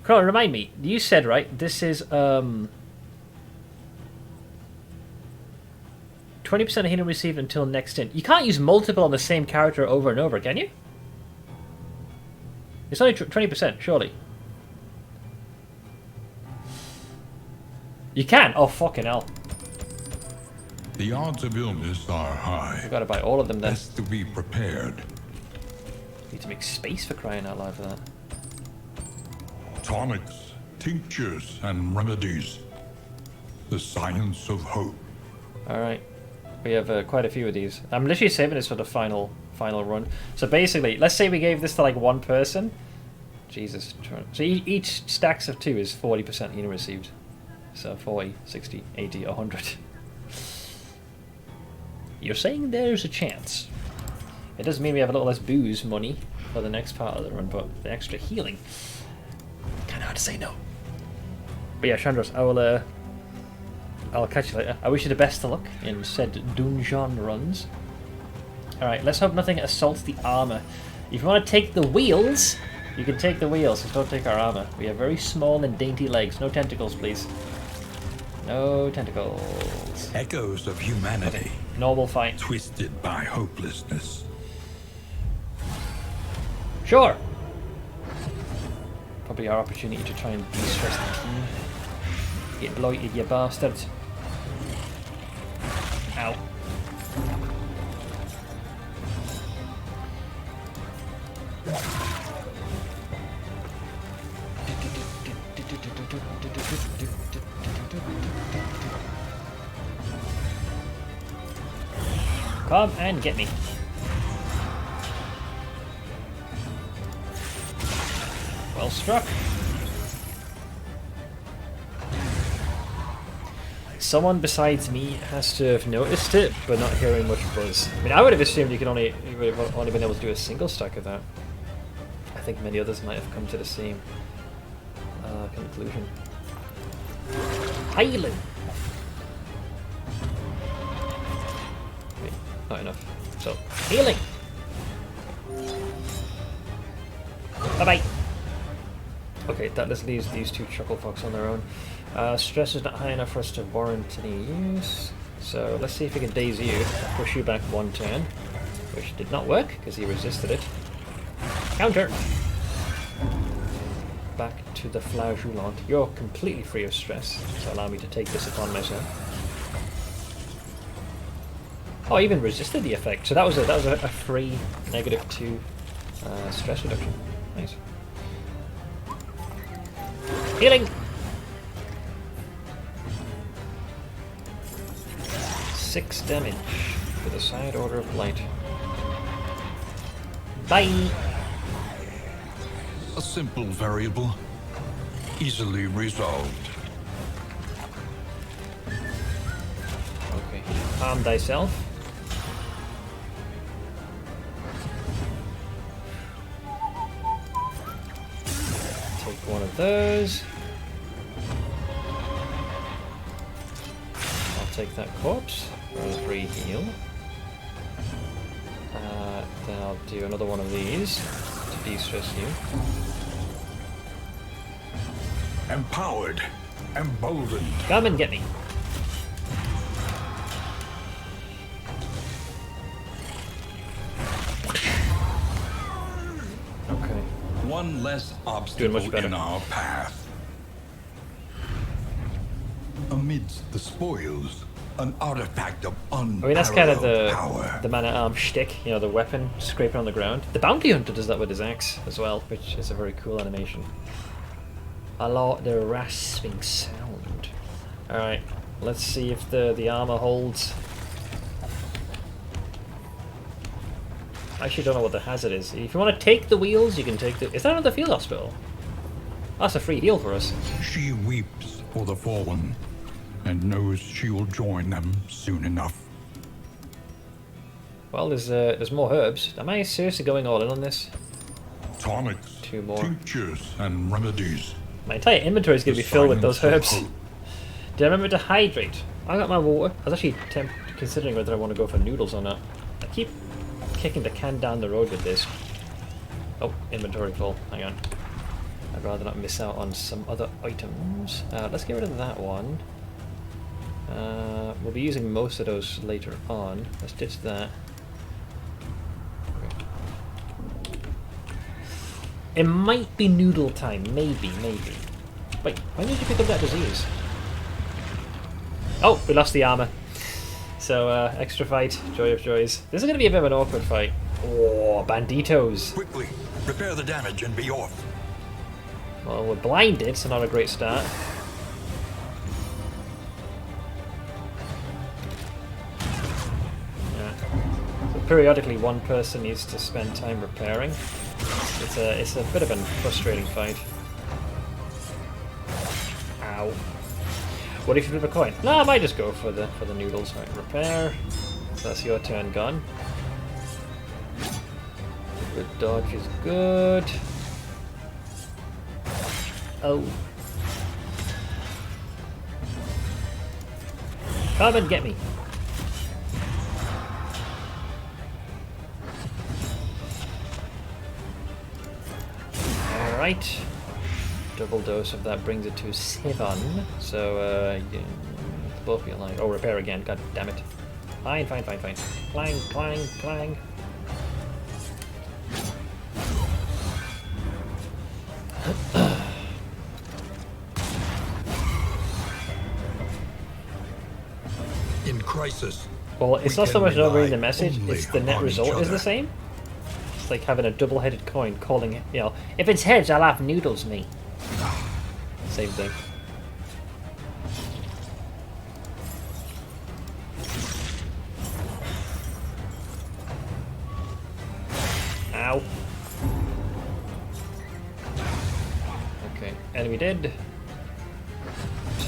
Come on, remind me. You said, right, this is 20% of healing received until next turn. You can't use multiple on the same character over and over, can you? It's only 20%, surely. You can? Oh, fucking hell. The odds of illness are high. I've got to buy all of them then. Best to be prepared. Need to make space for crying out loud for that. Tonics, tinctures, and remedies. The science of hope. Alright. We have quite a few of these. I'm literally saving this for the final run. So basically, let's say we gave this to like 1 person. Jesus. So each stacks of 2 is 40% healing received. So 40, 60, 80, 100. You're saying there's a chance. It doesn't mean we have a little less booze money for the next part of the run, but the extra healing. Kinda hard to say no. But yeah, Chandros, I'll catch you later. I wish you the best of luck in said dungeon runs. Alright, let's hope nothing assaults the armor. If you want to take the wheels, you can take the wheels, just don't take our armor. We have very small and dainty legs. No tentacles, please. No tentacles. Echoes of humanity. Okay. Normal fight. Twisted by hopelessness. Sure! Probably our opportunity to try and de-stress the king. Get blighted, you bastards. Ow. Come and get me. Well struck. Someone besides me has to have noticed it, but not hearing much buzz. I mean, I would have assumed you would have only been able to do a single stack of that. I think many others might have come to the same conclusion. Highland. Not enough. So, healing! Bye-bye! Okay, that just leaves these two chuckle fox on their own. Stress is not high enough for us to warrant any use. So let's see if we can daze you, push you back 1 turn, which did not work because he resisted it. Counter! Back to the flageolant. You're completely free of stress, so allow me to take this upon myself. Oh, I even resisted the effect. So that was a free -2 stress reduction. Nice. Healing! 6 damage for the side order of light. Bye! A simple variable, easily resolved. Okay, calm thyself. Take one of those. I'll take that corpse for a free heal. Then I'll do another one of these to de-stress you. Empowered, emboldened. Come and get me. Okay. One less Doing obstacle much better. in our path. Amidst the spoils, an artifact of unparalleled I mean, that's kind of power. the man-at-arms shtick, you know, the weapon scraping on the ground. The bounty hunter does that with his axe as well, which is a very cool animation. I like the rasping sound. Alright, let's see if the armor holds. I actually don't know what the hazard is. If you want to take the wheels, you can take the... Is that another field hospital? That's a free heal for us. She weeps for the fallen, and knows she will join them soon enough. Well, there's more herbs. Am I seriously going all in on this? Tonics, 2 more. tinctures, and remedies. My entire inventory is going to be filled with those Silence herbs. of hope. Did I remember to hydrate? I got my water. I was actually considering whether I want to go for noodles or not. I keep kicking the can down the road with this. Oh, inventory full. Hang on. I'd rather not miss out on some other items. Let's get rid of that one. We'll be using most of those later on. Let's ditch that. Okay. It might be noodle time. Maybe. Wait, when did you pick up that disease? Oh, we lost the armor. So, extra fight. Joy of joys. This is going to be a bit of an awkward fight. Oh, banditos. Quickly, repair the damage and be off. Well, we're blinded, so not a great start. Yeah. So periodically, one person needs to spend time repairing. It's a bit of a frustrating fight. Ow. What if you flip a coin? No, I might just go for the noodles. Right, repair. So that's your turn gone. Good dodge is good. Oh. Come and get me. Alright. Double dose of that brings it to 7. So, both be alive. Oh, repair again. God damn it. Fine. Clang, clang, clang. In crisis. Well, it's we not so can much not reading rely the message, only it's the net upon each result is the other. same. It's like having a double-headed coin calling it, you know, if it's heads, I'll have noodles, me. Same thing. Ow. Okay, enemy dead.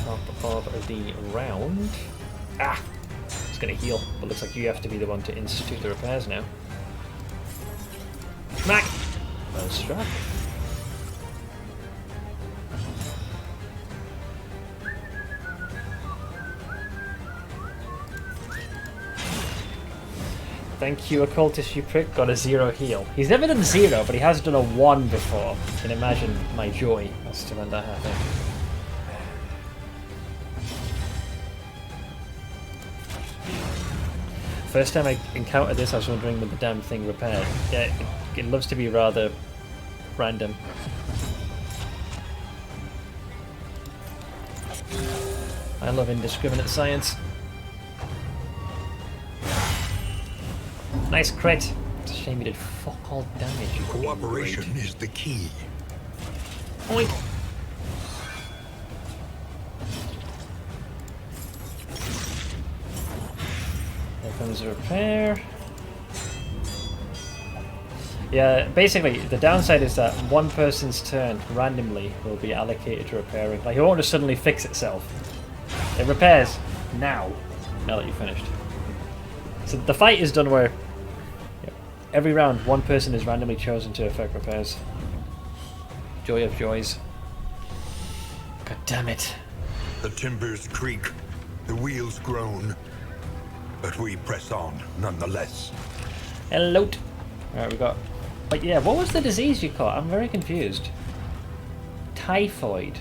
Top of the round. Ah! It's gonna heal, but looks like you have to be the one to institute the repairs now. Smack! Well struck. Thank you, occultist, you prick. Got a 0 heal. He's never done 0, but he has done a 1 before. You can imagine my joy as to when that happened. First time I encountered this, I was wondering when the damn thing repaired. Yeah, it loves to be rather random. I love indiscriminate science. Nice crit. It's a shame you did fuck all damage. You Cooperation is the key. Oink. There comes a repair. Yeah, basically, the downside is that one person's turn randomly will be allocated to repairing. Like, it won't just suddenly fix itself. It repairs now that you've finished. So the fight is done where every round one person is randomly chosen to effect repairs. Joy of joys. God damn it. The timbers creak, the wheels groan, but we press on nonetheless. Hello. Alright, we got... But yeah, what was the disease you caught? I'm very confused. Typhoid.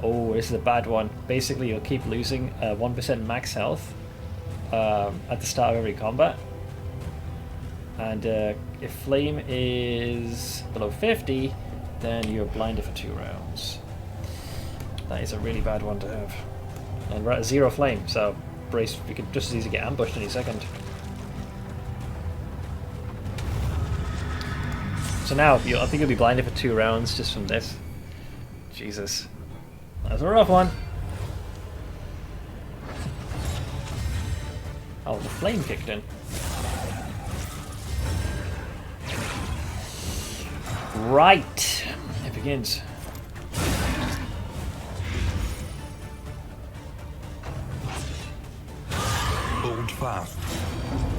Oh, this is a bad one. Basically, you'll keep losing 1% max health at the start of every combat. And if flame is below 50, then you're blinded for 2 rounds. That is a really bad one to have. And we're at 0 flame, so brace, we could just as easily get ambushed any second. So now, I think you'll be blinded for 2 rounds just from this. Jesus. That's a rough one. Oh, the flame kicked in. Right. It begins. Hold fast.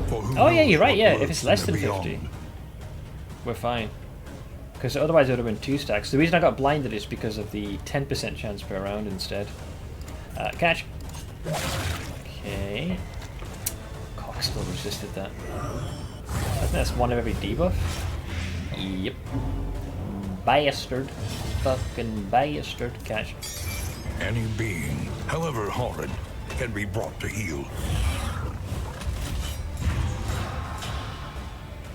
For who Oh yeah, knows you're right, what yeah. If lurks it's less in than the 50, beyond. we're fine. Because otherwise it would have been 2 stacks. The reason I got blinded is because of the 10% chance per round instead. Catch. Okay. Cock still resisted that. I think that's one of every debuff. Yep. Bastard. Fucking bastard. Catch. Any being, however horrid, can be brought to heel.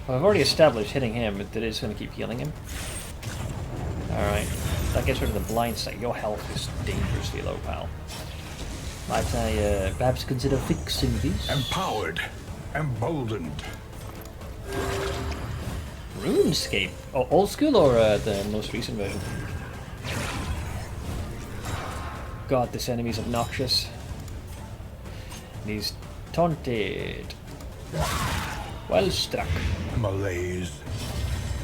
Well, I've already established hitting him, but it is going to keep healing him. Alright. That gets rid of the blind state. Your health is dangerously low, pal. Might I perhaps consider fixing this? Empowered, emboldened. RuneScape? Oh, old school or the most recent version? God, this enemy's obnoxious. He's taunted. Well struck. Malaise,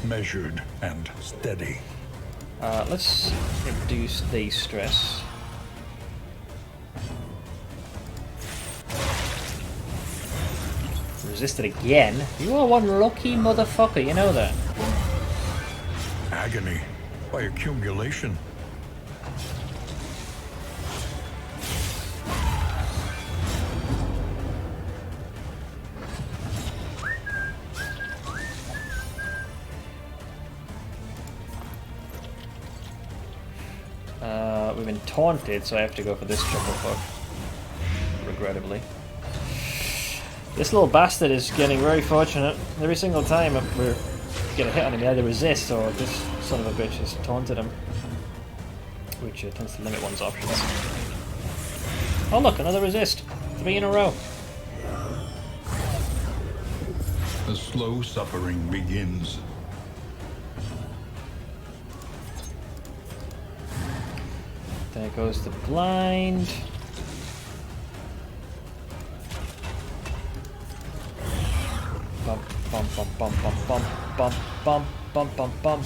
measured and steady. Let's reduce the stress. Resisted again? You are one lucky motherfucker, you know that. Agony by accumulation. We've been taunted, so I have to go for this triple fuck. Regrettably. This little bastard is getting very fortunate. Every single time we get a hit on him, he either resists or this son of a bitch has taunted him. Which tends to limit one's options. Oh look, another resist! 3 in a row. The slow suffering begins. There goes the blind. Bump, bump, bump, bump, bump, bump, bump, bump, bump, bump, bump.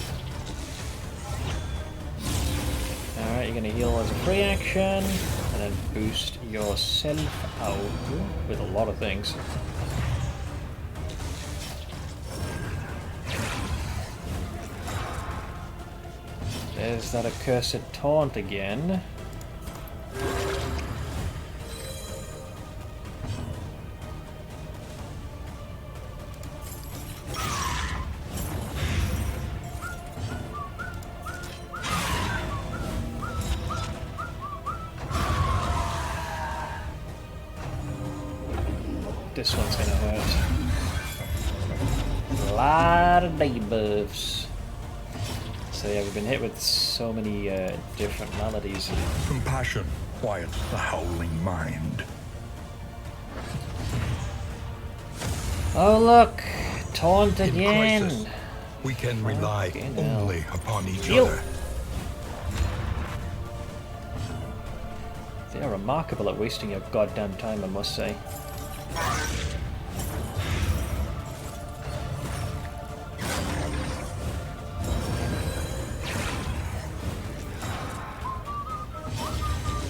Alright, you're gonna heal as a free action, and then boost yourself out with a lot of things. There's that accursed taunt again. this one's gonna hurt. A lot of debuffs. So yeah, we've been hit with so many different maladies. Compassion quiets the howling mind. Oh look! Taunt In again! crisis, we can rely Fucking hell. only upon each Heal. other. They are remarkable at wasting your goddamn time, I must say.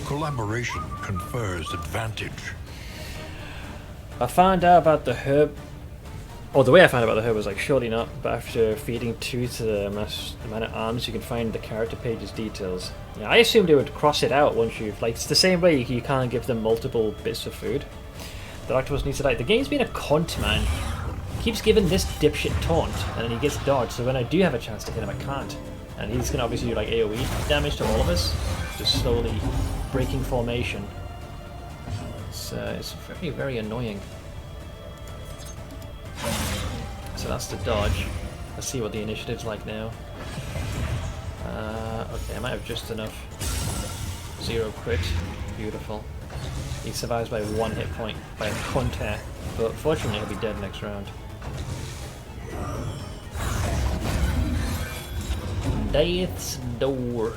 Collaboration confers advantage. I found out about the herb. Oh, the way I found out about the herb was like, surely not, but after feeding 2 to the man at arms, you can find the character page's details. Yeah, I assumed they would cross it out once you've, like, it's the same way you can't give them multiple bits of food. The octopus needs to die. The game's been a cunt, man. Keeps giving this dipshit taunt, and then he gets dodged, so when I do have a chance to hit him, I can't. And he's gonna obviously do like AoE damage to all of us, just slowly breaking formation. It's very, very annoying. So that's the dodge. Let's see what the initiative's like now. Okay, I might have just enough. 0 crit. Beautiful. He survives by 1 hit point, by a cunt hair. But fortunately he'll be dead next round. Death's door.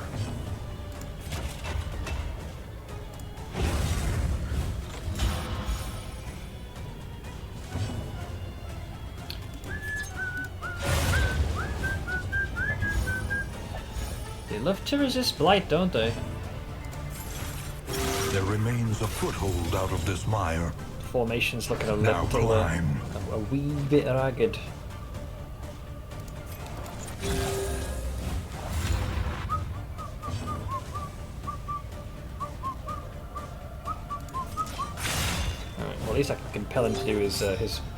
They love to resist blight, don't they? There remains a foothold out of this mire. Formation's looking a Now little, climb. a wee bit ragged. Alright, well at least I can compel him to do his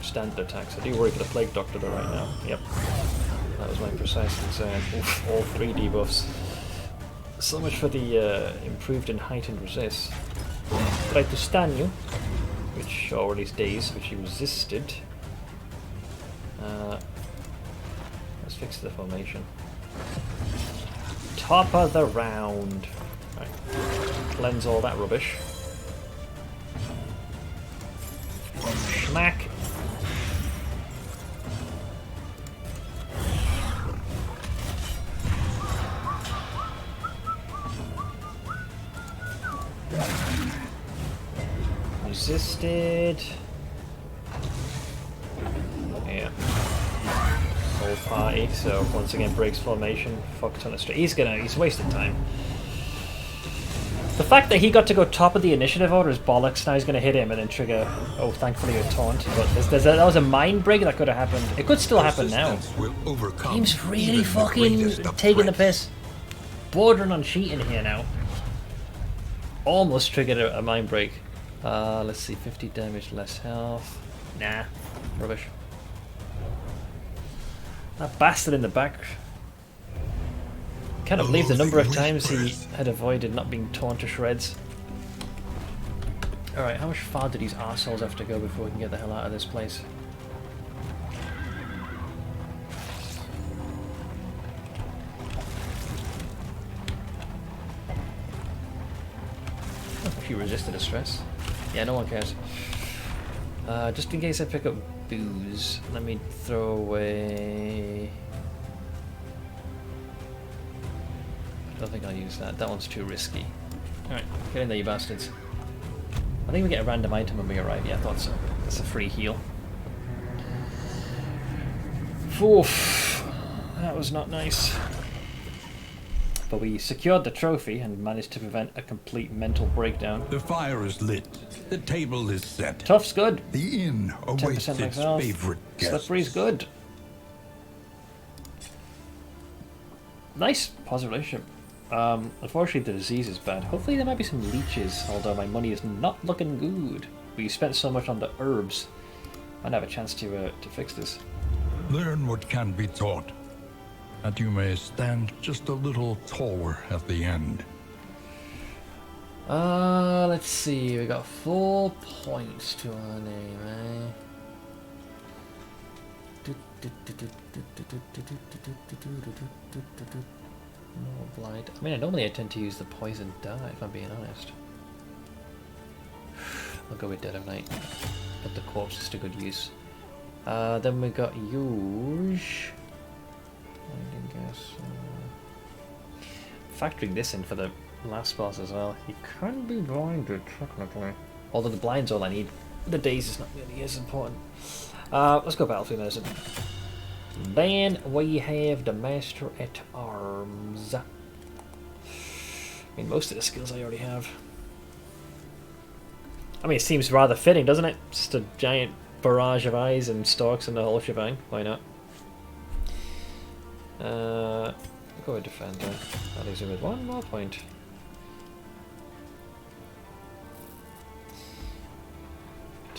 standard attacks. I do worry for the Plague Doctor though right now. Yep. That was my precise concern. Oof, all 3 debuffs. So much for the improved and heightened resist. Tried to stun you, which, or at least daze, which he resisted. Let's fix the formation. Top of the round. Right. Cleanse all that rubbish. Smack. Resisted. Yeah. Whole party, so once again breaks formation. Fuck ton of straight. He's wasting time. The fact that he got to go top of the initiative order is bollocks. Now he's gonna hit him and then trigger. Oh, thankfully a taunt. But that was a mind break that could have happened. It could still happen now. Game's really fucking taking the piss. Bordering on cheating here now. Almost triggered a mind break. Let's see, 50 damage, less health. Nah, rubbish. That bastard in the back. Can't believe the number of times he had avoided not being torn to shreds. Alright, how much far do these arseholes have to go before we can get the hell out of this place? Oh, she resisted a stress. Yeah, no one cares. Just in case I pick up booze, let me throw away... I don't think I'll use that. That one's too risky. Alright, get in there, you bastards. I think we get a random item when we arrive. Yeah, I thought so. That's a free heal. Oof. That was not nice. But we secured the trophy and managed to prevent a complete mental breakdown. The fire is lit. The table is set. Tough's good. The inn awaits 10% its myself. favorite guests. Slippery's good. Nice positive relationship. Unfortunately the disease is bad. Hopefully there might be some leeches, although my money is not looking good. We spent so much on the herbs. Might have a chance to fix this. Learn what can be taught, that you may stand just a little taller at the end. Let's see. We got 4 points to our name, eh? More blight. I mean, normally I tend to use the poison dye, if I'm being honest. I'll go with Dead of Night. Put the corpses to good use. Then we got Huge. Factoring this in for the last boss as well. You can be blinded, technically. Although the blind's all I need. The daze is not really as important. Let's go Battlefield Medicine. Then we have the Master at Arms. I mean, most of the skills I already have. I mean, it seems rather fitting, doesn't it? Just a giant barrage of eyes and stalks and the whole shebang. Why not? I'll go with Defender. That leaves me with 1 more point.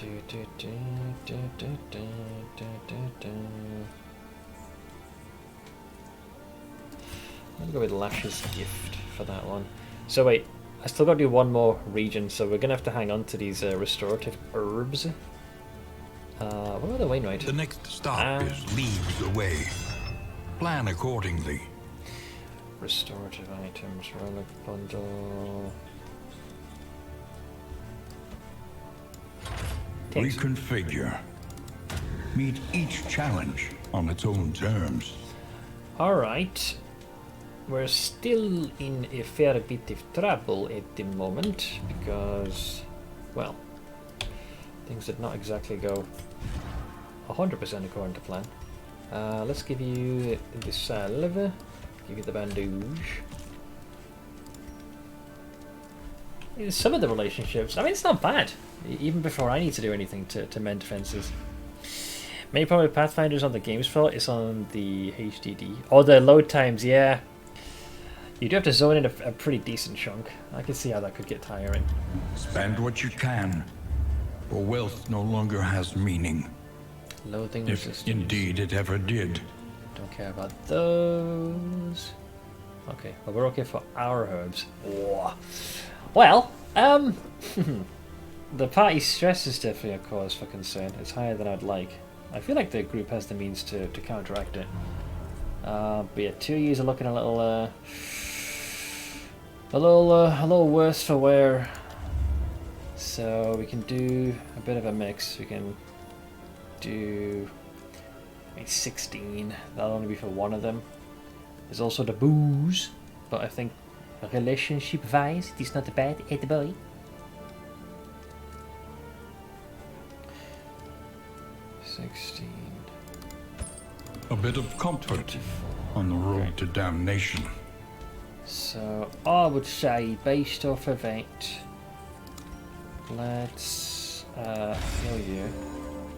I'm gonna go with Lash's Gift for that one. So wait, I still gotta do 1 more region, so we're gonna have to hang on to these restorative herbs. What about the Wainwright? The next stop is leagues away. Plan accordingly. Restorative items, relic bundle. Thanks. Reconfigure. Meet each challenge on its own terms. Alright. We're still in a fair bit of trouble at the moment because, well, things did not exactly go 100% according to plan. Let's give you the salve, give you the bandage. Some of the relationships, I mean, it's not bad, even before I need to do anything to mend defenses. Main problem with Pathfinder's on the game's fault, it's on the HDD. Or the load times, yeah. You do have to zone in a pretty decent chunk. I can see how that could get tiring. Spend what you can, or wealth no longer has meaning. Loathing If resistance. indeed it ever did. Don't care about those. Okay, well we're okay for our herbs. Whoa. Well, the party stress is definitely a cause for concern. It's higher than I'd like. I feel like the group has the means to counteract it. But yeah, 2 years are looking a little worse for wear. So we can do a bit of a mix. We can do 16. That'll only be for 1 of them. There's also the booze, but I think relationship wise, it is not bad at the boy. A bit of comfort on the road to damnation. So I would say, based off of it, let's heal you.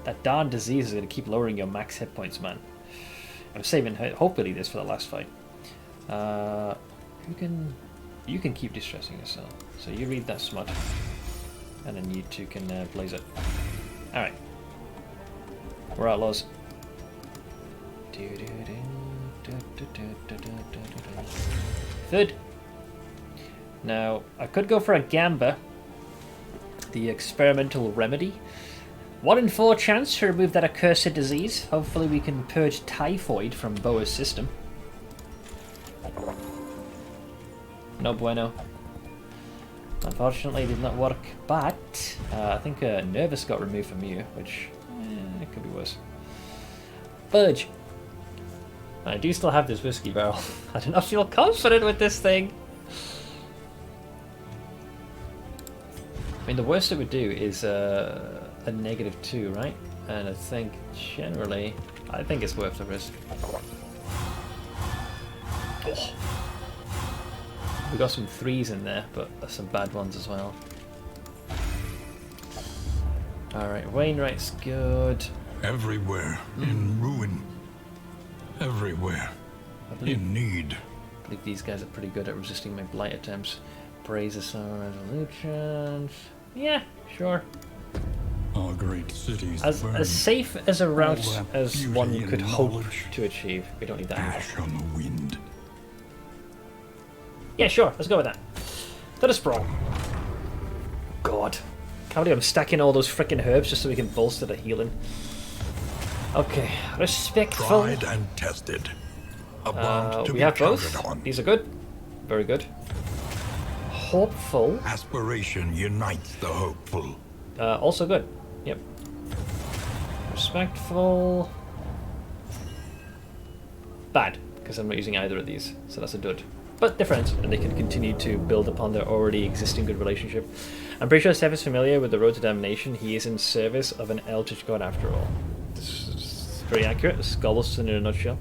That darn disease is going to keep lowering your max hit points, man. I'm saving hopefully this for the last fight. You can keep distressing yourself. So you read that smut, and then you two can blaze it. All right, we're outlaws. Third. Now I could go for a Gamba, the experimental remedy. 1 in 4 chance to remove that accursed disease. Hopefully we can purge typhoid from Boa's system. No bueno. Unfortunately it did not work, but I think Nervous got removed from you, which it could be worse. Fudge. I do still have this whiskey barrel. I do not feel confident with this thing. I mean, the worst it would do is a -2, right? And I think generally, I think it's worth the risk. Oh. We got some 3s in there, but some bad ones as well. Alright, Wainwright's good. Everywhere in ruin. Everywhere in need. I believe these guys are pretty good at resisting my blight attempts. Predecessor resolutions. Yeah, sure. Our great cities burn. As safe as a route All that as beauty one and could hope knowledge. to achieve. We don't need that. Ash on the wind. Yeah, sure. Let's go with that. To the sprawl. God. Can't believe I'm stacking all those freaking herbs just so we can bolster the healing. Okay, respectful. Tried and tested. A bond to We be have counted both. on. These are good. Very good. Hopeful. Aspiration unites the hopeful. Also good. Yep. Respectful. Bad, because I'm not using either of these, so that's a dud. But they're friends, and they can continue to build upon their already existing good relationship. I'm pretty sure Seth is familiar with the Road to Damnation. He is in service of an eldritch god after all. This is very accurate. Skulls in a nutshell.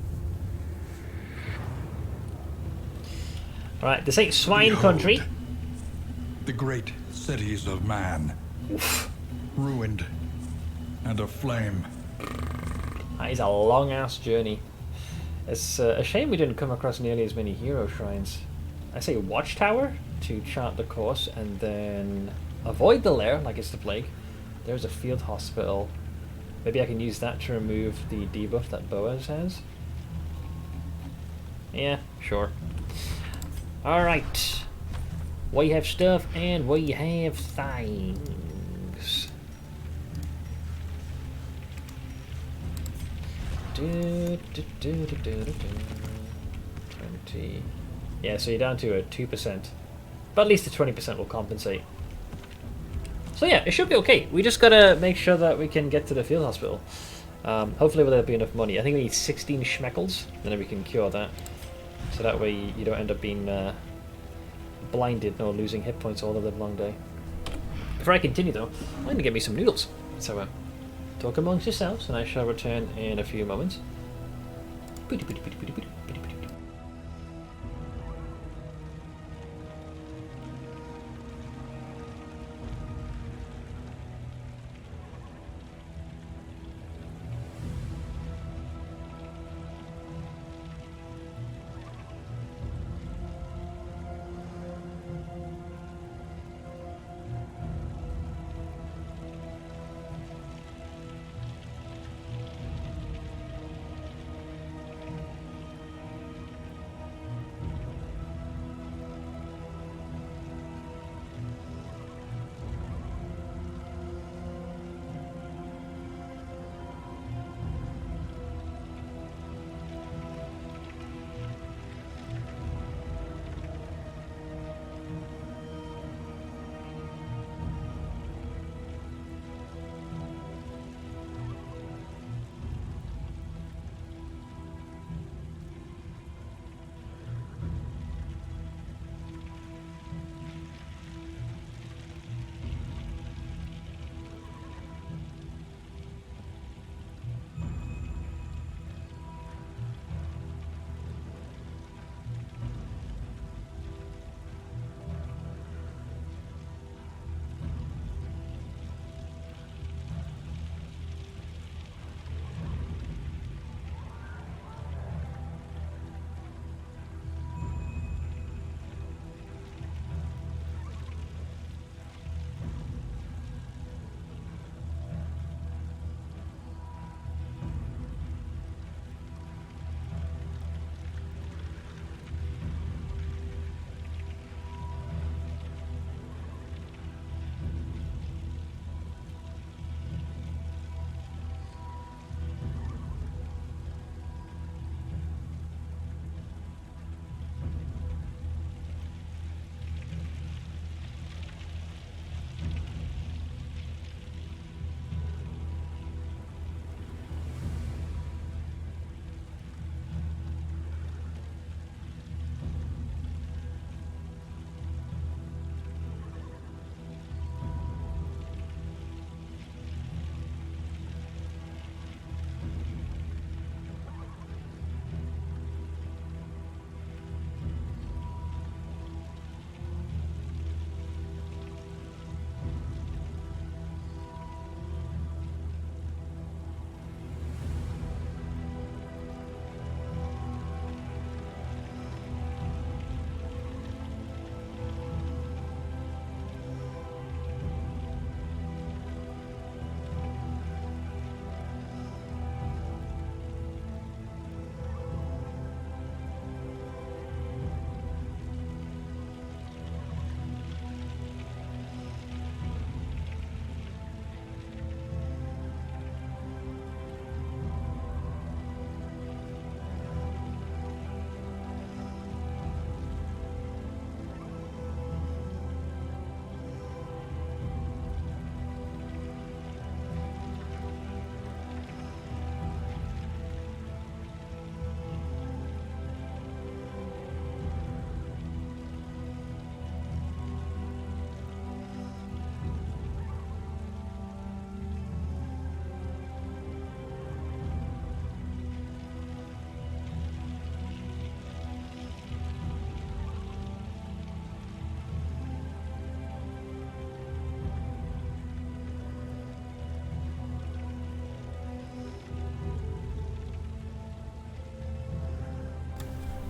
Alright, this ain't swine Behold, country. The great cities of man. Ruined and aflame. That is a long ass journey. It's a shame we didn't come across nearly as many hero shrines. I say watchtower to chart the course and then avoid the lair like it's the plague. There's a field hospital. Maybe I can use that to remove the debuff that Boaz has. Yeah, sure. Alright. We have stuff and we have things. Do, do, do, do, do, do, do. 20. Yeah, so you're down to a 2%. But at least the 20% will compensate. So yeah, it should be okay. We just gotta make sure that we can get to the field hospital. Hopefully there'll be enough money. I think we need 16 schmeckles, and then we can cure that. So that way you don't end up being blinded or losing hit points all the live long day. Before I continue though, I'm going to get me some noodles. So talk amongst yourselves, and I shall return in a few moments.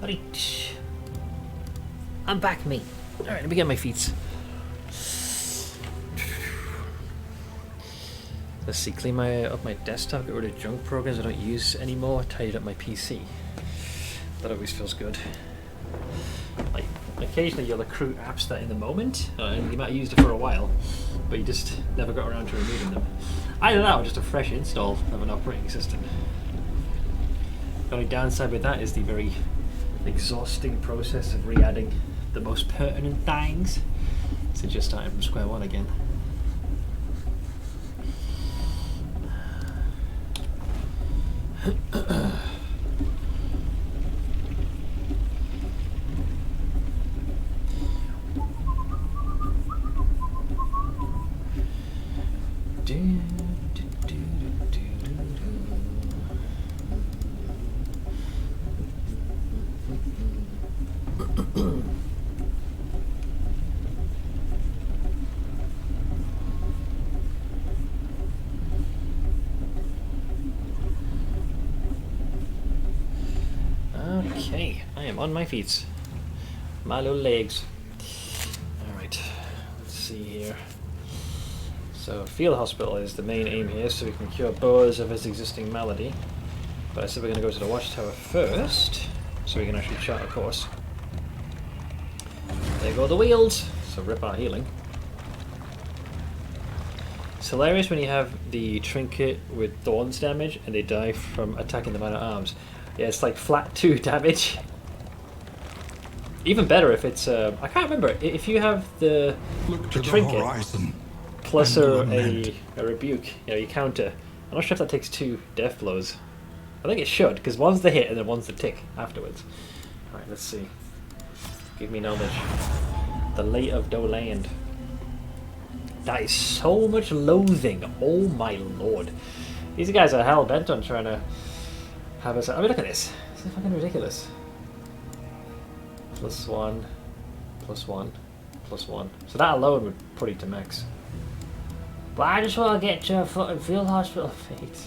Right. I'm back, mate. Alright, let me get my feet. Let's see, clean up my desktop, get rid of junk programs I don't use anymore, tidy up my PC. That always feels good. Like, occasionally you'll accrue apps that in the moment, and you might have used it for a while, but you just never got around to removing them. Either that or just a fresh install of an operating system. The only downside with that is the very exhausting process of re-adding the most pertinent things. So just starting from square one again. Okay, I am on my feet. My little legs. Alright, let's see here. So, field hospital is the main aim here, so we can cure Boaz of his existing malady. But I said we're going to go to the watchtower first, so we can actually chart a course. There go the wheels, so rip our healing. It's hilarious when you have the trinket with thorns damage and they die from attacking the man at arms. Yeah, it's like flat 2 damage. Even better if it's I can't remember if you have the trinket horizon plus and a rebuke, you know, you counter. I'm not sure if that takes 2 death blows. I think it should, because one's the hit and then one's the tick afterwards. Alright, let's see. Give me knowledge. The Late of Doland. That is so much loathing. Oh my lord. These guys are hell bent on trying to have us. I mean, look at this. This is fucking ridiculous. +1, +1, +1. So that alone would put it to max. But I just want to get to a fucking field hospital fate.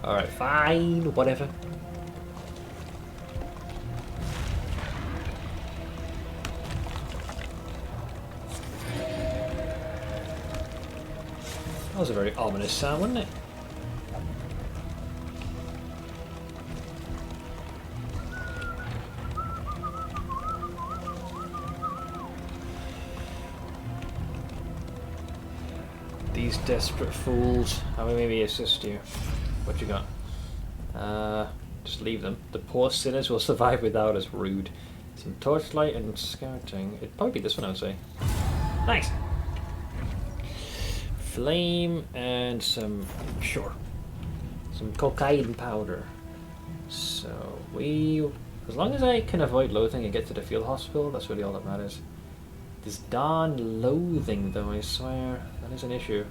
Alright, fine, whatever. That was a very ominous sound, wasn't it? These desperate fools. How may we assist you? What you got? Just leave them. The poor sinners will survive without us. Rude. Some torchlight and scouting. It'd probably be this one, I would say. Nice. Flame and some, sure, some cocaine powder. So as long as I can avoid loathing and get to the field hospital, that's really all that matters. This darn loathing, though, I swear, that is an issue.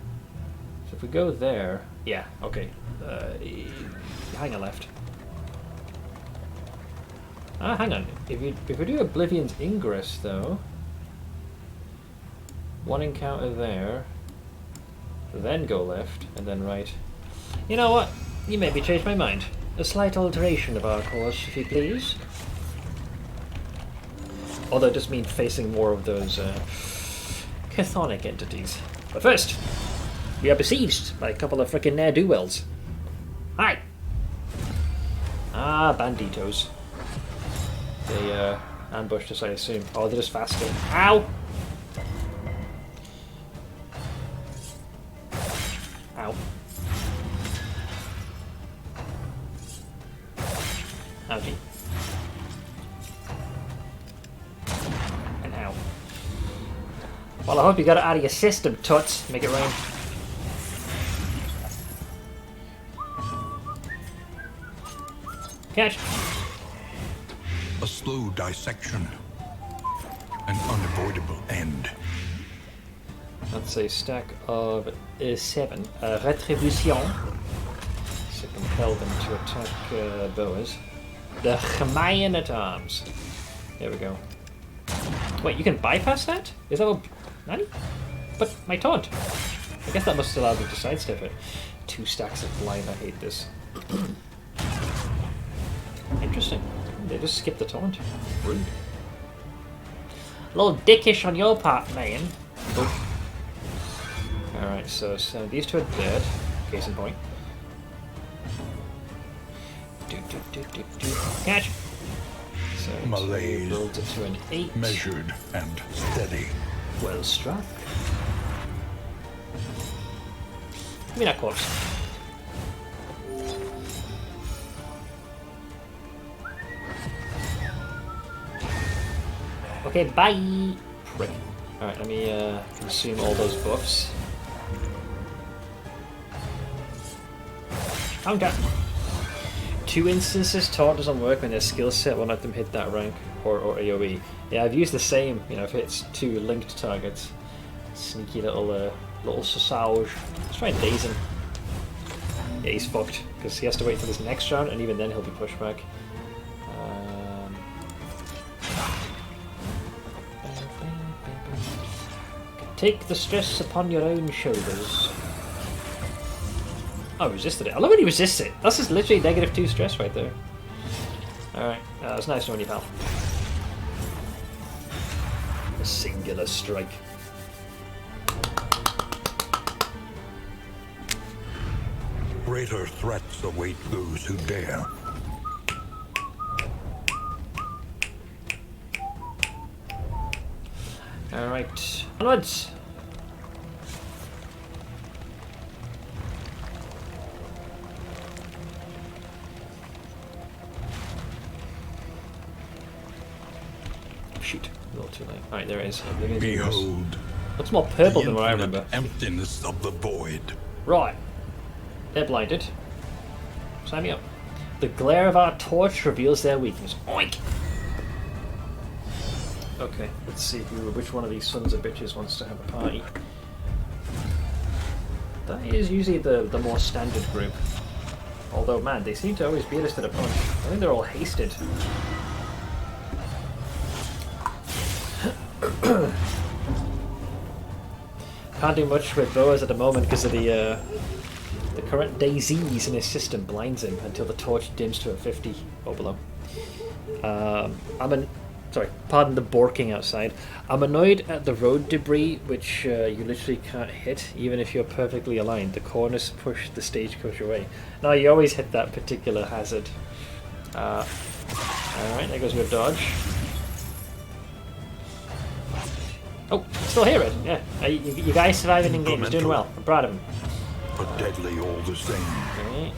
So if we go there, yeah, okay. Hang on left. Hang on. If we do Oblivion's Ingress, though, one encounter there, then go left, and then right. You know what? You made me change my mind. A slight alteration of our course, if you please. Although it does mean facing more of those chthonic entities. But first, we are besieged by a couple of frickin' ne'er-do-wells. Hi! Ah, banditos. They ambushed us, I assume. Oh, they're just faster. Ow! Ow. Ouchie. And ow. Well, I hope you got it out of your system, toots. Make it rain. Catch. A slow dissection. An unavoidable end. That's a stack of 7. Retribution. So compel them to attack Boaz. The Chemayan at arms. There we go. Wait, you can bypass that? Is that what... Nani? But my taunt. I guess that must allow me to sidestep it. 2 stacks of blind, I hate this. Interesting. They just skipped the taunt. Rude. A little dickish on your part, man. Oh. Alright, so these two are dead. Case in point. Catch! So Malaise. builds it to an 8. Measured and steady. Well struck. Give me that corpse. Okay, bye! Prick. Alright, let me consume all those buffs. Counter! 2 instances taunt doesn't work when their skill set won't let them hit that rank or AoE. Yeah, I've used the same, you know, if it's 2 linked targets. Sneaky little sausage. Let's try and daze him. Yeah, he's fucked, because he has to wait for this next round, and even then he'll be pushed back. Take the stress upon your own shoulders. Oh, resisted it. I love when he resists it. That's just literally -2 stress right there. Alright, it's nice knowing you, pal. A singular strike. Greater threats await those who dare. Alright, onwards! Shoot, a little too late. Alright, there it is. Behold. Looks more purple the than what I infinite remember. Emptiness of the void. Right. They're blinded. Sign me up. The glare of our torch reveals their weakness. Oink! Okay, let's see which one of these sons of bitches wants to have a party. That is usually the more standard group. Although, man, they seem to always beat us to the punch. I think they're all hasted. Can't do much with Boaz at the moment because of the current disease in his system blinds him until the torch dims to a 50 or below. Sorry, pardon the borking outside. I'm annoyed at the road debris, which you literally can't hit, even if you're perfectly aligned. The corners push the stagecoach away. Now, you always hit that particular hazard. Alright, there goes your dodge. Oh, still here, Red. Yeah, you guys surviving in game. He's doing well. I'm proud of him. But deadly all the same. Okay.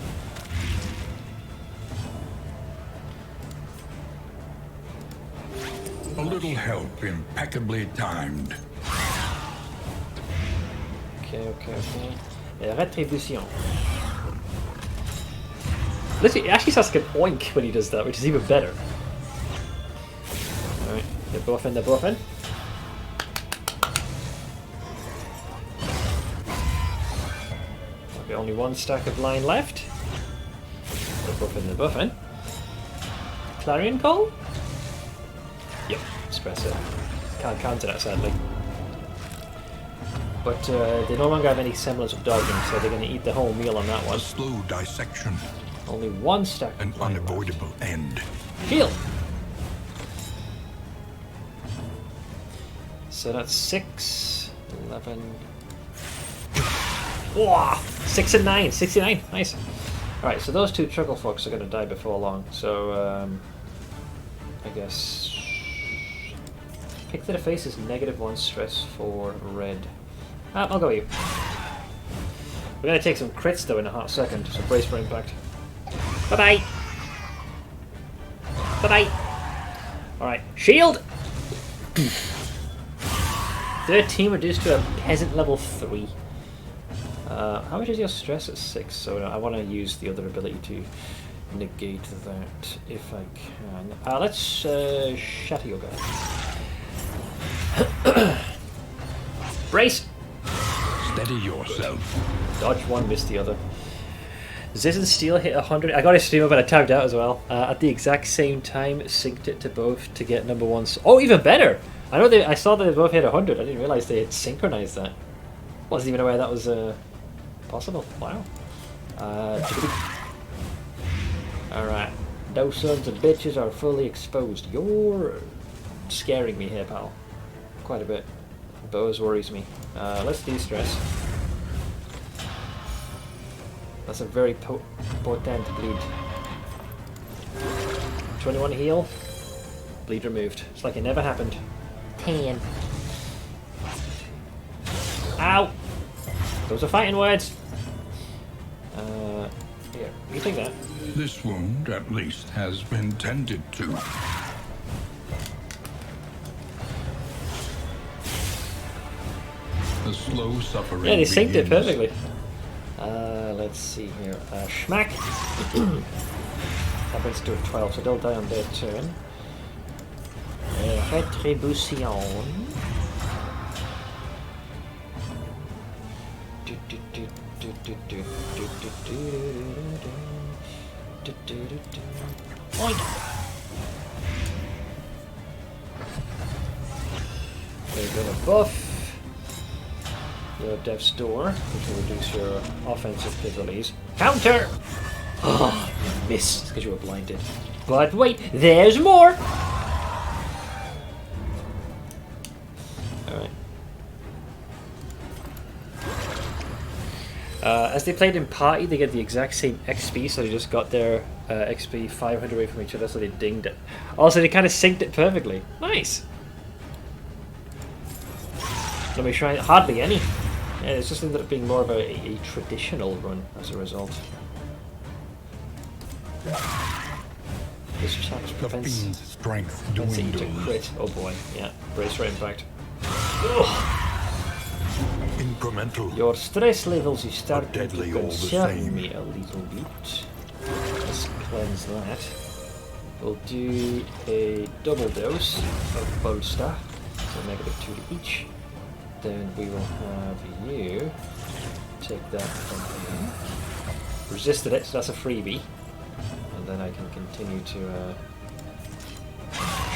A little help impeccably timed. Okay. Retribution. Literally, it actually sounds like an oink when he does that, which is even better. Alright, they're both in. Okay, only 1 stack of line left. They're both in. Clarion call? Yep, espresso. Can't counter that, sadly. But they no longer have any semblance of dodging, so they're going to eat the whole meal on that one. A slow dissection. Only 1 stack. An unavoidable end. Shield! So that's 6, 11... Whoa! 6 and 9! 69! Nice! Alright, so those 2 truckle fucks are going to die before long, so I guess... Pick to the face is -1 stress for red. I'll go with you. We're going to take some crits though in a hot second, so brace for impact. Bye-bye! Bye-bye! Alright, shield! 13 reduced to a peasant level 3. How much is your stress at 6? So I want to use the other ability to negate that if I can. Let's shatter your guy. Brace! Steady yourself. Dodge 1, miss the other. Ziz and Steel hit 100. I got his streamer, but I tagged out as well. At the exact same time, synced it to both to get number 1. Oh, even better! I saw that they both hit 100. I didn't realize they had synchronized that. Wasn't even aware that was possible. Wow. Alright. Those sons of bitches are fully exposed. You're scaring me here, pal. Quite a bit. Bows worries me. Let's de-stress. That's a very potent bleed. 21 heal. Bleed removed. It's like it never happened. 10. Ow! Those are fighting words! Here, you take that. This wound, at least, has been tended to. The slow suffering. Yeah, they synced it begins. perfectly. Let's see here. Schmack! That brings it to a 12, so they'll die on their turn. Retribution. Oink. They're gonna buff your Death's Door, which will reduce your offensive capabilities. Counter! Oh, you missed because you were blinded. But wait, there's more! Alright. As they played in party, they get the exact same XP, so they just got their XP 500 away from each other, so they dinged it. Also, they kind of synced it perfectly. Nice! Let me try hardly any. Yeah, it's just ended up being more of a traditional run as a result. This chap's The fiend's strength dwindles. to crit. Oh boy, yeah. Brace for impact. Ugh. Incremental. Your stress levels is starting to deadly all the concern same. me a little bit. Let's cleanse that. We'll do a double dose of bolster, so -2 to each. Then we will have you take that from here. Resisted it, so that's a freebie. And then I can continue to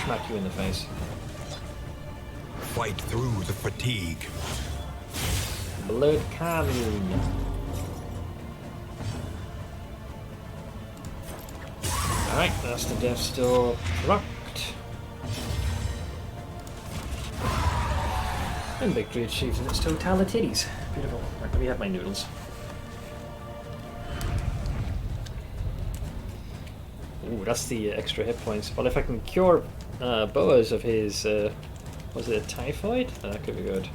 smack you in the face. Fight through the fatigue. Blood commune. Alright, that's the Death's Door rocked. And victory achieved in its totalities. Beautiful. Right, let me have my noodles. Ooh, that's the extra hit points. Well, if I can cure Boaz of his, was it a typhoid? That could be good.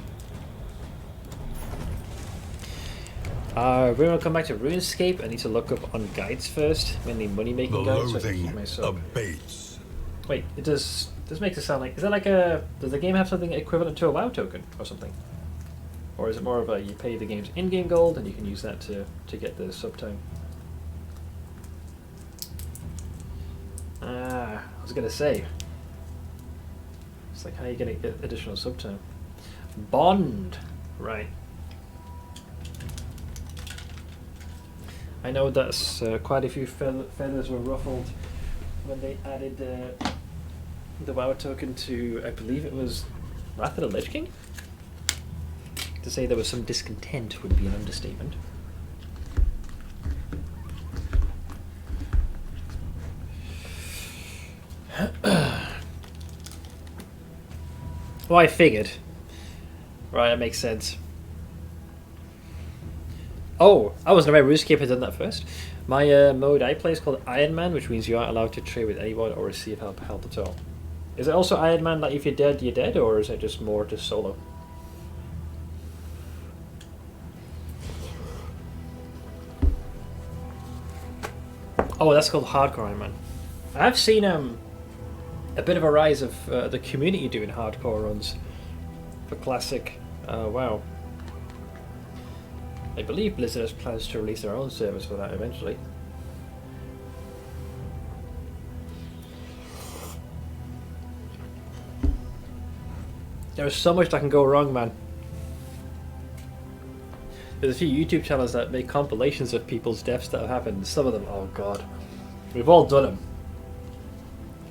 We're going to come back to RuneScape. I need to look up on guides first, mainly money-making The guides. So I can keep loathing myself. abates. Wait, it does. This makes it sound like. Is that like a? Does the game have something equivalent to a WoW token or something? Or is it more of a you pay the game's in-game gold and you can use that to get the subtime? I was gonna say. It's like how you get additional subtime. Bond, right? I know that quite a few feathers were ruffled when they added the WoW token to, I believe it was Wrath of the Lich King? To say there was some discontent would be an understatement. Well, I figured. Right, that makes sense. Oh, I wasn't aware RuneScape had done that first. My mode I play is called Iron Man, which means you aren't allowed to trade with anyone or receive help at all. Is it also Iron Man that if you're dead, you're dead, or is it just more just solo? Oh, that's called Hardcore Iron Man. I've seen a bit of a rise of the community doing hardcore runs for classic WoW. I believe Blizzard has plans to release their own service for that eventually. There's so much that can go wrong, man. There's a few YouTube channels that make compilations of people's deaths that have happened. Some of them, oh god. We've all done them.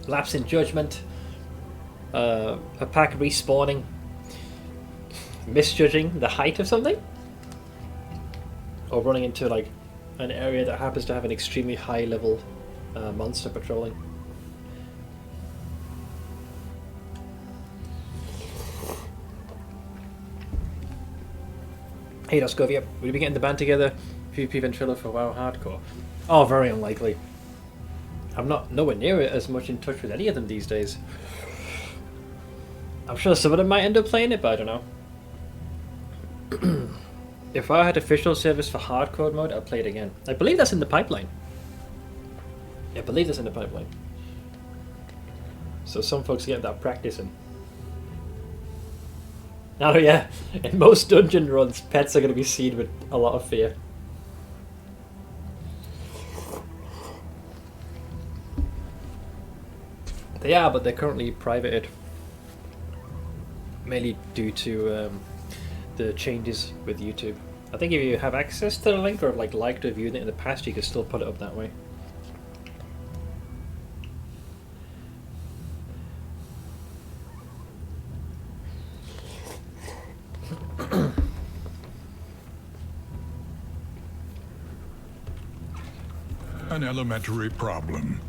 Lapse in judgment. A pack respawning. Misjudging the height of something. Or running into like an area that happens to have an extremely high level monster patrolling. Hey Doscovia, will you be getting the band together? PvP Ventrilo for WoW Hardcore? Oh, very unlikely. I'm not nowhere near it as much in touch with any of them these days. I'm sure some of them might end up playing it, but I don't know. If I had official service for hardcore mode, I'd play it again. I believe that's in the pipeline. I believe that's in the pipeline. So some folks get that practicing. Oh yeah, in most dungeon runs, pets are going to be seen with a lot of fear. They are, but they're currently privated. Mainly due to the changes with YouTube. I think if you have access to the link or like liked or viewed it in the past, you can still put it up that way. An elementary problem,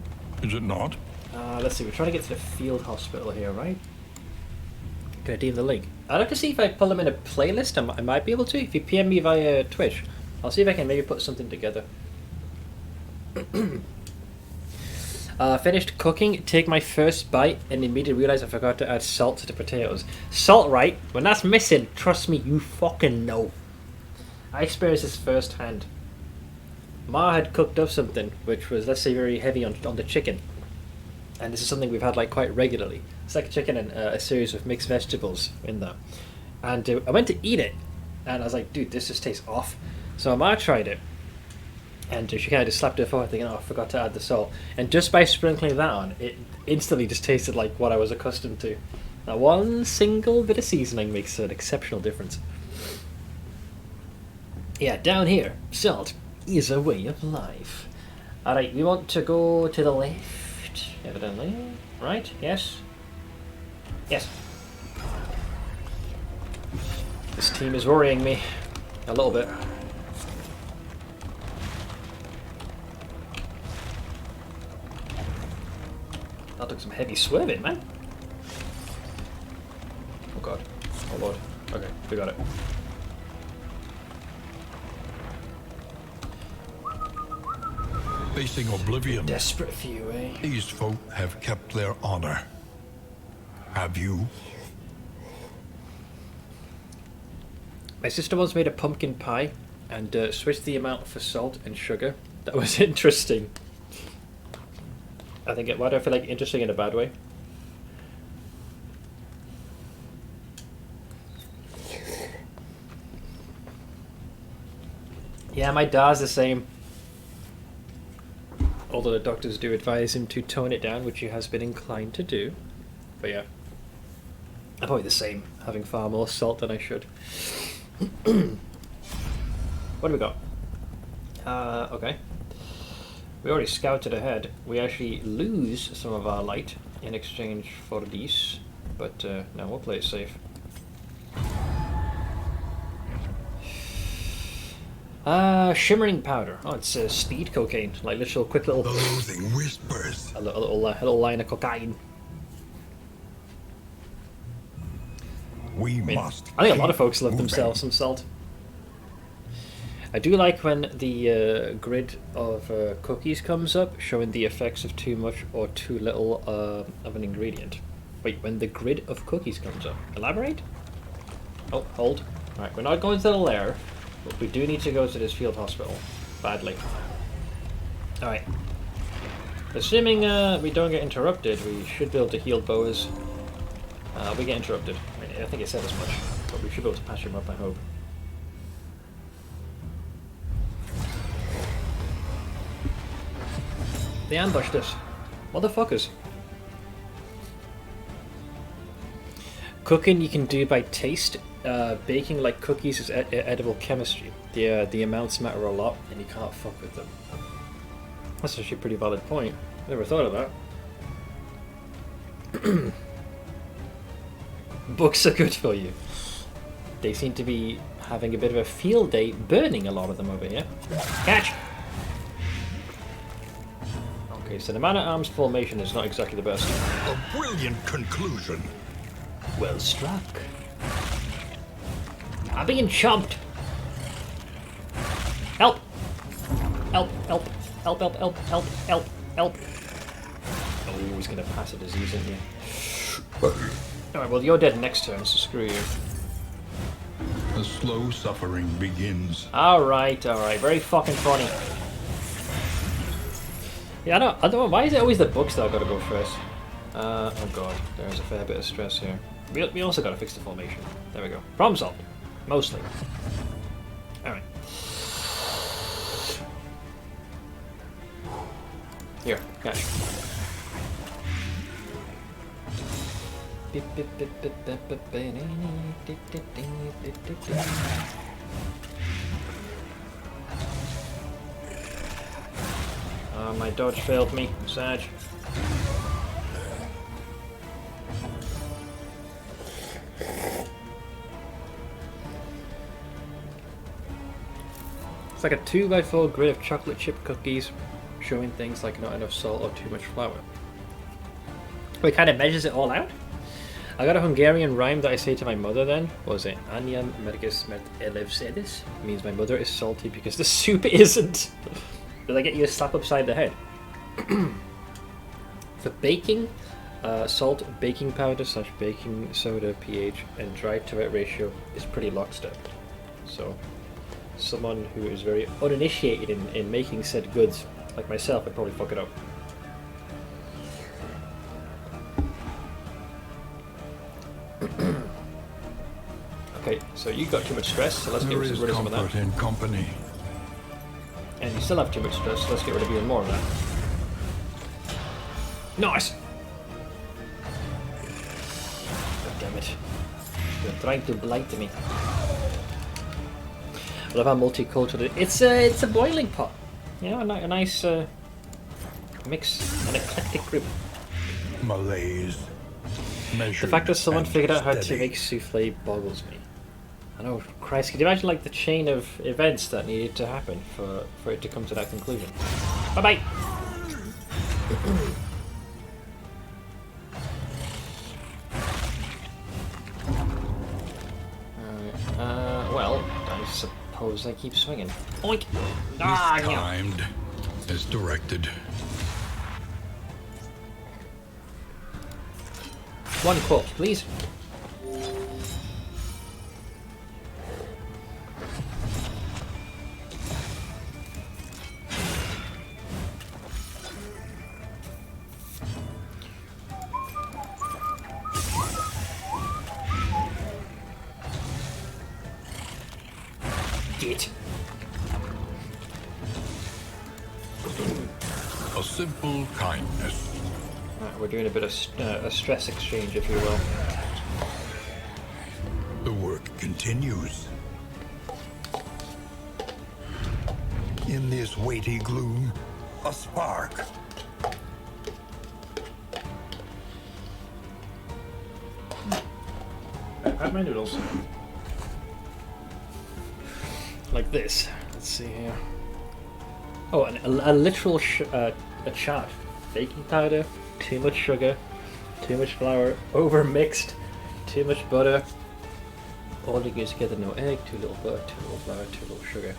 is it not? Let's see, we're trying to get to the field hospital here, right? Can I DM the link? I'd like to see if I pull them in a playlist. I might be able to. If you PM me via Twitch, I'll see if I can maybe put something together. Finished cooking, take my first bite, and immediately realised I forgot to add salt to the potatoes. Salt, right? When that's missing, trust me, you fucking know. I experienced this firsthand. Ma had cooked up something which was, let's say, very heavy on the chicken. And this is something we've had like quite regularly. It's like chicken and a series of mixed vegetables in there. And I went to eat it, and I was like, dude, this just tastes off. So Ma tried it, and she kind of just slapped her forward thinking, oh, I forgot to add the salt. And just by sprinkling that on, it instantly just tasted like what I was accustomed to. Now, one single bit of seasoning makes an exceptional difference. Yeah, down here, salt is a way of life. Alright, we want to go to the left, evidently. Right? Yes? Yes. This team is worrying me. A little bit. That took some heavy swerving, man. Oh god. Oh lord. Okay, we got it. Facing oblivion. Desperate few, eh? These folk have kept their honor. Have you? My sister once made a pumpkin pie and switched the amount for salt and sugar. That was interesting. Why do I feel like interesting in a bad way? Yeah, my dad's the same. Although the doctors do advise him to tone it down, which he has been inclined to do. But yeah. I'm probably the same, having far more salt than I should. What do we got? Okay. We already scouted ahead. We actually lose some of our light in exchange for these. But no, we'll play it safe. Shimmering powder. Oh, it's speed cocaine. Like literal quick little... Loathing whispers. A little line of cocaine. We must. I think a lot of folks love moving. themselves some salt. I do like when the grid of cookies comes up, showing the effects of too much or too little of an ingredient. Wait, when the grid of cookies comes up. Elaborate? Oh, hold. Alright, we're not going to the lair, but we do need to go to this field hospital. Badly. Alright. Assuming we don't get interrupted, we should be able to heal Boas. We get interrupted. I think it said as much, but we should be able to patch him up, I hope. They ambushed us. Motherfuckers. Cooking you can do by taste. Baking like cookies is edible chemistry. The amounts matter a lot, and you can't fuck with them. That's actually a pretty valid point. Never thought of that. Books are good for you. They seem to be having a bit of a field day, burning a lot of them over here. Catch! Okay, so the man-at-arms formation is not exactly the best. A brilliant conclusion. Well struck. I'm being chomped! Help! Help, help, help, help, help, help, help, help. Oh, he's gonna pass a disease in here. Alright, well, you're dead next turn, so screw you. The slow suffering begins. Alright, very fucking funny. Yeah, I don't know, why is it always the books that I've got to go first? Oh god, there's a fair bit of stress here. We also got to fix the formation. There we go. Problem solved. Mostly. Alright. Here, catch. My dodge failed me, Sag. It's like a 2x4 grid of chocolate chip cookies showing things like not enough salt or too much flour. It kind of measures it all out. I got a Hungarian rhyme that I say to my mother then. What was it? Anyam merges mert elevsedis? Means my mother is salty because the soup isn't. Did I get you a slap upside the head? For baking, salt, baking powder / baking soda pH and dry to wet ratio is pretty lockstep. So someone who is very uninitiated in making said goods, like myself, would probably fuck it up. Okay, so you got too much stress, so let's get rid of some of that. In company. And you still have too much stress, so let's get rid of even more of that. Nice! God damn it. You're trying to blight me. I love how multicultural it is. It's a boiling pot. You know, a nice mix, an eclectic group. Malaise. The fact that someone figured out how to make souffle boggles me. I know, Christ, could you imagine like the chain of events that needed to happen for it to come to that conclusion? Bye-bye! Well, I suppose I keep swinging. Oink! Ah, timed as directed. One corpse, please. Get. A simple kindness. Right, we're doing a bit of a stress exchange, if you will. The work continues. In this weighty gloom, a spark. Have my noodles. Like this. Let's see here. Oh, a literal a chart. Baking powder, too much sugar, too much flour, over-mixed, too much butter. All to go together, no egg, too little butter, too little flour, too little sugar.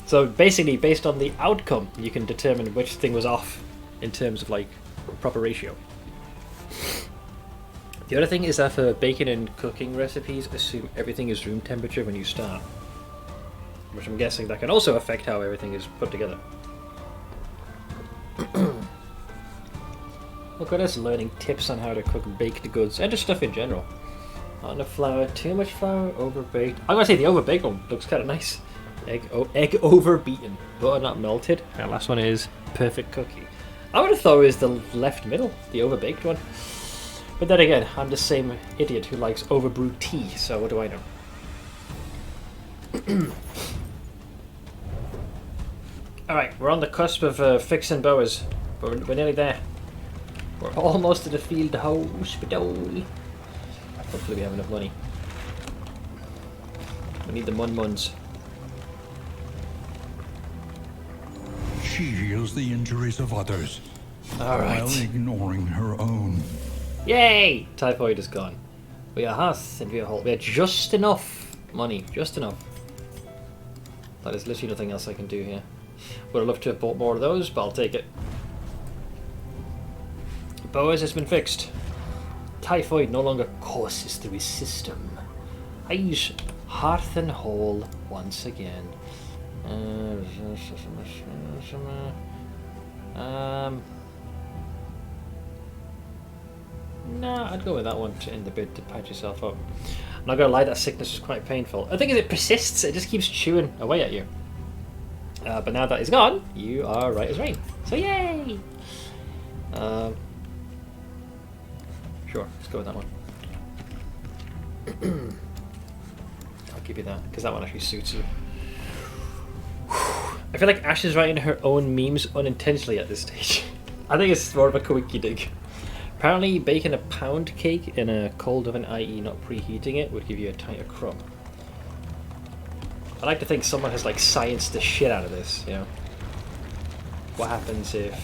So basically, based on the outcome, you can determine which thing was off in terms of like proper ratio. The other thing is that for baking and cooking recipes, assume everything is room temperature when you start. Which I'm guessing that can also affect how everything is put together. Look at us learning tips on how to cook baked goods and just stuff in general. Not enough flour, too much flour, overbaked. I'm gonna say the overbaked one looks kind of nice. Egg overbeaten, butter not melted. And last one is perfect cookie. I would have thought it was the left middle, the overbaked one. But then again, I'm the same idiot who likes overbrewed tea, so what do I know? Alright, we're on the cusp of fixing boas. We're nearly there. We're almost to the field hospital. Hopefully we have enough money. We need the mun-muns. she heals the injuries of others, Alright. while ignoring her own. Yay! Typhoid is gone. We are Haas and we are whole. We are just enough money. Just enough. That is literally nothing else I can do here. Would have loved to have bought more of those, but I'll take it. Boas has been fixed. Typhoid no longer courses through his system. I use hearth and hole once again. Nah, I'd go with that one to end the bid to patch yourself up. I'm not gonna lie, that sickness is quite painful. The thing is, it persists, it just keeps chewing away at you. But now that it's gone, you are right as rain. So yay! Sure, let's go with that one. I'll give you that, because that one actually suits you. I feel like Ash is writing her own memes unintentionally at this stage. I think it's more of a quickie dig. Apparently, baking a pound cake in a cold oven, i.e. not preheating it, would give you a tighter crumb. I like to think someone has like scienced the shit out of this, you know? What happens if...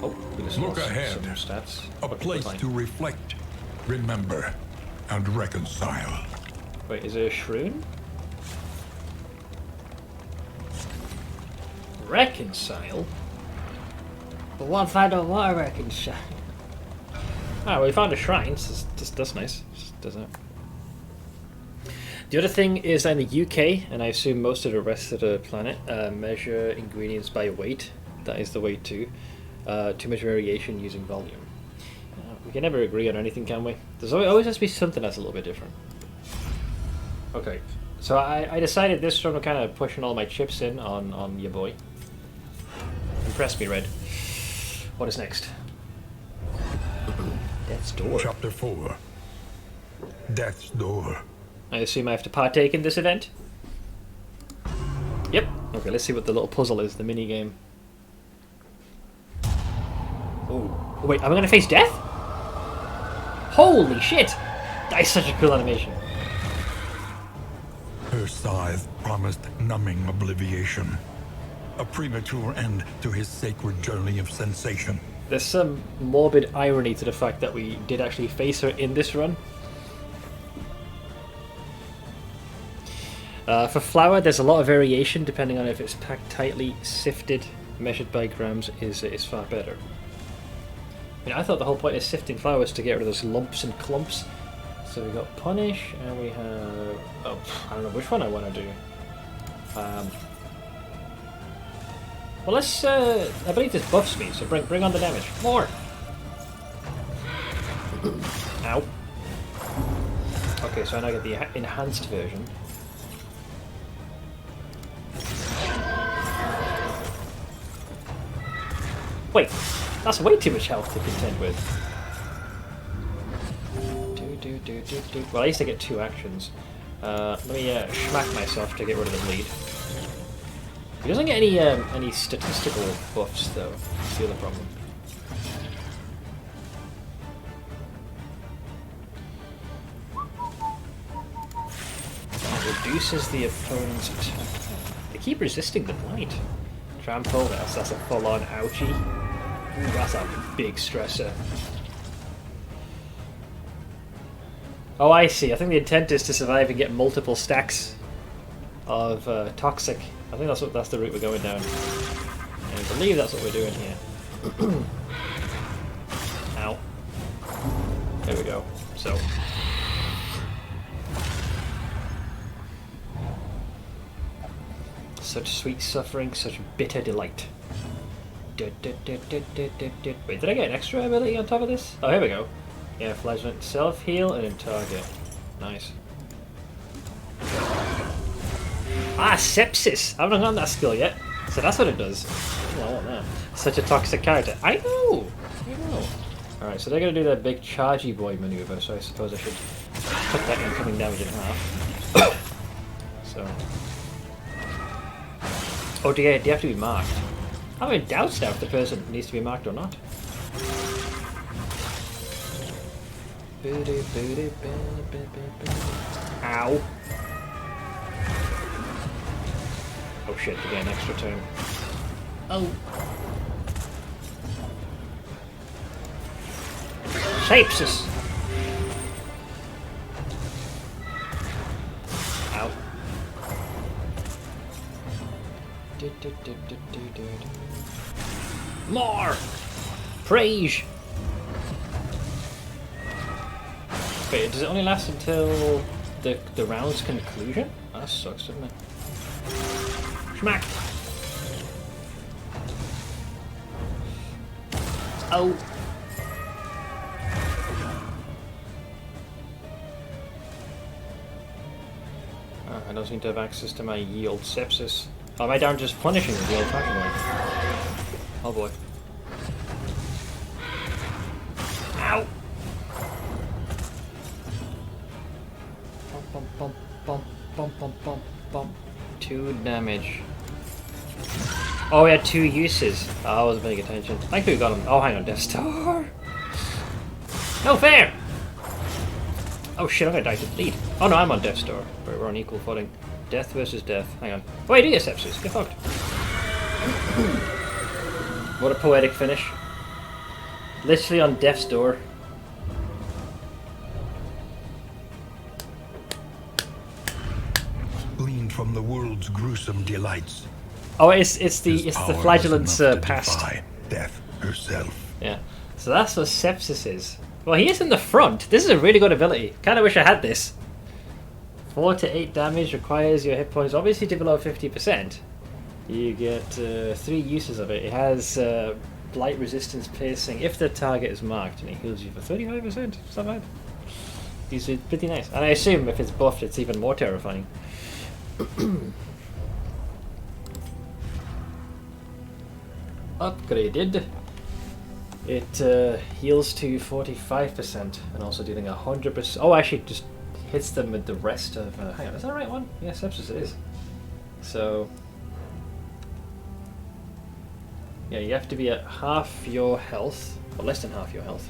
Oh, we just Look lost ahead. some stats. A Okay, place fine. to reflect, remember, and reconcile. Wait, is there a shroom? Reconcile? But what if I don't want to reconcile? Ah, well, we found a shrine, so that's nice. Just does that. The other thing is that in the UK, and I assume most of the rest of the planet, measure ingredients by weight. That is the way too. Too much variation using volume. We can never agree on anything, can we? There's always has to be something that's a little bit different. Okay, so I decided this run we're kind of pushing all my chips in on your boy. Impress me, Red. What is next? Death's Door. Chapter 4. Death's Door. I assume I have to partake in this event? Yep. Okay, let's see what the little puzzle is, the mini game. Oh, wait, am I gonna face death? Holy shit! That is such a cool animation. Her scythe promised numbing obliviation. A premature end to his sacred journey of sensation. There's some morbid irony to the fact that we did actually face her in this run. For flour, there's a lot of variation depending on if it's packed tightly, sifted, measured by grams is far better. I mean, I thought the whole point of sifting flour was to get rid of those lumps and clumps. So we got punish, and we have... Oh, I don't know which one I want to do. Well, let's... I believe this buffs me, so bring on the damage. More! Ow. Okay, so I now get the enhanced version. Wait, that's way too much health to contend with. Well, I used to get 2 actions. Let me schmack myself to get rid of the bleed. He doesn't get any statistical buffs, though. That's the other problem. It reduces the opponent's attack. They keep resisting the blight. Trample, that's a full-on ouchie. Ooh, that's a big stressor. Oh, I see. I think the intent is to survive and get multiple stacks of toxic. I think that's the route we're going down. And I believe that's what we're doing here. Ow. There we go. So. Such sweet suffering, such bitter delight. Wait, did I get an extra ability on top of this? Oh, here we go. Yeah, flagellant self-heal and then target. Nice. Ah, sepsis! I haven't gotten that skill yet. So that's what it does. Oh, I want that. Such a toxic character. I know! Alright, so they're going to do that big chargy boy maneuver, so I suppose I should cut that incoming damage in half. So... Oh, do you have to be marked? I'm in doubt now if the person needs to be marked or not. Ow. Oh shit, to get an extra turn. Oh. Shapes. Ow. More! Praise! Wait, does it only last until the round's conclusion? That sucks, doesn't it? Schmack! Oh! I don't seem to have access to my yield sepsis. Oh, am I down just punishing the old-fashioned way? Oh boy. Ow! Bump, bump, bump, bump, bump, bump, bump. 2 damage. Oh, we had 2 uses. Oh, I wasn't paying attention. I think we got him. Oh, hang on, Death Star. No fair! Oh shit, I'm gonna die to bleed. Oh no, I'm on Death Star. We're on equal footing. Death versus death. Hang on. Oh, I do get sepsis. Get fucked. What a poetic finish. Literally on death's door. Gleaned from the world's gruesome delights. Oh, it's the His power was flagellant's enough to past. defy death herself. Yeah. So that's what sepsis is. Well, he is in the front. This is a really good ability. Kind of wish I had this. 4 to 8 damage requires your hit points obviously to below 50%. You get 3 uses of it. It has blight resistance piercing if the target is marked, and it heals you for 35%. It's not bad. These are pretty nice. And I assume if it's buffed, it's even more terrifying. Upgraded. It heals to 45% and also dealing 100%. Oh, actually, just hits them with the rest of. Hang on, is that the right one? Yeah, sepsis it is. So. Yeah, you have to be at half your health, or less than half your health.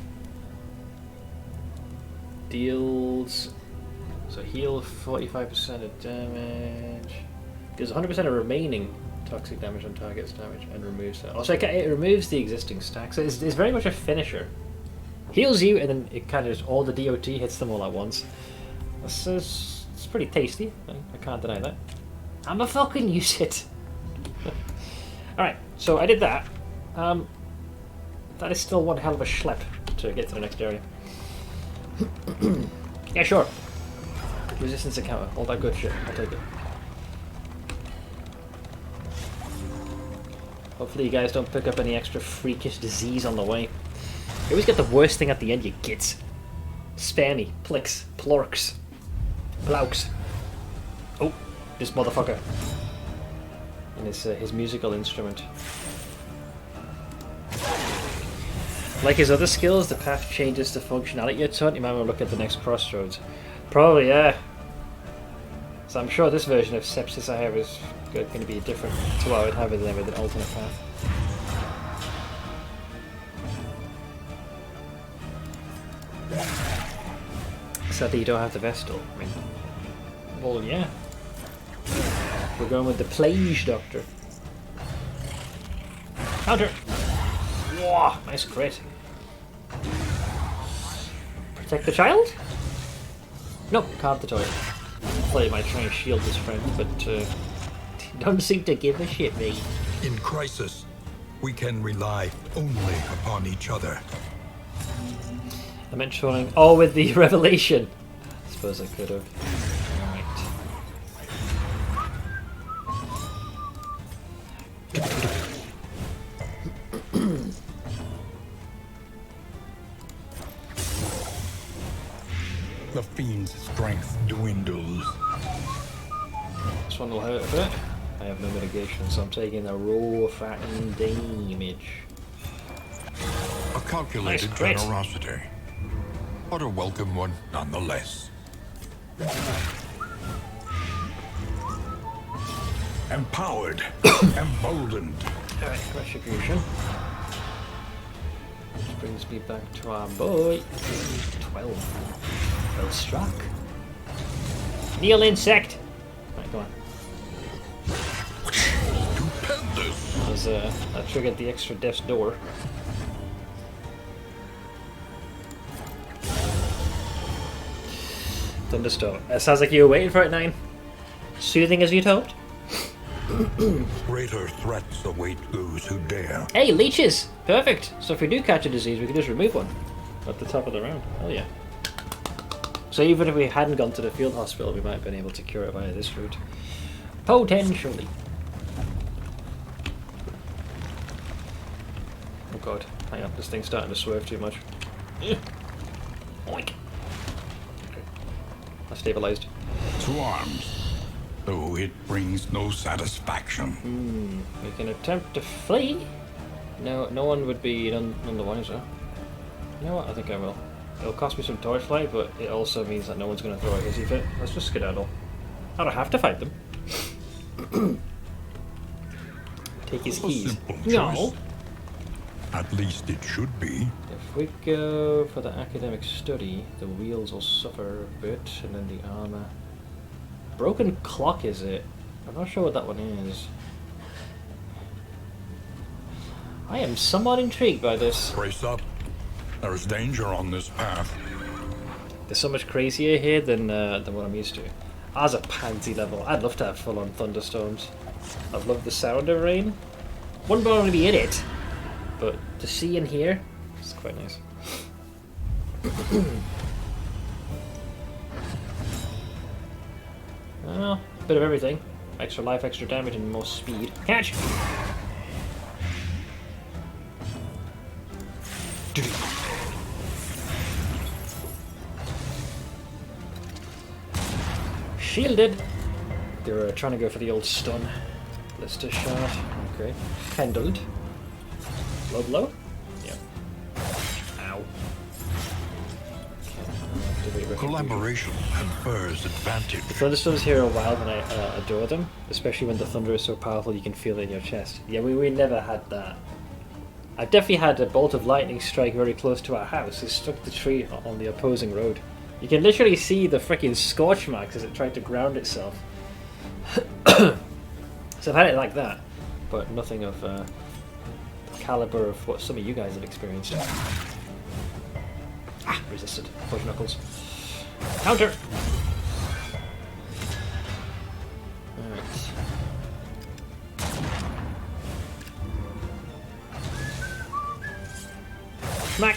Deals. So heal 45% of damage. Deals 100% of remaining toxic damage on target's damage and removes that. Also, it removes the existing stack, so it's very much a finisher. Heals you, and then it kind of just all the DOT hits them all at once. It's pretty tasty. I can't deny that. I'ma fucking use it. Alright, so I did that. That is still one hell of a schlep to get to the next area. Yeah, sure. Resistance encounter, all that good shit. I'll take it. Hopefully you guys don't pick up any extra freakish disease on the way. You always get the worst thing at the end, you gits. Spammy, plicks, plorks, plauks. Oh, this motherfucker. And his musical instrument. Like his other skills, the path changes the functionality a ton. You might want to look at the next crossroads. Probably, yeah. So I'm sure this version of Sepsis I have is going to be different to what I would have with an alternate path. Except that you don't have the Vestal. I mean, well, yeah. We're going with the Plage Doctor. Counter! Whoa, nice crit. Protect the child? Nope, can't the toy. Play might try and shield his friend, but don't seem to give a shit, mate. In crisis, we can rely only upon each other. I meant showing. Oh, with the revelation. I suppose I could have. Right. The fiend's strength dwindles. This one will hurt a bit. I have no mitigation, so I'm taking a raw fattened damage. A calculated Nice crit. generosity, but a welcome one nonetheless. Empowered, emboldened. Alright, retribution. Which brings me back to our boy. 12. Well struck. Kneel insect! Right, go on. Stupendous. As that triggered the extra death's door. Thunderstorm. It sounds like you were waiting for it, 9. Soothing as you'd hoped. Greater threats await those who dare. Hey, leeches! Perfect! So if we do catch a disease, we can just remove one. At the top of the round. Hell yeah. So even if we hadn't gone to the field hospital, we might have been able to cure it via this route. Potentially. Oh god. Hang on, this thing's starting to swerve too much. Oink. I stabilized. To arms, though it brings no satisfaction. We can attempt to flee. No one would be none the wiser. You know what? I think I will. It'll cost me some torchlight, but it also means that no one's going to throw a hissy fit. Let's just skedaddle. I don't have to fight them. Take his keys. Simple No. choice. At least it should be. If we go for the academic study, the wheels will suffer a bit, and then the armor. Broken clock, is it? I'm not sure what that one is. I am somewhat intrigued by this. Brace up. There is danger on this path. They're so much crazier here than what I'm used to. As a pansy level, I'd love to have full-on thunderstorms. I've loved the sound of rain. Wouldn't want to be in it, but to see and hear, it's quite nice. Well, a bit of everything. Extra life, extra damage, and more speed. Catch! Shielded! They're trying to go for the old stun. Blister shot. Okay. Handled. Blow? Yep. Ow. Collaboration confers advantage. The thunderstorms here are wild and I adore them, especially when the thunder is so powerful you can feel it in your chest. Yeah, we never had that. I've definitely had a bolt of lightning strike very close to our house. It struck the tree on the opposing road. You can literally see the freaking scorch marks as it tried to ground itself. So I've had it like that, but nothing of the caliber of what some of you guys have experienced. Ah, resisted. Fudge knuckles. Counter! Alright. Smack!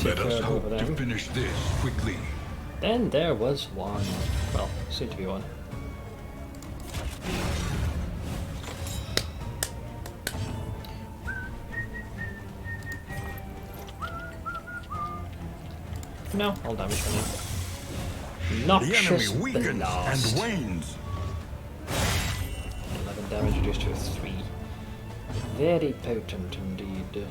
Let us hope to finish this quickly. Then there was one. Well, soon to be one. No, all damage for me. The Noxious enemy weakens blast. and wanes. 11 damage reduced to a 3. Very potent indeed.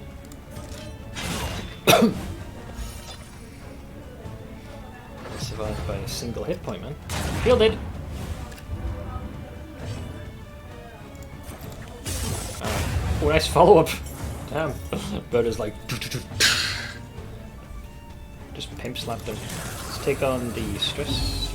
Survived by a single hit point, man. Shielded! Oh, nice follow-up! Damn. Bird is like... Just pimp slapped him. Let's take on the stress.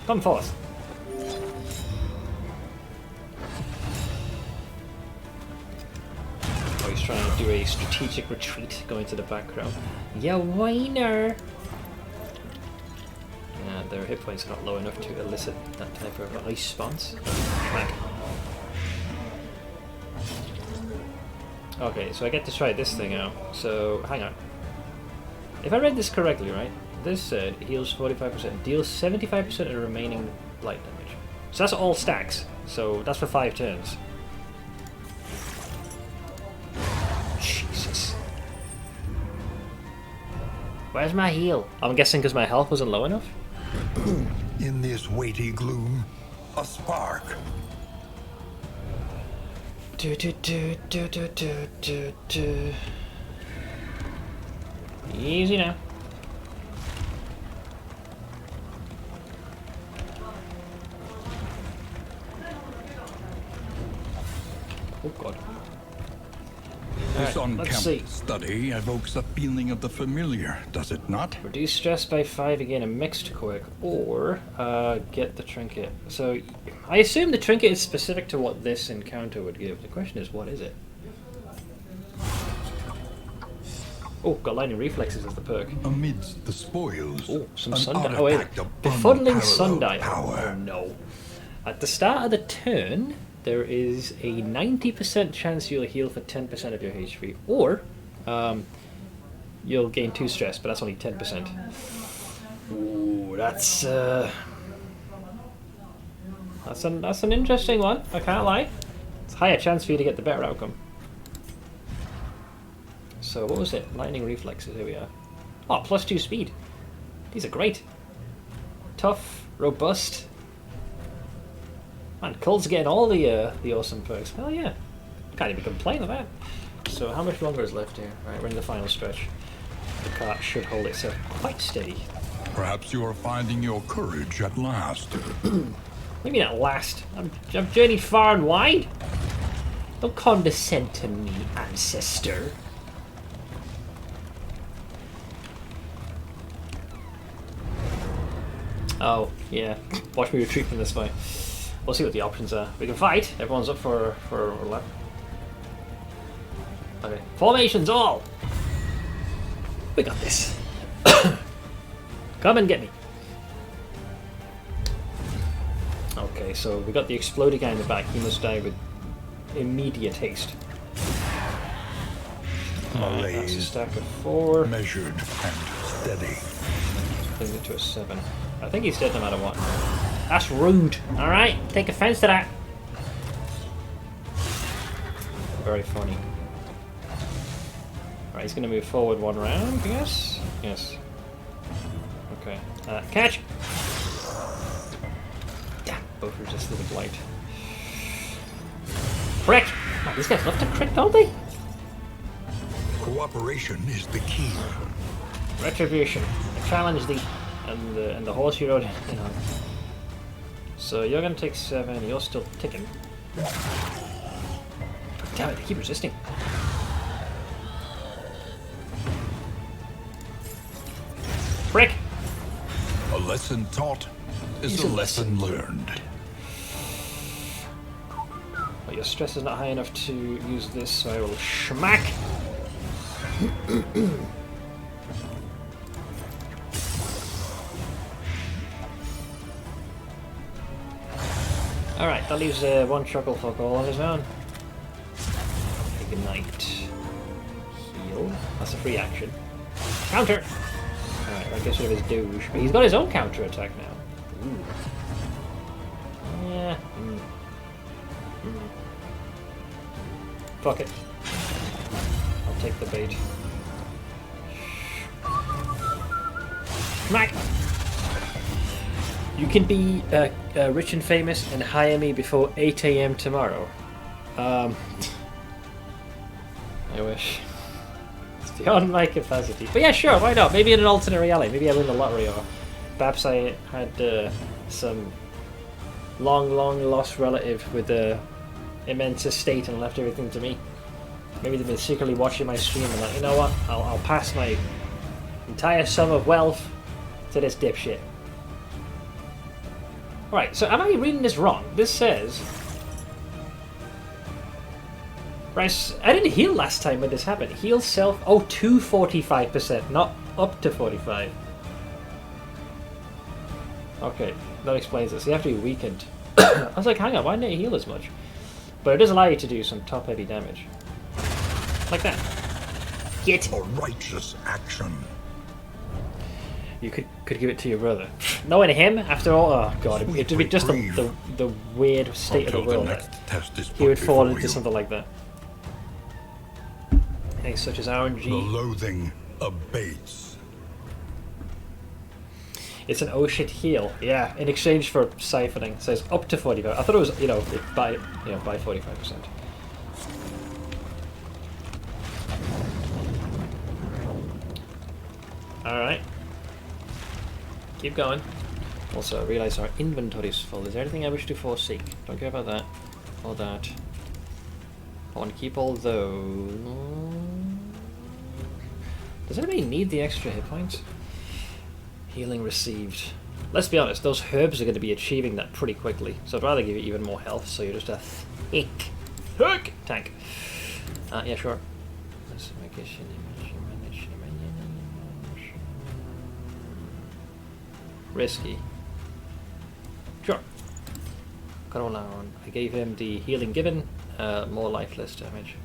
Come forth. Oh, he's trying to do a strategic retreat, going to the background. Ya whiner! Yeah, their hit points are not low enough to elicit that type of response. Back. Okay, so I get to try this thing out. So, hang on. If I read this correctly, right? This said heals 45%, deals 75% of remaining light damage. So that's all stacks. So that's for 5 turns. Jesus. Where's my heal? I'm guessing because my health wasn't low enough? In this weighty gloom, a spark. Easy now. Oh god. This Alright, let's see. on-campus study evokes a feeling of the familiar, does it not? Reduce stress by 5 again, a mixed quirk, or get the trinket. So I assume the trinket is specific to what this encounter would give. The question is, what is it? Oh, got lightning reflexes as the perk. Amidst the spoils, Oh, some an sundial. Oh wait, artifact of befuddling unparalleled sundial. power. Oh no. At the start of the turn, there is a 90% chance you'll heal for 10% of your HP, or you'll gain 2 stress, but that's only 10%. Ooh, that's an interesting one. I can't lie. It's a higher chance for you to get the better outcome. So what was it? Lightning reflexes. Here we are. Oh, +2 speed. These are great. Tough, robust. Man, Cull's getting all the awesome perks. Hell yeah. Can't even complain of that. So how much longer is left here? Right, we're in the final stretch. The cart should hold itself quite steady. Perhaps you are finding your courage at last. What do you mean at last? I've journeyed far and wide. Don't condescend to me, ancestor. Oh, yeah. Watch me retreat from this way. We'll see what the options are. We can fight. Everyone's up for a lap. Okay. Formations all! We got this. Come and get me. Okay, so we got the exploding guy in the back. He must die with immediate haste. Alright, that's a stack of 4. Measured and steady. Brings it to a 7. I think he's dead no matter what. That's rude. Alright, take offense to that. Very funny. Alright, he's going to move forward 1 round, I guess? Yes. Okay. Catch! Damn, both resisted the blight. Crit! Man, these guys love to crit, don't they? Cooperation is the key. Retribution. I challenge thee. And the horse you rode in on. So you're going to take 7, you're still ticking. Damn it, they keep resisting. Frick! A lesson taught is a lesson learned. Well, your stress is not high enough to use this, so I will schmack! Alright, that leaves 1 Chucklefuck all on his own. Ignite. Heal. That's a free action. Counter! Alright, I guess rid of his douche. But he's got his own counter attack now. Ooh. Yeah. Fuck it. I'll take the bait. Smack! You can be rich and famous and hire me before 8 AM tomorrow. I wish. It's beyond my capacity. But yeah, sure, why not? Maybe in an alternate reality. Maybe I win the lottery, or perhaps I had some long lost relative with an immense estate and left everything to me. Maybe they've been secretly watching my stream and like, you know what? I'll pass my entire sum of wealth to this dipshit. Right, so am I reading this wrong? This says... Right, I didn't heal last time when this happened. Heal self... Oh, to 45%, not up to 45. Okay, that explains it. So you have to be weakened. I was like, hang on, why didn't it heal as much? But it does allow you to do some top-heavy damage. Like that. Get! A righteous action. You could give it to your brother. Knowing him, after all, oh god, it'd be just the weird state of the world that he would fall into something like that. Things such as RNG. The loathing abates. It's an oh shit heal, yeah. In exchange for siphoning, it says up to 45. I thought it was by 45%. All right. Keep going. Also, I realise our inventory is full. Is there anything I wish to forsake? Don't care about that. Or that. I want to keep all those. Does anybody need the extra hit points? Healing received. Let's be honest, those herbs are going to be achieving that pretty quickly. So I'd rather give you even more health, so you're just a thick tank. Yeah, sure. Risky. Sure. Got on. I gave him the healing given, more lifeless damage.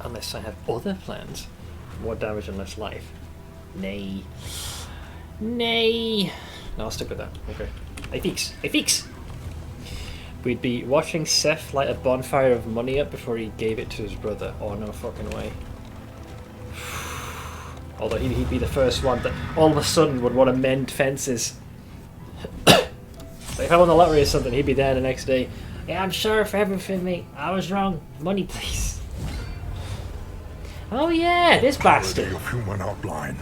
Unless I have other plans. More damage and less life. Nay. Nay. No, I'll stick with that. Okay. I fix. We'd be watching Seth light a bonfire of money up before he gave it to his brother. Oh, no fucking way. Although he'd be the first one that all of a sudden would want to mend fences. Like if I won the lottery or something, he'd be there the next day. Yeah, I'm sorry for everything, mate. I was wrong. Money, please. Oh yeah, this bastard. Of human outline.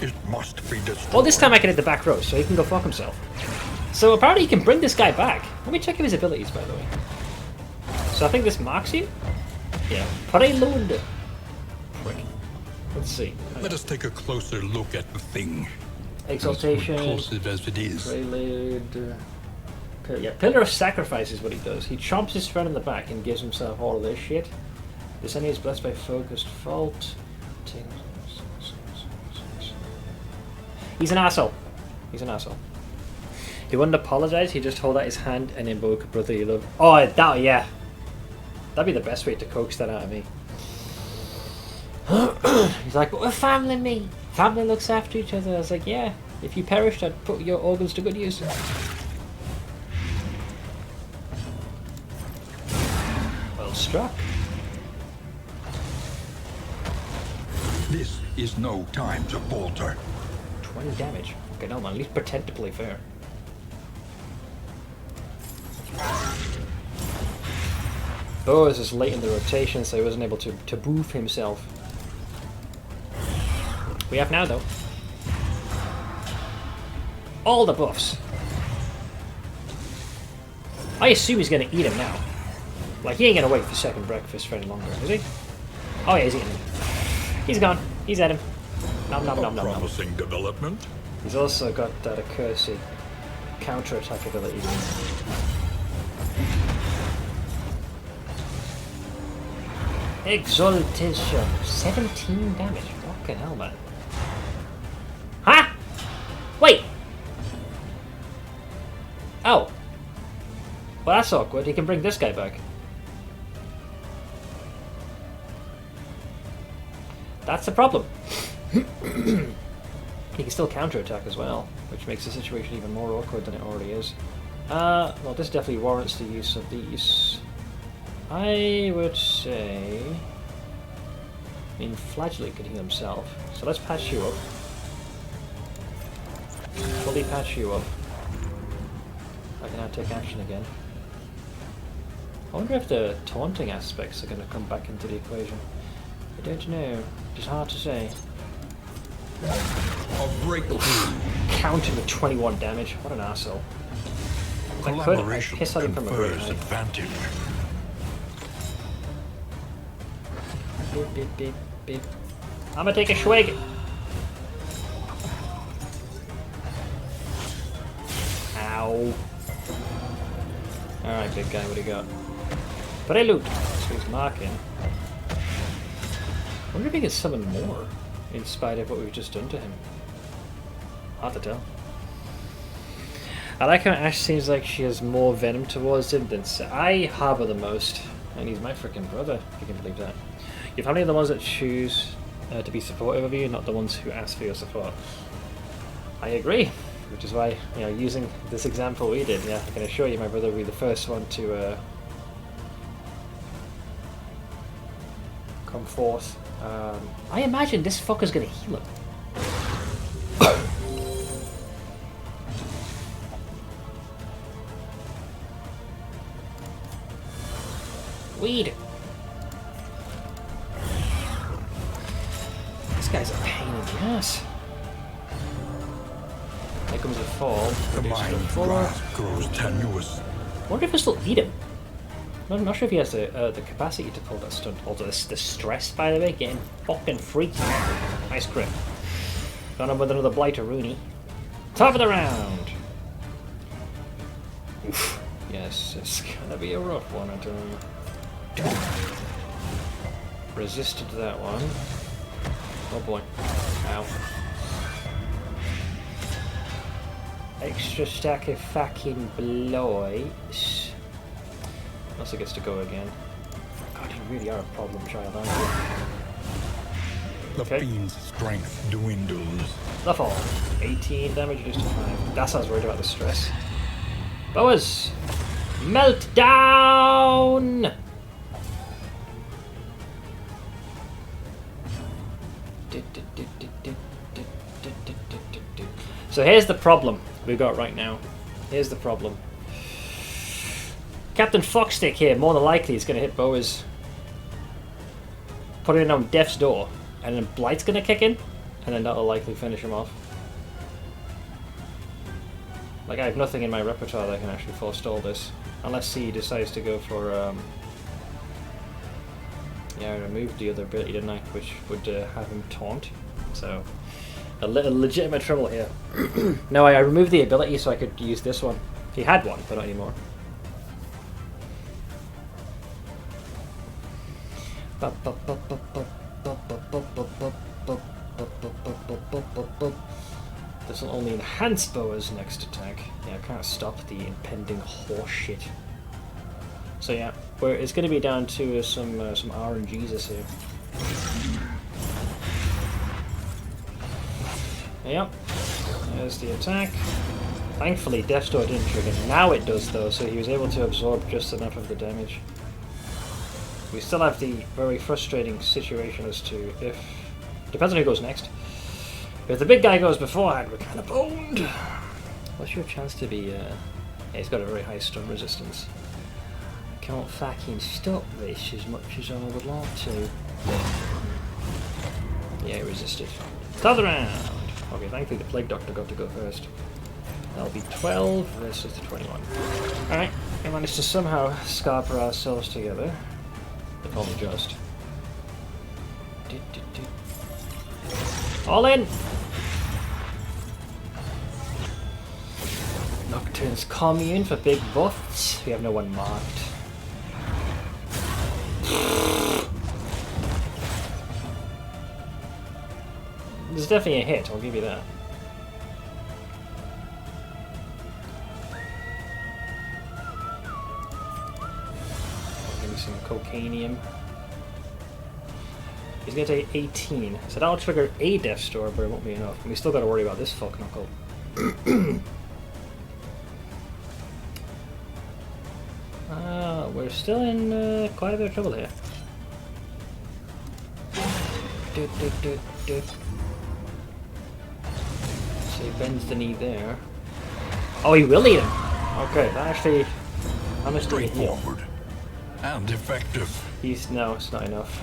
It must be destroyed. Well, this time I can hit the back row, so he can go fuck himself. So apparently he can bring this guy back. Let me check his abilities, by the way. So I think this marks you? Yeah. Prelude. Prick. Let's see. Let us take a closer look at the thing. Exaltation. Repulsive as it is. Prelude. Yeah, Pillar of Sacrifice is what he does. He chomps his friend in the back and gives himself all of this shit. This enemy is blessed by focused fault. He's an asshole. He's an asshole. He wouldn't apologize, he'd just hold out his hand and invoke brotherly love. Oh, that, yeah. That'd be the best way to coax that out of me. He's like, but we're family, me. Family looks after each other. I was like, yeah. If you perished, I'd put your organs to good use. Well struck. This is no time to falter. 20 damage. Okay, no man, at least pretend to play fair. Oh, this is late in the rotation, so he wasn't able to boof himself. We have now, though. All the buffs. I assume he's going to eat him now. Like, he ain't going to wait for second breakfast for any longer, is he? Oh yeah, he's eating him. He's gone. He's at him. Nom nom nom nom nom. Promising development. He's also got that accursed counter-attack ability. Exaltation. 17 damage. Fucking hell, man. Huh? Wait! Oh. Well, that's awkward. He can bring this guy back. That's the problem. He can still counterattack as well, which makes the situation even more awkward than it already is. Well, this definitely warrants the use of these. I would say... I mean, Flagellate can heal himself, so let's patch you up. Fully patch you up. I can now take action again. I wonder if the taunting aspects are going to come back into the equation. I don't know. It's hard to say. Counting with 21 damage. What an arsehole. I piss on him from a great height. Advantage. Beep, beep, beep, beep. I'm gonna take a swig. Ow. Alright, big guy, what do you got? Prelude. So he's marking. I wonder if he can summon more, in spite of what we've just done to him. Hard to tell. I like how Ash seems like she has more venom towards him than I harbour the most. And he's my freaking brother, if you can believe that. Your family are the ones that choose to be supportive of you, not the ones who ask for your support. I agree, which is why, you know, using this example we did, yeah, I can assure you my brother will be the first one to come forth. I imagine this fucker's gonna heal him. Weed. This guy's a pain in the ass. comes a fall. The mind grasp grows tenuous. I wonder if I still eat him. I'm not sure if he has the capacity to pull that stunt. Also, the stress, by the way, getting fucking freaky. Nice crit. Gone on with another blighter, Rooney. Top of the round. Oof. Yes, it's gonna be a rough one. I don't know. Resisted that one. Oh boy. Ow. Extra stack of fucking blights. Also gets to go again. God, you really are a problem child, aren't you? The fiend's strength dwindles. The fall. 18 damage reduced to 5. That's what I was worried about, the stress. Boas! Meltdown! So here's the problem we've got right now. Here's the problem. Captain Foxstick here, more than likely, is going to hit Boas. Put it in on Death's Door. And then Blight's going to kick in. And then that'll likely finish him off. Like, I have nothing in my repertoire that can actually forestall this. Unless he decides to go for, yeah, I removed the other ability, didn't I? Which would have him taunt. So, a little legitimate trouble here. No, I removed the ability so I could use this one. He had one, but not anymore. This will only enhance Boa's next attack. Yeah, I can't stop the impending horse shit. So yeah, it's going to be down to some RNGs here. Yep, there's the attack. Thankfully, Death's Door didn't trigger. Now it does though, so he was able to absorb just enough of the damage. We still have the very frustrating situation as to if... Depends on who goes next. If the big guy goes beforehand, we're kind of boned. What's your chance to be... Yeah, he's got a very high stun resistance. I can't fucking stop this as much as I would like to. Yeah, he resisted. Top of the round! Okay, thankfully the Plague Doctor got to go first. That'll be 12 versus the 21. Alright, we managed to somehow scarper ourselves together. If only just. All in! Nocturne's Commune for big buffs. We have no one marked. There's definitely a hit, I'll give you that. Give me some cocainium. He's gonna take 18, so that'll trigger a Death's Door, but it won't be enough. And we still gotta worry about this fuck knuckle. We're still in quite a bit of trouble here. So he bends the knee there. Oh, he will eat him! Okay, that actually... How much did he heal? Straightforward and effective. No, it's not enough.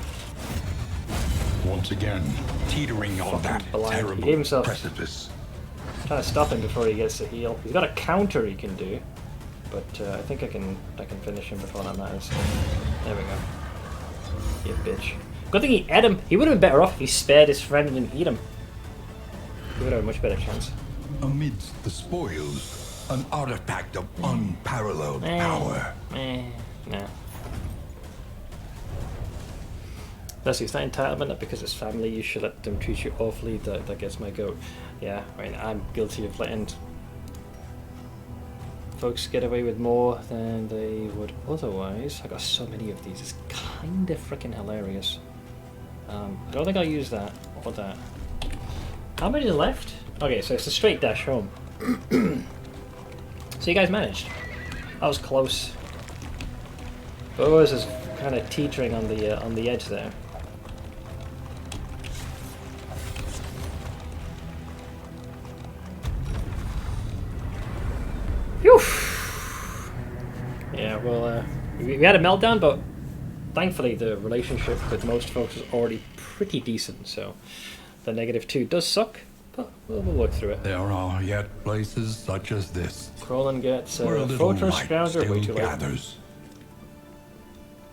Once again, teetering on that blind. He terrible gave himself... precipice. Trying to stop him before he gets to heal. He's got a counter he can do, but I think I can finish him before that matters. There we go. You bitch. Good thing he ate him. He would have been better off if he spared his friend and didn't eat him. He would have a much better chance. Amidst the spoils, an artifact of unparalleled power. Nah. That's it's not entitlement, not because it's family, you should let them treat you awfully, that gets my goat. Yeah, I mean, I'm guilty of letting folks get away with more than they would otherwise. I got so many of these, it's kinda freaking hilarious. I don't think I'll use that, or that. How many is left? Okay, so it's a straight dash home. So you guys managed. That was close. Boas is kind of teetering on the edge there. Whew. Yeah, well, we had a meltdown, but thankfully the relationship with most folks is already pretty decent, so the -2 does suck, but we'll work through it. There are yet places such as this. Crowlin gets where a little Fortress light Scrounger, way still too late. gathers.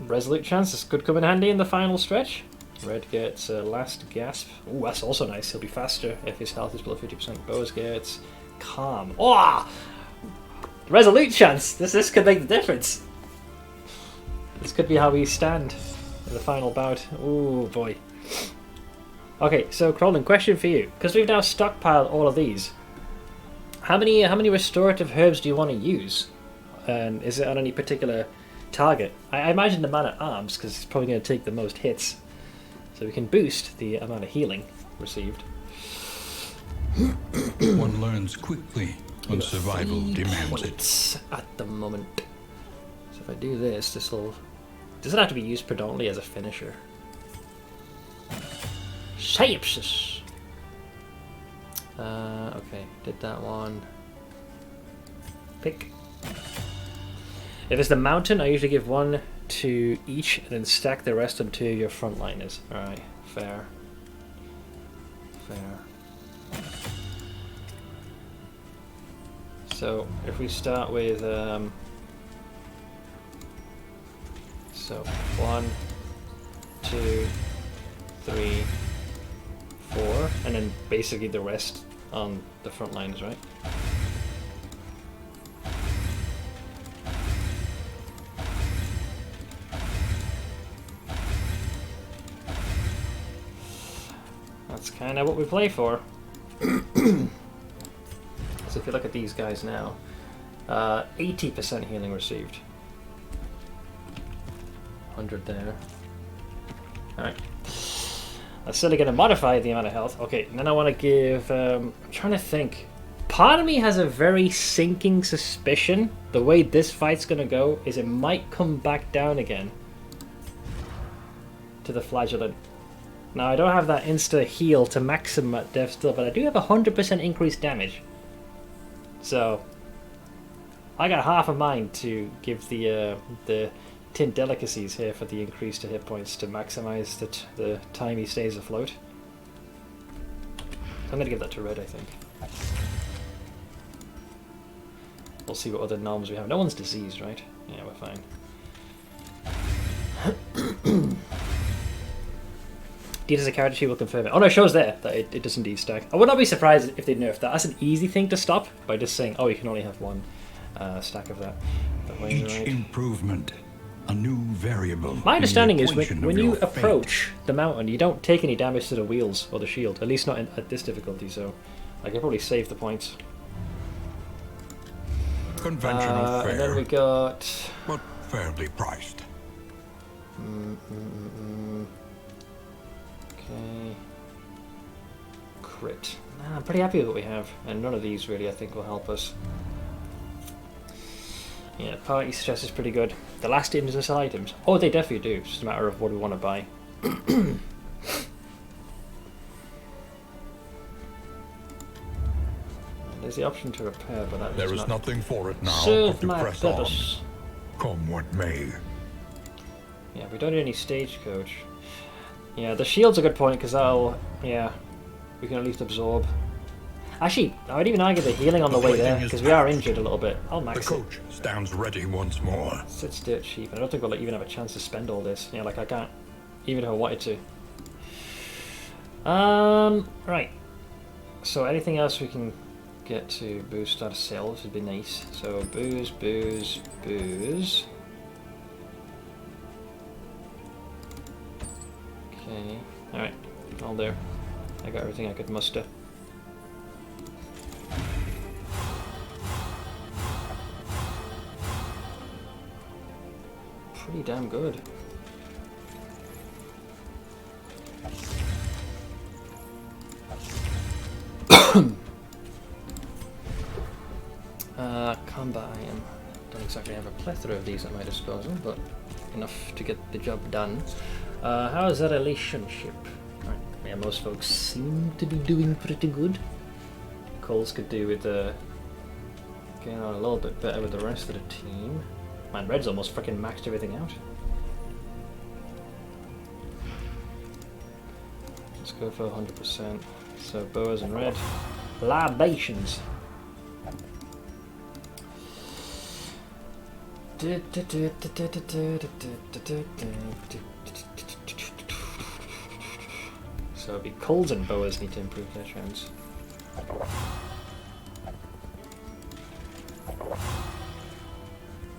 Resolute chance. This could come in handy in the final stretch. Red gets last gasp. Ooh, that's also nice. He'll be faster if his health is below 50%. Bows gets calm. Oh! Resolute chance! This could make the difference. This could be how we stand in the final bout. Ooh, boy. Okay, so Crowlin, question for you. Because we've now stockpiled all of these, how many restorative herbs do you want to use? And is it on any particular target? I imagine the man-at-arms, because it's probably going to take the most hits. So we can boost the amount of healing received. One learns quickly when survival demands it. Points at the moment. So if I do this, this will... Doesn't have to be used predominantly as a finisher. Sepsis! Okay, did that one. Pick. If it's the mountain, I usually give one to each and then stack the rest onto your frontliners. Alright, fair. Fair. So, if we start with, so, 1, 2, 3, 4, and then basically the rest on the front lines, right? That's kind of what we play for. So if you look at these guys now, 80% healing received. 100 there. Alright. I'm still going to modify the amount of health. Okay, and then I want to give... I'm trying to think. Part of me has a very sinking suspicion the way this fight's going to go is it might come back down again to the flagellant. Now, I don't have that insta heal to maximum at death still, but I do have 100% increased damage. So, I got half a mind to give the tint delicacies here for the increase to hit points to maximize the time he stays afloat. I'm gonna give that to red, I think. We'll see what other noms we have. No one's diseased, right? Yeah, we're fine. Deed as a character sheet will confirm it. Oh no, it shows there that it does indeed stack. I would not be surprised if they nerfed that. That's an easy thing to stop by just saying, oh, you can only have one stack of that. Each improvement, a new variable. My understanding is when you approach the mountain, you don't take any damage to the wheels or the shield. At least not at this difficulty, so I can probably save the points. Conventional fare, and then we got... but fairly priced. Okay. Crit. Nah, I'm pretty happy with what we have, and none of these really I think will help us. Yeah, party stress is pretty good. The last instance items. Oh, they definitely do. It's just a matter of what we want to buy. There's the option to repair, but that there is nothing for it now serve but to my press purpose. on, come what may. Yeah, we don't need any stagecoach. Yeah, the shield's a good point because that'll, yeah, we can at least absorb. Actually, I would even argue the healing on the way there because we are injured a little bit. I'll max it. The coach stands ready once more. It's dirt cheap, and I don't think we'll even have a chance to spend all this. Yeah, like I can't, even if I wanted to. Right. So anything else we can get to boost our sales would be nice. So booze, booze, booze. Okay, alright, all there. I got everything I could muster. Pretty damn good. Combat iron. Don't exactly have a plethora of these at my disposal, but enough to get the job done. How is that relationship? Right. Yeah, most folks seem to be doing pretty good. Coles could do with getting on a little bit better with the rest of the team. Man, Red's almost freaking maxed everything out. Let's go for 100%. So Boas and Red. Libations. So it'd be Coles and boas need to improve their chance.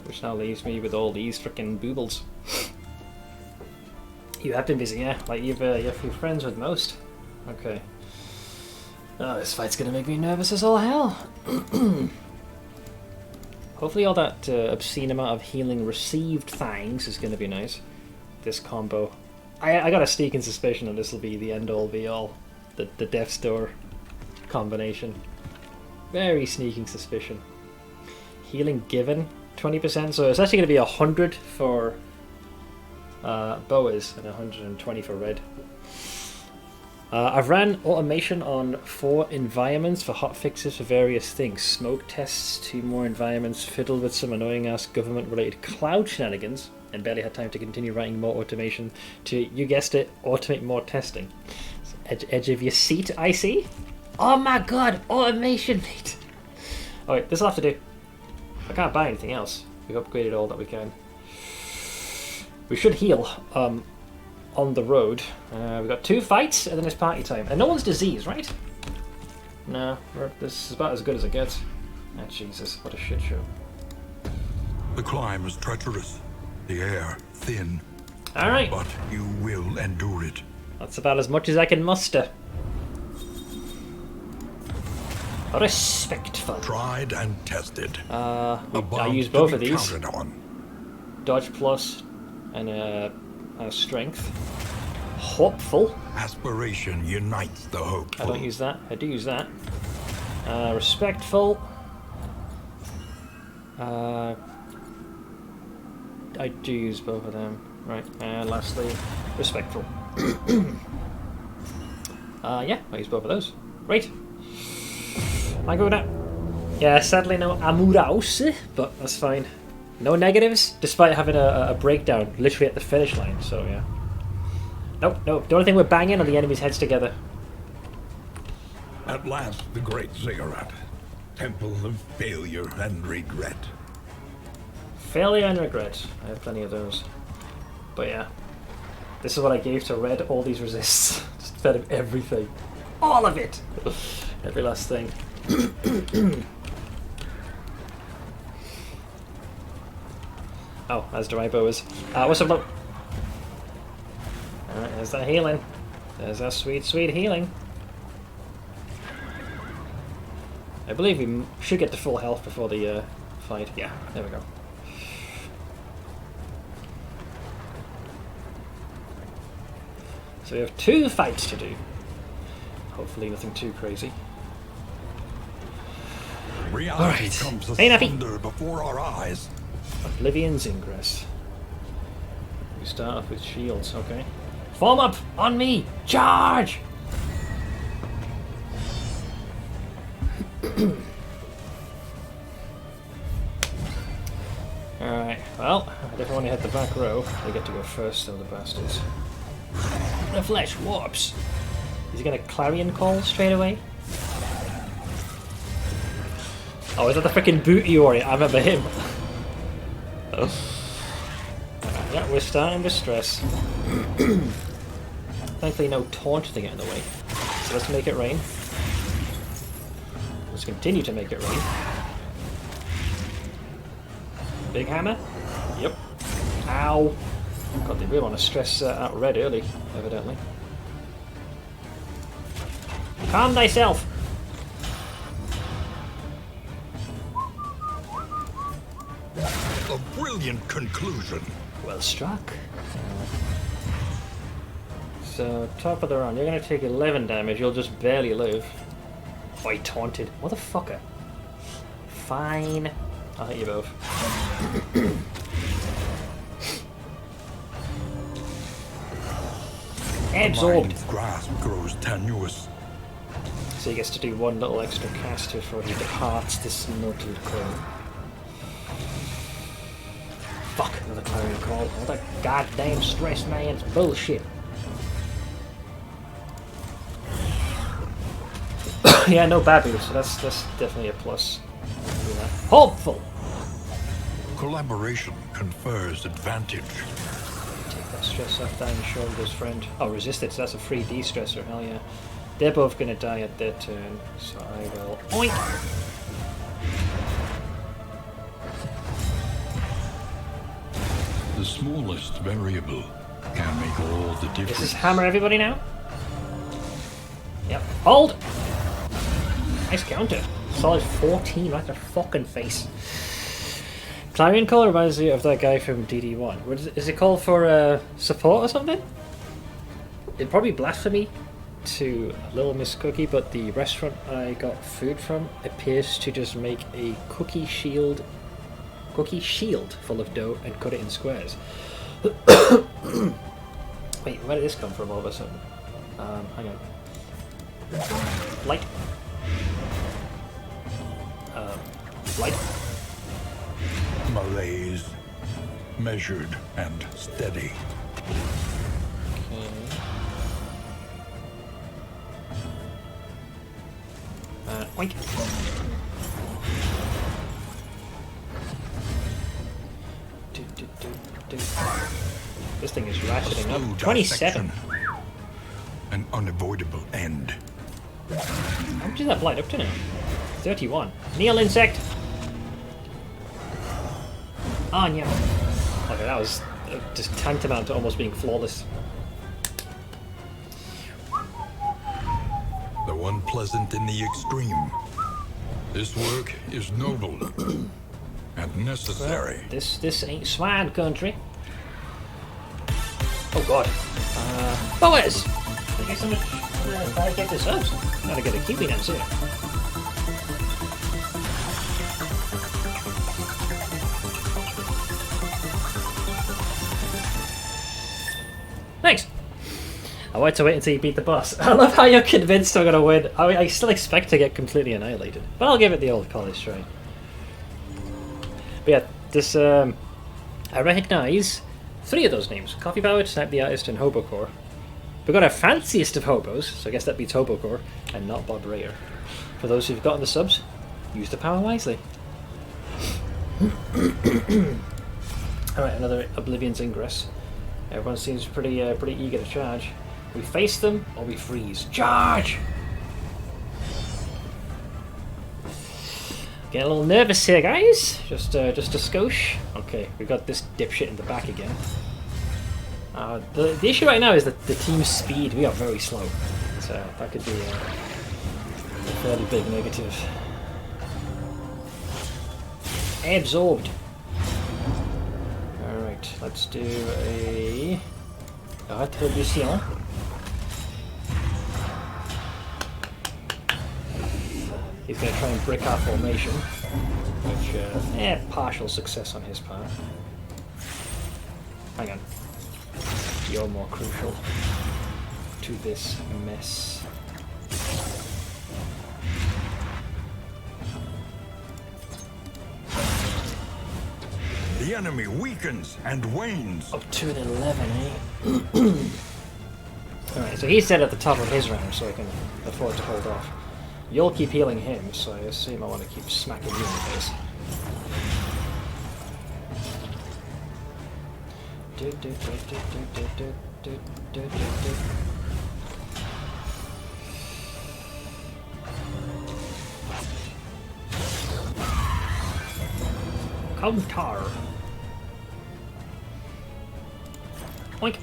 Which now leaves me with all these frickin' boobles. You have been busy, yeah? Like you've few friends with most. Okay. Oh, this fight's gonna make me nervous as all hell. Hopefully all that obscene amount of healing received thanks is gonna be nice. This combo. I got a sneaking suspicion that this will be the end all be all. The Death's Door combination. Very sneaking suspicion. Healing given 20%, so it's actually gonna be 100 for boas and 120 for red. I've ran automation on 4 environments for hotfixes for various things. Smoke tests, 2 more environments, fiddled with some annoying ass government related cloud shenanigans, and barely had time to continue writing more automation to, you guessed it, automate more testing. Edge of your seat, I see? Oh my god, automation, mate! Alright, this will have to do. I can't buy anything else. We've upgraded all that we can. We should heal on the road. We've got 2 fights and then it's party time. And no one's diseased, right? No, this is about as good as it gets. Ah, Jesus, what a shit show. The climb is treacherous, the air thin. Alright. But you will endure it. That's about as much as I can muster. Respectful. Tried and tested. I use both of these. Dodge plus and strength. Hopeful. Aspiration unites the hopeful. I don't use that. I do use that. Respectful. I do use both of them. Right. And lastly, respectful. Yeah, I use both of those. Right. I go now. Yeah, sadly no Amuraus, but that's fine. No negatives, despite having a breakdown literally at the finish line, so yeah. Nope, nope. The only thing we're banging are the enemies' heads together. At last, the great ziggurat. Temple of failure and regret. Failure and regret. I have plenty of those. But yeah. This is what I gave to Red, all these resists. Just fed him everything. All of it! Every last thing. Oh, as do my boas. What's up, Alright, there's that healing. There's that sweet, sweet healing. I believe we should get to full health before the fight. Yeah, there we go. So we have 2 fights to do. Hopefully nothing too crazy. Reality comes asunder before our eyes. Oblivion's Ingress. We start off with shields, okay. Form up! On me! Charge! Alright, well, I definitely want to hit the back row. They get to go first, though, the bastards. The flesh warps! Is he gonna clarion call straight away? Oh, is that the freaking booty warrior? I remember him. Yeah, we're starting with stress. Thankfully no taunt to get in the way. So let's make it rain. Let's continue to make it rain. Big hammer? Yep. Ow! God, they really want to stress out Red early, evidently. Calm thyself! A brilliant conclusion. Well struck. So, top of the round, you're going to take 11 damage, you'll just barely live. Oh, he taunted. Motherfucker. Fine. I'll hit you both. Absorbed. The grasp grows tenuous. So he gets to do 1 little extra cast before he departs this mortal coil. Fuck, another clarion call. All that goddamn stress, man, it's bullshit. Yeah, no Babu, so that's definitely a plus. Hopeful! Collaboration confers advantage. Take that stress off down your shoulders, friend. Oh, resist it, so that's a free de-stressor, hell yeah. They're both gonna die at their turn, so I will oink! The smallest variable can make all the difference. This is hammer everybody now? Yep. Hold! Nice counter. Solid 14 right in their fucking face. Clarion Call reminds me of that guy from DD1. What is it called for support or something? It'd probably blasphemy to Little Miss Cookie, but the restaurant I got food from appears to just make a cookie shield full of dough and cut it in squares. Wait, where did this come from all of a sudden? Hang on. Light. Light. Malaise, measured and steady. Oink. This thing is ratcheting up. 27. An unavoidable end. How much is that blight up to now? 31. Kneel insect! Oh, yeah. Okay, that was just tantamount to almost being flawless. Though unpleasant in the extreme, this work is noble and necessary. Well, this ain't swine country. Oh god. Boas! I guess I'm gonna try to get this up. Gotta get a Kiwi down soon. Thanks! I wanted to wait until you beat the boss. I love how you're convinced I'm gonna win. I still expect to get completely annihilated. But I'll give it the old college try. But yeah, this, I recognise 3 of those names. Coffee Powered, Snipe the Artist, and Hobocore. We've got our fanciest of hobos, so I guess that beats Hobocore, and not Bob Rayer. For those who've gotten the subs, use the power wisely. Alright, another Oblivion's Ingress. Everyone seems pretty eager to charge. We face them, or we freeze. Charge! Getting a little nervous here, guys. Just a skosh. Okay, we got this dipshit in the back again. The issue right now is that the team's speed. We are very slow, so that could be a fairly big negative. Absorbed. All right, let's do a retribution. He's going to try and brick our formation, which, partial success on his part. Hang on. You're more crucial to this mess. The enemy weakens and wanes. Up to an 11, eh? Alright, so he's dead at the top of his round, so I can afford to hold off. You'll keep healing him, so I assume I want to keep smacking you in the face. Counter. Oink.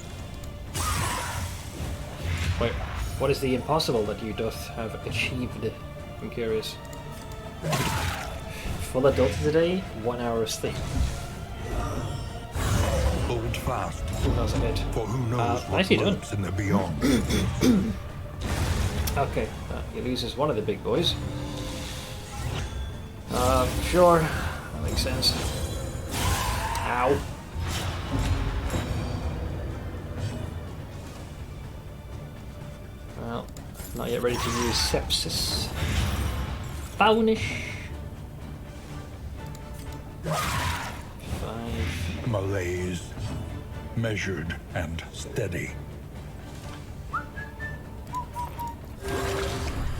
Wait, what is the impossible that you doth have achieved? I'm curious. Full adult today, 1 hour of sleep. Hold fast. Who knows a bit? For who knows what nicely done. lurks in the beyond. Okay, he loses one of the big boys. Sure, that makes sense. Ow. Well, not yet ready to use sepsis. Bownish. 5. Malaise, measured and steady.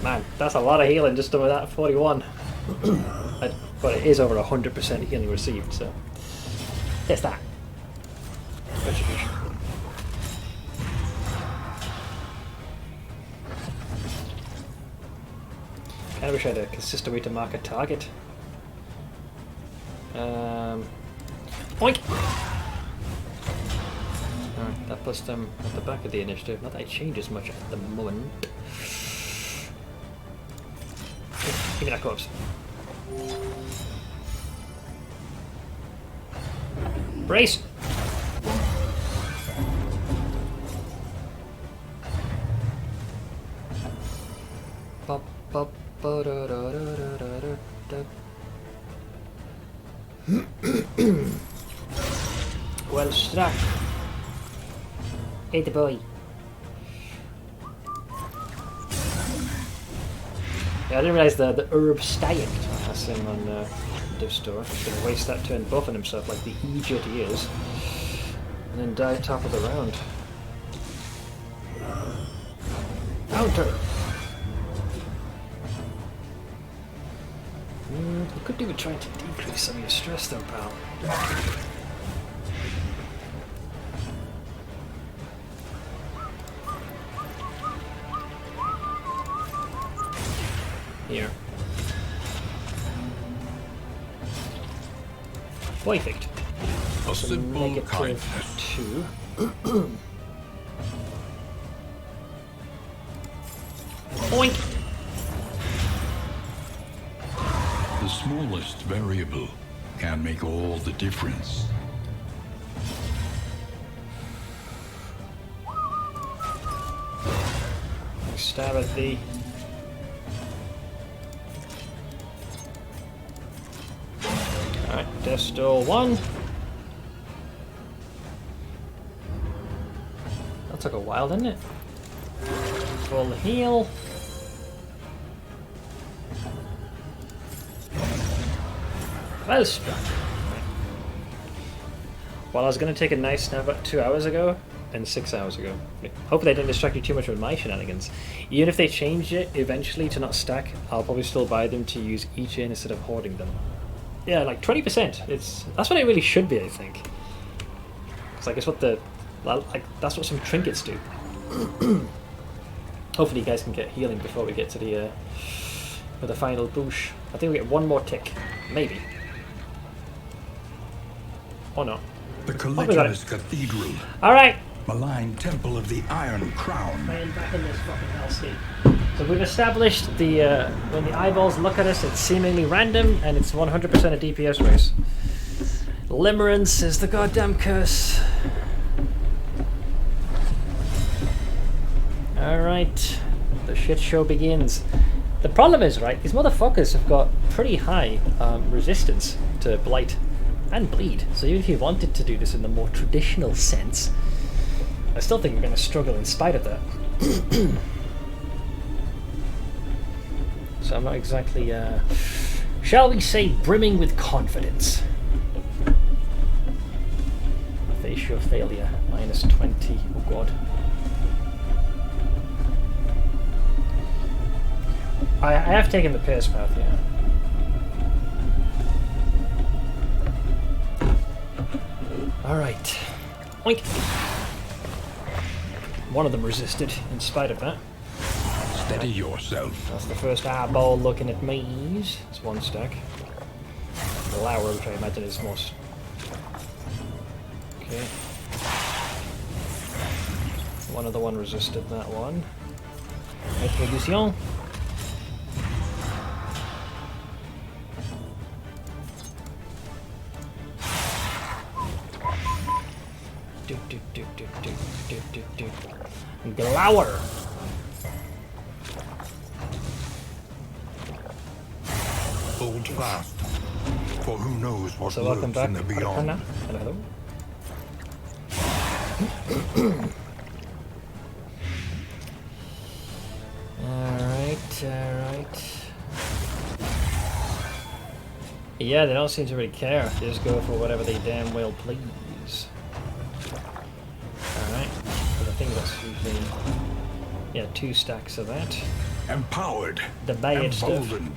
Man, that's a lot of healing just over that 41. But it is over 100% healing received, so There's that. Retribution. I wish I had a consistent way to mark a target. Boink! Alright, that puts them at the back of the initiative. Not that it changes much at the moment. Give me that corpse. Brace! Bop, bop, ba, da, da, da, da, da, da. Well struck. Hey, the boy. Yeah, I didn't realise the herb stagged. That's him on the div store. He's going to waste that turn buffing himself like the idiot he is. And then die top of the round. Counter! You could do with trying to decrease some of your stress though, pal. Here. Perfect. A simple kindness. -2. Boink! The smallest variable can make all the difference. Stab at thee. Alright, Death Stole 1. That took a while, didn't it? Full heal. Well struck. Well, I was going to take a nice snap at 2 hours ago and 6 hours ago. Hopefully they didn't distract you too much with my shenanigans. Even if they change it eventually to not stack, I'll probably still buy them to use each in instead of hoarding them. Yeah, like 20%. That's what it really should be, I think. It's like it's what that's what some trinkets do. Hopefully you guys can get healing before we get to the with the final boosh. I think we get one more tick, maybe. Or not. The Caligula's Cathedral. Alright! Malign Temple of the Iron Crown. Man, back in this fucking hellscape. So we've established the when the eyeballs look at us, it's seemingly random and it's 100% a DPS race. Limerence is the goddamn curse. Alright, the shit show begins. The problem is, right, these motherfuckers have got pretty high resistance to blight and bleed. So even if you wanted to do this in the more traditional sense, I still think we're going to struggle in spite of that. So I'm not exactly, shall we say, brimming with confidence. Face your failure, -20, oh god. I have taken the pierce path, yeah. Alright. Oink! One of them resisted, in spite of that. Steady yourself. That's the first eyeball looking at me. It's one stack. The lower, which I imagine is most. Okay. One other one resisted that one. Retribution. Glower. Hold fast, for who knows what So welcome lurks back, in the beyond. Arcana. Hello. Alright. Yeah, they don't seem to really care. They just go for whatever they damn well please. Alright. But I think that's usually... Yeah, 2 stacks of that. Empowered. The bad stuff. Emboldened.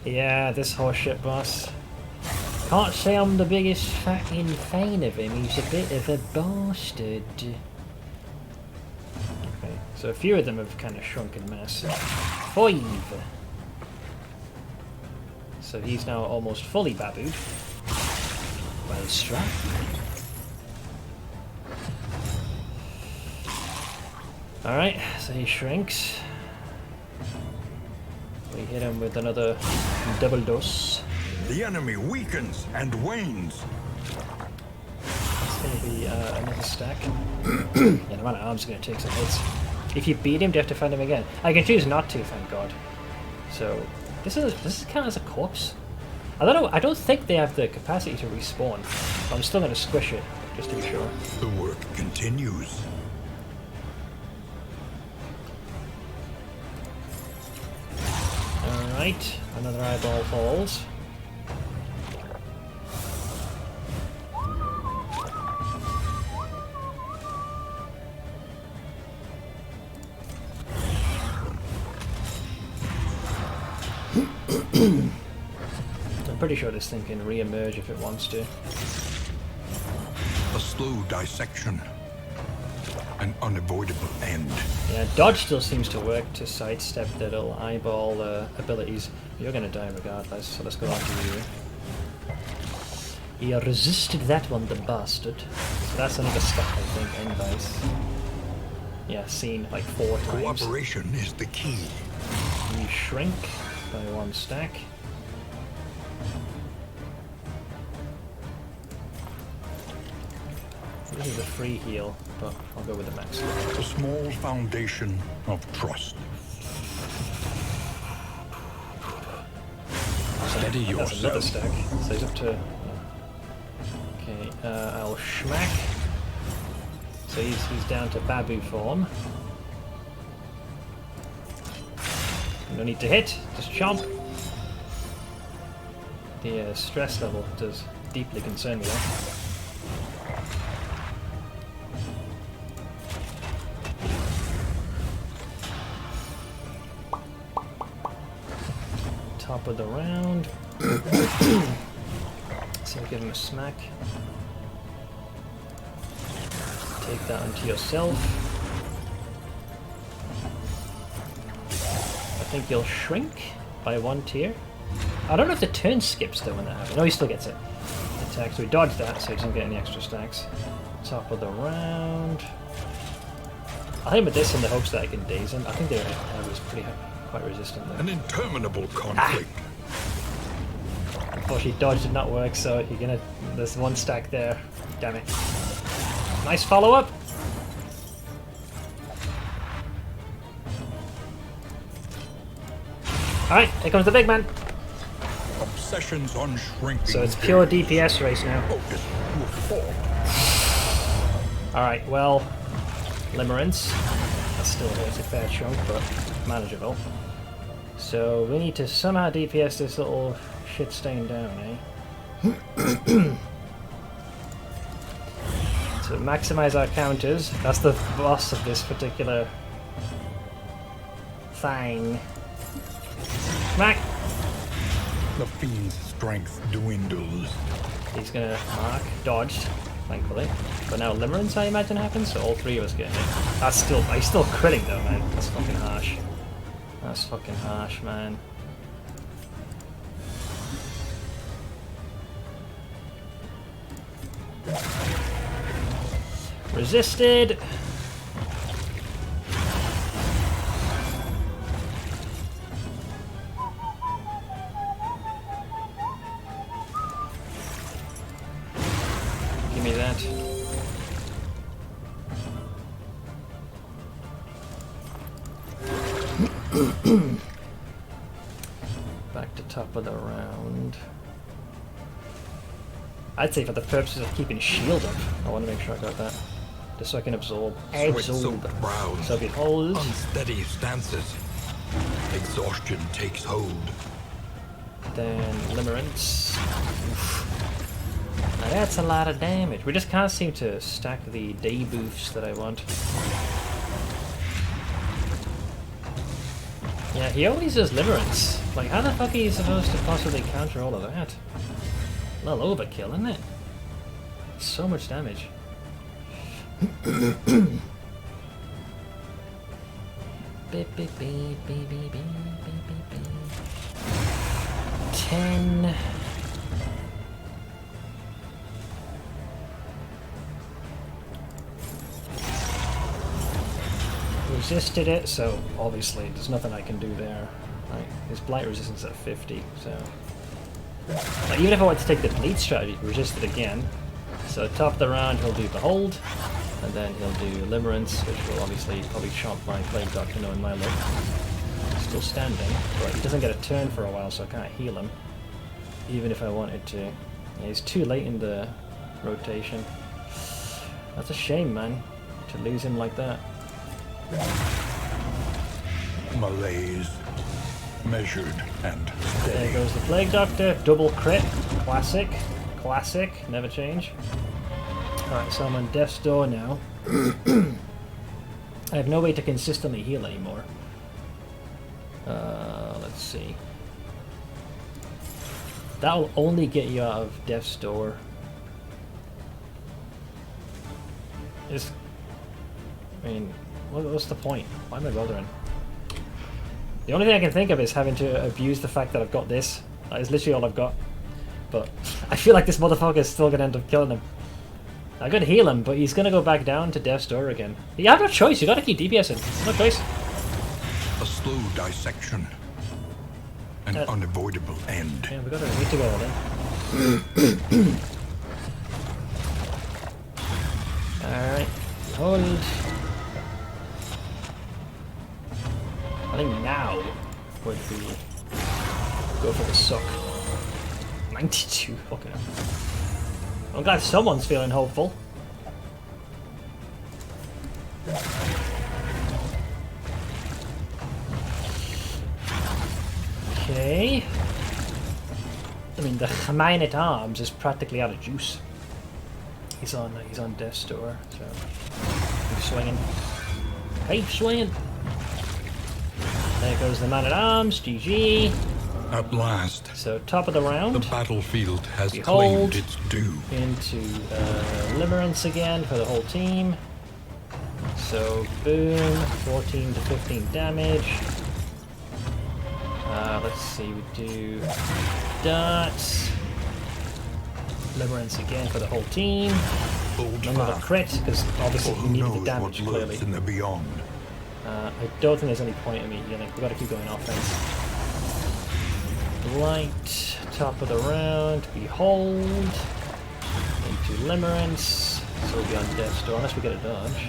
Yeah, this horseshit boss. Can't say I'm the biggest fucking fan of him. He's a bit of a bastard. Okay, so a few of them have kind of shrunk in mass. 5. So he's now almost fully babooed. Well struck. Alright, so he shrinks. We hit him with another double dose. The enemy weakens and wanes. It's going to be another stack. Yeah, the man at arms is going to take some hits. If you beat him, do you have to find him again? I can choose not to, thank God. So this is kind of as a corpse. I don't know. I don't think they have the capacity to respawn. I'm still going to squish it just to be sure. The work continues. All right, another eyeball falls. I'm pretty sure this thing can re-emerge if it wants to. A slow dissection. An unavoidable end. Yeah, dodge still seems to work to sidestep the little eyeball abilities. You're gonna die regardless, so let's go on to you. He resisted that one, the bastard. So that's another stack, I think, end dice. Yeah, seen like 4 times. Cooperation is the key. You shrink by 1 stack. This is a free heal, but I'll go with the max. A small foundation of trust. Steady That's another yourself. stack. So he's up to... Okay, I'll schmack. So he's down to Babu form. No need to hit, just chomp. The stress level does deeply concern me though. Top of the round. So give him a smack. Take that onto yourself. I think you'll shrink by 1 tier. I don't know if the turn skips though when that happens. No, he still gets it. Attack, so we dodge that so he doesn't get any extra stacks. Top of the round. I think with this in the hopes that I can daze him. I think their air was quite resistant though. An interminable conflict. Unfortunately, dodge did not work, so you're gonna. There's 1 stack there. Damn it. Nice follow up. Alright, here comes the big man. Obsessions on shrinking. So it's pure DPS race now. Focus to a fault. Alright, well, Limerence. That still hurts a fair chunk, but manageable. So we need to somehow DPS this little shit stain down, eh? To maximize our counters. That's the boss of this particular thing. Smack! The fiend's strength dwindles. He's gonna mark, dodged, thankfully. But now Limerence, I imagine, happens, so all 3 of us get hit. That's still, he's still critting though, man. That's fucking harsh. That's fucking harsh, man. Resisted! Give me that. Back to top of the round. I'd say for the purposes of keeping shield up, I want to make sure I got that. Just so I can absorb. Sweat-soaked brows. So behold. Unsteady stances. Exhaustion takes hold. Then Limerence. Now that's a lot of damage. We just can't seem to stack the debuffs that I want. Yeah, he always does Limerence. Like, how the fuck are you supposed to possibly counter all of that? A little overkill, isn't it? So much damage. Beep, beep, beep, beep, beep, beep, beep, beep. 10. Resisted it, so obviously there's nothing I can do there. Right, his blight resistance at 50, so like, even if I want to take the bleed strategy, resist it again. So top of the round he'll do Behold, and then he'll do Limerence, which will obviously probably chomp my Plague Doctor knowing my luck. Still standing, but he doesn't get a turn for a while, so I can't heal him, even if I wanted to. Yeah, he's too late in the rotation. That's a shame, man, to lose him like that. Malaise, measured and steady. There goes the Plague Doctor, double crit, classic, never change. Alright, so I'm on Death's Door now. I have no way to consistently heal anymore. Let's see. That'll only get you out of Death's Door. I mean, what's the point? Why am I bothering? The only thing I can think of is having to abuse the fact that I've got this. That is literally all I've got. But I feel like this motherfucker is still going to end up killing him. I could heal him, but he's going to go back down to Death's Door again. You have no choice. You got to keep DPSing. No choice. A slow dissection. An unavoidable end. Yeah, we need to go all in. Alright. Hold. I think now would be go for the suck. 92, fucking hell. I'm glad someone's feeling hopeful. Okay. I mean, the Man at Arms is practically out of juice. He's on Death's Door, so keep swinging. Keep swinging. There goes the Man at Arms. GG. At last, so top of the round. The battlefield has Behold, claimed its due. Into Limerence again for the whole team. So boom, 14 to 15 damage. Let's see, we do darts. Limerence again for the whole team. Another crit, because obviously he needed the damage clearly. In the beyond. I don't think there's any point in me healing. We've got to keep going offense. Blight, top of the round, Behold, into Limerence, so we'll be on Death's Door, unless we get a dodge.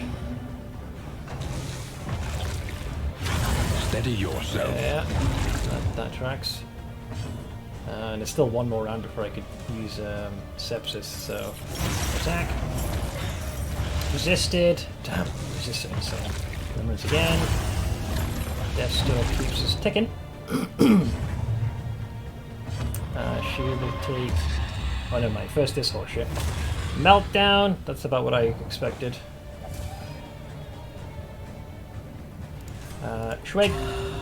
Steady yourself. Yeah, that tracks. And there's still one more round before I could use Sepsis, so attack. Resisted. Damn, resisted insane. Limerence again. Death's Door keeps us ticking. She will take... Oh, never mind. First this whole shit. Meltdown. That's about what I expected. Shrek.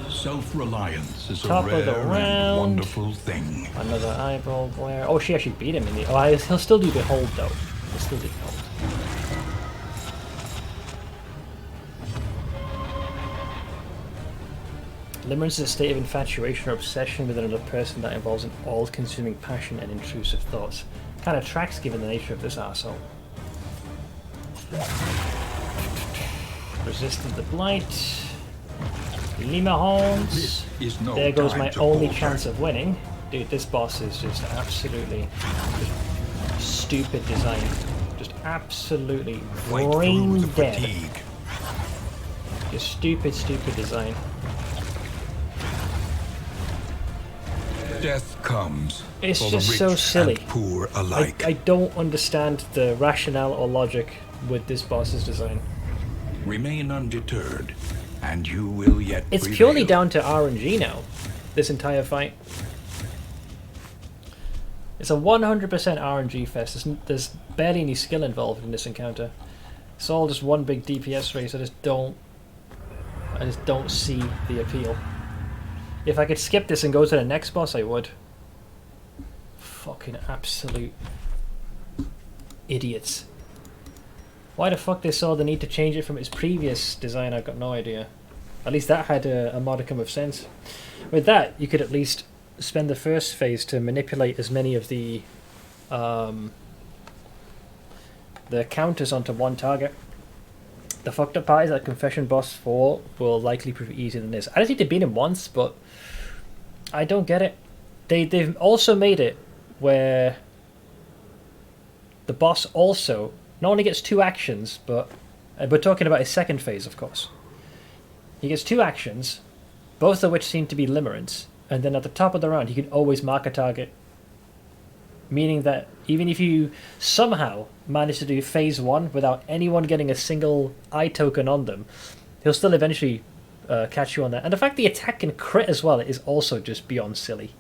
Self-reliance is Top a rare of the round. and wonderful thing. Another eyeball glare. Oh, she actually beat him in the... Oh, he'll still do Behold, though. He'll still do Behold. Limerence is a state of infatuation or obsession with another person that involves an all-consuming passion and intrusive thoughts. Kind of tracks given the nature of this arsehole. Resisted the Blight. Limerence. No there goes my only palter. chance of winning. Dude, this boss is just absolutely just stupid design. Just absolutely brain dead. Fatigue. Just stupid design. Death comes. It's for just the rich so silly. And poor alike. I don't understand the rationale or logic with this boss's design. Remain undeterred, and you will yet It's prevail. purely down to RNG now, this entire fight. It's a 100% RNG fest. There's barely any skill involved in this encounter. It's all just one big DPS race. I just don't see the appeal. If I could skip this and go to the next boss, I would. Fucking absolute idiots. Why the fuck they saw the need to change it from its previous design, I've got no idea. At least that had a modicum of sense. With that, you could at least spend the first phase to manipulate as many of the counters onto one target. The fucked up part is that Confession Boss 4 will likely prove easier than this. I just need to beat him once, but I don't get it. They've also made it where the boss also not only gets 2 actions, but we're talking about his second phase, of course. He gets 2 actions, both of which seem to be limerence, and then at the top of the round he can always mark a target. Meaning that even if you somehow manage to do phase 1 without anyone getting a single eye token on them, he'll still eventually catch you on that. And the fact the attack can crit as well is also just beyond silly.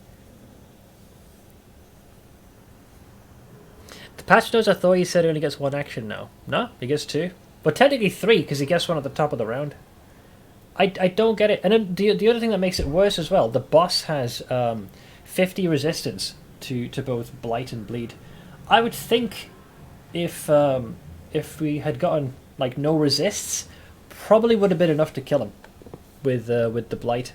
The patch notes, I thought he said he only gets 1 action now. No, he gets 2. But technically 3, because he gets 1 at the top of the round. I don't get it. And then the other thing that makes it worse as well, the boss has 50 resistance to both Blight and Bleed. I would think if we had gotten like no resists, probably would have been enough to kill him with the Blight.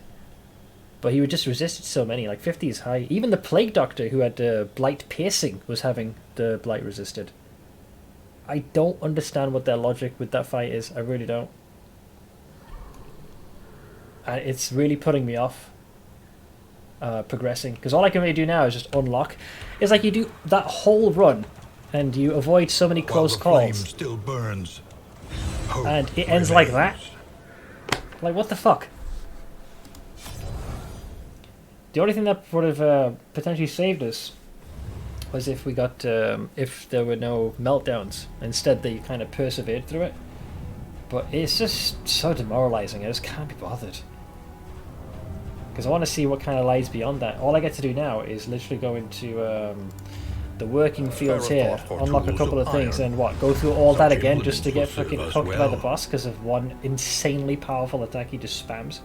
But he would just resist so many, like 50 is high. Even the Plague Doctor, who had Blight Piercing, was having the Blight resisted. I don't understand what their logic with that fight is. I really don't. It's really putting me off progressing. Because all I can really do now is just unlock. It's like you do that whole run, and you avoid so many close calls. Still burns. And it ends like that? Like, what the fuck? The only thing that would have potentially saved us was if we got if there were no meltdowns. Instead, they kind of persevered through it. But it's just so demoralizing. I just can't be bothered. Because I want to see what kind of lies beyond that. All I get to do now is literally go into the working fields here, unlock a couple of things, and what? Go through all that again just to get fucking hooked by the boss because of one insanely powerful attack he just spams.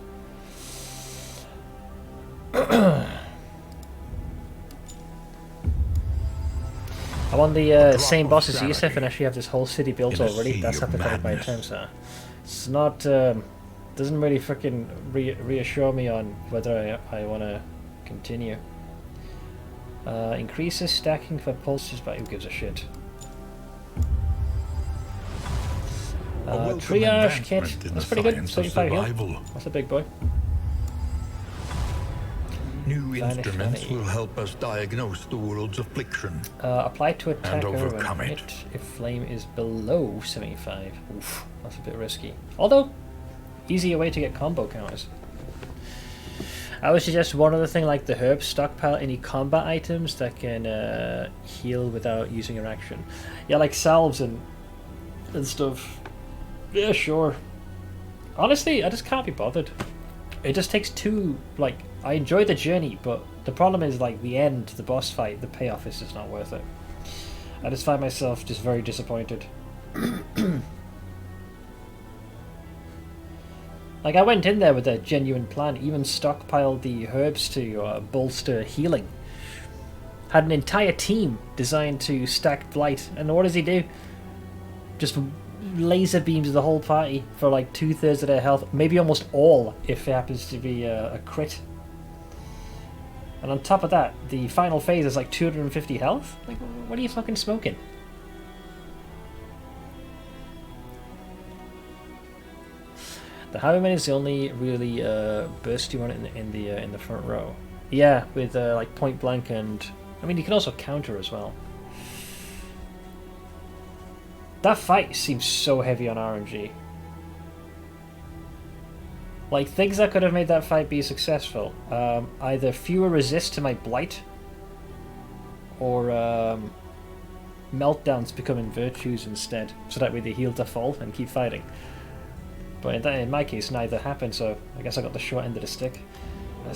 I'm on the same boss as Yusuf and actually have this whole city built already. That's how pathetic my attempts are. It's not, doesn't really freaking reassure me on whether I want to continue. Increases stacking for pulses, but who gives a shit? Triage kit, that's pretty good. 35 heal. That's a big boy. New instruments will help us diagnose the world's affliction. Apply to attack and overcome when it. hit if flame is below 75. Oof, that's a bit risky. Although, easier way to get combo counters. I would suggest one other thing like the herb stockpile any combat items that can heal without using your action. Yeah, like salves and stuff. Yeah, sure. Honestly, I just can't be bothered. It just takes too, like, I enjoy the journey, but the problem is, like, the end, the boss fight, the payoff is just not worth it. I just find myself just very disappointed. Like, I went in there with a genuine plan, even stockpiled the herbs to bolster healing. Had an entire team designed to stack Blight, and what does he do? Just laser beams the whole party for like 2/3 of their health, maybe almost all if it happens to be a crit. And on top of that, the final phase is like 250 health? Like, what are you fucking smoking? The Highwayman is the only really bursty one in the front row. Yeah, with like point blank, and I mean you can also counter as well. That fight seems so heavy on RNG. Like, things that could have made that fight be successful. Either fewer resist to my Blight, or meltdowns becoming virtues instead, so that way they heal to full and keep fighting. But in my case, neither happened, so I guess I got the short end of the stick.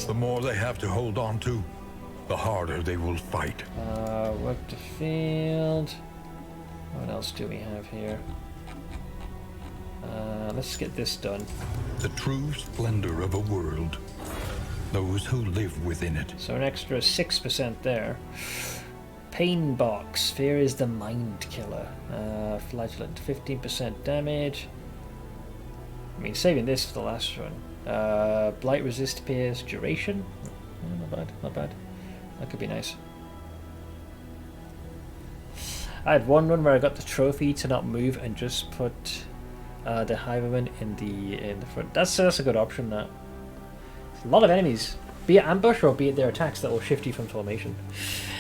The more they have to hold on to, the harder they will fight. Work the field. What else do we have here? Let's get this done. The true splendor of a world. Those who live within it. So an extra 6% there. Pain box. Fear is the mind killer. Flagellant, 15% damage. I mean, saving this for the last one. Blight resist pierce duration. Not bad, not bad. That could be nice. I had one run where I got the trophy to not move and just put the Hiveman in the front. That's a good option. That a lot of enemies, be it ambush or be it their attacks, that will shift you from formation.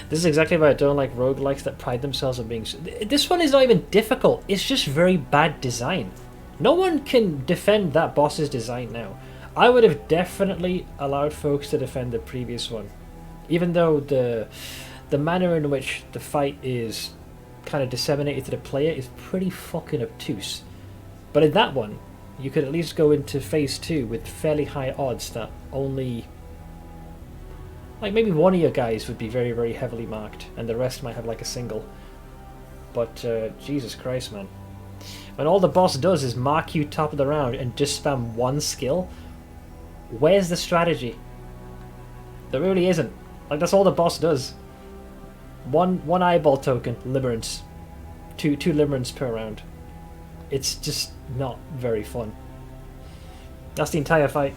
This is exactly why I don't like roguelikes that pride themselves on being... This one is not even difficult, it's just very bad design. No one can defend that boss's design now. I would have definitely allowed folks to defend the previous one. Even though the manner in which the fight is kind of disseminated to the player is pretty fucking obtuse. But in that one, you could at least go into phase 2 with fairly high odds that only... like maybe one of your guys would be very, very heavily marked, and the rest might have like a single. But Jesus Christ, man. When all the boss does is mark you top of the round and just spam one skill, where's the strategy? There really isn't. Like, that's all the boss does. One eyeball token, limerence. Two limerence per round. It's just not very fun. That's the entire fight.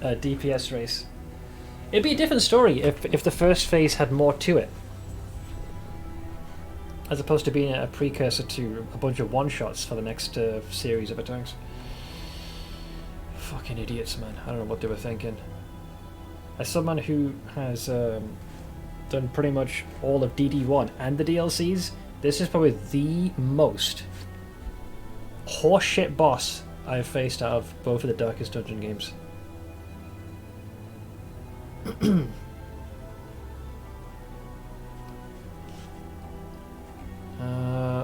DPS race. It'd be a different story if the first phase had more to it, as opposed to being a precursor to a bunch of one-shots for the next series of attacks. Fucking idiots, man. I don't know what they were thinking. As someone who has done pretty much all of DD1 and the DLCs, this is probably the most horseshit boss I've faced out of both of the Darkest Dungeon games.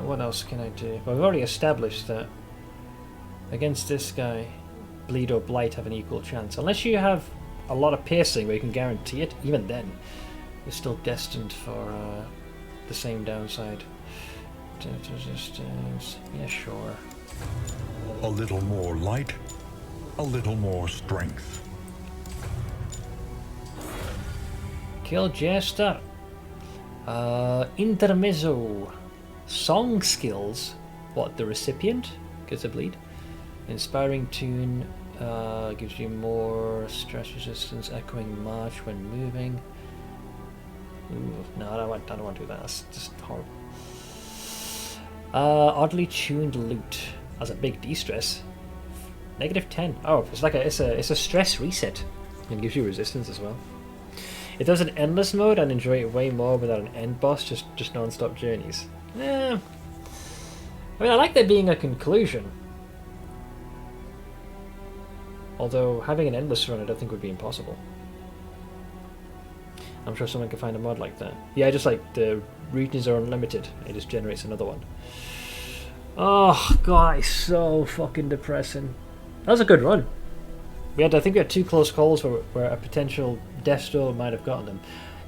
What else can I do? Well, I've already established that against this guy, Bleed or Blight have an equal chance. Unless you have a lot of piercing where you can guarantee it, even then, you're still destined for the same downside. Resistance, yeah, sure. A little more light, a little more strength. Kill Jester. Intermezzo. Song skills. What, the recipient gets a bleed. Inspiring tune gives you more stress resistance, echoing march when moving. Ooh, no, I don't want to do that. That's just horrible. Oddly tuned loot as a big de-stress. -10. Oh, it's like it's a stress reset. And gives you resistance as well. It does an endless mode and enjoy it way more without an end boss, just non-stop journeys. I mean, I like there being a conclusion. Although having an endless run I don't think would be impossible. I'm sure someone can find a mod like that. Yeah, just like the regions are unlimited, it just generates another one. Oh god, it's so fucking depressing. That was a good run. I think we had 2 close calls where a potential death storm might have gotten them.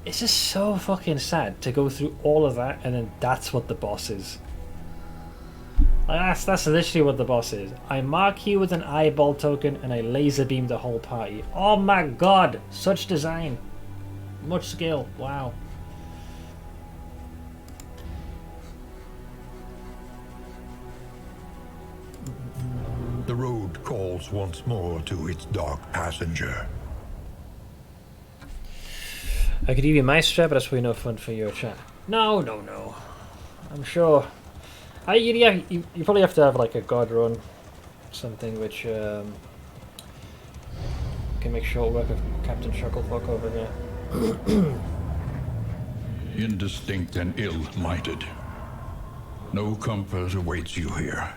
It's just so fucking sad to go through all of that and then that's what the boss is. Like, that's literally what the boss is. I mark you with an eyeball token and I laser beam the whole party. Oh my god, such design. Much skill, wow. The road calls once more to its dark passenger. I could give you my strat, but that's probably no fun for your chat. No. I'm sure. You probably have to have like a god run, something which can make short work of Captain Shucklefuck over here. Indistinct and ill-lighted. No comfort awaits you here.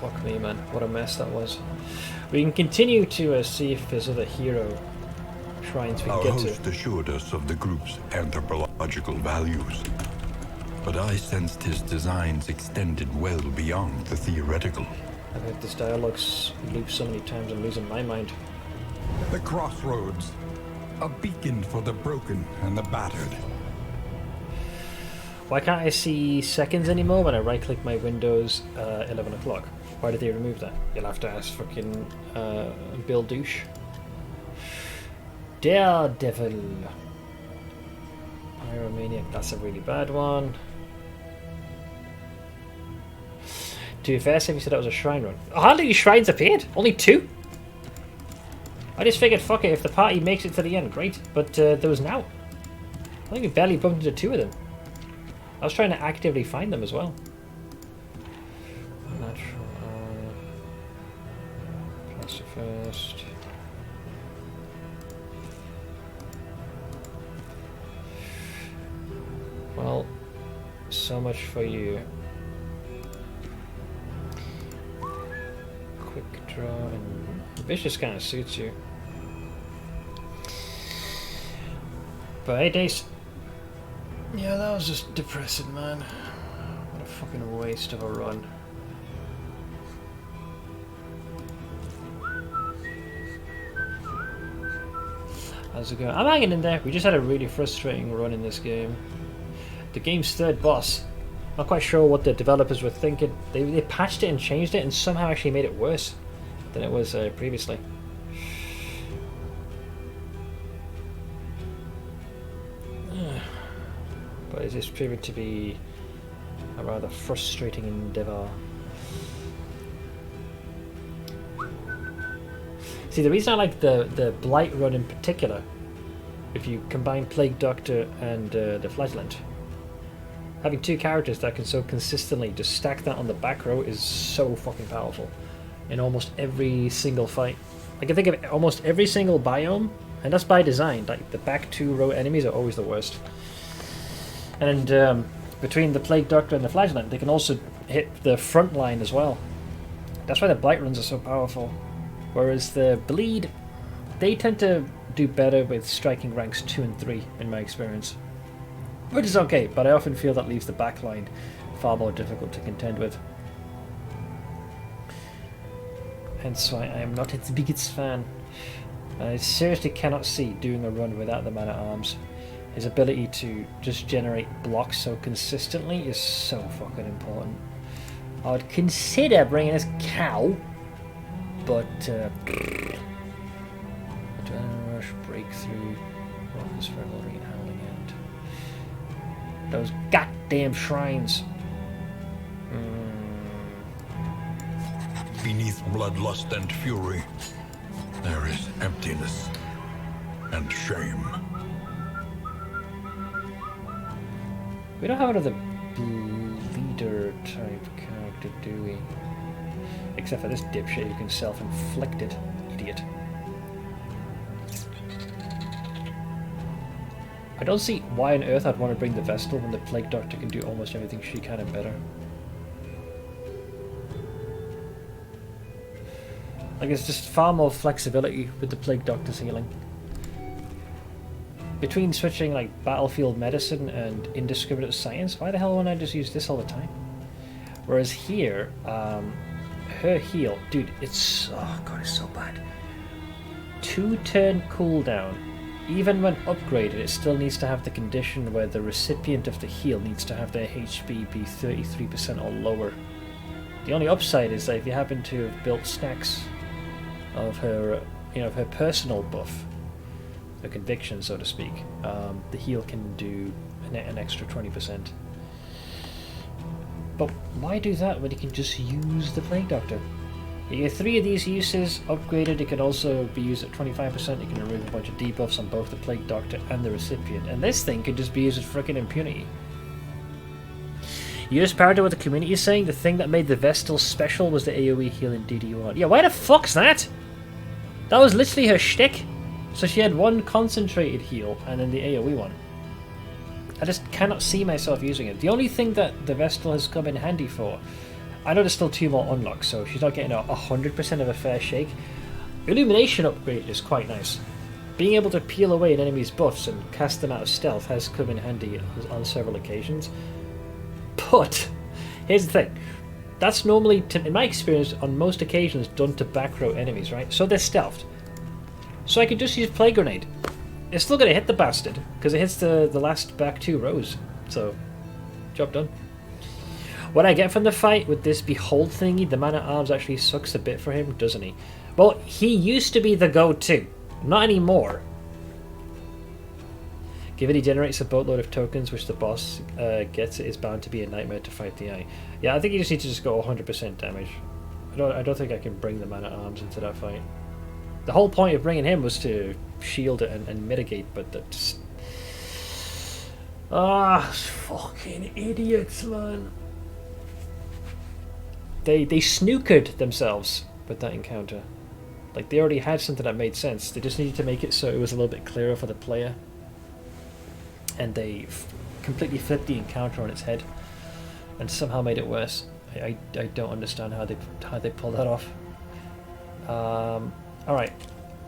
Fuck me, man. What a mess that was. We can continue to see if there's other hero shrines we can Our get host to. assured us of the group's anthropological values, but I sensed his designs extended well beyond the theoretical. I've heard this dialogue loop so many times I'm losing my mind. The crossroads, a beacon for the broken and the battered. Why can't I see seconds anymore when I right-click my Windows 11 o'clock? Why did they remove that? You'll have to ask fucking Bill Douche. Daredevil. Pyromaniac, that's a really bad one. To be fair, Sim, you said that was a shrine run. How many shrines appeared? Only 2? I just figured, fuck it, if the party makes it to the end, great. But there was now. I think we barely bumped into 2 of them. I was trying to actively find them as well. Natural. Pacifist. Well, so much for you. Quick draw and vicious kind of suits you. But hey, Dace. Yeah, that was just depressing, man. What a fucking waste of a run. How's it going? I'm hanging in there. We just had a really frustrating run in this game. The game's 3rd boss. Not quite sure what the developers were thinking. They patched it and changed it and somehow actually made it worse than it was previously. But is this proving to be a rather frustrating endeavour? See, the reason I like the Blight run in particular, if you combine Plague Doctor and the Flagellant, having 2 characters that can so consistently just stack that on the back row is so fucking powerful in almost every single fight. I can think of almost every single biome, and that's by design. Like, the back 2 row enemies are always the worst. And between the Plague Doctor and the Flagellant, they can also hit the front line as well. That's why the Blight runs are so powerful. Whereas the Bleed, they tend to do better with striking ranks 2 and 3 in my experience. Which is okay, but I often feel that leaves the back line far more difficult to contend with. Hence why I am not its biggest fan. I seriously cannot see doing a run without the man-at-arms. His ability to just generate blocks so consistently is so fucking important. I would consider bringing this cow, but Adrenaline Rush, Breakthrough, Rockers for Lottery and Howling End. Those goddamn shrines. Beneath bloodlust and fury, there is emptiness and shame. We don't have another leader type character, do we? Except for this dipshit who can self-inflict it. Idiot. I don't see why on earth I'd want to bring the Vestal when the Plague Doctor can do almost everything she can and better. Like, it's just far more flexibility with the Plague Doctor's healing. Between switching like battlefield medicine and indiscriminate science, why the hell wouldn't I just use this all the time? Whereas here, her heal, dude, it's, oh god, it's so bad. 2-turn cooldown. Even when upgraded, it still needs to have the condition where the recipient of the heal needs to have their HP be 33% or lower. The only upside is that if you happen to have built stacks of her, you know, of her personal buff, a conviction, so to speak, the heal can do an extra 20%. But why do that when you can just use the Plague Doctor? You get 3 of these uses upgraded. It can also be used at 25%. You can remove a bunch of debuffs on both the Plague Doctor and the recipient. And this thing could just be used as freaking impunity. You just parroted what the community is saying. The thing that made the Vestal special was the AoE heal in DD1. Yeah, why the fuck's that? That was literally her shtick. So she had one concentrated heal and then the AoE one. I just cannot see myself using it. The only thing that the Vestal has come in handy for, I know there's still 2 more unlocks, so she's not getting 100% of a fair shake. Illumination upgrade is quite nice. Being able to peel away an enemy's buffs and cast them out of stealth has come in handy on several occasions. But, here's the thing. That's normally, in my experience, on most occasions done to back row enemies, right? So they're stealthed. So I could just use Plague Grenade. It's still going to hit the bastard, because it hits the last back 2 rows. So, job done. What I get from the fight with this Behold thingy, the man-at-arms actually sucks a bit for him, doesn't he? Well, he used to be the go-to. Not anymore. Given he generates a boatload of tokens which the boss gets, it is bound to be a nightmare to fight the eye. Yeah, I think you just need to just go 100% damage. I don't think I can bring the man-at-arms into that fight. The whole point of bringing him was to shield it and mitigate, but that just... fucking idiots, man. They snookered themselves with that encounter. Like, they already had something that made sense. They just needed to make it so it was a little bit clearer for the player. And they completely flipped the encounter on its head and somehow made it worse. I don't understand how they pulled that off. Alright.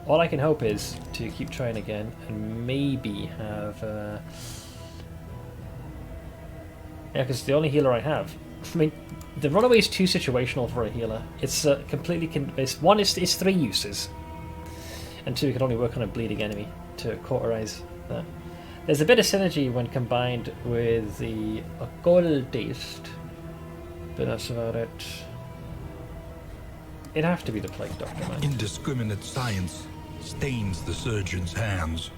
All I can hope is to keep trying again and maybe have... yeah, because it's the only healer I have. I mean, the runaway is too situational for a healer. It's completely... one, it's 3 uses. And 2, it can only work on a bleeding enemy to cauterize that. There's a bit of synergy when combined with the occultist, but that's about it. It'd have to be the Plague Doctor, man. Indiscriminate science stains the surgeon's hands.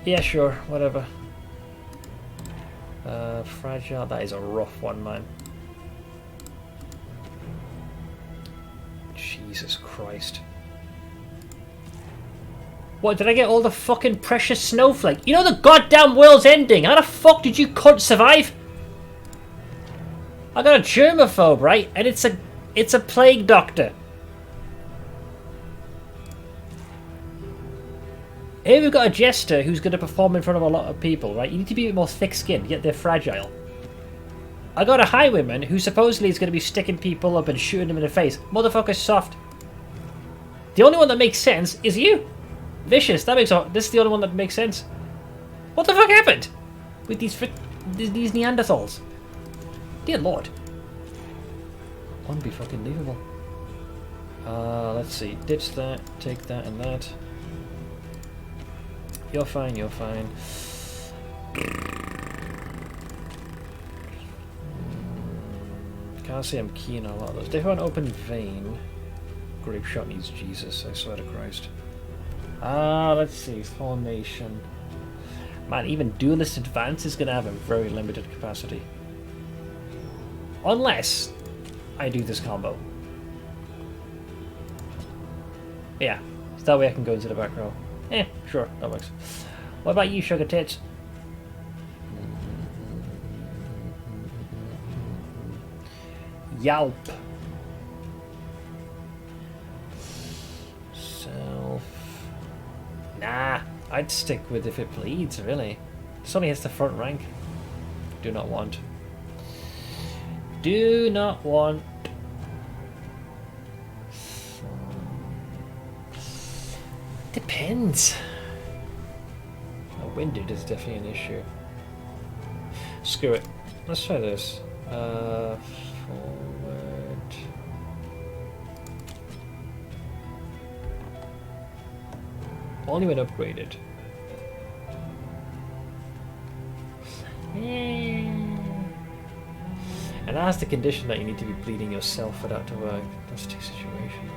Yeah, sure, whatever. Fragile, that is a rough one, man. Jesus Christ. What, did I get all the fucking precious snowflake? You know the goddamn world's ending! How the fuck did you cunt survive? I got a germaphobe, right? And it's a plague doctor. Here we've got a jester who's going to perform in front of a lot of people, right? You need to be a bit more thick-skinned, yet they're fragile. I got a highwayman who supposedly is going to be sticking people up and shooting them in the face. Motherfucker's soft. The only one that makes sense is you. Vicious, this is the only one that makes sense. What the fuck happened with these Neanderthals? Dear Lord. Unbe-fucking-believable. Let's see. Ditch that, take that and that. You're fine, you're fine. Can't say I'm keen on a lot of those. They have an open vein. Grape shot needs Jesus, I swear to Christ. Let's see. Formation. Man, even Duelist Advance is going to have a very limited capacity. Unless I do this combo. Yeah, so that way I can go into the back row. Sure, that works. What about you, sugar tits? Yelp. Self. Nah, I'd stick with if it bleeds, really. This only hits the front rank. Do not want. Do not want. Depends. Winded is definitely an issue. Screw it. Let's try this. Forward. Only when upgraded. And that's the condition that you need to be bleeding yourself for that to work. That's too situational.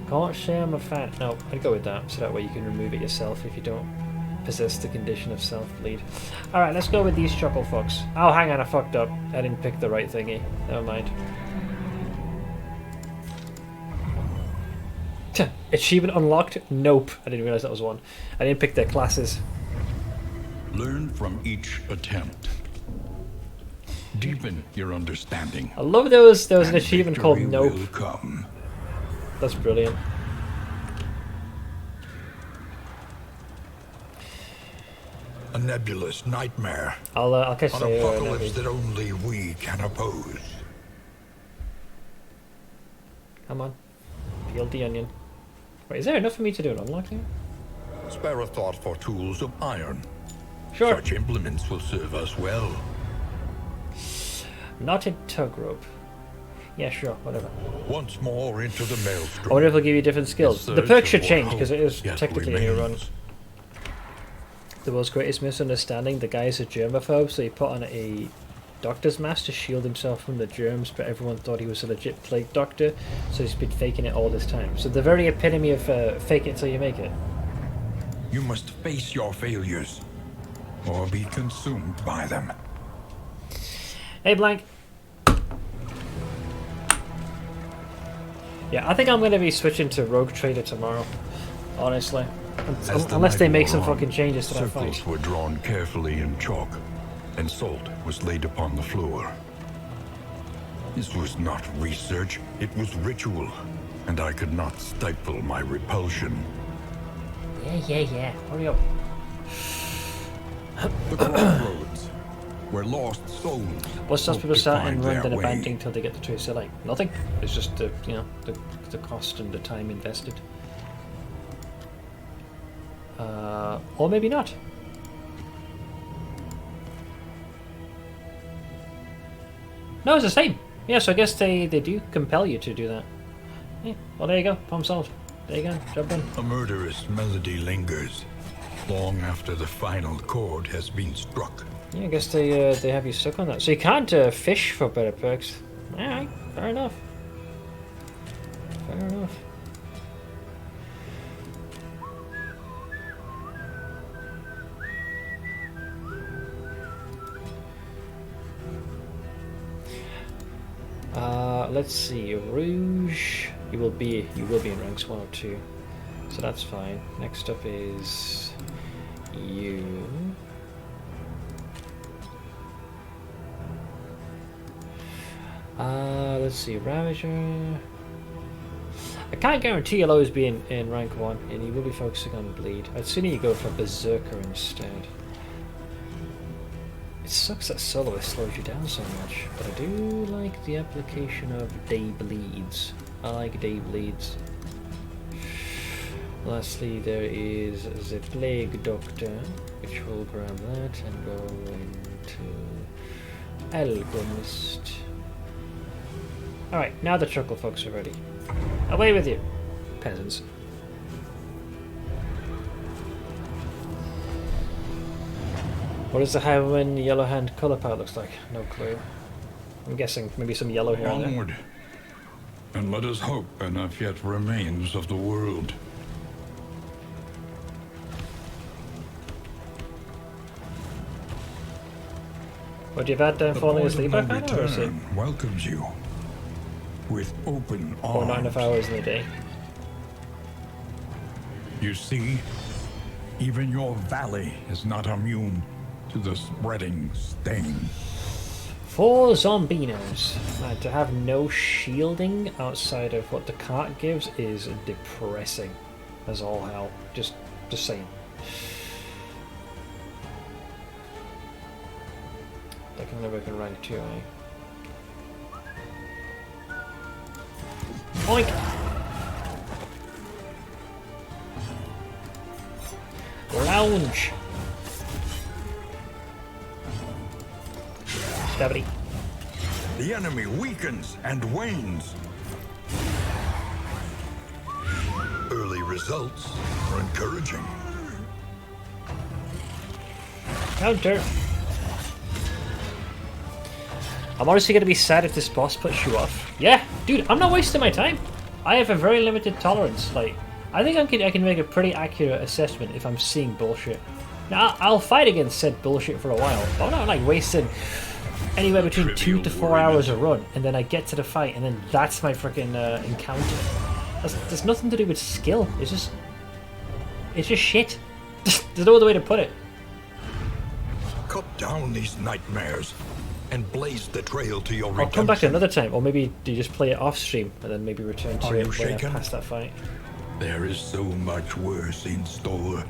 Can't say I'm a fan. No, I'd go with that, so that way you can remove it yourself if you don't possess the condition of self-bleed. Alright, let's go with these chuckle fucks. Oh, hang on, I fucked up. I didn't pick the right thingy. Never mind. Achievement unlocked? Nope. I didn't realize that was one. I didn't pick their classes. Learn from each attempt. Deepen your understanding. I love there was an achievement called Nope. Come. That's brilliant. A nebulous nightmare. I'll catch An you apocalypse that only we can oppose. Come on. Peel the onion. Wait, is there enough for me to do an unlock here? Spare a thought for tools of iron. Sure. Such implements will serve us well. Knotted tug rope. Yeah, sure, whatever. Once more into the maelstrom. I wonder if it'll give you different skills. The The search perks should of change, what because it is yet technically a new run. remains. The world's greatest misunderstanding, the guy is a germaphobe, so he put on a doctor's mask to shield himself from the germs, but everyone thought he was a legit plague doctor, so he's been faking it all this time. So the very epitome of fake it till you make it. You must face your failures. or be consumed by them. Hey, Blank. Yeah, I think I'm going to be switching to Rogue Trader tomorrow. Honestly. Unless they make some fucking changes to that Circles fight. were drawn carefully in chalk, and salt was laid upon the floor. This was not research, it was ritual, and I could not stifle my repulsion. Yeah. Hurry up. The crossroads, where lost souls. What's those hope people to starting find run their then way. abandoning till they get the truth? So like nothing. It's just the the cost and the time invested. Or maybe not. No, it's the same. Yeah, so I guess they do compel you to do that. Yeah, well there you go. Problem solved. There you go. Job done. A murderous melody lingers, long after the final chord has been struck. Yeah, I guess they have you stuck on that. So you can't fish for better perks. Alright, fair enough. Fair enough. Let's see, Rouge. You will be in ranks 1 or 2, so that's fine. Next up is you. Let's see, Ravager. I can't guarantee you'll always be in rank 1, and you will be focusing on bleed. I'd sooner you go for Berserker instead. It sucks that Soloist slows you down so much, but I do like the application of Day Bleeds. I like Day Bleeds. Lastly, there is the Plague Doctor, which will grab that and go into Alchemist. Alright, now the Chuckle folks are ready. Away with you, peasants. What does the Highwind Yellow Hand colour palette looks like? No clue. I'm guessing maybe some yellow here and there. Onward, and let us hope enough yet remains of the world. Would you have had falling asleep Port of back no on, or is it return welcomes you with open arms. not enough hours in the day? You see, even your valley is not immune to the spreading stain. For Zombinos, to have no shielding outside of what the cart gives is depressing as all hell. Just saying. I can never can rank 2, eh? Oink! Lounge! Stabity. The enemy weakens and wanes. Early results are encouraging. Counter! I'm honestly gonna be sad if this boss puts you off. Yeah, dude, I'm not wasting my time. I have a very limited tolerance. Like, I think I can make a pretty accurate assessment if I'm seeing bullshit. Now, I'll fight against said bullshit for a while, but I'm not like wasting anywhere between 2 to 4 hours a run, and then I get to the fight, and then that's my freaking encounter. There's nothing to do with skill. It's just shit. There's no other way to put it. Cut down these nightmares and blaze the trail to your I'll redemption. come back another time, or maybe do you just play it off stream and then maybe return to Are it you when I shaken? pass that fight. There is so much worse in store.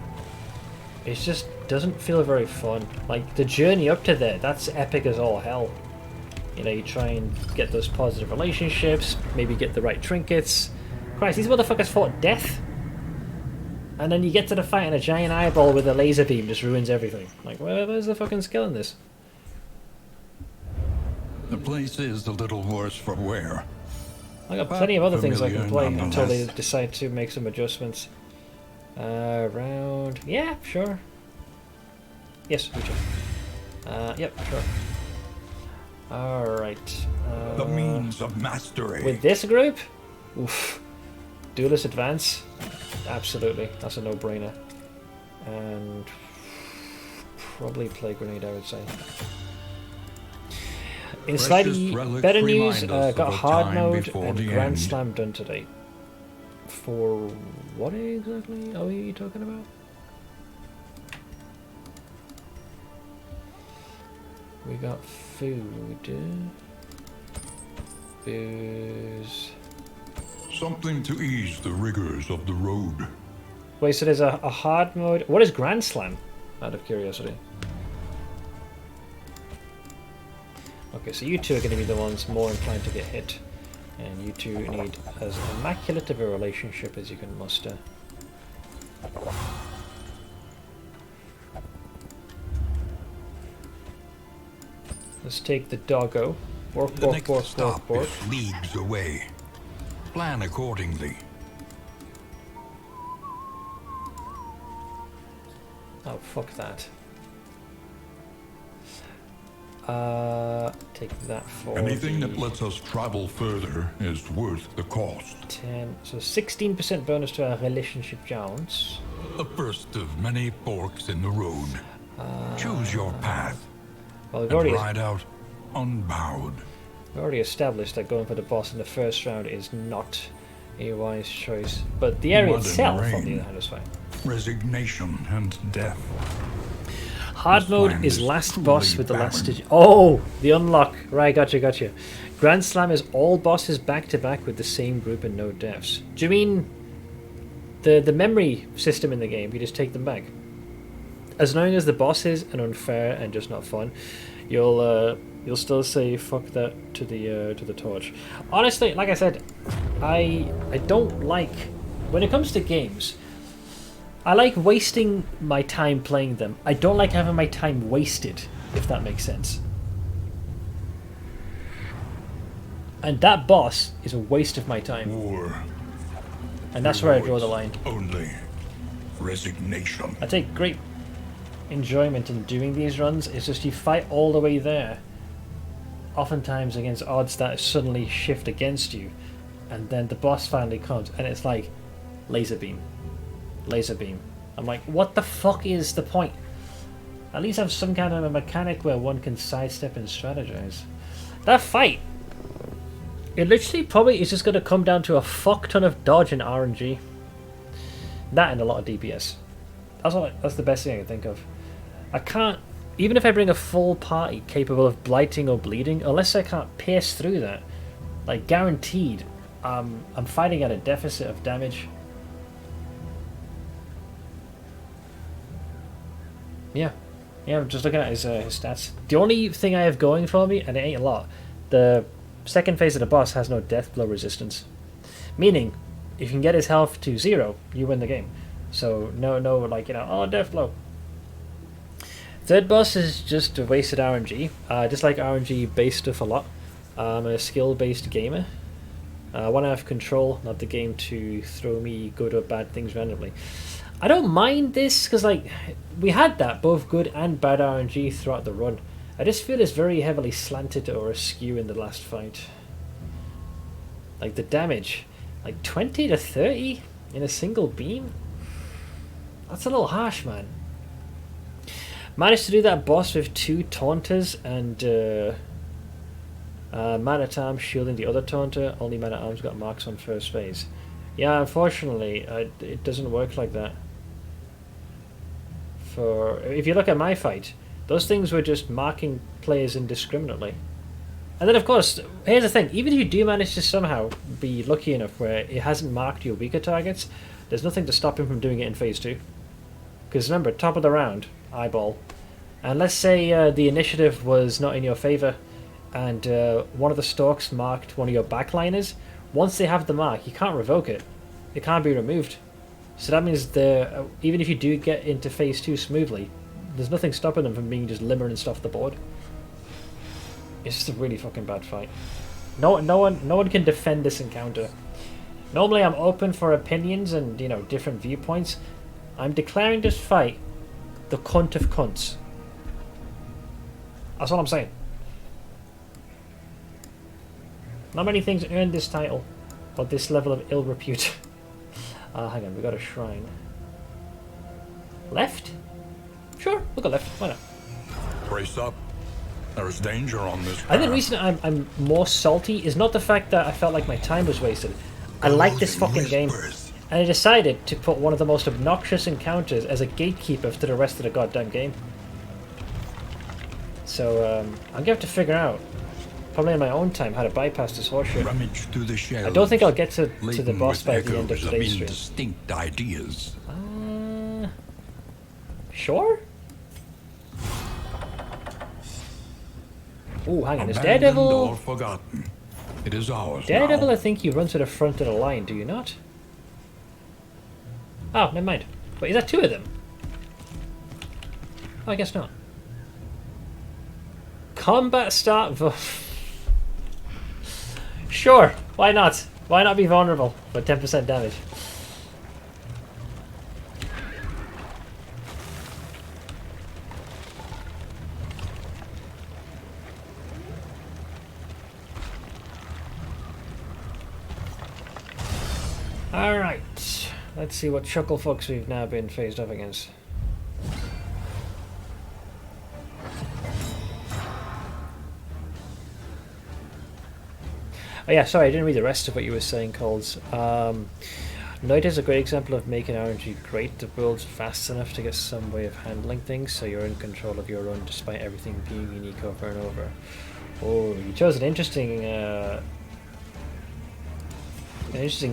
It just doesn't feel very fun. Like, the journey up to there, that's epic as all hell. You know, you try and get those positive relationships, maybe get the right trinkets. Christ, these motherfuckers fought death. And then you get to the fight and a giant eyeball with a laser beam just ruins everything. Like, where's the fucking skill in this? The place is a little worse for wear. I got plenty of other things I can play Familiar until they nonetheless. decide to make some adjustments. Round... Yeah, sure. Yes, Lucha. Yep, sure. Alright. The means of mastery. With this group? Oof. Duelist Advance? Absolutely. That's a no-brainer. And... probably Plague Grenade, I would say. In slightly better news, got a hard mode and Grand Slam done today. For what exactly are we talking about? We got food. Booze. Something to ease the rigors of the road. Wait, so there's a hard mode. What is Grand Slam? Out of curiosity. Okay, so you two are going to be the ones more inclined to get hit. And you two need as immaculate of a relationship as you can muster. Let's take the doggo. Bork, The bork, next bork, stop bork, bork. is leagues away. Plan accordingly. Oh, fuck that. Take that for Anything the that lets us travel further is worth the cost. 10. So 16% bonus to our relationship chance. The first of many forks in the road. Choose your path Well, and ride out unbowed. we've already established that going for the boss in the first round is not a wise choice. But the area Mud and itself, on the rain. other hand, is fine. Resignation and death. Hard This mode land is is last truly boss with the last barren. digit. Oh, the unlock. Right, gotcha. Grand Slam is all bosses back to back with the same group and no deaths. Do you mean the memory system in the game? You just take them back. As annoying as the boss is and unfair and just not fun, you'll still say fuck that to the torch. Honestly, like I said, I don't like when it comes to games. I like wasting my time playing them. I don't like having my time wasted, if that makes sense. And that boss is a waste of my time. War. And that's where I draw the line. Only resignation. I take great enjoyment in doing these runs. It's just you fight all the way there, oftentimes against odds that suddenly shift against you, and then the boss finally comes, and it's like laser beam. I'm like, what the fuck is the point? At least have some kind of a mechanic where one can sidestep and strategize. That fight, it literally probably is just going to come down to a fuck ton of dodge and RNG. That and a lot of DPS. That's the best thing I can think of. I can't, even if I bring a full party capable of blighting or bleeding, unless I can't pierce through that, like guaranteed, I'm fighting at a deficit of damage. Yeah, I'm just looking at his stats. The only thing I have going for me, and it ain't a lot, the second phase of the boss has no death blow resistance. Meaning, if you can get his health to 0, you win the game. So, no, like, oh, death blow. Third boss is just a wasted RNG. I dislike RNG-based stuff a lot. I'm a skill-based gamer. I want to have control, not the game to throw me good or bad things randomly. I don't mind this, because, like, we had that, both good and bad RNG throughout the run. I just feel it's very heavily slanted or askew in the last fight. Like, the damage, like 20 to 30 in a single beam? That's a little harsh, man. Managed to do that boss with 2 taunters and Man-at-Arms shielding the other taunter. Only Man-at-Arms got marks on first phase. Yeah, unfortunately, it doesn't work like that. If you look at my fight, those things were just marking players indiscriminately. And then, of course, here's the thing. Even if you do manage to somehow be lucky enough where it hasn't marked your weaker targets, there's nothing to stop him from doing it in phase 2. Because remember, top of the round, eyeball. And let's say the initiative was not in your favour, and one of the stalks marked one of your backliners. Once they have the mark, you can't revoke it. It can't be removed. So that means even if you do get into phase 2 smoothly, there's nothing stopping them from being just limbering stuff off the board. It's just a really fucking bad fight. No one can defend this encounter. Normally I'm open for opinions and, different viewpoints. I'm declaring this fight the cunt of cunts. That's all I'm saying. Not many things earn this title, or this level of ill repute. Hang on, we got a shrine. Left? Sure, we'll go left, why not? Brace up. There's danger on this path. I think the reason I'm more salty is not the fact that I felt like my time was wasted. I like this fucking game. And I decided to put one of the most obnoxious encounters as a gatekeeper to the rest of the goddamn game. So I'm going to have to figure out, probably in my own time, how to bypass this horseshit. Rummage through the shells, I don't think I'll get to the laden boss with by the end of echoes today's stream. indistinct ideas. Sure? Oh, hang on, is Abandoned Daredevil... or forgotten. It is ours Daredevil, now. I think you run to the front of the line, do you not? Oh, never mind. Wait, is that two of them? Oh, I guess not. Combat start... Sure, why not? Why not be vulnerable for 10% damage? Alright, let's see what chuckle fucks we've now been faced up against. Oh yeah, sorry, I didn't read the rest of what you were saying, Coles. Night is a great example of making RNG great. The world's vast enough to get some way of handling things, so you're in control of your own despite everything being unique over and over. Oh, you chose an interesting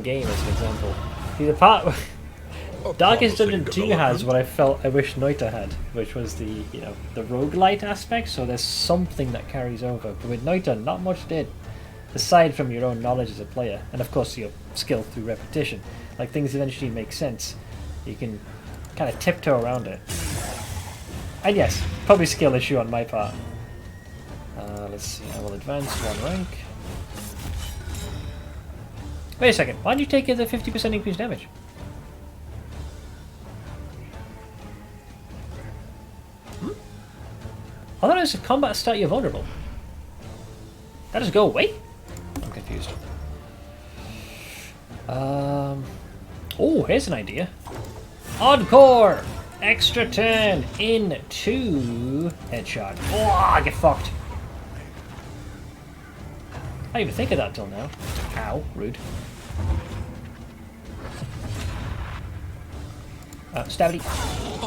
game as an example. See, the part Darkest Dungeon 2 has what I felt I wish Noita had, which was the, you know, the roguelite aspect, so there's something that carries over. But with Noita, not much did, aside from your own knowledge as a player, and of course your skill through repetition. Like, things eventually make sense. You can kind of tiptoe around it. And yes, probably skill issue on my part. Let's see, I will advance one rank. Wait a second, why did you take the 50% increased damage? I thought it was a combat start you're vulnerable. That does go away? I'm confused. Oh, here's an idea. Encore! Extra turn into headshot. Oh, I get fucked. I didn't even think of that till now. Ow, rude. Stabby.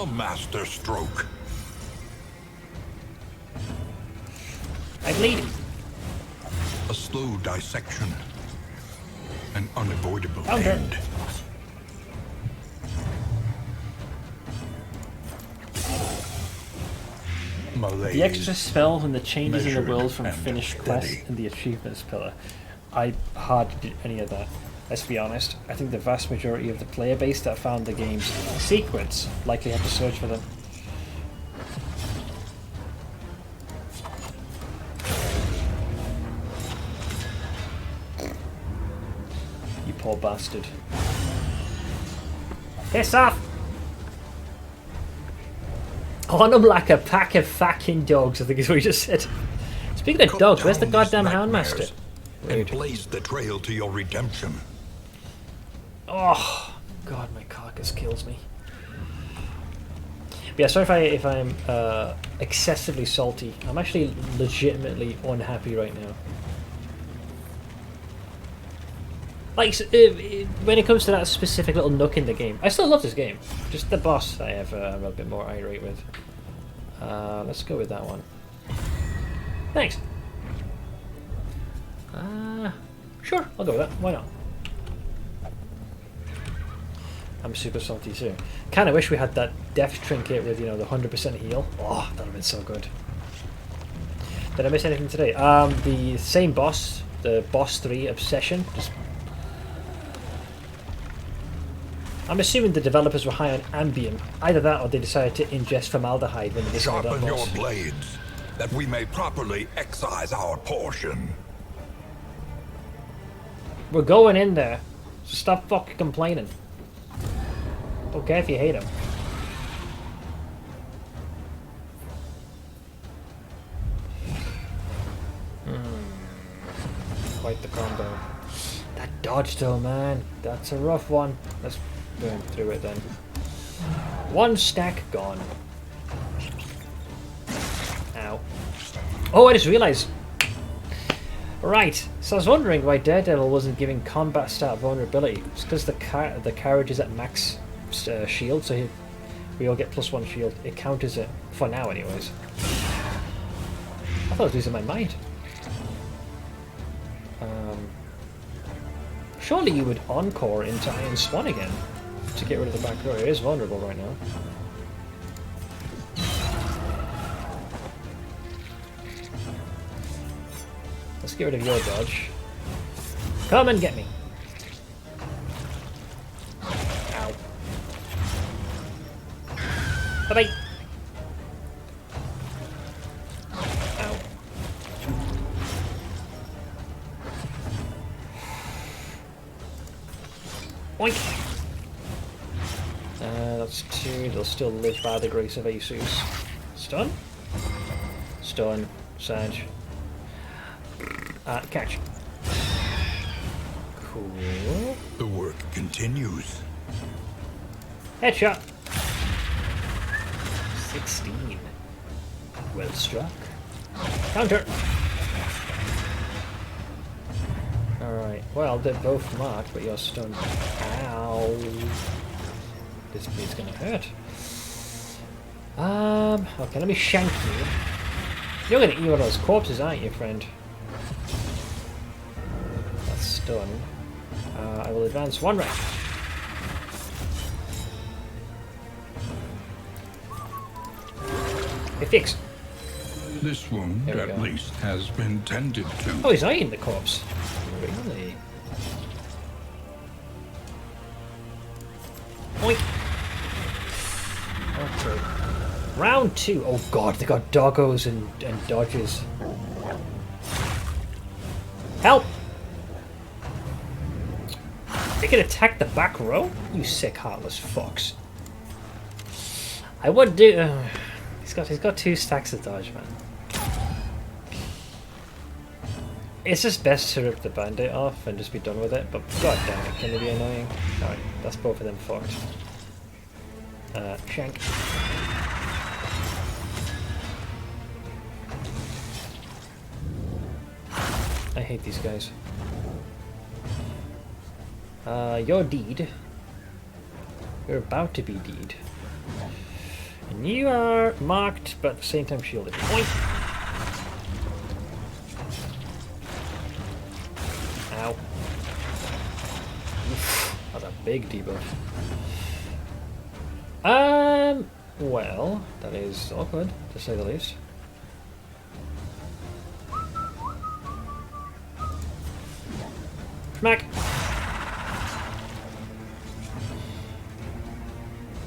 A master stroke. I bleed. A slow dissection. An unavoidable Counter. end. Malaise. The extra spells and the changes in the Measured world from and finished steady. quests and the achievements pillar. I hardly did any of that. Let's be honest. I think the vast majority of the player base that found the game's secrets likely had to search for them. You poor bastard. Piss off! On them like a pack of fucking dogs, I think is what you just said. Speaking of Cut dogs, where's the down these goddamn Houndmaster? nightmares And blaze the trail to your redemption. Oh, God, my carcass kills me. But yeah, sorry if I'm excessively salty. I'm actually legitimately unhappy right now. Like, when it comes to that specific little nook in the game, I still love this game. Just the boss I have a little bit more irate with. Let's go with that one. Thanks. Sure, I'll go with that. Why not? I'm super salty too. Kind of wish we had that death trinket with, you know, the 100% heal. Oh, that would have been so good. Did I miss anything today? The same boss, the boss 3 Obsession. Just... I'm assuming the developers were high on Ambien. Either that or they decided to ingest formaldehyde when they designed that Sharpen your boss. blades, that we may properly excise our portion. We're going in there, so stop fucking complaining. Okay if you hate him. Quite the combo. That dodge though, man. That's a rough one. Let's burn through it then. One stack gone. Ow. Oh, I just realised. Right, so I was wondering why Daredevil wasn't giving combat stat vulnerability. It's because the carriage is at max shield, so we all get +1 shield. It counters it, for now anyways. I thought I was losing my mind. Surely you would encore into Iron Swan again to get rid of the back row. It is vulnerable right now. Let's get rid of your dodge. Come and get me. Ow. Bye-bye. Ow. Oink. That's 2. They'll still live by the grace of Asus. Stun. Stun. Sage. Catch. Cool. The work continues. Headshot. 16. Well struck. Counter. Alright, well, they're both marked, but you're stunned. Ow. This is gonna hurt. Okay, let me shank you. You're gonna eat one of those corpses, aren't you, friend? That's stun. I will advance 1 rank. Hey, fix. This wound, There we at go. least, has been tended to. Oh, he's eating the corpse. Really? Oink. Okay. Round 2. Oh god, they got doggos and dodges. Help! They can attack the back row? You sick, heartless fox. I would do. He's got 2 stacks of dodge, man. It's just best to rip the band-aid off and just be done with it, but god damn it, can it be annoying? Alright, that's both of them fucked. Shank. I hate these guys. You're deed. You're about to be deed. And you are marked, but at the same time shielded. Point. Ow. Oof, that's a big debuff. Well, that is awkward, to say the least. Smack!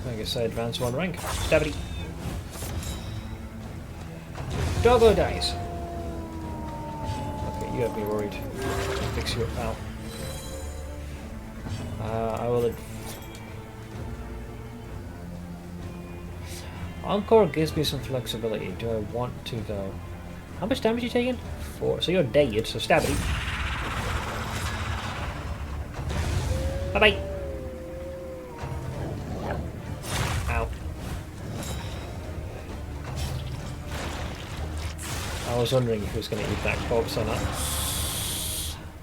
I guess I advance 1 rank. Stabity. Doggo dies. Okay, you have me worried. I'll fix you up now. I will... Encore gives me some flexibility. Do I want to, though? How much damage are you taking? 4. So you're dead, so stabity. Bye-bye. Ow. I was wondering if he was going to eat that corpse or not.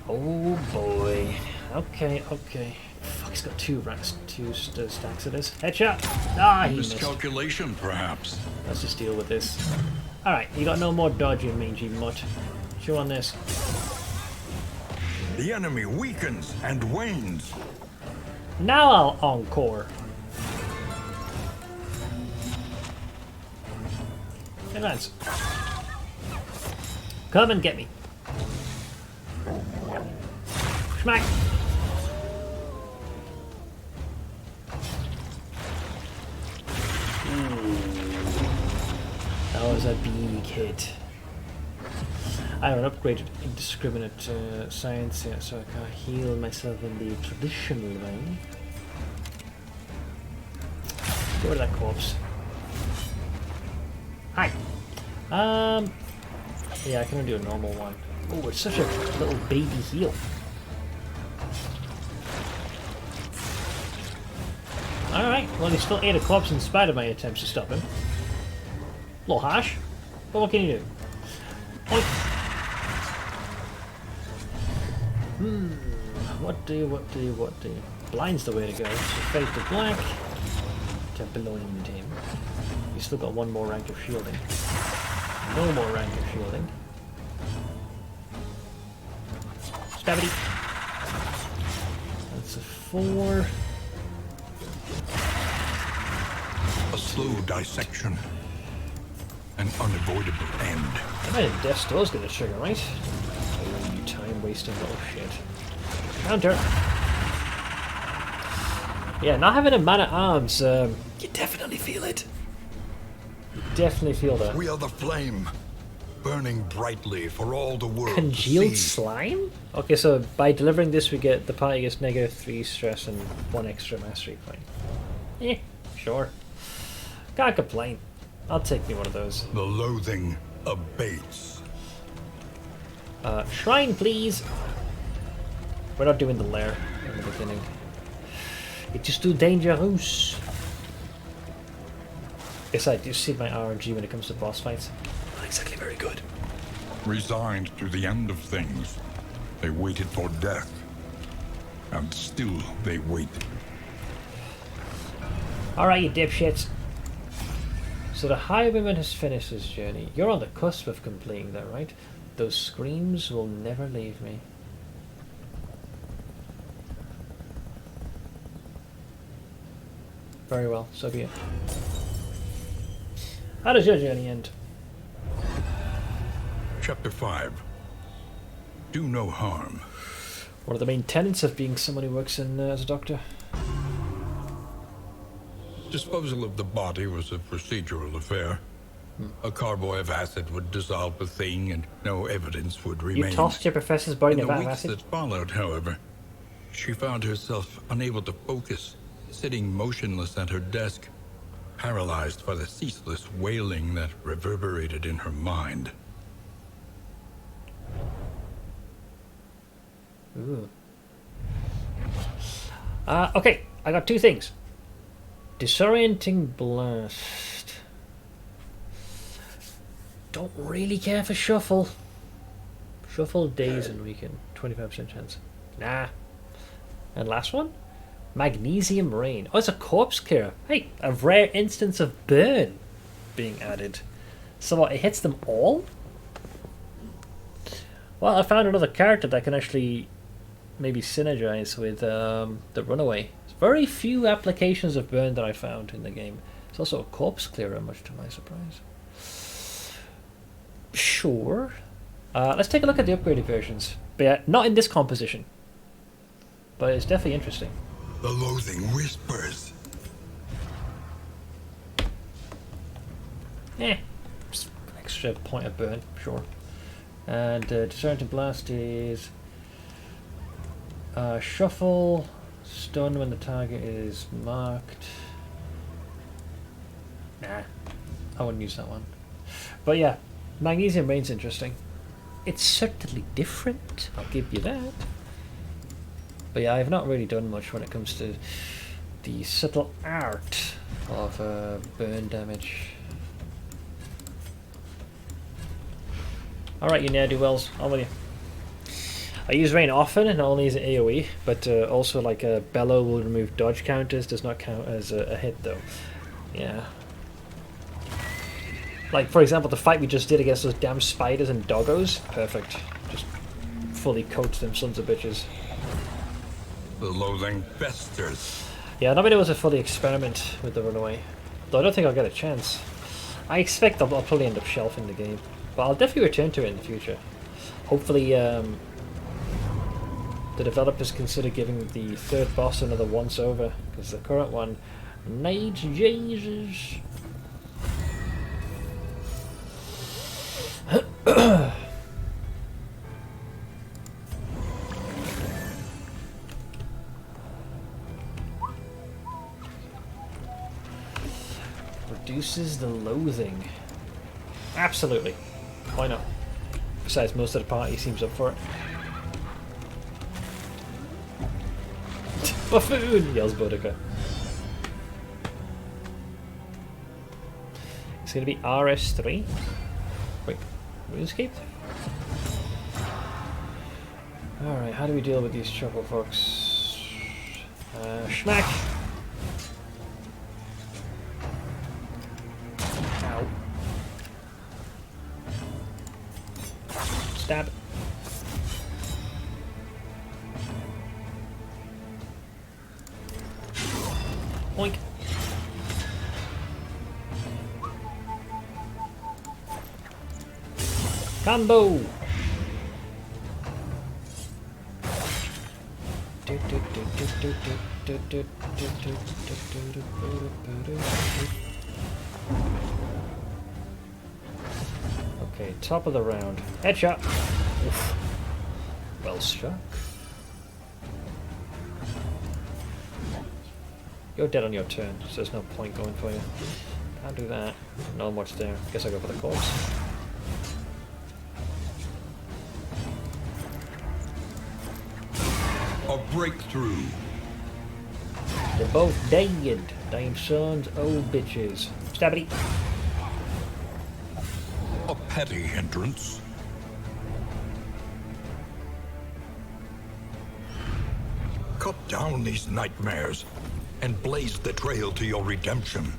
Oh boy. Okay, okay. Fuck, he's got 2 racks, 2 stacks of this. Headshot! Ah, he missed. Miscalculation, perhaps. Let's just deal with this. Alright, you got no more dodging, mangy mutt. Chew on this. The enemy weakens and wanes. Now I'll encore. Advance. Come and get me. Smack. That was a big hit. I have an upgraded indiscriminate science here, so I can heal myself in the traditional way. Get rid of that corpse. Hi. Yeah, I can only do a normal one. Oh, it's such a little baby heal. Alright, well he still ate a corpse in spite of my attempts to stop him. A little harsh, but what can you do? Oink. What do? Blind's the way to go. So fade to black. To blind him. You still got one more rank of shielding. No more rank of shielding. Stabity. That's a 4. A slow dissection. An unavoidable end. I mean, Death Store's gonna trigger, right? Oh, you time-wasting little shit. Counter! Yeah, not having a man-at-arms, you definitely feel it. You definitely feel that. We are the flame, burning brightly for all the world Congealed to see. slime? Okay, so by delivering this, we get the party gets -3 stress and 1 extra mastery point. Eh, sure. Can't complain. I'll take me one of those. The loathing abates. Shrine, please! We're not doing the lair in the beginning. It's just too dangerous. Besides, you see my RNG when it comes to boss fights? Not exactly very good. Resigned to the end of things, they waited for death. And still they wait. Alright, you dipshits. So the Highwayman has finished his journey. You're on the cusp of completing that, right? Those screams will never leave me. Very well, so be it. How does your journey end? Chapter 5. Do no harm. One of the main tenets of being someone who works in as a doctor. Disposal of the body was a procedural affair. A carboy of acid would dissolve the thing and no evidence would remain. You tossed your professor's body in a the vat of weeks acid? that followed, however, she found herself unable to focus, sitting motionless at her desk, paralyzed by the ceaseless wailing that reverberated in her mind. Ooh. Okay, I got 2 things. Disorienting blast. Don't really care for shuffle. Shuffle, daze, and weaken. 25% chance. Nah. And last one? Magnesium rain. Oh, it's a corpse clearer. Hey, a rare instance of burn being added. So what, it hits them all? Well, I found another character that can actually maybe synergize with the runaway. There's very few applications of burn that I found in the game. It's also a corpse clearer, much to my surprise. Sure. Let's take a look at the upgraded versions. But yeah, not in this composition. But it's definitely interesting. The loathing whispers. Just extra point of burn, sure. And Disorienting Blast is shuffle, stun when the target is marked. Nah, I wouldn't use that one. But yeah, Magnesium Rain's interesting. It's certainly different, I'll give you that. But yeah, I've not really done much when it comes to the subtle art of burn damage. Alright, you ne'er-do-wells, on with you. I use Rain often and only as an AoE, but also like a Bellow will remove dodge counters, does not count as a hit though. Yeah. Like for example, the fight we just did against those damn spiders and doggos, perfect. Just fully coach them sons of bitches. The loathing festers. Yeah, I've not been able to fully experiment with the runaway, though I don't think I'll get a chance. I expect I'll probably end up shelving the game, but I'll definitely return to it in the future. Hopefully the developers consider giving the 3rd boss another once over, because the current one needs Jesus. Reduces the loathing. Absolutely. Why not? Besides, most of the party seems up for it. Buffoon! Yells Boudica. It's going to be RS3. Wait, RuneScape? Alright, how do we deal with these choco fucks? Schmack! Ow. Stab. Oink. Combo! Okay, top of the round. Headshot! Oof. Well struck. You're dead on your turn, so there's no point going for you. Can't do that. Not much there. Guess I'll go for the corpse. A breakthrough. They're both dead. Damn sons, oh bitches. Stabity. A petty entrance. Cut down these nightmares and blaze the trail to your redemption.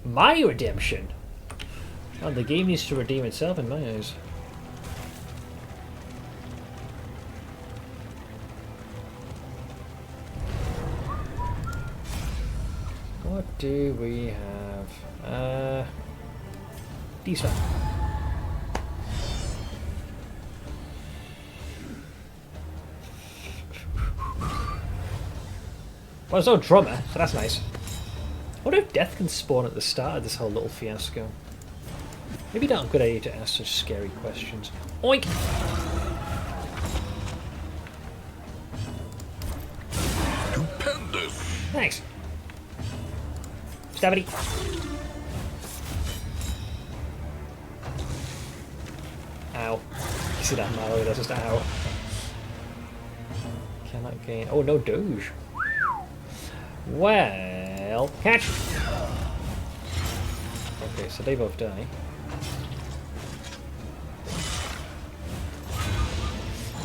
My redemption? Oh, the game needs to redeem itself in my eyes. What do we have? Decent. Well, there's no drummer, so that's nice. I wonder if death can spawn at the start of this whole little fiasco. Maybe not a good idea to ask such scary questions. Oink! Stupendous. Thanks. Stabity. Ow. You see that mallow? That's just ow. Cannot gain. Oh, no doge. Well, catch! Okay, so they both die.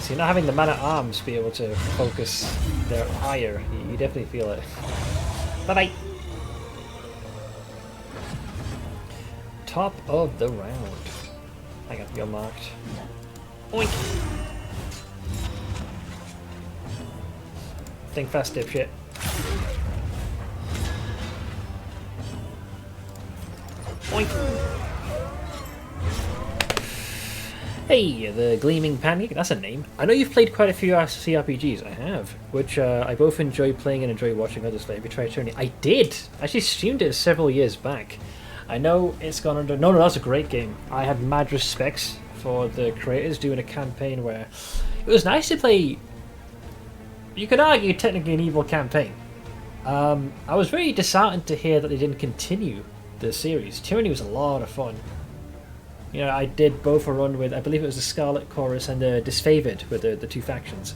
See, not having the man at arms be able to focus their ire, you definitely feel it. Bye bye! Top of the round. Hang on, you're marked. Oink! Think fast, dipshit. Oink! Hey, the Gleaming Pancake, that's a name. I know you've played quite a few CRPGs, I have, which I both enjoy playing and enjoy watching others play. Have you tried Tony? I did! I actually streamed it several years back. I know it's gone under... No, that's a great game. I have mad respects for the creators doing a campaign where... It was nice to play... You could argue technically an evil campaign. I was very disheartened to hear that they didn't continue the series. Tyranny was a lot of fun. You know, I did both a run with, I believe it was the Scarlet Chorus and the Disfavored with the two factions.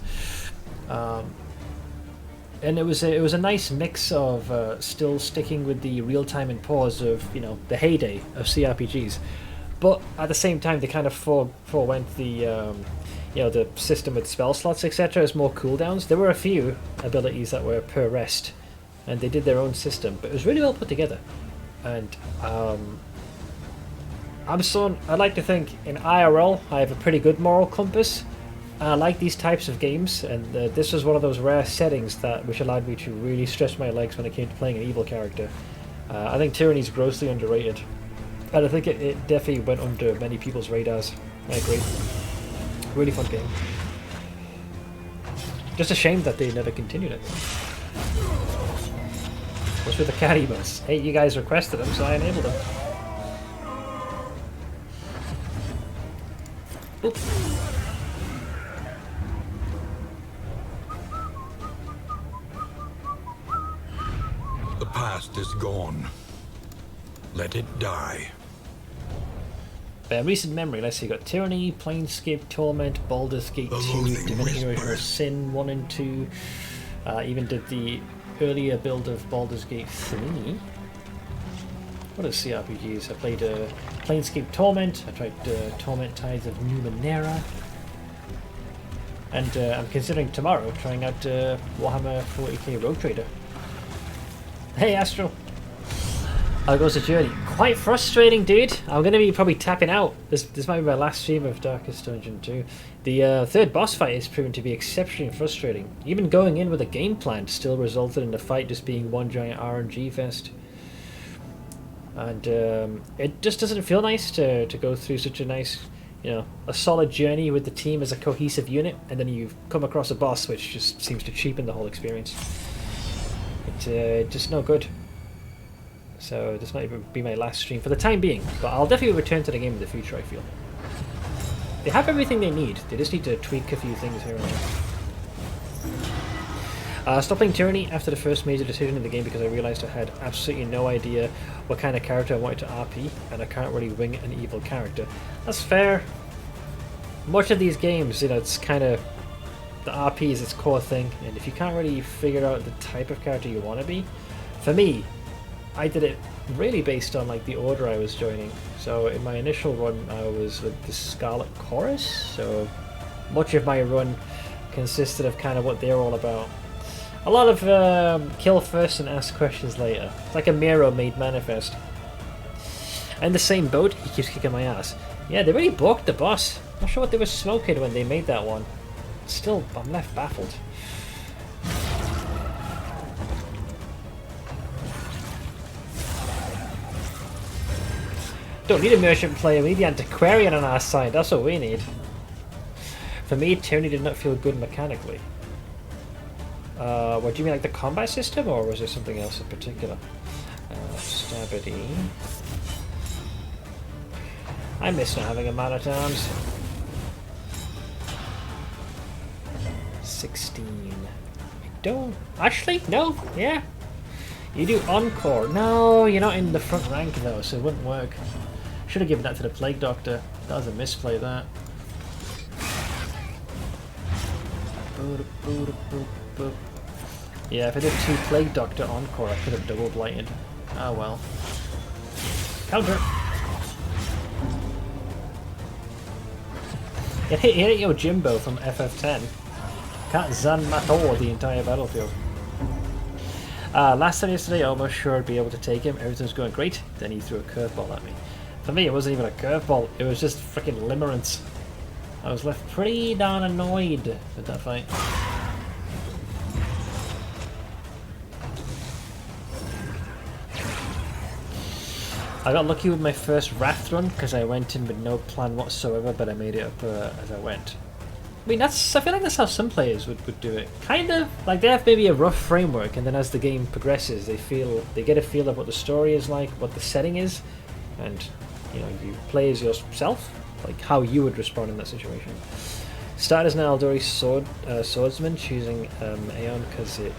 And it was a nice mix of still sticking with the real-time and pause of, you know, the heyday of CRPGs. But at the same time, they kind of forewent the, you know, the system with spell slots, etc. as more cooldowns. There were a few abilities that were per rest, and they did their own system, but it was really well put together. And I like to think in IRL I have a pretty good moral compass. I like these types of games, and this was one of those rare settings which allowed me to really stretch my legs when it came to playing an evil character. I think Tyranny's grossly underrated, and I think it definitely went under many people's radars. I agree. Really fun game. Just a shame that they never continued it. What's with the cat emotes? Hey, you guys requested them, so I enabled them. Oop. The past is gone. Let it die. Recent memory, let's see, got Tyranny, Planescape Torment, Baldur's Gate 2, Divinity Original Sin 1 and 2, even did the earlier build of Baldur's Gate 3. What are CRPGs? I played Planescape Torment, I tried Torment Tides of Numenera, And I'm considering tomorrow trying out Warhammer 40k Rogue Trader. Hey Astro! How goes the journey? Quite frustrating, dude. I'm going to be probably tapping out. This might be my last stream of Darkest Dungeon 2. The third boss fight has proven to be exceptionally frustrating. Even going in with a game plan still resulted in the fight just being one giant RNG fest. And it just doesn't feel nice to go through such a nice, a solid journey with the team as a cohesive unit, and then you come across a boss which just seems to cheapen the whole experience. It's just no good. So this might be my last stream for the time being, but I'll definitely return to the game in the future, I feel. They have everything they need, they just need to tweak a few things here and there. Stopped playing Tyranny after the first major decision in the game because I realised I had absolutely no idea what kind of character I wanted to RP, and I can't really wing an evil character. That's fair. Much of these games, it's kind of... the RP is its core thing, and if you can't really figure out the type of character you want to be... For me, I did it really based on the order I was joining. So in my initial run I was with the Scarlet Chorus, so much of my run consisted of kind of what they're all about. A lot of kill first and ask questions later. It's like a Miro made Manifest. And the same boat, he keeps kicking my ass. Yeah, they really blocked the boss. Not sure what they were smoking when they made that one. Still, I'm left baffled. Don't need a merchant player, we need the antiquarian on our side, that's what we need. For me, Tyranny did not feel good mechanically. What do you mean, like the combat system, or was there something else in particular? Stabity. I miss not having a man-at-arms. 16. I don't... Actually, no, yeah. You do Encore. No, you're not in the front rank though, so it wouldn't work. Should have given that to the Plague Doctor. That was a misplay, that. Yeah, if I did 2 Plague Doctor Encore, I could have double blighted. Ah well. Counter! It hit Yojimbo from FF10. Can't Zan Mator the entire battlefield. Last time yesterday, I almost sure I'd be able to take him. Everything was going great. Then he threw a curveball at me. For me, it wasn't even a curveball. It was just freaking limerence. I was left pretty darn annoyed with that fight. I got lucky with my first Wrath run because I went in with no plan whatsoever, but I made it up as I went. I mean, I feel like that's how some players would do it. Kind of like they have maybe a rough framework, and then as the game progresses, they get a feel of what the story is like, what the setting is, and you play as yourself, like how you would respond in that situation. Started as an Aldori swordsman, choosing Aeon because it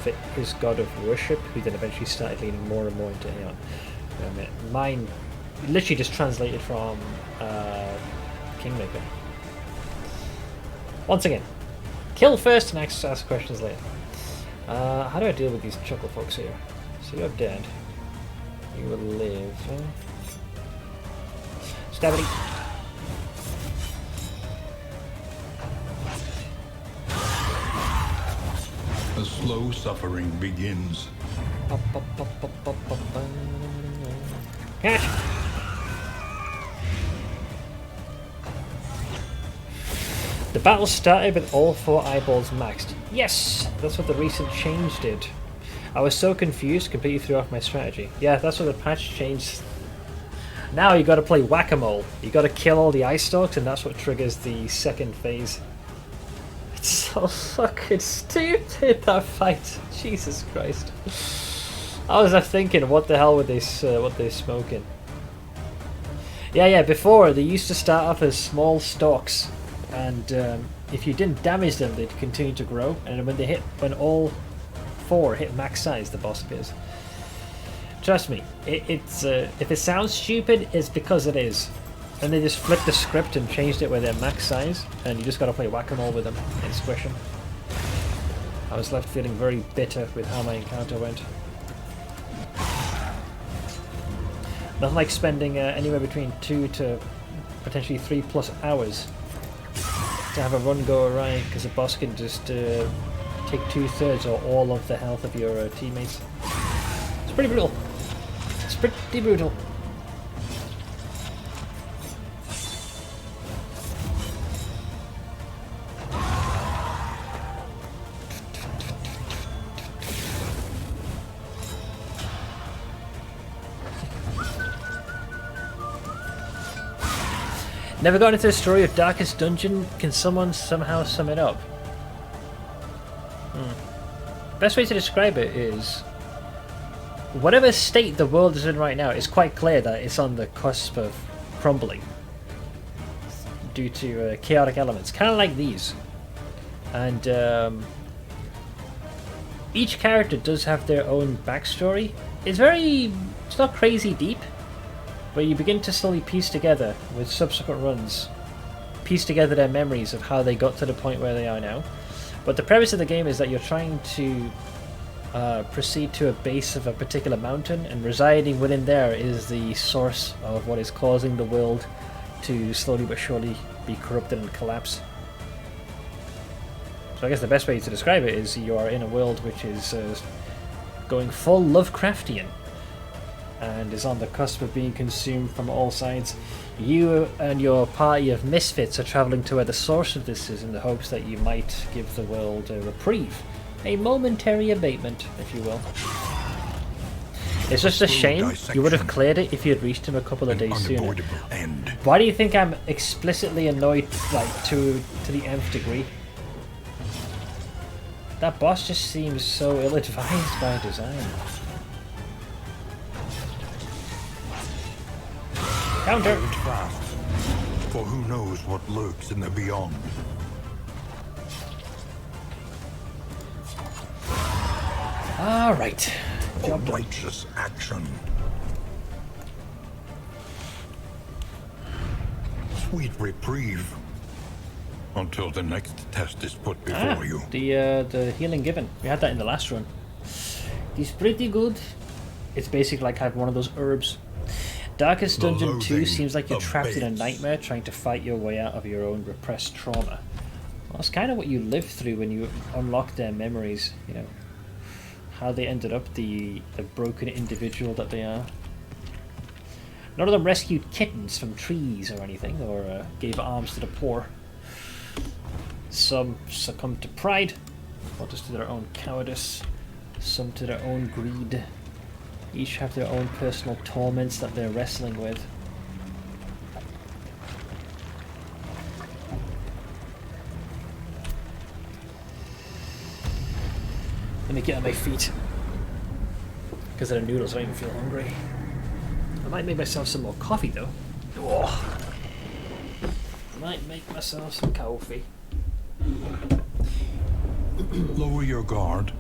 fit his god of worship, who then eventually started leaning more and more into Aeon. Mine literally just translated from Kingmaker. Once again, kill first and ask questions later. How do I deal with these chuckle folks here? So you're dead. You will live. Stabity. The slow suffering begins. Cash! The battle started with all 4 eyeballs maxed. Yes! That's what the recent change did. I was so confused, completely threw off my strategy. Yeah, that's what the patch changed. Now you gotta play whack-a-mole. You gotta kill all the ice stalks, and that's what triggers the second phase. It's so fucking stupid, that fight. Jesus Christ. I was thinking, what the hell were they smoking? Yeah, before, they used to start off as small stalks, and if you didn't damage them, they'd continue to grow, and when all 4 hit max size, the boss appears. Trust me, it's if it sounds stupid, it's because it is. And they just flipped the script and changed it where they're max size, and you just gotta play whack-a-mole with them and squish them. I was left feeling very bitter with how my encounter went. Nothing like spending anywhere between 2 to potentially 3+ hours to have a run go awry, because a boss can just take 2/3 or all of the health of your teammates. It's pretty brutal. It's pretty brutal. Never got into the story of Darkest Dungeon. Can someone somehow sum it up? Best way to describe it is, whatever state the world is in right now, it's quite clear that it's on the cusp of crumbling due to chaotic elements, kind of like these. And each character does have their own backstory. It's not crazy deep, but you begin to slowly piece together, with subsequent runs, piece together their memories of how they got to the point where they are now. But the premise of the game is that you're trying to proceed to a base of a particular mountain, and residing within there is the source of what is causing the world to slowly but surely be corrupted and collapse. So I guess the best way to describe it is you are in a world which is going full Lovecraftian, and is on the cusp of being consumed from all sides. You and your party of misfits are travelling to where the source of this is, in the hopes that you might give the world a reprieve. A momentary abatement, if you will. It's just a shame you would have cleared it if you had reached him a couple of days sooner. Why do you think I'm explicitly annoyed, like, to the nth degree? That boss just seems so ill-advised by design. Counter! Fast, for who knows what lurks in the beyond. Alright. A righteous action. Sweet reprieve. Until the next test is put before you. The healing given. We had that in the last run. It's pretty good. It's basically like having one of those herbs. Darkest Dungeon 2 seems like you're trapped in a nightmare trying to fight your way out of your own repressed trauma. Well, that's kind of what you live through when you unlock their memories, you know. How they ended up the broken individual that they are. None of them rescued kittens from trees or anything, or gave arms to the poor. Some succumbed to pride, others to their own cowardice, some to their own greed. Each have their own personal torments that they're wrestling with. Let me get on my feet. Because of the noodles, I don't even feel hungry. I might make myself some more coffee though. Oh. Might make myself some coffee. Lower your guard.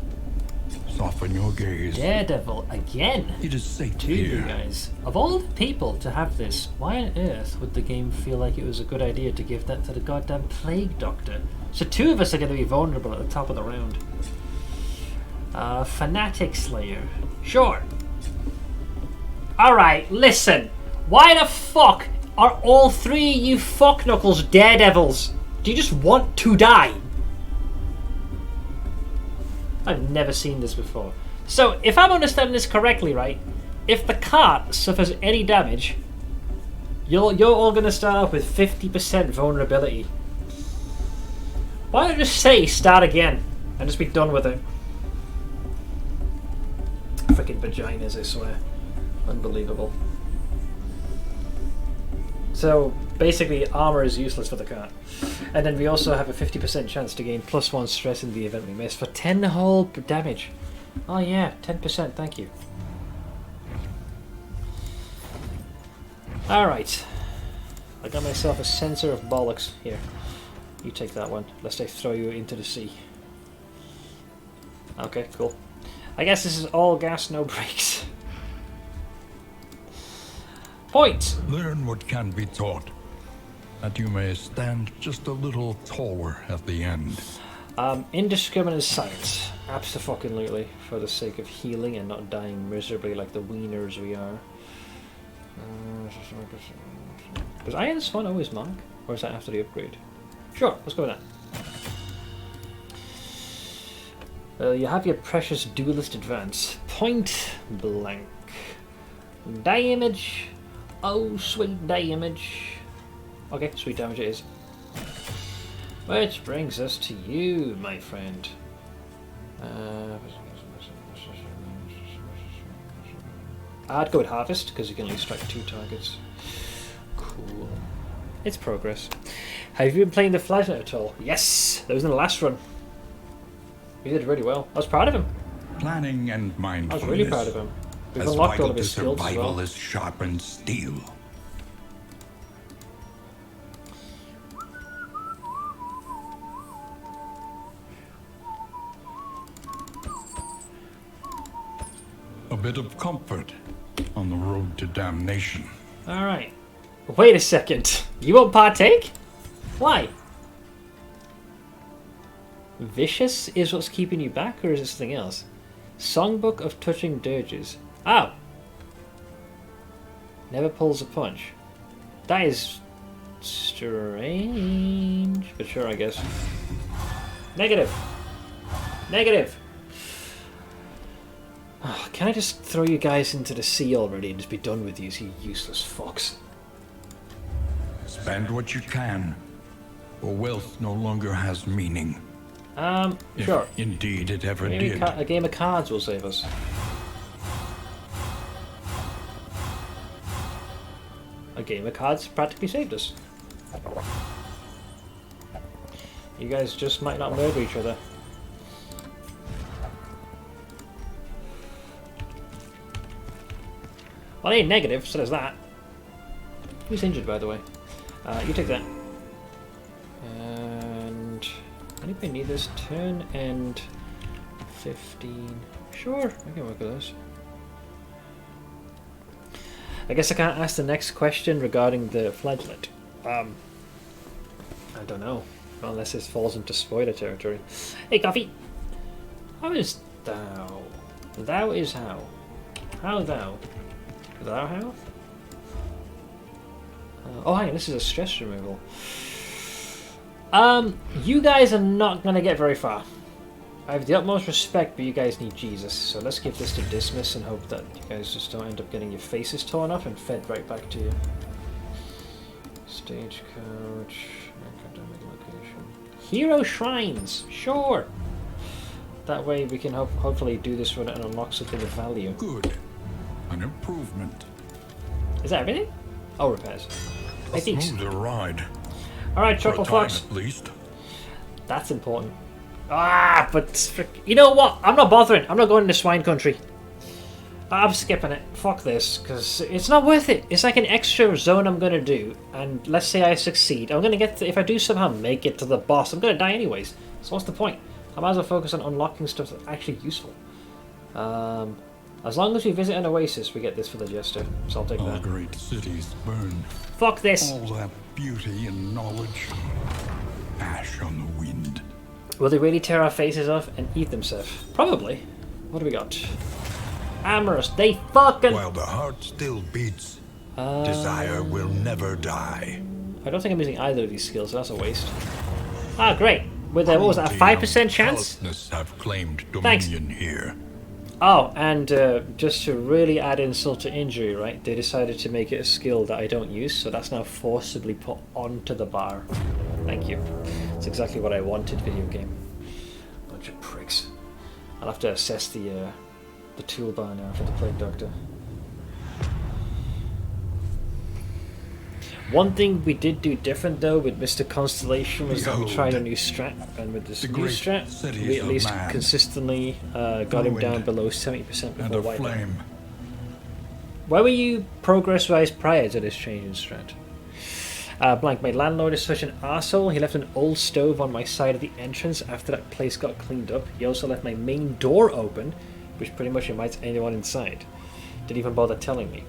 Soften your gaze. Daredevil again. It is safe to you here. guys. Of all the people to have this, why on earth would the game feel like it was a good idea to give that to the goddamn Plague Doctor? So two of us are going to be vulnerable at the top of the round. Fanatic Slayer. Sure. Alright, listen. Why the fuck are all three of you fuck knuckles daredevils? Do you just want to die? I've never seen this before. So, if I'm understanding this correctly, right? If the cart suffers any damage, you're all going to start off with 50% vulnerability. Why don't I just say start again and just be done with it? Freaking vaginas, I swear. Unbelievable. So, basically, armor is useless for the cart. And then we also have a 50% chance to gain +1 stress in the event we miss for 10 whole damage. Oh yeah, 10%, thank you. Alright. I got myself a sensor of bollocks. Here, you take that one, lest I throw you into the sea. Okay, cool. I guess this is all gas, no brakes. Point! Learn what can be taught, that you may stand just a little taller at the end. Indiscriminate science. Abso-fucking-lutely, for the sake of healing and not dying miserably like the wieners we are. Was Iron's Fun always monk? Or is that after the upgrade? Sure, let's go with that. You have your precious duelist advance. Point blank. Damage. Oh, sweet damage. Okay, sweet damage it is. Which brings us to you, my friend. I'd go with Harvest, because you can at least strike 2 targets. Cool. It's progress. Have you been playing the Flashlight at all? Yes! That was in the last run. He did really well. I was proud of him. Planning and mindfulness. I was really proud of him. We've as unlocked all vital of to his skills as survival well. as sharpened steel. A bit of comfort on the road to damnation. Alright. Wait a second. You won't partake? Why? Vicious is what's keeping you back, or is it something else? Songbook of Touching Dirges. Oh! Never pulls a punch. That is strange. But sure, I guess. Negative. Negative. Oh, can I just throw you guys into the sea already and just be done with you useless fucks? Spend what you can, or wealth no longer has meaning. If Sure. indeed it ever Maybe did. a game of cards will save us. A game of cards practically saved us. You guys just might not murder each other. Well, it ain't negative, so there's that. Who's injured, by the way? You take that. And anybody need this? Turn and 15. Sure, I can work with this. I guess I can't ask the next question regarding the flagellate. I don't know. Unless this falls into spoiler territory. Hey, Coffee! How is thou? Thou is how? How thou? Thou how? Oh, hang on, this is a stress removal. You guys are not going to get very far. I have the utmost respect, but you guys need Jesus. So let's give this to Dismiss and hope that you guys just don't end up getting your faces torn up and fed right back to you. Stagecoach. Academic location. Hero Shrines. Sure. That way we can hopefully do this run and unlock something of value. Good. An improvement. Is that everything? Oh, repairs. A smoother ride. Alright, For a Chuckle time Fox. at least. That's important. Ah, but you know what? I'm not bothering. I'm not going into swine country. I'm skipping it. Fuck this, because it's not worth it. It's like an extra zone I'm going to do, and let's say I succeed. I'm going to get to, if I do somehow make it to the boss, I'm going to die anyways. So what's the point? I might as well focus on unlocking stuff that's actually useful. As long as we visit an oasis, we get this for the Jester. So I'll take All that. great cities burn. Fuck this! All that beauty and knowledge. Ash on the wind. Will they really tear our faces off and eat themselves? Probably. What do we got? Amorous. They fucking... While the heart still beats, desire will never die. I don't think I'm using either of these skills, so that's a waste. Ah, great. With a, what was that, a 5% chance? Callousness have claimed Thanks. dominion here. Oh, and just to really add insult to injury, right, they decided to make it a skill that I don't use, so that's now forcibly put onto the bar. Thank you. That's exactly what I wanted, video game. Bunch of pricks. I'll have to assess the toolbar now for the Plague Doctor. One thing we did do different though with Mr. Constellation was that we tried a new strat, and with this new strat, we at least consistently got him down below 70% before And a wipeout. flame. Where were you progress-wise prior to this change in strat? Blank, my landlord is such an arsehole. He left an old stove on my side of the entrance after that place got cleaned up. He also left my main door open, which pretty much invites anyone inside. Didn't even bother telling me.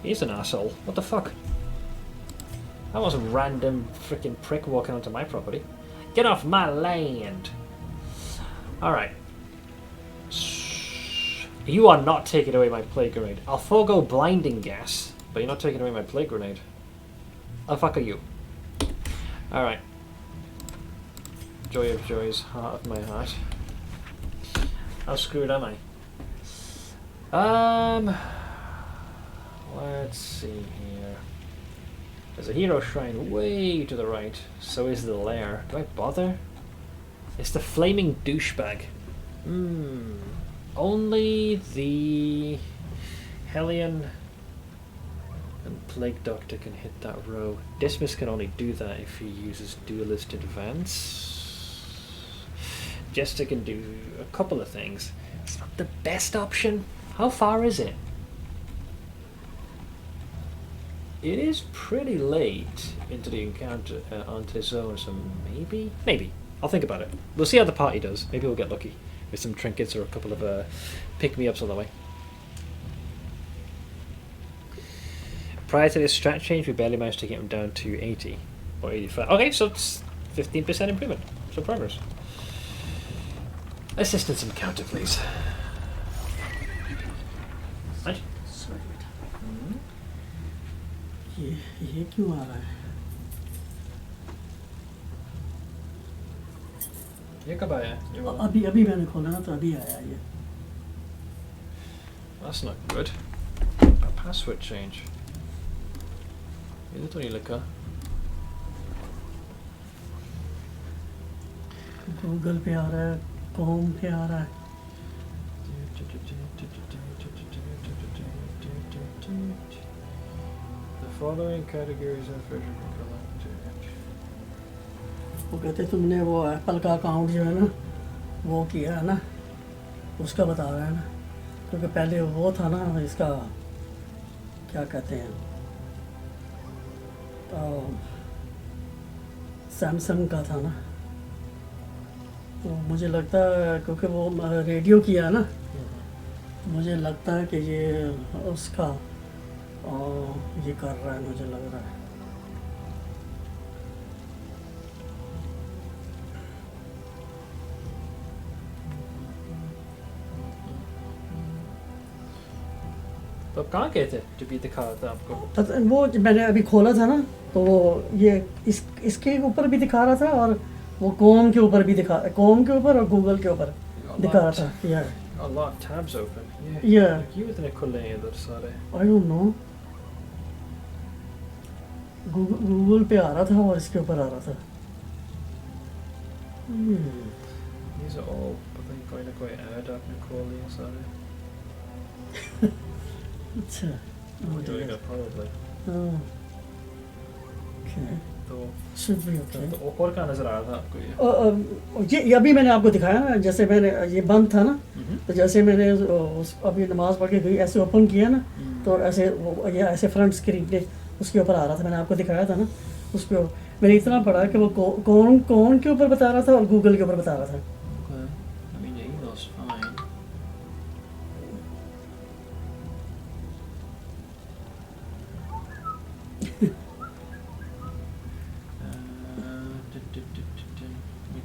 He's an arsehole. What the fuck? That was a random freaking prick walking onto my property. Get off my land! Alright. You are not taking away my plague grenade. I'll forego blinding gas, but you're not taking away my plague grenade. The fuck are you? Alright. Joy of joys, heart of my heart. How screwed am I? Let's see here. There's a hero shrine way to the right. So is the lair. Do I bother? It's the flaming douchebag. Only the Hellion and Plague Doctor can hit that row. Dismas can only do that if he uses Duelist Advance. Jester can do a couple of things. It's not the best option. How far is it? It is pretty late into the encounter onto the zone, so maybe? Maybe. I'll think about it. We'll see how the party does. Maybe we'll get lucky with some trinkets or a couple of pick-me-ups on the way. Prior to this strat change, we barely managed to get him down to 80 or 85. Okay, so it's 15% improvement. So progress. Assistance encounter, please. Right. ये क्यों आ रहा है? ये कब आया? अभी मैंने खोला ना तो अभी आया ये. That's not good. A password change. ये तो नहीं लिखा. गूगल पे आ रहा है, कॉम पे आ रहा है. The following categories are collected. वो कहते तुमने वो एप्पल का अकाउंट जो है ना वो किया है ना उसका बता रहा है ना क्योंकि पहले वो था ना इसका क्या कहते हैं सैमसंग का था ना तो मुझे लगता है क्योंकि वो रेडियो किया है ना मुझे लगता है कि ये उसका ये कर रहा है मुझे लग रहा है तो आप कहाँ गए थे जब ये दिखा रहा था आपको? वो मैंने अभी खोला था ना तो ये इसके ऊपर भी दिखा रहा था और वो कॉम के ऊपर भी कॉम के ऊपर और गूगल के ऊपर दिखा रहा था. Yeah. A lot of tabs open. Yeah. क्यों इतने खुले हैं इधर सारे? I don't know. गूगल पे आ रहा था और इसके ऊपर आ रहा था. These are all पता नहीं कोई ना कोई ऐड आपने खोल लिया सारे. अच्छा. We're doing it probably. Okay. तो Should be okay. तो और क्या नजर आ रहा था आपको ये? ये अभी मैंने आपको दिखाया ना जैसे मैंने ये बंद था ना तो जैसे मैंने अभी नमाज पढ़ के गई ऐसे ओपन किया ना तो ऐसे ये ऐसे फ्रंट स्क्रीन पे उसके ऊपर आ रहा था. मैंने आपको दिखाया था ना उसके मैंने इतना पढ़ा कि वो कौन के ऊपर बता रहा था और गूगल के ऊपर बता रहा था. I mean, your email's fine.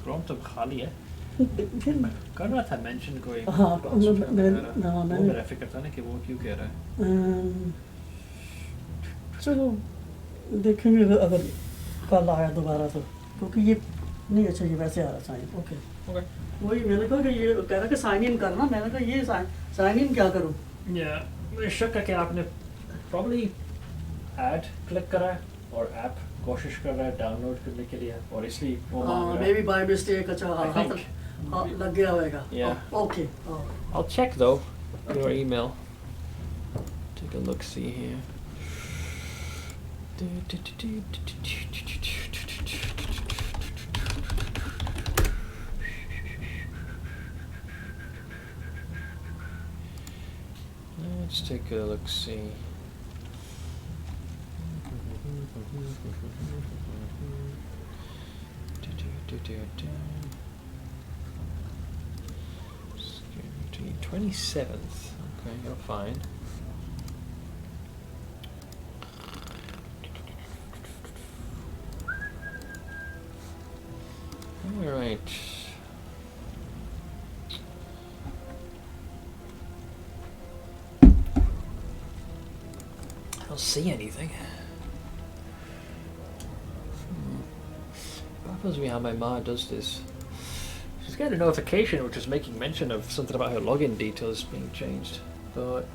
Chrome तो खाली है. कर रहा था मेंशन कोई. हाँ मैंने मेरा फिक्र था ना कि वो क्यों कह रहा है. चलो देखेंगे अगर कल आया दोबारा तो क्योंकि ये नहीं अच्छा ये वैसे आ रहा साइन. ओके वही मैंने कहा कि ये कह रहा कि साइन इन करना. मैंने कहा ये साइन इन क्या करूँ. मुझे शक है कि आपने प्रॉब्ली ऐड क्लिक करा है और ऐप कोशिश कर रहा है डाउनलोड करने के लिए और इसलिए वो मांग रहा है. मे बी बाय मिस्टेक अच्छा लग गया होगा. Okay. I'll check though your email. Take a look see here. Let's take a look see. Security 27th. Okay, you're fine. All right. I don't see anything. Tells me how my ma does this. She's getting a notification which is making mention of something about her login details being changed, but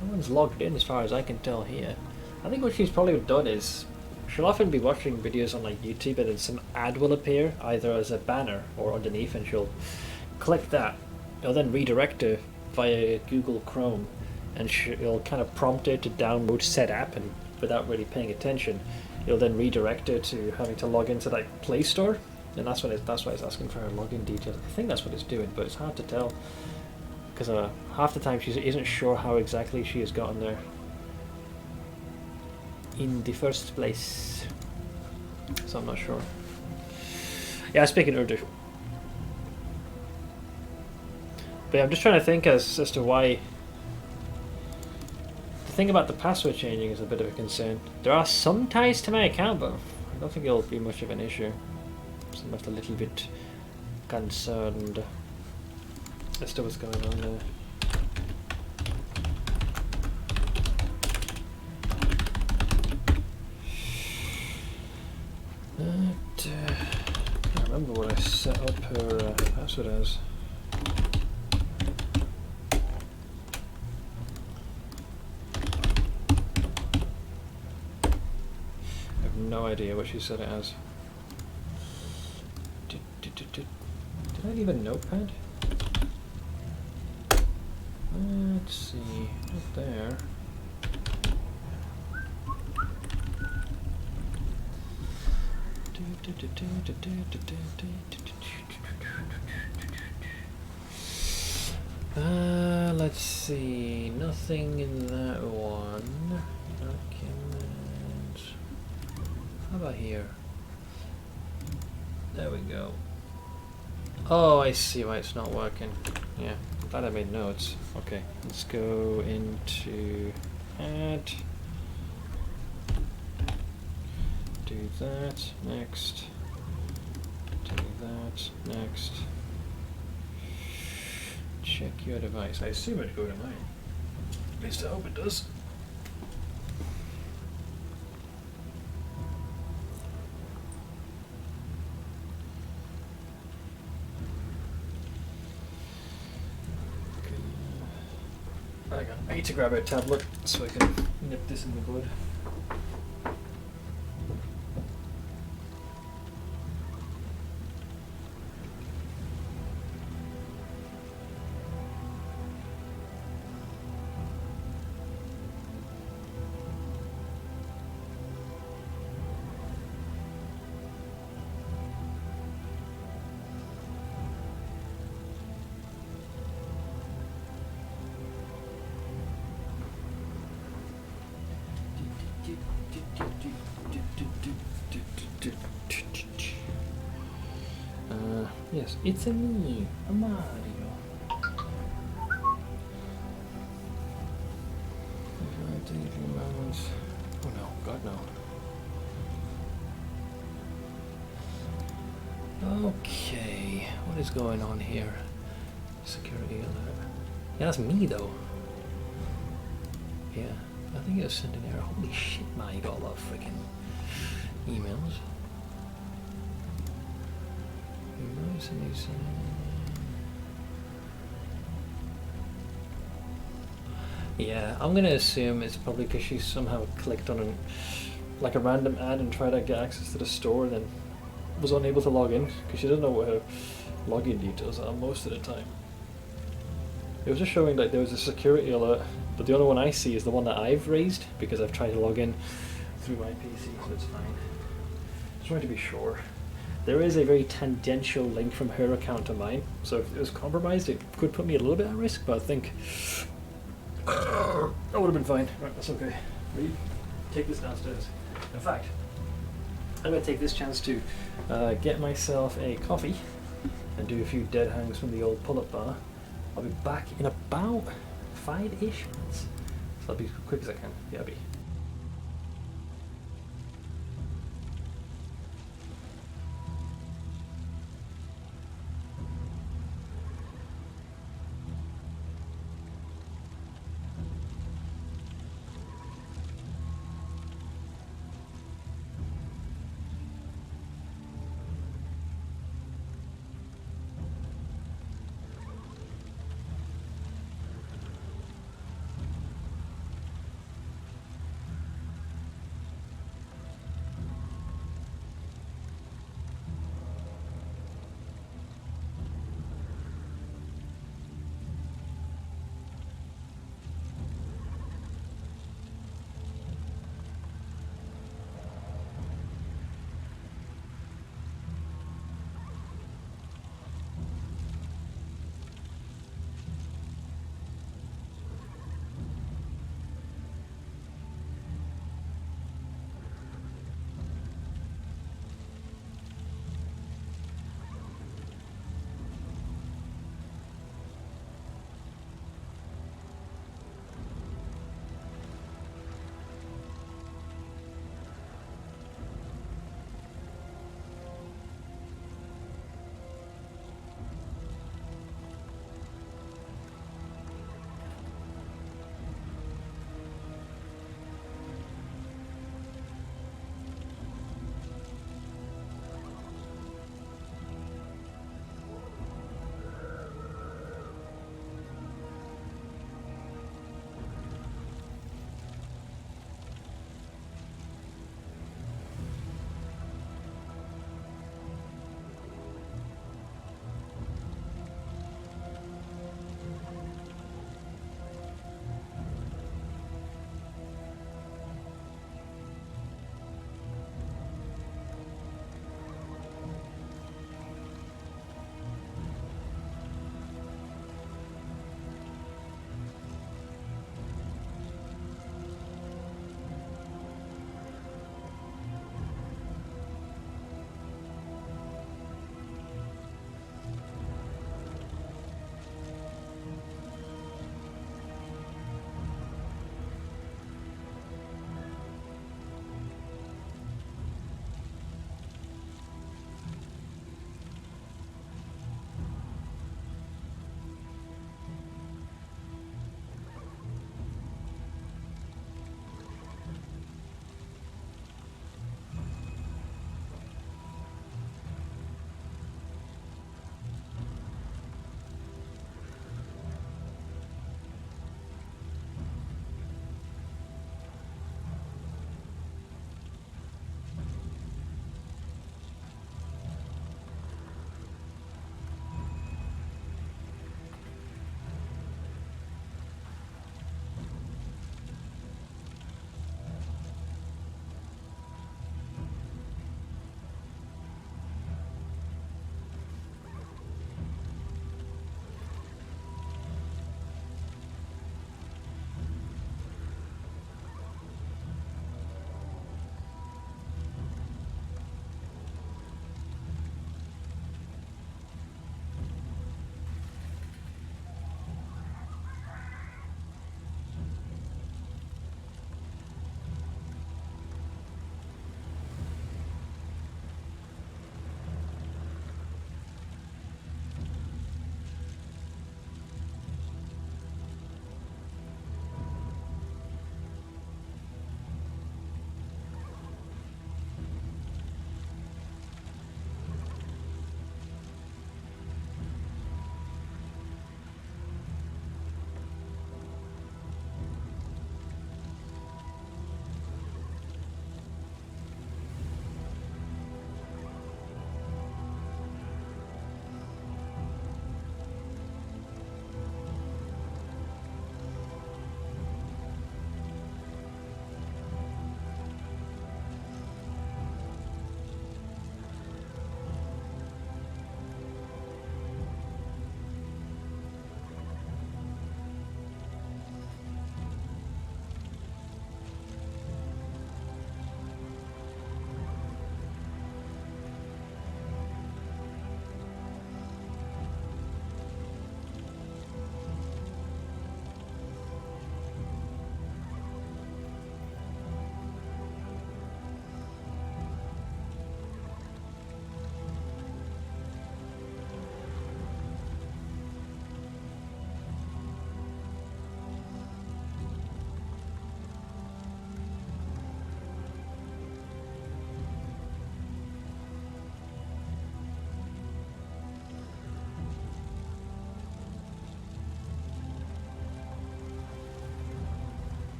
no one's logged in as far as I can tell here. I think what she's probably done is she'll often be watching videos on like YouTube and then some ad will appear either as a banner or underneath, and she'll click that. It'll then redirect her via Google Chrome, and it'll kind of prompt her to download said app, and without really paying attention it'll then redirect her to having to log into that Play Store, and that's why it's asking for her login details. I think that's what it's doing, but it's hard to tell because half the time she isn't sure how exactly she has gotten there in the first place, so I'm not sure. Yeah, I speak in Urdu. But yeah, I'm just trying to think as to why. The thing about the password changing is a bit of a concern. There are some ties to my account, but I don't think it'll be much of an issue. So I'm just a little bit concerned as to what's going on there. I can't remember what I set up her password as. No idea what she said it as. Did I leave a notepad? Let's see, not there. Let's see, nothing in that one. Documents. How about here? There we go. Oh, I see why it's not working. Yeah, glad I made notes. Okay, let's go into add. Do that, next. Do that, next. Check your device. I assume it'd go to mine. At least I hope it does. Hang on, I need to grab a tablet so I can nip this in the bud. Yes, it's a me, a Mario. Oh no, God no. Okay, what is going on here? Security alert. Yeah, that's me though. Yeah, I think it was sending error. Holy shit, man, you got a lot of freaking emails. Yeah, I'm gonna assume it's probably because she somehow clicked on like a random ad and tried to get access to the store, and then was unable to log in because she doesn't know what her login details are most of the time. It was just showing that there was a security alert, but the only one I see is the one that I've raised because I've tried to log in through my PC, so it's fine. Just wanted to be sure. There is a very tangential link from her account to mine, so if it was compromised, it could put me a little bit at risk, but I think that would have been fine. Right, that's okay. Take this downstairs. In fact, I'm going to take this chance to get myself a coffee and do a few dead hangs from the old pull-up bar. I'll be back in about 5-ish minutes, so I'll be as quick as I can. Yeah, I'll be.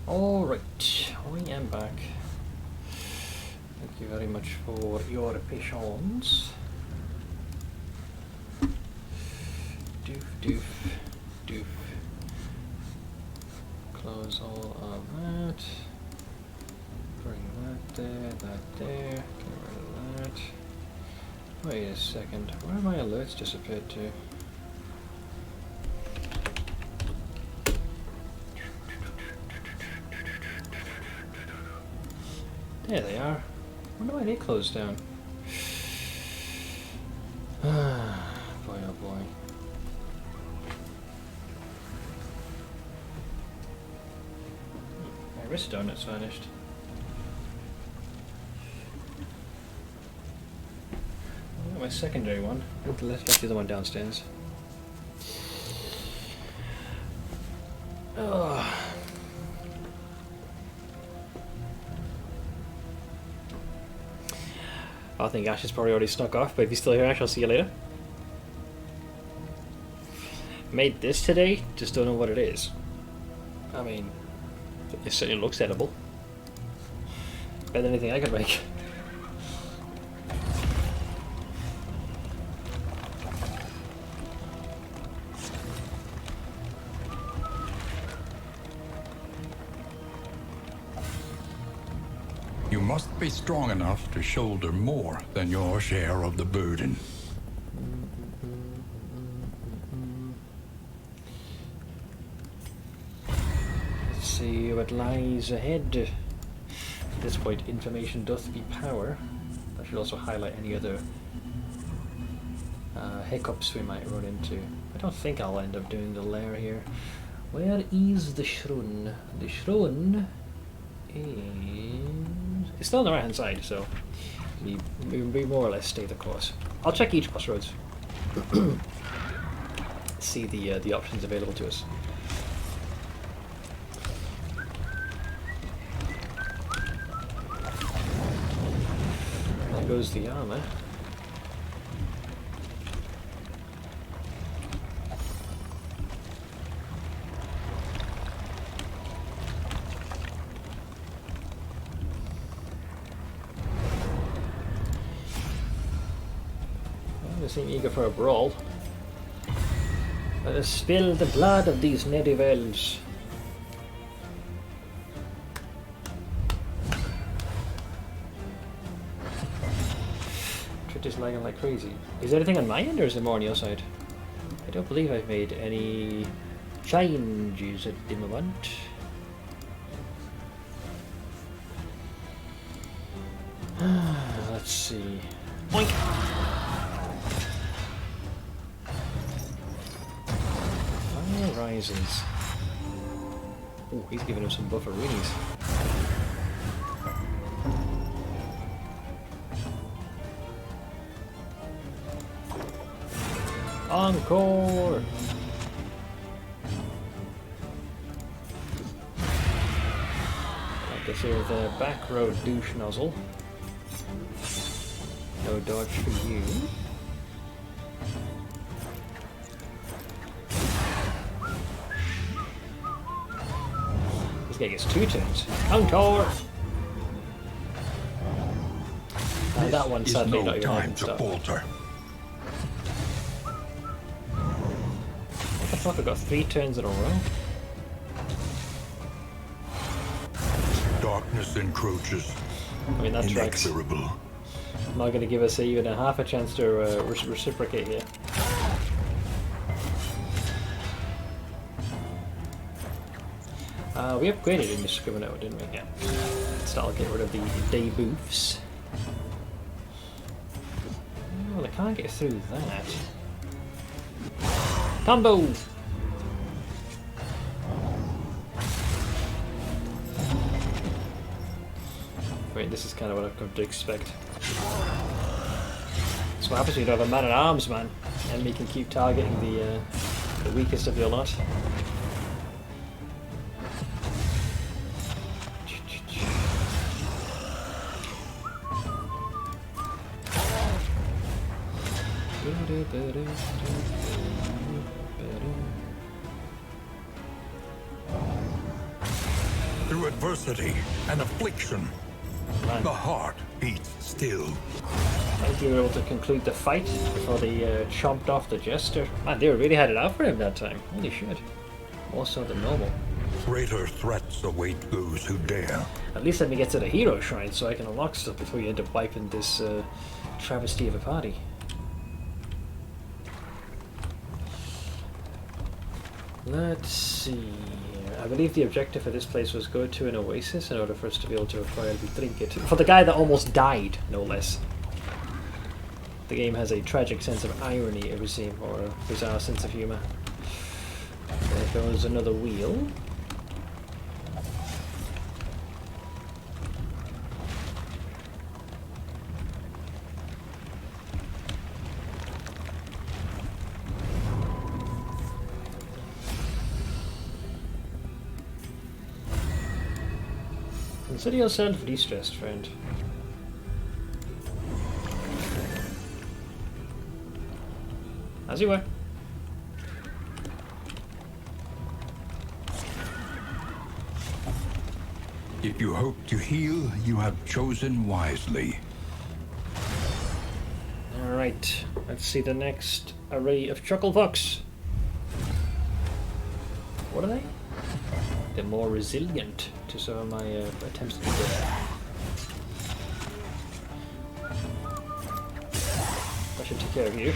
Alright, I am back. Thank you very much for your patience. Doof, doof, doof. Close all of that. Bring that there, that there. Get rid of that. Wait a second, where have my alerts disappeared to? There they are. I wonder why they closed down. Boy oh boy. My wrist donut's vanished. I got my secondary one. Let's the other one downstairs. Oh. I think Ash is probably already snuck off, but if he's still here, Ash, I'll see you later. Made this today, just don't know what it is. I mean, it certainly looks edible. Better than anything I could make. You must be strong enough to shoulder more than your share of the burden. Let's see what lies ahead. At this point, information doth be power. I should also highlight any other hiccups we might run into. I don't think I'll end up doing the lair here. Where is the Shrun? The Shrun is... It's still on the right hand side, so we more or less stay the course. I'll check each crossroads. See the options available to us. There goes the armor. They seem eager for a brawl. Let us spill the blood of these native elves. Twitch is lagging like crazy. Is everything on my end or is it more on your side? I don't believe I've made any changes at the moment. Let's see. Boink! Rises. Oh, he's giving him some bufferoonies. Encore! Like I say, the back road douche nozzle. No dodge for you. This guy gets 2 turns. Counter! That one sadly not even time to falter. What the fuck, I got 3 turns in a row? Darkness encroaches. I mean, that's right. Inexorable. Not going to give us even a half a chance to reciprocate here. We upgraded Indiscriminator, didn't we? Yeah. So I'll get rid of the debuffs. Well, I can't get through that. Combo! Wait, this is kind of what I've come to expect. That's what happens when you don't have a man-at-arms, man. And we can keep targeting the weakest of your lot. through adversity and affliction, the heart beats still. I think you were able to conclude the fight before they chomped off the jester. Man, they really had it out for him that time. Holy shit. More so than normal. Greater threats await those who dare. At least let me get to the hero shrine so I can unlock stuff before you end up wiping this travesty of a party. Let's see. I believe the objective for this place was go to an oasis in order for us to be able to acquire the trinket. For the guy that almost died, no less. The game has a tragic sense of irony, it would seem, or a bizarre sense of humour. There goes another wheel. Consider yourself de-stressed, friend. As you were. If you hope to heal, you have chosen wisely. Alright, let's see the next array of chucklefucks. What are they? They're more resilient to some of my attempts to do that. I should take care of you.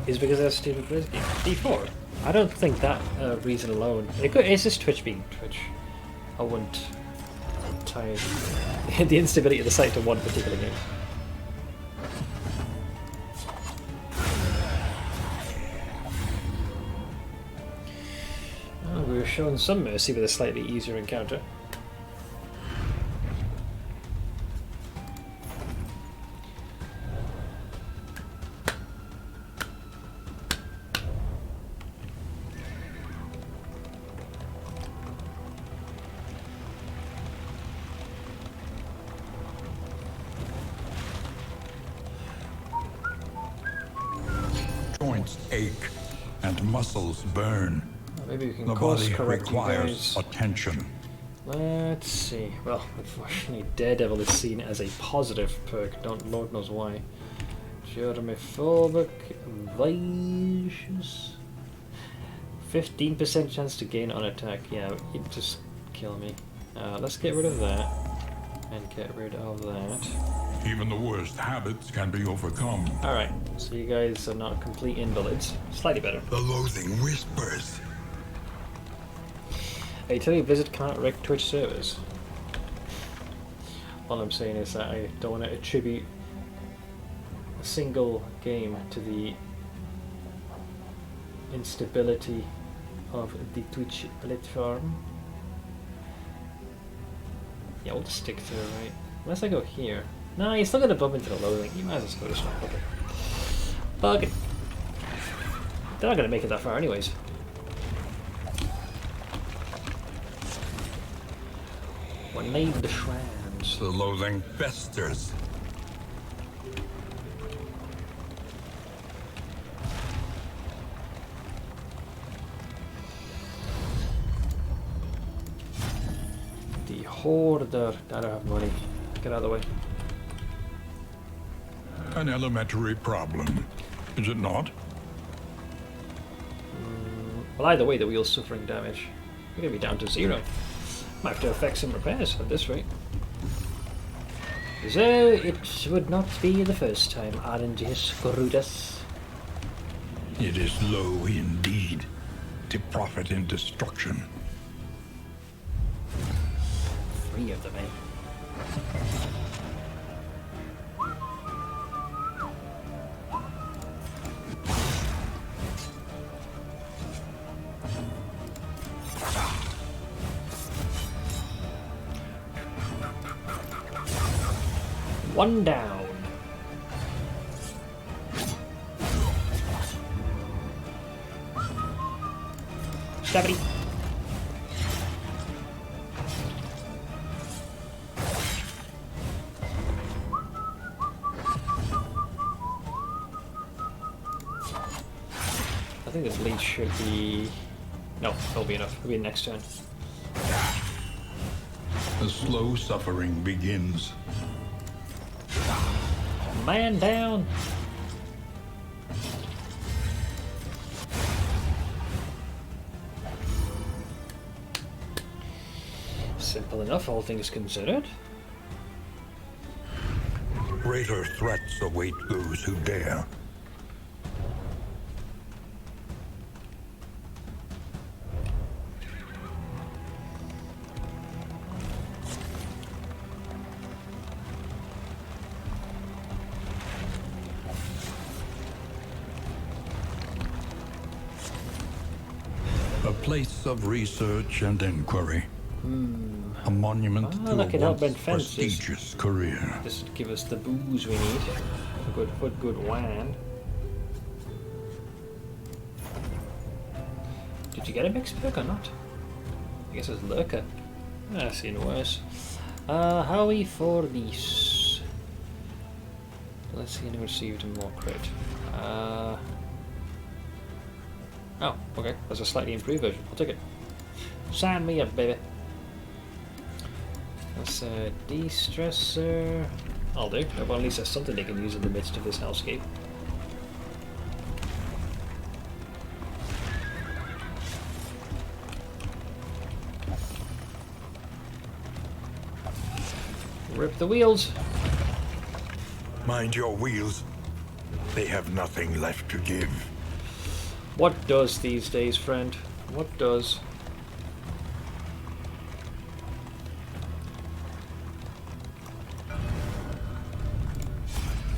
Is because I have stupid quiz game. D4. I don't think that reason alone. It's just Twitch being Twitch. I wouldn't tie the instability of the site to one particular game. Oh, we were shown some mercy with a slightly easier encounter. Joints ache and muscles burn. Maybe we can The course body correct you requires guys. attention. Let's see. Well, unfortunately, Daredevil is seen as a positive perk. Lord knows why. Germophobic, vicious. 15% chance to gain on attack. Yeah, it just kill me. Let's get rid of that and get rid of that. Even the worst habits can be overcome. All right. So you guys are not complete invalids. Slightly better. The loathing whispers. I tell you, visit can't wreck Twitch servers. All I'm saying is that I don't want to attribute a single game to the instability of the Twitch platform. Yeah, we'll just stick to it, right? Unless I go here. No, you're still gonna bump into the loading. You might as well go this way. Okay. Bug it. They're not gonna make it that far anyways. What made the shrines? The loathing festers. The hoarder. I don't have money. Get out of the way. An elementary problem, is it not? Well, either way, the wheel's suffering damage. We're gonna be down to 0. Might have to effect some repairs at this rate. So, it would not be the first time RNG screwed us. It is low indeed, to profit in destruction. 3 of them, eh? One down. Stabby. think this lead should be... No, that'll be enough. It'll be next turn. The slow suffering begins. Man down! Simple enough, all things considered. Greater threats await those who dare. A place of research and inquiry. A monument to that a could help once bend fences. prestigious career. This would give us the booze we need. A good wine. Did you get a mixed perk or not? I guess it's lurker. I've seen worse. How are we for these? Let's see, anyone received more crit. Oh, okay. That's a slightly improved version. I'll take it. Sign me up, baby. That's a de-stressor. I'll do. Well, at least that's something they can use in the midst of this hellscape. Rip the wheels. Mind your wheels. They have nothing left to give. What does these days, friend? What does?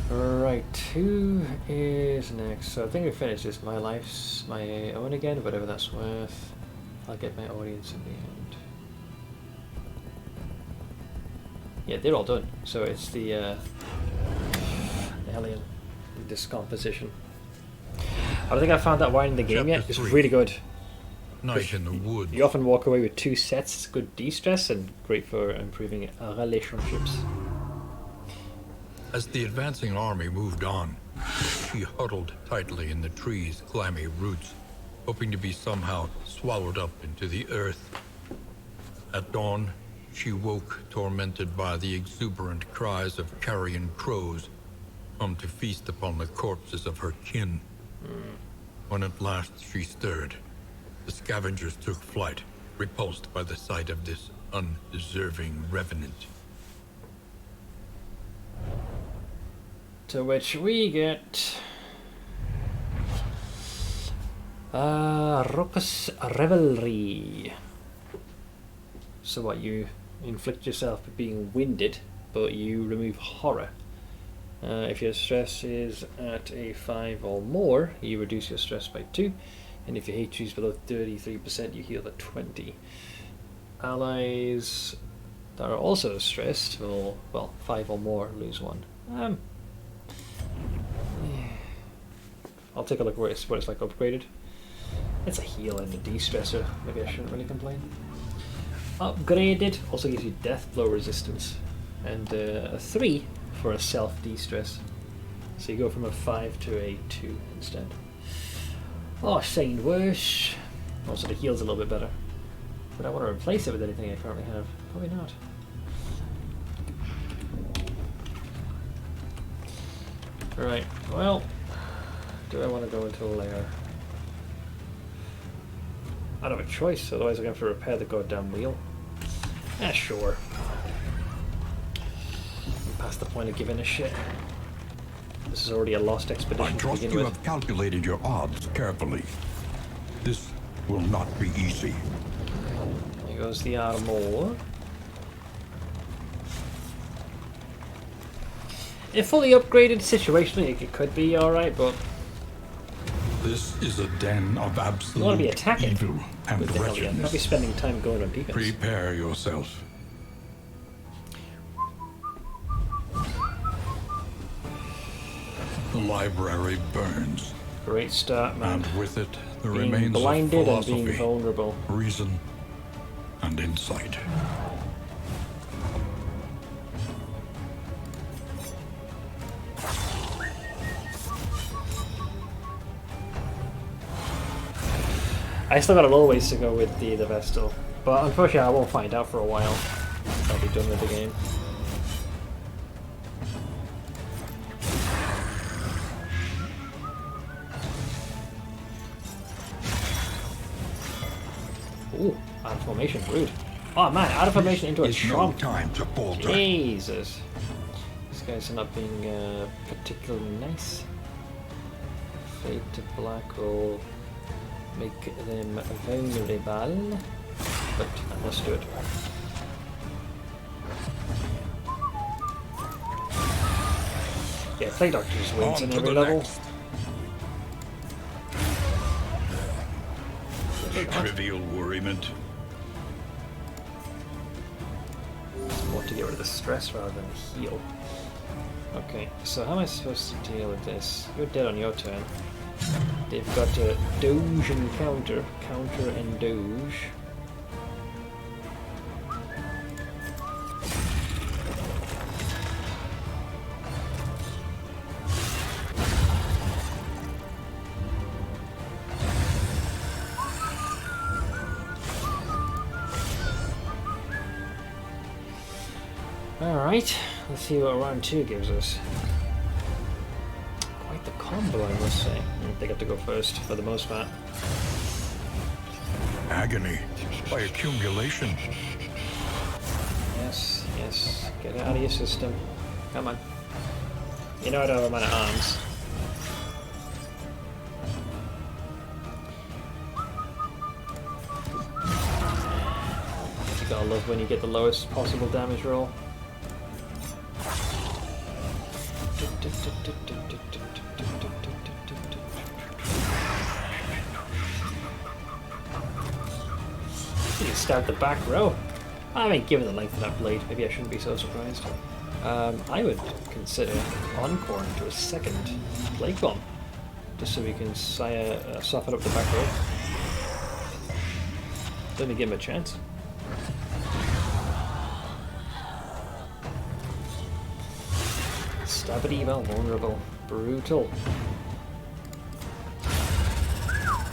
Right, who is next? So I think we finished this. My life's my own again, whatever that's worth. I'll get my audience in the end. Yeah, they're all done. So it's the alien discomposition. I don't think I found that wine in the game yet. It's really good. Night in the woods. You often walk away with 2 sets. It's good de-stress and great for improving relationships. As the advancing army moved on, she huddled tightly in the tree's clammy roots, hoping to be somehow swallowed up into the earth. At dawn, she woke tormented by the exuberant cries of carrion crows, come to feast upon the corpses of her kin. When at last she stirred, the scavengers took flight, repulsed by the sight of this undeserving revenant. To which we get Raucous Revelry. So what, you inflict yourself with being winded, but you remove horror. If your stress is at a 5 or more, you reduce your stress by 2, and if your HQ is below 33%, you heal at 20. Allies that are also stressed will, well, 5 or more, lose 1. I'll take a look what it's like upgraded. It's a heal and a de-stressor. Maybe I shouldn't really complain. Upgraded also gives you death blow resistance, and a 3 for a self de-stress. So you go from a 5 to a 2 instead. Oh, sane worse. Also the heal's a little bit better. But I want to replace it with anything I currently have. Probably not. Right, well, do I want to go into a lair? I don't have a choice, otherwise I'm going to have to repair the goddamn wheel. Sure. I'm past the point of giving a shit. This is already a lost expedition I to trust begin you with. have calculated your odds carefully. This will not be easy. Here goes the armor. A fully upgraded situation, it could be alright, but This is a den of you want to absolute be attacking evil and with the hell, yeah. Not be wretchedness. spending time going on defense. Prepare yourself. The library burns, Great start, man. and with it the Being remains of blinded and philosophy, being vulnerable. reason, and insight. I still got a little ways to go with the Vestal, but unfortunately I won't find out for a while. I'll be done with the game. Ooh, out of formation, rude. Oh man, out of formation into a trump. Time to falter. Jesus. These guys are not being particularly nice. Fade to black will make them vulnerable, but understood. Yeah, Play Doctor just wins in every level. Trivial worriment. Want to get rid of the stress rather than heal. Okay, so how am I supposed to deal with this? You're dead on your turn. They've got a Doge and counter. Counter and Doge. Alright, let's see what round 2 gives us. Quite the combo, I must say. They get to go first, for the most part. Agony by accumulation. Yes, yes. Get it out of your system. Come on. You know I don't have a amount of arms. You gotta love when you get the lowest possible damage roll. You can start the back row. I mean, given the length of that blade, maybe I shouldn't be so surprised. I would consider Encore into a second Plague Bomb, just so we can soften up the back row. Let me give him a chance. Stabity, well, vulnerable, brutal.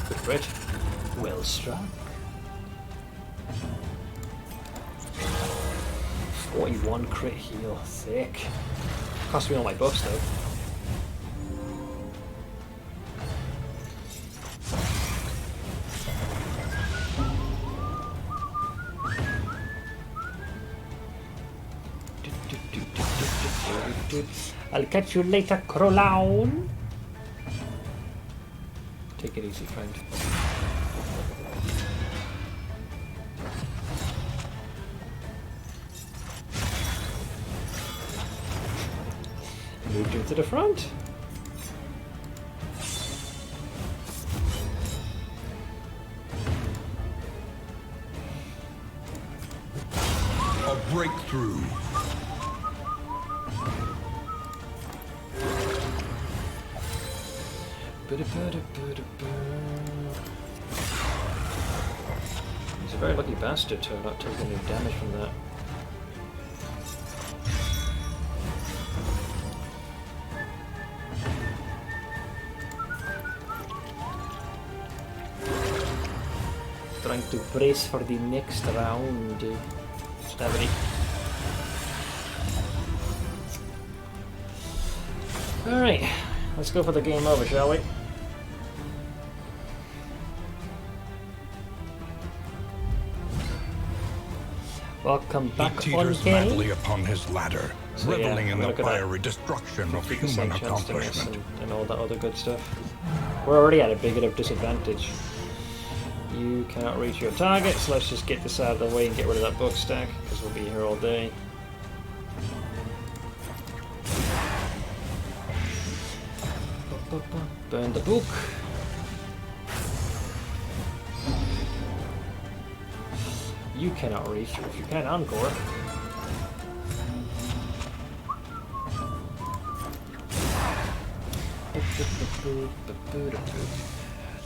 Good crit. Well struck. 41 crit heal, thick. Cost me all my buffs though. I'll catch you later, Crowlown. Take it easy, friend. Moved him to the front. A breakthrough. He's a very lucky bastard to not take any damage from that. Trying to brace for the next round. Stabity. Alright, let's go for the game over, shall we? Welcome back on teeters madly upon his ladder, so reveling yeah, in the fiery destruction of human accomplishment. And all that other good stuff. We're already at a big enough disadvantage. You cannot reach your target, so let's just get this out of the way and get rid of that book stack, because we'll be here all day. Burn the book. You cannot reach, if you can Encore.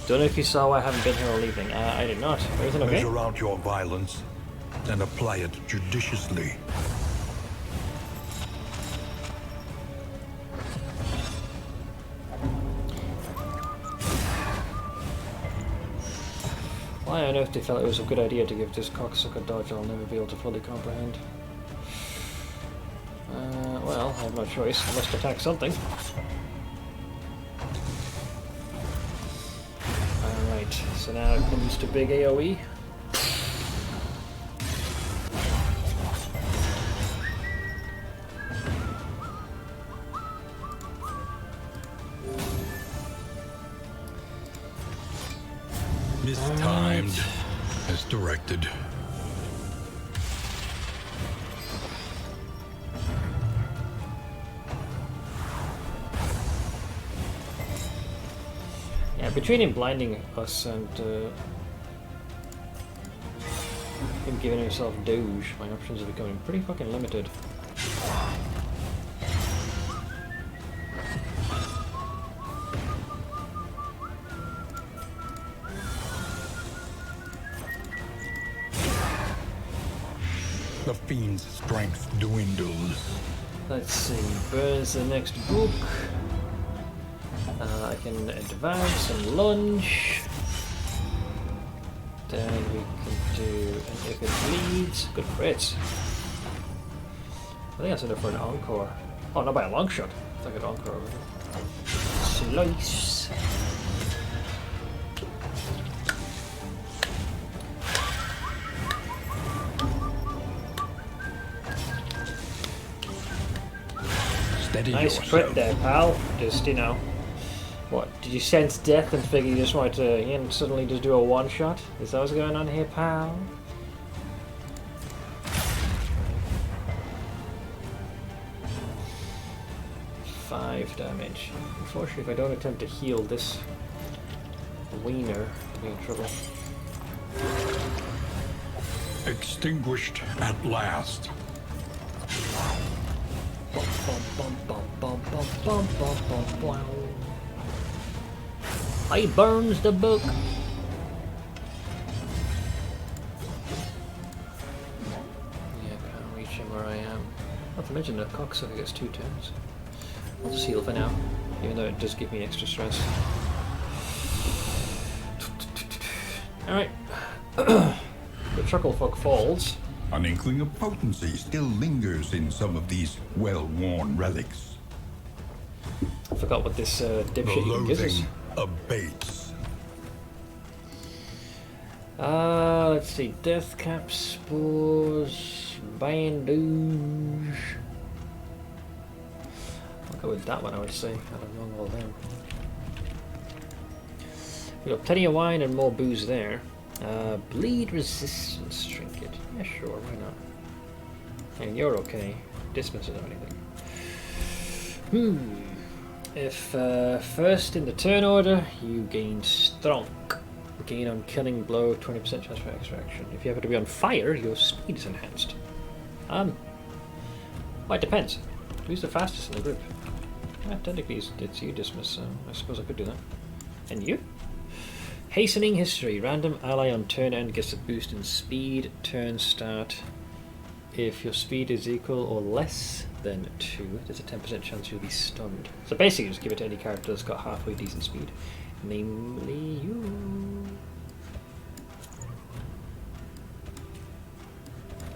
Don't know if you saw I haven't been here all evening. I did not. Everything okay? Measure out your violence and apply it judiciously. Why on earth they felt it was a good idea to give this cocksucker dodge I'll never be able to fully comprehend. Well, I have no choice. I must attack something. Alright, so now it comes to big AoE. Mistimed, as directed. Yeah, between him blinding us and him giving himself Doge, my options are becoming pretty fucking limited. The fiend's strength dwindles. Let's see, where's the next book? I can advance and lunge. Then we can do an if it bleeds. Good crits. I think that's enough for an encore. Oh, not by a long shot. It's like an encore over here. Slice. Steady Nice yourself. crit there, pal. Just, you know. What, did you sense death and figure you just wanted to suddenly just do a one-shot? Is that what's going on here, pal? Five damage. Unfortunately, if I don't attempt to heal this wiener, I'll be in trouble. Extinguished at last. Bum, bum, bum, bum, bum, bum, bum, bum, bum. I burns the book. Yeah, can't reach him where I am. Not to mention the cocksucker gets 2 turns. I'll just heal for now, even though it does give me extra stress. Alright. The Trucklefuck falls. An inkling of potency still lingers in some of these well-worn relics. I forgot what this The dipshit even gives us. loathing abates. Let's see. Death cap spores, bandage. I'll go with that one, I would say. Out among all them. We've got plenty of wine and more booze there. Bleed resistance trinket. Yeah, sure, why not? And you're okay. Dismiss it or anything. If first in the turn order, you gain strong. Gain on killing blow, 20% chance for extraction. If you happen to be on fire, your speed is enhanced. Well, it depends. Who's the fastest in the group? Technically, it's you, Dismiss, so I suppose I could do that. And you? Hastening history. Random ally on turn end gets a boost in speed. Turn start. If your speed is equal or less than 2, there's a 10% chance you'll be stunned. So basically, just give it to any character that's got halfway decent speed. Namely you.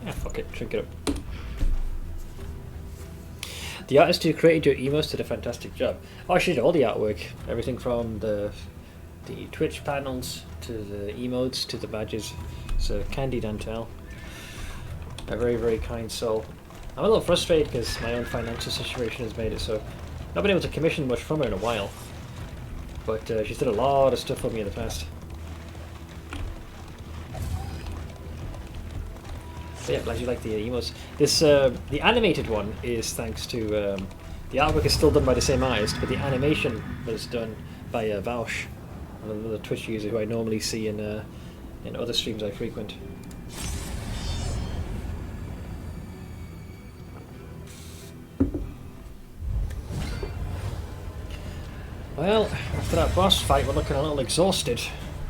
Ah, fuck it. Trinket up. The artist who created your emotes did a fantastic job. Oh, she did all the artwork. Everything from the Twitch panels, to the emotes, to the badges. So, Candy Dantel. A very, very kind soul. I'm a little frustrated because my own financial situation has made it so I've not been able to commission much from her in a while. But she's done a lot of stuff for me in the past. So yeah, glad you like the emotes. This, the animated one is thanks to, the artwork is still done by the same artist, but the animation was done by Vaush, another Twitch user who I normally see in other streams I frequent. Well, after that boss fight, we're looking a little exhausted.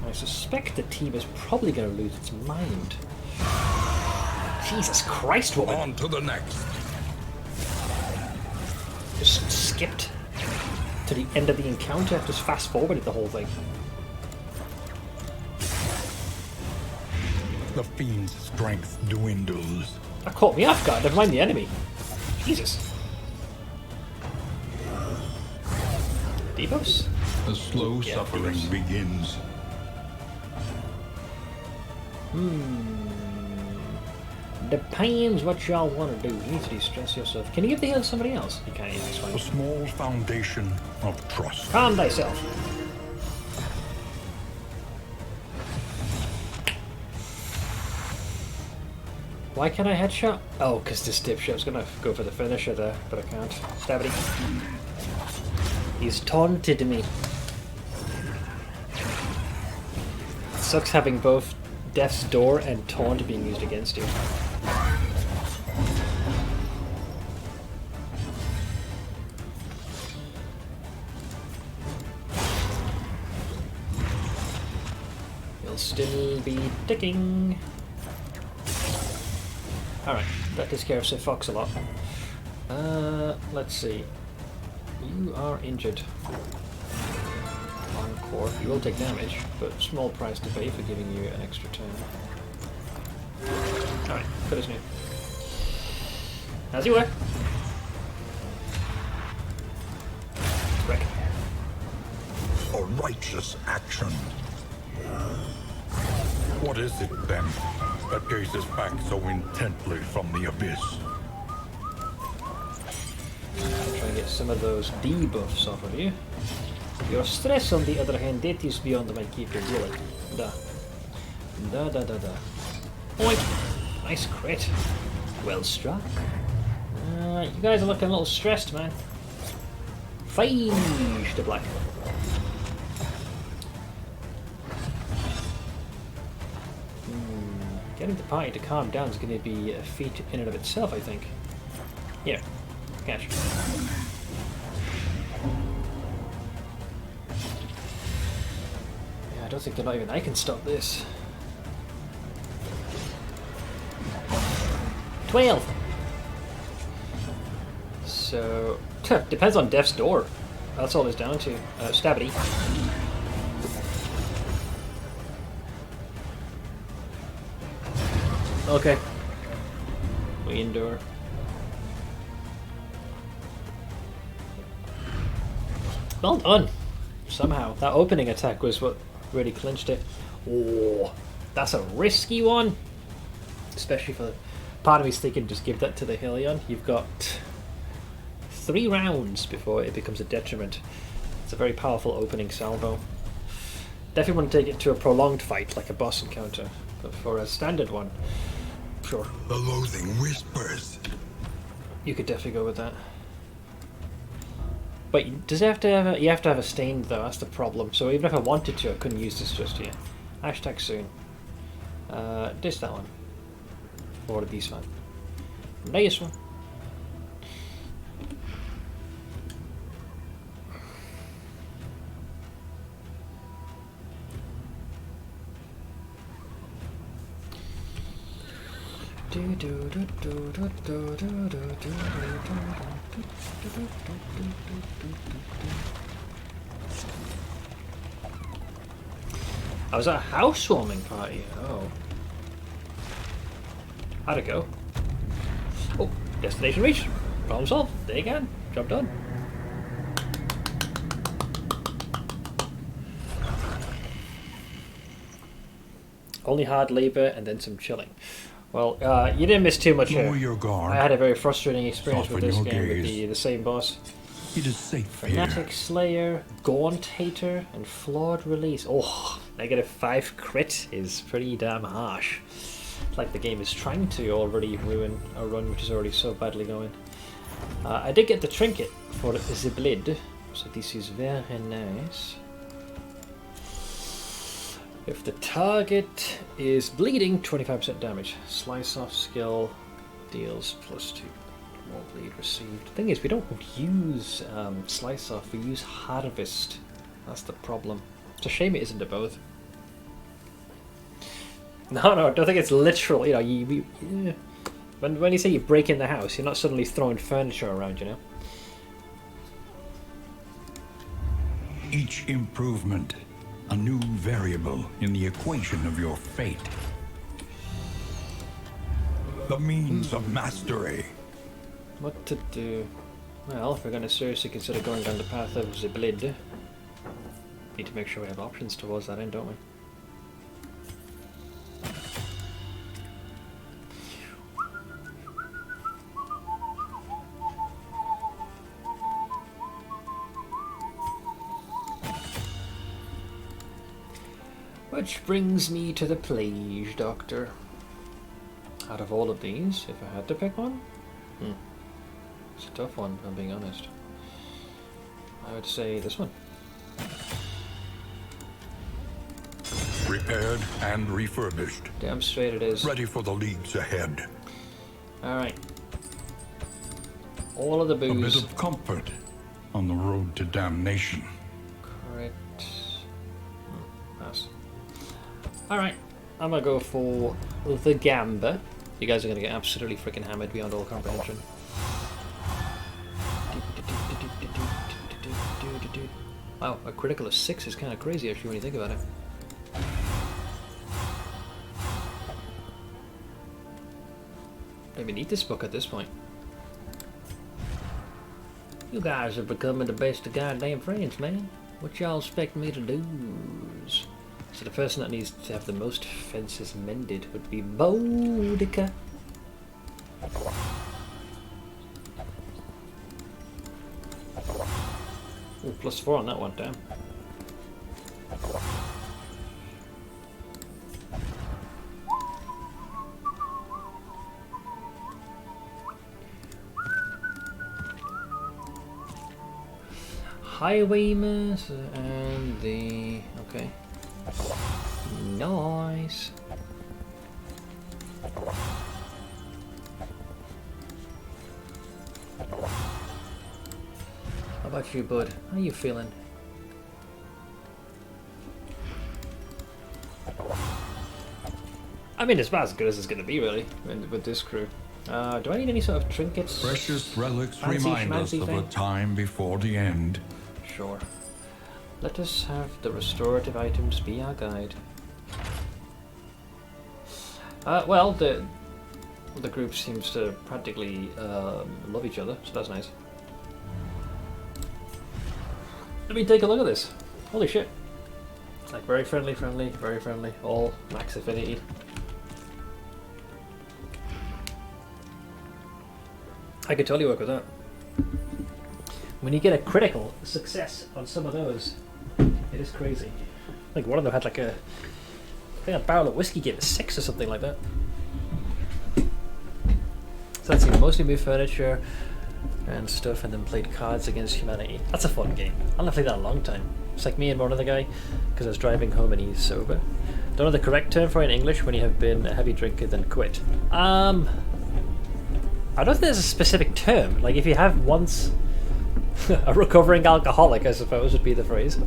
I suspect the team is probably going to lose its mind. Jesus Christ, woman! On to the next. Just skipped to the end of the encounter, just fast forwarded the whole thing. The fiend's strength dwindles. That caught me off guard, never mind the enemy. Jesus. Debuffs? A slow suffering begins. Depends what y'all want to do. You need to de-stress yourself. Can you give the heal to somebody else? You can't, that's fine. A small foundation of trust. Calm thyself. Why can't I headshot? Oh, because this dipshit. I was gonna go for the finisher there, but I can't. Stabity. He's taunted me. It sucks having both Death's Door and Taunt being used against you. You'll still be ticking. Alright, that takes care of Sir Fox a lot. Let's see. You are injured. Encore. You will take damage, but small price to pay for giving you an extra turn. Alright, good as new. As you were. Wreck. A righteous action. What is it then that gazes back so intently from the abyss? I'll try and get some of those debuffs off of you. Your stress, on the other hand, that is beyond my capability. Da. Da da da da. Oink! Nice crit. Well struck. You guys are looking a little stressed, man. Five to black. Getting the party to calm down is going to be a feat in and of itself, I think. Here, catch. Yeah, I don't think that not even I can stop this. 12! So, depends on Death's Door. That's all it's down to. Stabity. Okay. We endure. Well done! Somehow. That opening attack was what really clinched it. Oh, that's a risky one! Especially for... Part of me's thinking just give that to the Hylion. You've got 3 rounds before it becomes a detriment. It's a very powerful opening salvo. Definitely want to take it to a prolonged fight, like a boss encounter. But for a standard one, sure. The loathing whispers. You could definitely go with that. But does it have to have a, you have to have a stained though, that's the problem. So even if I wanted to, I couldn't use this just yet. Hashtag soon. This that one. Or this one. Nice one. I was at a housewarming party. Oh. How'd it go? Oh, destination reached. Problem solved. There you go. Job done. Only hard labor and then some chilling. Well, you didn't miss too much here. Your guard. I had a very frustrating experience with this Soften your game gaze. with the same boss. It is safe Fanatic here. Slayer, Gaunt Hater, and Flawed Release. Oh, -5 crit is pretty damn harsh. It's like the game is trying to already ruin a run which is already so badly going. I did get the trinket for the bleed, so this is very nice. If the target is bleeding, 25% damage. Slice off skill deals +2 more bleed received. The thing is, we don't use slice off, we use harvest. That's the problem. It's a shame it isn't a both. No, I don't think it's literal. You know, when you say you break in the house, you're not suddenly throwing furniture around, you know. Each improvement, a new variable in the equation of your fate. the means of mastery. What to do? Well, if we're going to seriously consider going down the path of the blade, need to make sure we have options towards that end, don't we? Which brings me to the Plague Doctor. Out of all of these, if I had to pick one, it's a tough one, if I'm being honest. I would say this one. Repaired and refurbished. Damn straight it is. Ready for the leagues ahead. Alright. All of the A bit booze. of comfort on the road to damnation. Correct. Pass. Alright. I'm gonna go for the Gamba. You guys are gonna get absolutely freaking hammered beyond all comprehension. Wow, a critical of 6 is kind of crazy actually when you think about it. Don't even need this book at this point. You guys are becoming the best of goddamn friends, man. What y'all expect me to do? So the person that needs to have the most fences mended would be Boudica. Oh, +4 on that one, damn. Highwayman and the... okay. Nice. How about you, bud? How you feeling? I mean, it's about as good as it's going to be, really, with this crew. Do I need any sort of trinkets? Precious relics Fancy remind us schmancy of a thing? time before the end. Sure. Let us have the restorative items be our guide. Well, the group seems to practically love each other, so that's nice. Let me take a look at this. Holy shit. Like, very friendly, very friendly. All max affinity. I could totally work with that. When you get a critical success on some of those, it is crazy. Like one of them had like a, I think a barrel of whiskey gave it 6 or something like that. So that's it. Mostly moved furniture and stuff, and then played Cards Against Humanity. That's a fun game. I'll not play that in a long time. It's like me and one other guy, because I was driving home and he's sober. Don't know the correct term for it in English when you have been a heavy drinker then quit. I don't think there's a specific term. Like if you have once a recovering alcoholic, I suppose would be the phrase.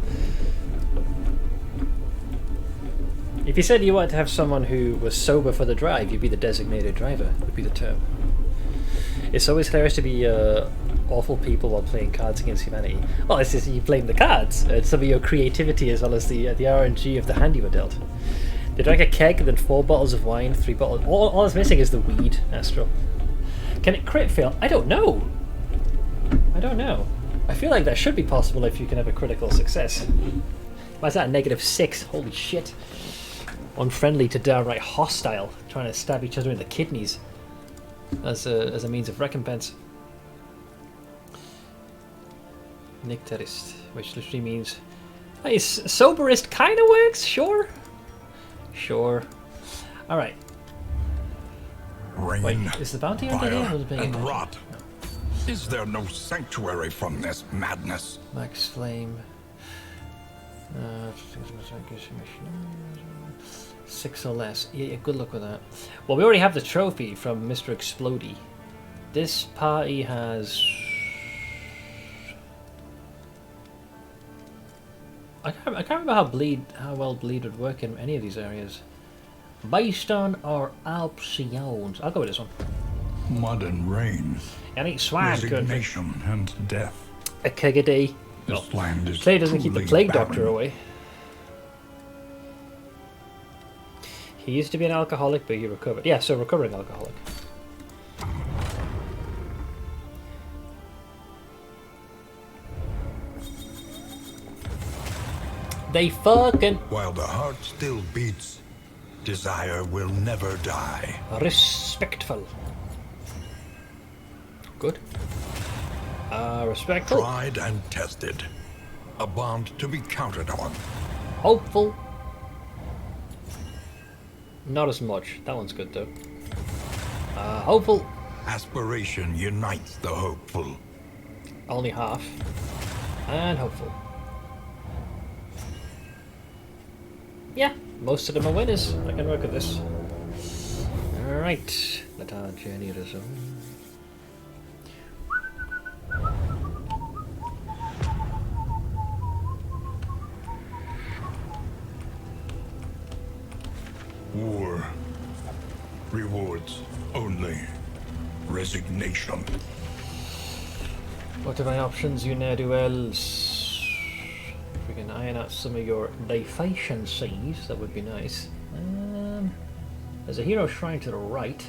If you said you wanted to have someone who was sober for the drive, you'd be the designated driver, would be the term. It's always hilarious to be awful people while playing Cards Against Humanity. Well, it's just you blame the cards, some of your creativity as well as the RNG of the hand you were dealt. They drank a keg and then 4 bottles of wine, 3 bottles. All that's missing is the weed, Astro. Can it crit fail? I don't know. I feel like that should be possible if you can have a critical success. Why is that a -6? Holy shit. Unfriendly to downright hostile, trying to stab each other in the kidneys as a means of recompense. Nectarist, which literally means soberist kind of works, sure. Alright. Rain, Wait, is the bounty under here? fire, Or is it being and ignored? rot. Is there no sanctuary from this madness? Max Flame. 6 or less. Yeah, good luck with that. Well, we already have the trophy from Mr. Explodey. This party has... I can't remember how well bleed would work in any of these areas. Based on our options. I'll go with this one. Mud and rain. I think swine country. Resignation and death. A keg a day. This land is Clay doesn't keep the truly plague barren. doctor away. He used to be an alcoholic, but he recovered. Yeah, so recovering alcoholic. They fucking While the heart still beats, desire will never die. respectful. Good. Respectful. Tried and tested. A bond to be counted on. Hopeful. Not as much. That one's good though. Hopeful. Aspiration unites the hopeful. Only half. And hopeful. Yeah, most of them are winners. I can work with this. Alright. Let our journey resume. War. Rewards only. Resignation. What are my options, you ne'er-do-wells? If we can iron out some of your deficiencies, that would be nice. There's a hero shrine to the right.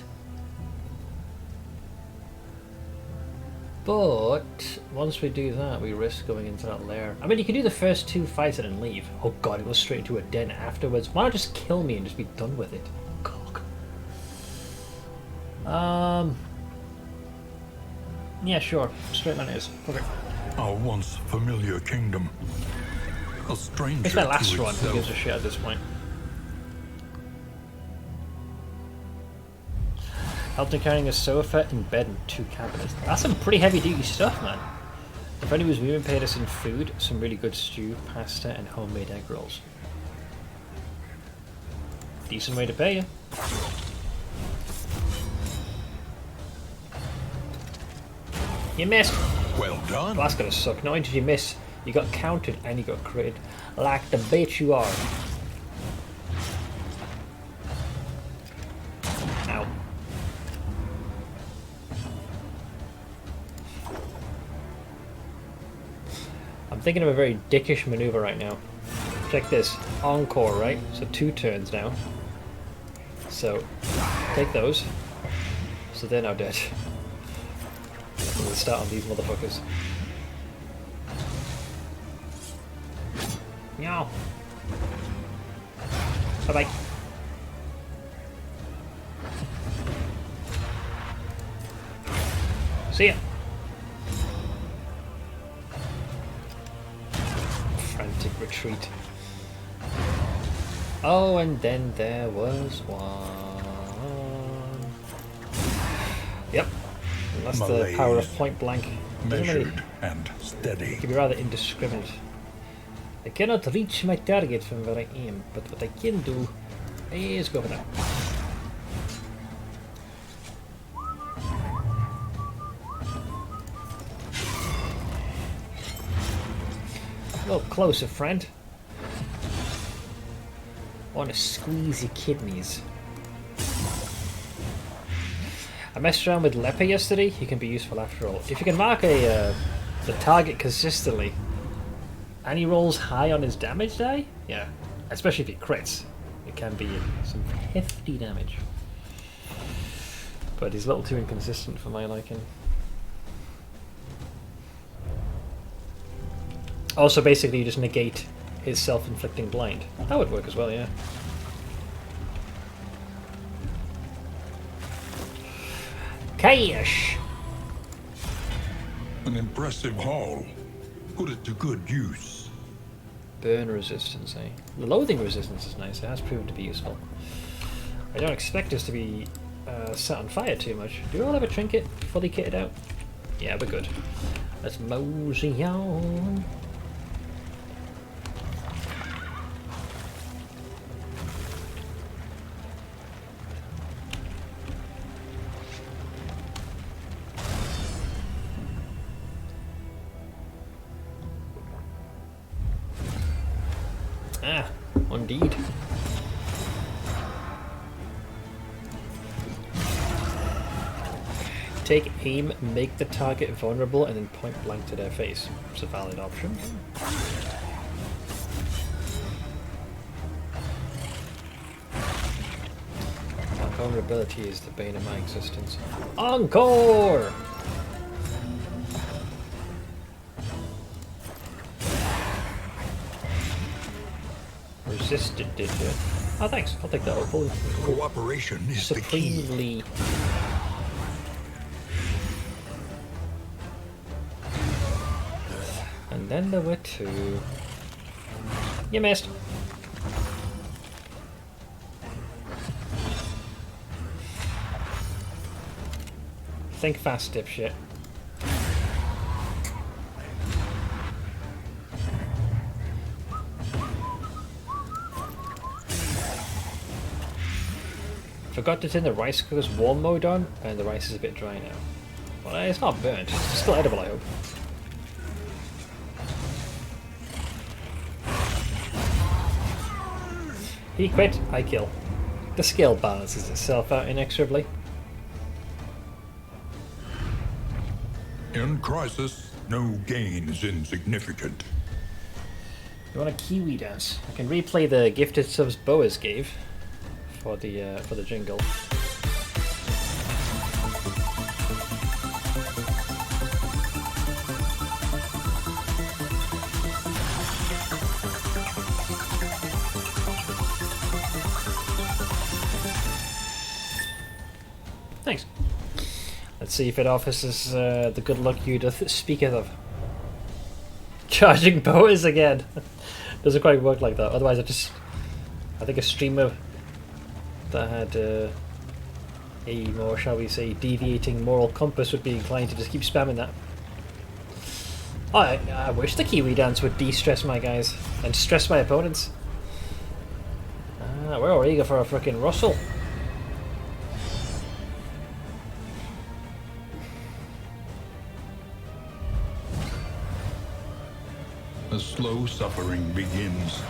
But once we do that, we risk going into that lair. I mean, you can do the first 2 fights and then leave. Oh god, it goes straight into a den afterwards. Why not just kill me and just be done with it? Cock. Yeah, sure. Straight line is. Okay. Our once familiar kingdom. A stranger It's my last to one. Who itself. gives a shit at this point? Helped in carrying a sofa and bed and 2 cabinets. That's some pretty heavy duty stuff, man. The friend who was moving paid us in food, some really good stew, pasta, and homemade egg rolls. Decent way to pay you. You missed! Well done. Well, that's gonna suck. Not only did you miss, you got counted and you got critted. Like the bitch you are. Ow. I'm thinking of a very dickish maneuver right now. Check this. Encore, right? So 2 turns now. So, take those. So they're now dead. We'll start on these motherfuckers. Meow. Bye bye. See ya. Frantic retreat. Oh, and then there was one. Yep. And that's the power of point blank. Doesn't really- Measured and steady. It can be rather indiscriminate. I cannot reach my target from where I am, but what I can do is go for that. A little closer, friend. I want to squeeze your kidneys. I messed around with Leper yesterday. He can be useful after all. If you can mark the target consistently, and he rolls high on his damage die, yeah, especially if he crits, it can be some hefty damage. But he's a little too inconsistent for my liking. Also, basically, you just negate his self-inflicting blind. That would work as well, yeah. Cash! An impressive haul. Put it to good use. Burn resistance, eh? The loathing resistance is nice. It has proven to be useful. I don't expect us to be set on fire too much. Do we all have a trinket fully kitted out? Yeah, we're good. Let's mosey on. Ah, indeed. Take aim, make the target vulnerable, and then point blank to their face. It's a valid option. My vulnerability is the bane of my existence. Encore! assisted did it. Oh, thanks. I'll take that. Cooperation is the key. Supremely. And then there were two. You missed. Think fast, dipshit. Forgot to turn the rice cooker's warm mode on, and the rice is a bit dry now. Well, it's not burnt. It's still edible, I hope. He quit, I kill. The skill balances itself out inexorably. In crisis, no gain is insignificant. You want a Kiwi dance? I can replay the gifted subs Boas gave for the jingle. Thanks. Let's see if it offers us the good luck you doth speaketh of. Charging Boas again. Doesn't quite work like that. Otherwise, I think a streamer that had a more, shall we say, deviating moral compass would be inclined to just keep spamming that. Oh, I wish the Kiwi dance would de-stress my guys and stress my opponents. We're all eager for a frickin' Russell. The slow suffering begins.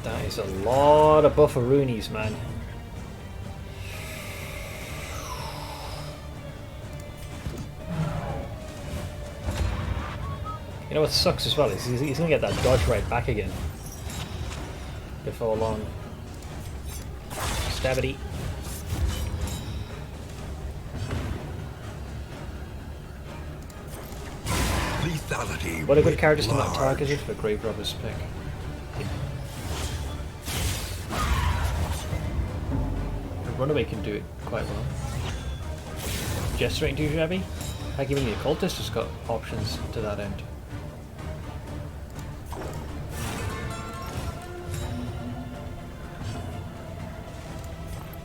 That is a lot of bufferoonies, man. You know what sucks as well is he's gonna get that dodge right back again before long. Stabity. Lethality. What a good character to not targeted for Grave Robber's pick. The Runaway can do it quite well. Jester ain't too shabby. Heck, even the Occultist has got options to that end.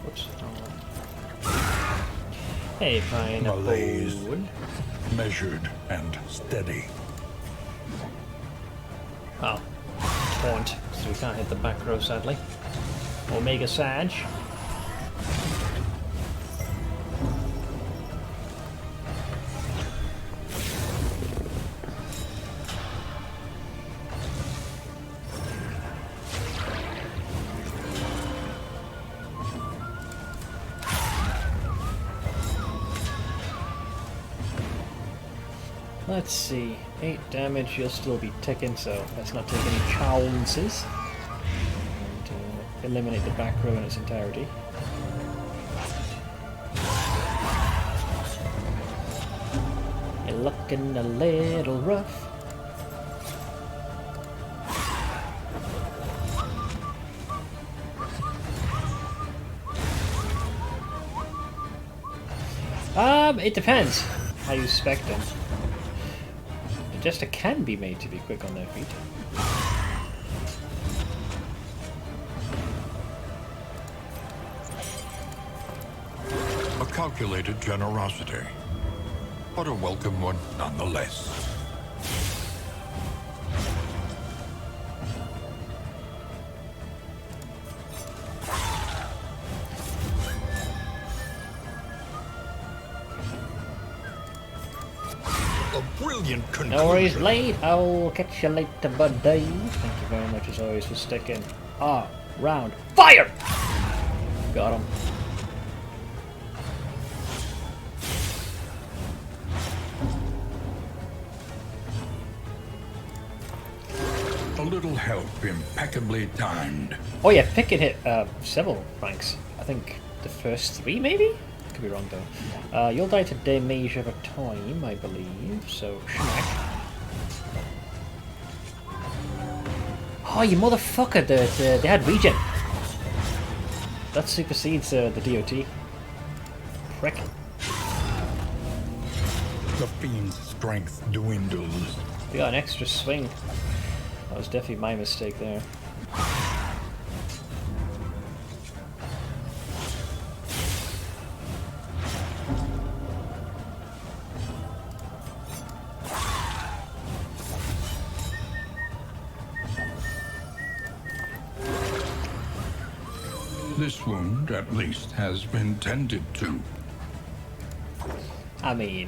Whoops. Hey, pineapple. Malaise. Measured and steady. Oh, taunt, so we can't hit the back row sadly. Omega Sag. Let's see, 8 damage, you'll still be ticking, so let's not take any chances. And eliminate the back row in its entirety. You're looking a little rough. It depends how you spec them. The Jester can be made to be quick on their feet. A calculated generosity, but a welcome one nonetheless. No worries, Blade. I'll catch you later, buddy. Thank you very much, as always, for sticking around. Fire! Got him. A little help, impeccably timed. Oh yeah, Pick can hit several ranks. I think the first 3, maybe? Could be wrong though. You'll die to damage over time, I believe. So, schmack. Oh, you motherfucker! They had regen. That supersedes the DOT. Prick. The fiend's strength dwindles. We got an extra swing. That was definitely my mistake there. This wound, at least, has been tended to. I mean,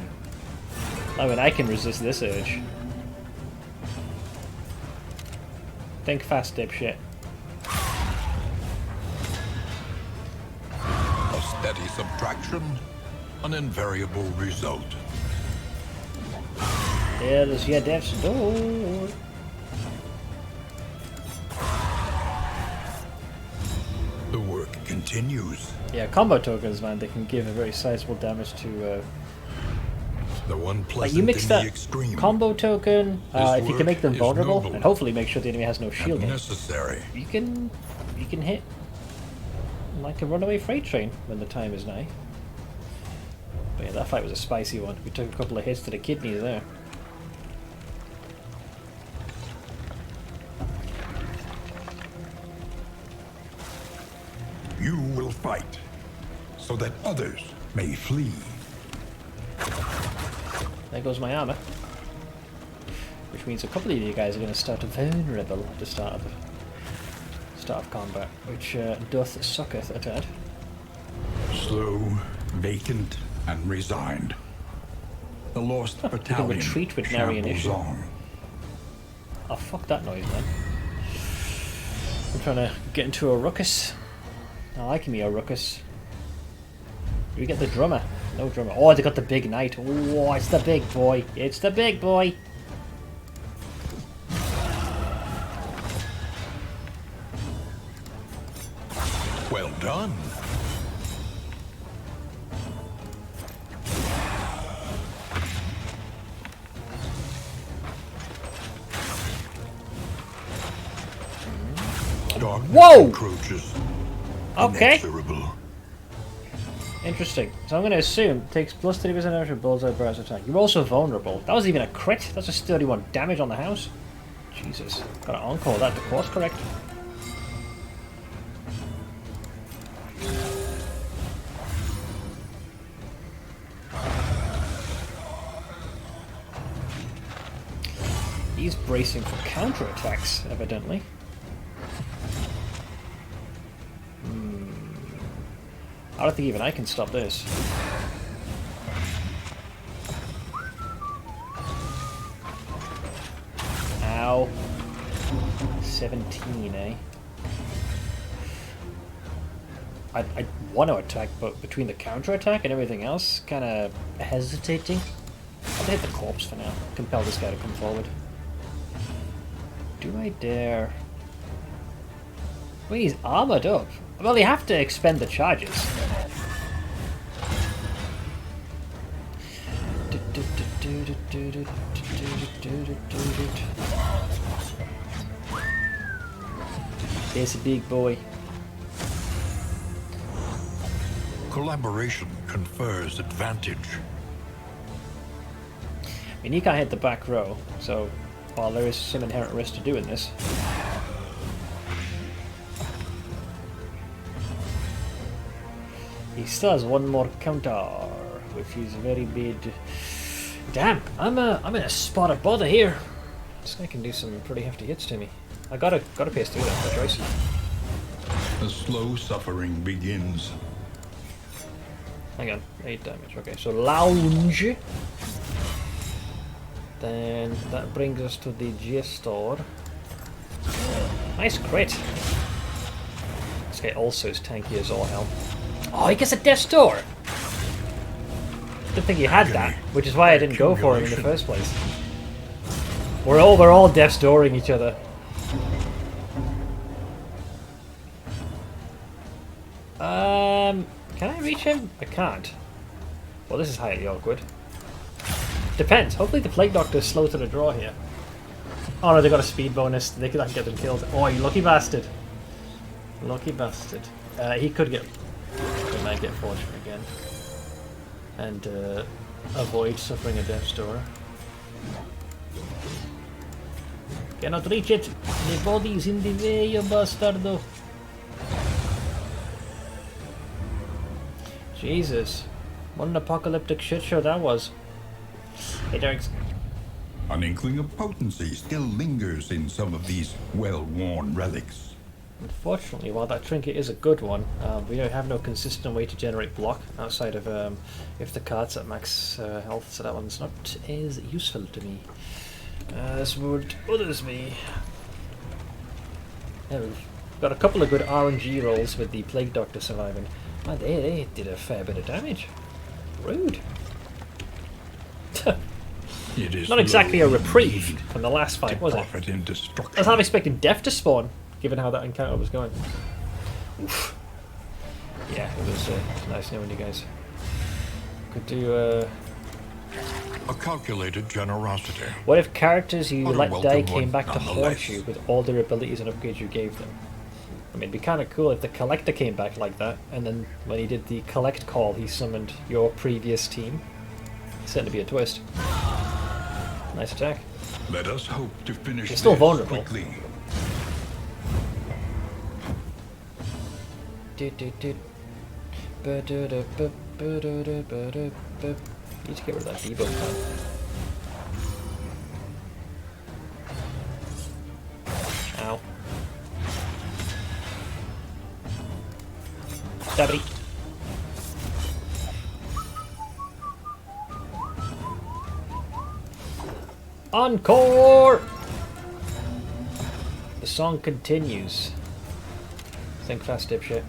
I can resist this urge. Think fast, dipshit. A steady subtraction, an invariable result. There's your death's door. The work continues. Yeah, combo tokens, man, they can give a very sizable damage to. The one Like pleasant you mix in that the extreme. combo token, if you can make them is vulnerable, noble and hopefully make sure the enemy has no and shielding, necessary. you can hit like a runaway freight train when the time is nigh. But yeah, that fight was a spicy one. We took a couple of hits to the kidney there. You will fight, so that others may flee. There goes my armor. Which means a couple of you guys are going to start vulnerable at the start of combat, which doth sucketh a tad. Slow, vacant, and resigned. The lost battalion retreat with nary shambles initiative. on. Oh, fuck that noise, man. I'm trying to get into a ruckus. I like me a ruckus. Do we get the drummer? No drummer. Oh, they got the big knight. Oh, it's the big boy. It's the big boy. Well done. Darkness Whoa! encroaches. Okay. Inexorable. Interesting. So I'm going to assume it takes plus 30% damage with bullseye burst attack. You're also vulnerable. That was even a crit. That's just 31 damage on the house. Jesus. Got to encore that to course correct. He's bracing for counterattacks, evidently. I don't think even I can stop this. Ow. 17, eh? I want to attack, but between the counterattack and everything else, kind of hesitating. I'll hit the corpse for now. Compel this guy to come forward. Do I dare? Well, he's armored up. Well, you have to expend the charges. There's a big boy. Collaboration confers advantage. I mean, he can't hit the back row, so while there is some inherent risk to doing this. He still has one more counter, which is very big. Damn, I'm in a spot of bother here. This guy can do some pretty hefty hits to me. I gotta pace through that by choice. The slow suffering begins. Hang on, 8 damage. Okay, so lounge. Then that brings us to the G-Store. Nice crit. This guy also is tanky as all hell. Oh, he gets a Death's Door! Didn't think he had that, which is why I didn't go for him in the first place. We're all Death's Dooring each other. Can I reach him? I can't. Well, this is highly awkward. Depends. Hopefully the Plague Doctor is slow to the draw here. Oh no, they got a speed bonus. They could get them killed. Oh, you lucky bastard. Lucky bastard. He could get... He might get fortune again. And avoid suffering a death store. Cannot reach it. The body's in the way, you bastardo. Jesus. What an apocalyptic shit show that was. Hey, Derek. An inkling of potency still lingers in some of these well-worn relics. Unfortunately, while that trinket is a good one, we have no consistent way to generate block outside of if the card's at max health, so that one's not as useful to me. As would others be. Yeah, we've got a couple of good RNG rolls with the Plague Doctor surviving. Man, they did a fair bit of damage. Rude. It is not exactly a reprieve from the last fight, was it? In I was half expecting death to spawn, given how that encounter was going. Oof. Yeah, it was nice knowing you guys. Could do a calculated generosity. What if characters you let die came back to nonetheless. haunt you with all their abilities and upgrades you gave them? I mean, it'd be kind of cool if the Collector came back like that, and then when he did the Collect call, he summoned your previous team. Certainly be a twist. Nice attack. Let us hope to finish You're still this vulnerable. quickly. Need to get rid of that debuff time. Ow. Stabby. Encore! The song continues. Think fast, dipshit.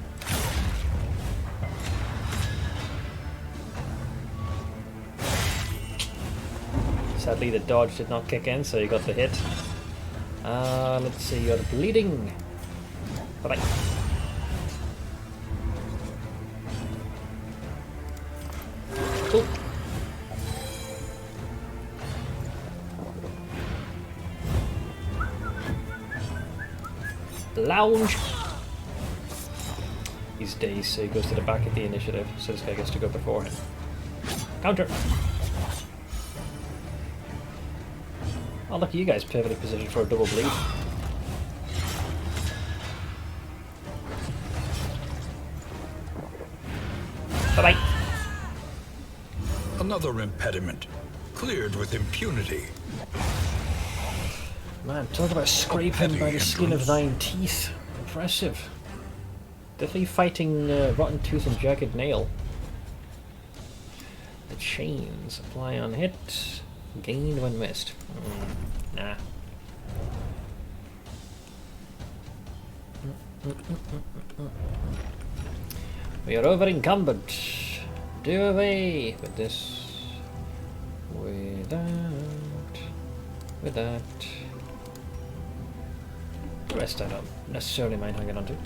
Sadly, the dodge did not kick in, so you got the hit. Let's see, you're bleeding. Bye-bye. Cool. Lounge. He's dazed, so he goes to the back of the initiative, so this guy gets to go before him. Counter. Oh, look at you guys, perfectly positioned for a double bleed. Bye-bye. Another impediment, cleared with impunity. Man, talk about scraping by the skin of thine teeth. Impressive. Definitely fighting Rotten Tooth and Jagged Nail. The chains. Apply on hit. Gained when missed. Nah. We are over encumbered. Do away with this. With that. With that. The rest I don't necessarily mind hanging on to. I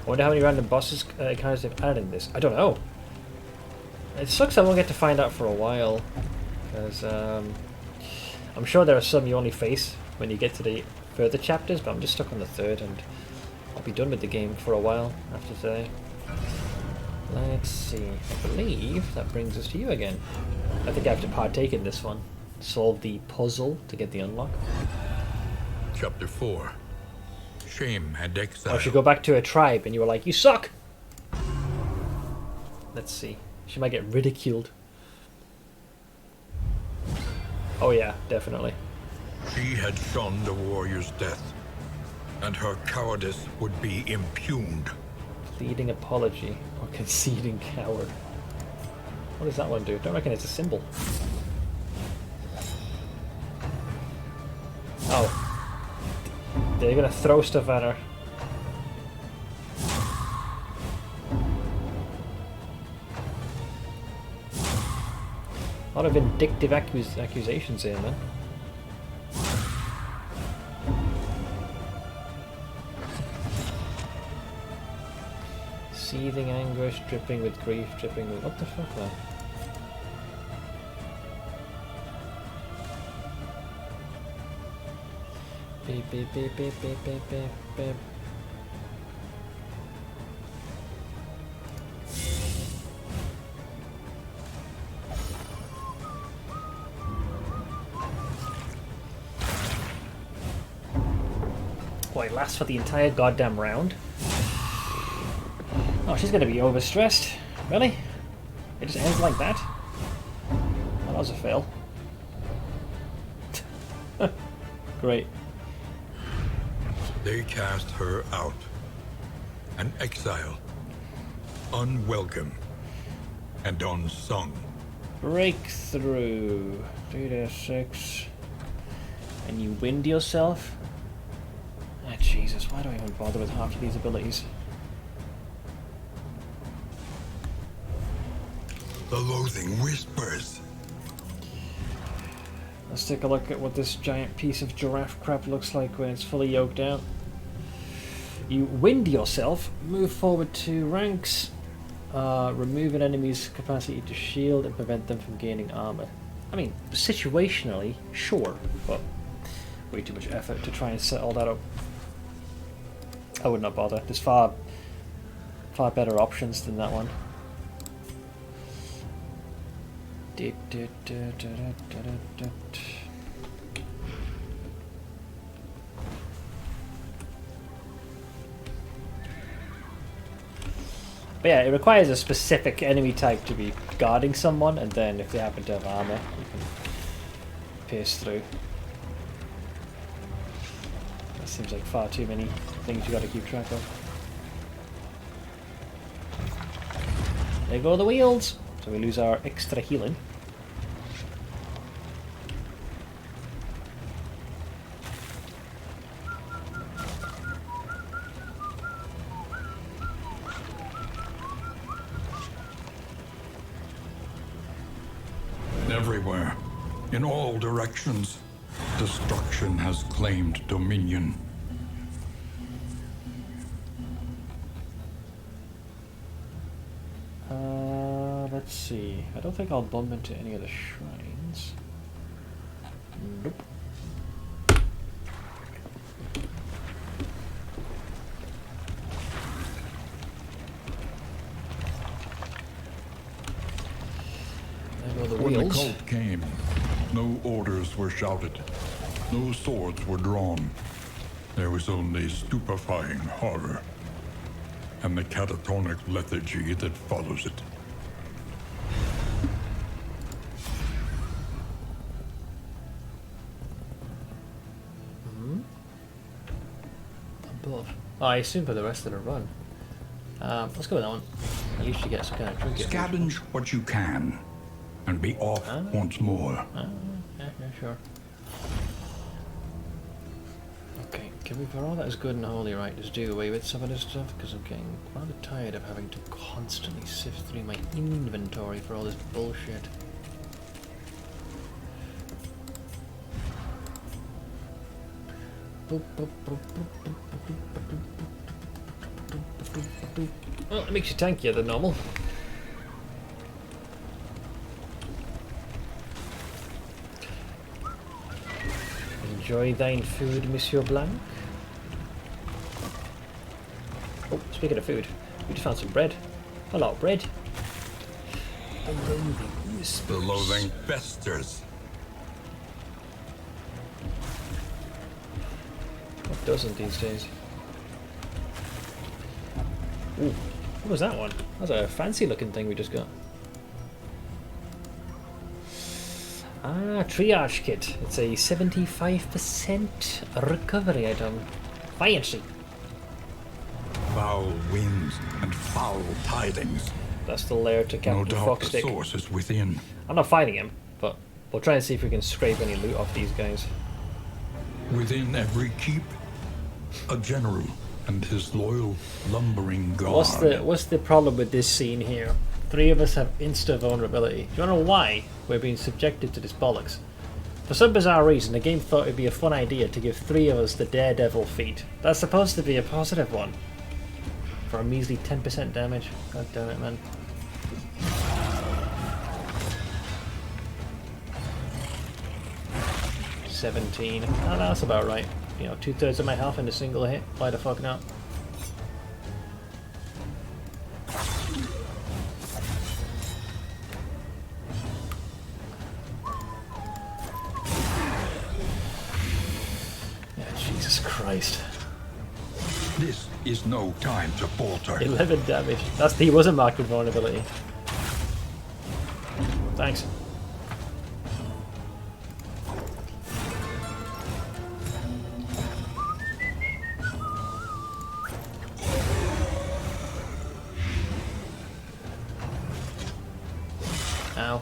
wonder how many random bosses encounters they've added in this. I don't know. It sucks I won't get to find out for a while. Because I'm sure there are some you only face when you get to the further chapters, but I'm just stuck on the third and I'll be done with the game for a while after today. Let's see. I believe that brings us to you again. I think I have to partake in this one. Solve the puzzle to get the unlock. Chapter 4. Shame and exile. I should go back to a tribe and you were like, you suck! Let's see. She might get ridiculed. Oh yeah, definitely. She had shunned a warrior's death, and her cowardice would be impugned. Pleading apology or conceding coward. What does that one do? Don't reckon it's a symbol. Oh. They're gonna throw stuff at her. A lot of vindictive accusations here, man. Seething anguish, dripping with grief, dripping with... What the fuck, man? Beep, beep, beep, beep, beep, beep, beep, beep. What, it lasts for the entire goddamn round? Oh, she's gonna be overstressed. Really? It just ends like that? Well, that was a fail. Great. They cast her out. An exile. Unwelcome. And unsung. Breakthrough. 3-6. And you wind yourself? Ah, Jesus, why do I even bother with half of these abilities? The loathing whispers. Let's take a look at what this giant piece of giraffe crap looks like when it's fully yoked out. You wind yourself, move forward 2 ranks, remove an enemy's capacity to shield and prevent them from gaining armor. I mean, situationally, sure, but way too much effort to try and set all that up. I would not bother. There's far better options than that one. But yeah, it requires a specific enemy type to be guarding someone, and then if they happen to have armor, you can pierce through. That seems like far too many things you got to keep track of. There go the wheels! So we lose our extra healing. Everywhere, in all directions, destruction has claimed dominion. Let's see. I don't think I'll bump into any of the shrines. Nope. There go the When the wheels. cult came, no orders were shouted, no swords were drawn. There was only stupefying horror, and the catatonic lethargy that follows it. Above. Oh, I assume for the rest of the run. Let's go with that one. At least you get some kind of trinket. Scavenge what you can, and be off once more. Yeah, sure. Okay, can we, for all that is good and holy, right, just do away with some of this stuff? Because I'm getting rather tired of having to constantly sift through my inventory for all this bullshit. Well, it makes you tankier than normal. Enjoy thine food, Monsieur Blanc. Oh, speaking of food, we just found some bread. A lot of bread. The loathing whispers. The loathing festers. What doesn't these days? Ooh, what was that one? That was a fancy looking thing we just got. Ah, triage kit. It's a 75% recovery item. Fancy. Foul winds and foul tidings. That's the lair to No Captain doubt the Foxstick. source is within. I'm not fighting him, but we'll try and see if we can scrape any loot off these guys. Within every keep, a general and his loyal lumbering guard. What's the problem with this scene here? 3 of us have insta vulnerability. Do you know why we're being subjected to this bollocks? For some bizarre reason, the game thought it'd be a fun idea to give 3 of us the daredevil feat. That's supposed to be a positive one. for a measly 10% damage. God damn it, man. $17. Oh, that's about right. You know, 2/3 of my health in a single hit. Why the fuck not? Yeah, Jesus Christ. This is no time to falter. 11 damage. He wasn't marked with vulnerability. Thanks. Ow.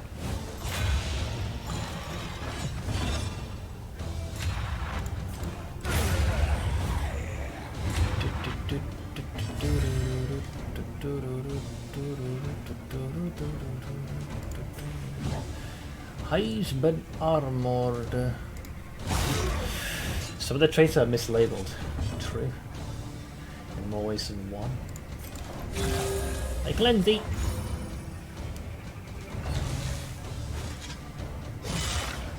He's been armored. Some of the traits are mislabeled. True. In more ways than one. Like Lindsay.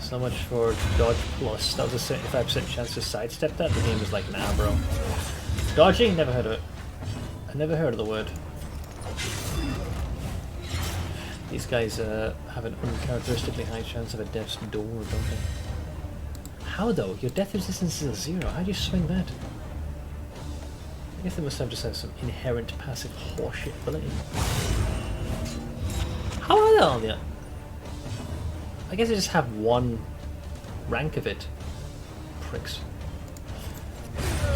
So much for dodge plus. That was a 75% chance to sidestep that. The game was like, nah, bro. Dodging? Never heard of it. I never heard of the word. These guys have an uncharacteristically high chance of a death's door, don't they? How though? Your death resistance is 0. How do you swing that? I guess they must have just have some inherent passive horseshit ability. How are they on yet? I guess they just have one rank of it. Pricks.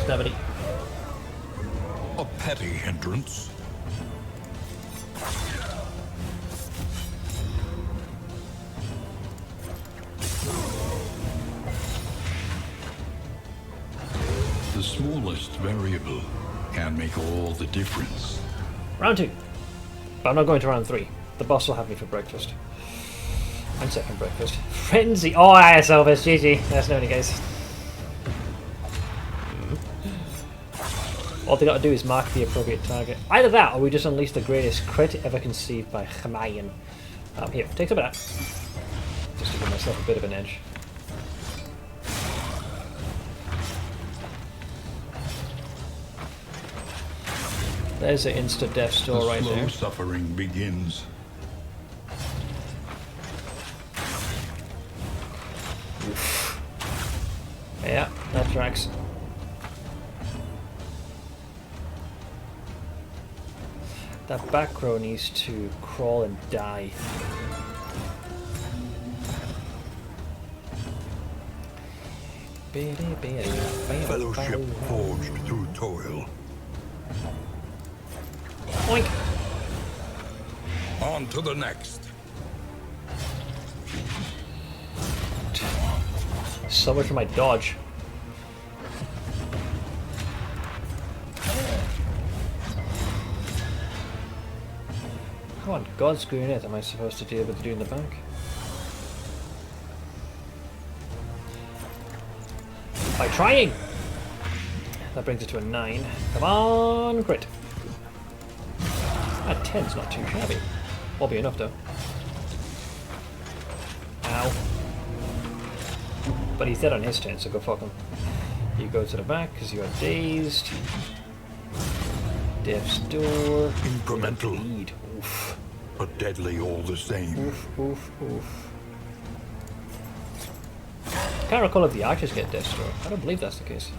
Stabity. A petty hindrance. The smallest variable can make all the difference. Round 2. But I'm not going to round 3. The boss will have me for breakfast. And second breakfast. Frenzy! Oh, yes, Elvis. GG. That's no, guys. All they gotta do is mark the appropriate target. Either that, or we just unleash the greatest crit ever conceived by Hamayan. Here, take some of that. Just to give myself a bit of an edge. There's an instant death store right there. The slow suffering begins. Oof. Yeah, that tracks. That back row needs to crawl and die. Fellowship forged through toil. Oink! On to the next. So much for my dodge. What on God's green earth am I supposed to deal with doing the back? By trying! That brings it to a 9. Come on, crit! That 10's not too shabby. Won't be enough though. Ow. But he's dead on his turn, so go fuck him. You go to the back because you are dazed. Death's door. Incremental. Indeed. Oof. But deadly all the same. Oof, oof, oof. Can't recall if the archers get death's door. I don't believe that's the case.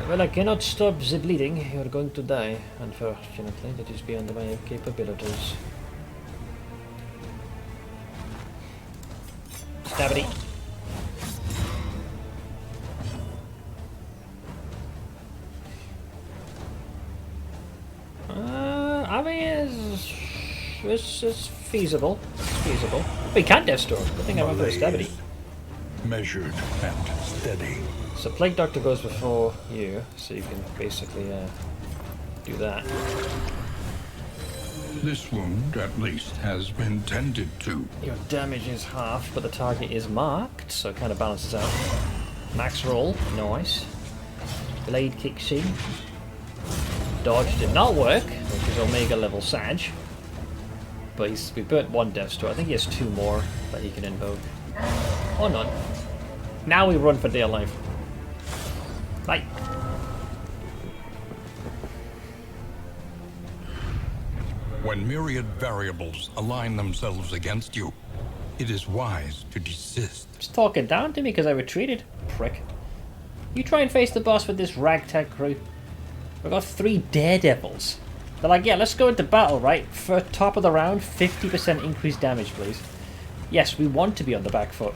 Well, I cannot stop the bleeding. You're going to die. Unfortunately, that is beyond my capabilities. Stabity. I mean, it's feasible. It's feasible. We can't death store. Good thing I went for a stabity. Measured and steady. So Plague Doctor goes before you, so you can basically do that. This wound, at least, has been tended to. Your damage is half, but the target is marked, so it kind of balances out. Max roll, nice. Blade kicks in. Dodge did not work, which is Omega level Sag. But we burnt one Death Star. I think he has 2 more that he can invoke. Or none. Now we run for dear life. Bye. When myriad variables align themselves against you, it is wise to desist. Just talking down to me because I retreated. Prick. You try and face the boss with this ragtag crew. We've got 3 daredevils. They're like, yeah, let's go into battle, right? For top of the round, 50% increased damage, please. Yes, we want to be on the back foot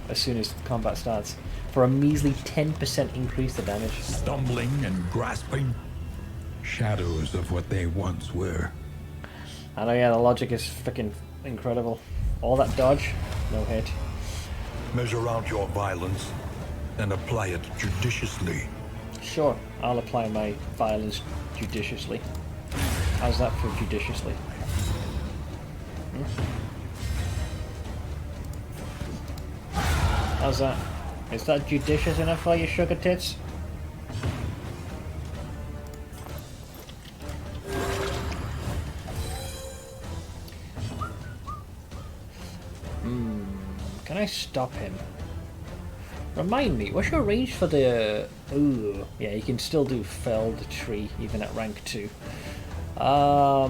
as soon as combat starts. For a measly 10% increase the damage. Stumbling and grasping, shadows of what they once were. I know, yeah, the logic is freaking incredible. All that dodge, no hit. Measure out your violence and apply it judiciously. Sure, I'll apply my violence judiciously. How's that for judiciously? How's that? Is that judicious enough for you sugar tits? Can I stop him? Remind me, what's your range for the... Ooh, yeah, you can still do Felled Tree, even at rank 2. I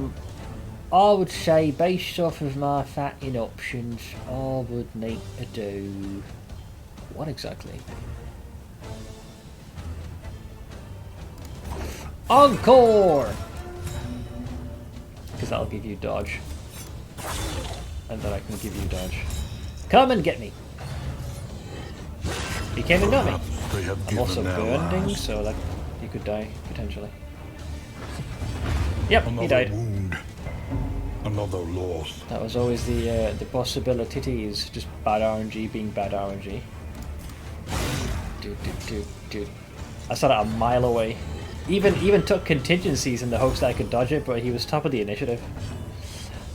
would say, based off of my fatting options, I would need to do... What exactly? Encore! Because that'll give you dodge. And then I can give you dodge. Come and get me! He came and got me. I'm also burning, so that he could die, potentially. Yep, he died. Wound, another loss. That was always the possibilities, just bad RNG being bad RNG. Dude. I saw that a mile away. Even took contingencies in the hopes that I could dodge it, but he was top of the initiative.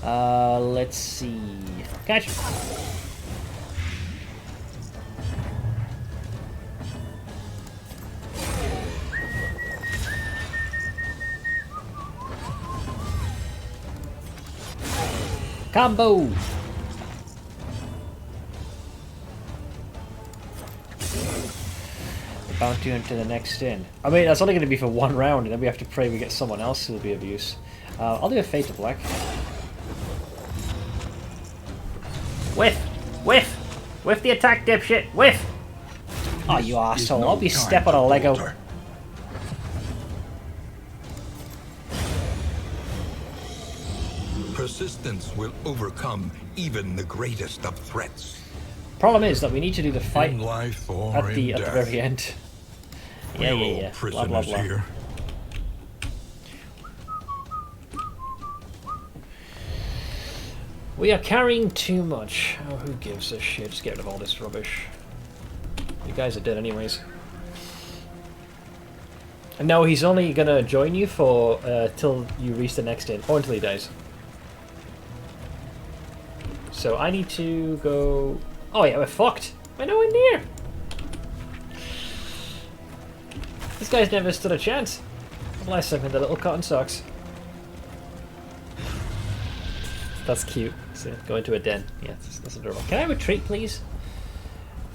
Let's see. Catch him. Combo! Bounty into the next in. I mean, that's only going to be for 1 round, and then we have to pray we get someone else who will be of use. I'll do a Fate to Black. Whiff! Whiff! Whiff the attack, dipshit! Whiff! Oh, you arsehole. I'll be step on a Lego. Falter. Persistence will overcome even the greatest of threats. Problem is that we need to do the fight In life or at the in death. very end. Yeah. Blah, blah, blah. Here. We are carrying too much. Oh, who gives a shit? Just get rid of all this rubbish. You guys are dead anyways. And no, he's only gonna join you for till you reach the next in, or until he dies. So I need to go... Oh yeah, we're fucked. We're nowhere near. This guy's never stood a chance. Bless him in the little cotton socks. That's cute. So go into a den. Yeah, that's adorable. Can I retreat, please?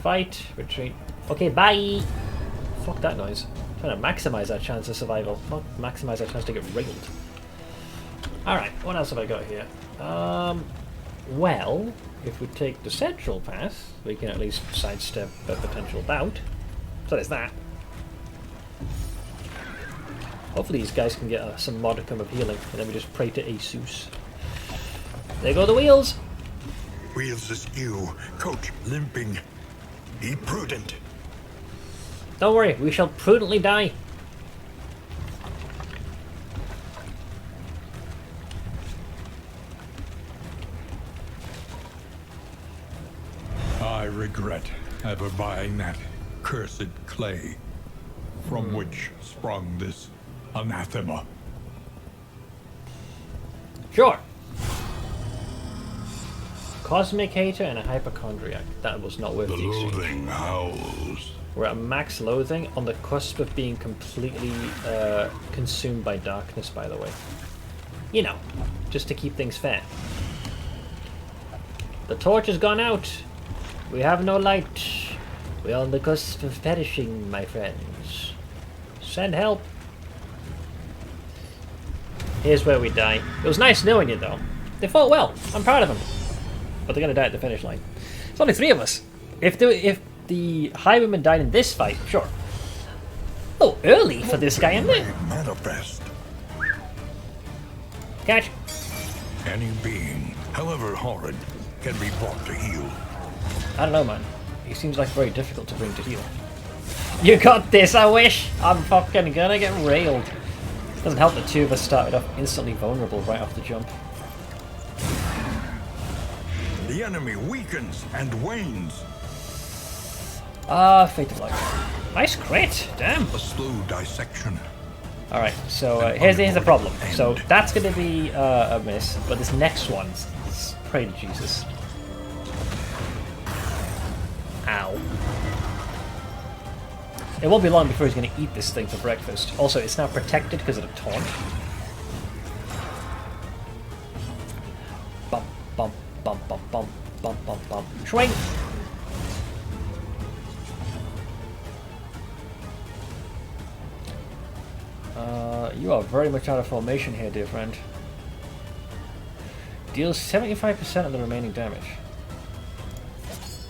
Fight, retreat. Okay, bye. Fuck that noise. I'm trying to maximize our chance of survival, not maximize our chance to get railed. Alright, what else have I got here? Well, if we take the central path, we can at least sidestep a potential bout. So there's that. Hopefully these guys can get some modicum of healing, and then we just pray to Asus. There go the wheels! Wheels askew, coach limping. Be prudent. Don't worry, we shall prudently die. I regret ever buying that cursed clay from which sprung this anathema. cosmic hater and a hypochondriac. That was not worth The the exchange. loathing howls. We're at max loathing, on the cusp of being completely consumed by darkness, by the way. You know, just to keep things fair. The torch has gone out. We have no light. We're on the cusp of perishing, my friends. Send help. Here's where we die. It was nice knowing you, though. They fought well. I'm proud of them. But they're going to die at the finish line. There's only 3 of us. If the Highwayman died in this fight, sure. Oh, early for this guy, isn't it? Manifest. Catch. Any being, however horrid, can be brought to heel. I don't know, man. He seems like very difficult to bring to heel. You got this, I wish! I'm fucking gonna get railed. Doesn't help that 2 of us started off instantly vulnerable right off the jump. The enemy weakens and wanes. Fate of life. Nice crit, damn. A slow dissection. Alright, so here's the problem. So that's gonna be a miss, but this next one, pray to Jesus. Ow. It won't be long before he's going to eat this thing for breakfast. Also, it's now protected because of the taunt. Bump, bump, bump, bump, bump, bump, bump, bump. Swing! You are very much out of formation here, dear friend. Deals 75% of the remaining damage.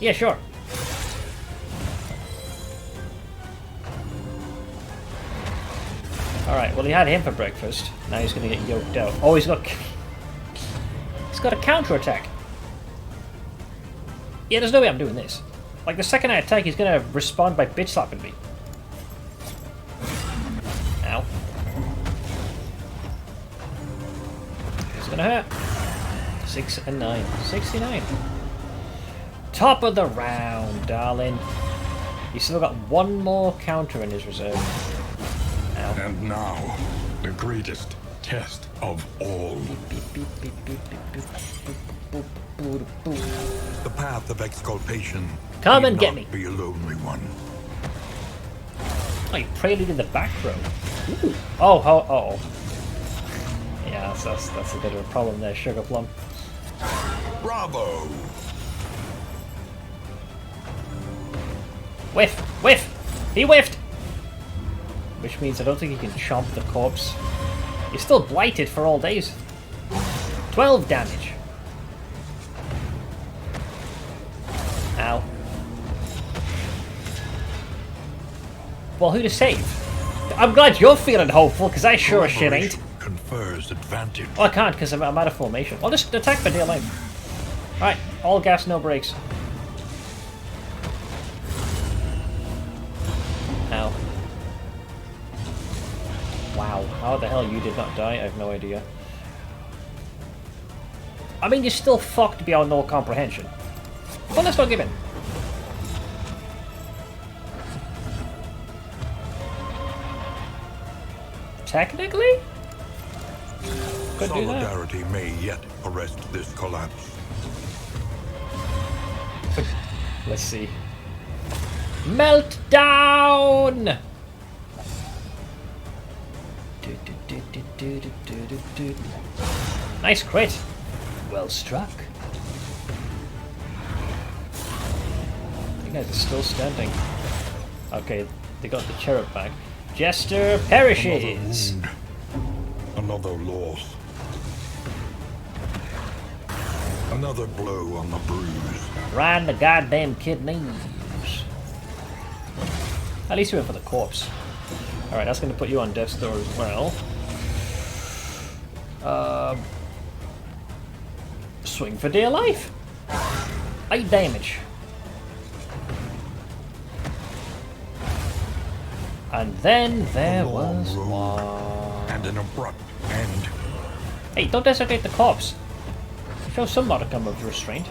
Yeah, sure. Alright, well he had him for breakfast. Now he's gonna get yoked out. Oh, he's got a counter-attack. Yeah, there's no way I'm doing this. Like, the second I attack, he's gonna respond by bitch-slapping me. Ow. It's gonna hurt. 6 and 9. 69. Top of the round, darling. He's still got 1 more counter in his reserve. Ow. And now, the greatest test of all. The path of exculpation. Come need and get not me. Be a lonely one. Oh, you prelude in the back row. Ooh. Oh, oh. Yeah, that's a bit of a problem there, Sugar Plum. Bravo! Whiff! Whiff! He whiffed! Which means I don't think he can chomp the corpse. He's still blighted for all days. 12 damage. Ow. Well, who to save? I'm glad you're feeling hopeful, because I sure as shit ain't. Confers advantage. Oh, I can't, because I'm out of formation. I'll just attack for dear life. Alright, all gas, no brakes. Ow. Wow, how the hell you did not die, I have no idea. I mean, you're still fucked beyond all comprehension. Well, let's not give in. Technically? Could do that. Solidarity may yet arrest this collapse. Let's see. Meltdown! Nice crit. Well struck. You guys are still standing. Okay, they got the cherub back. Jester perishes. Another loss. Another blow on the bruise. Right in the goddamn kidneys. At least we went for the corpse. Alright, that's going to put you on death's door as well. Swing for dear life. 8 damage. And then there was one. And an abrupt end. Hey, don't desecrate the corpse. Show some modicum of restraint.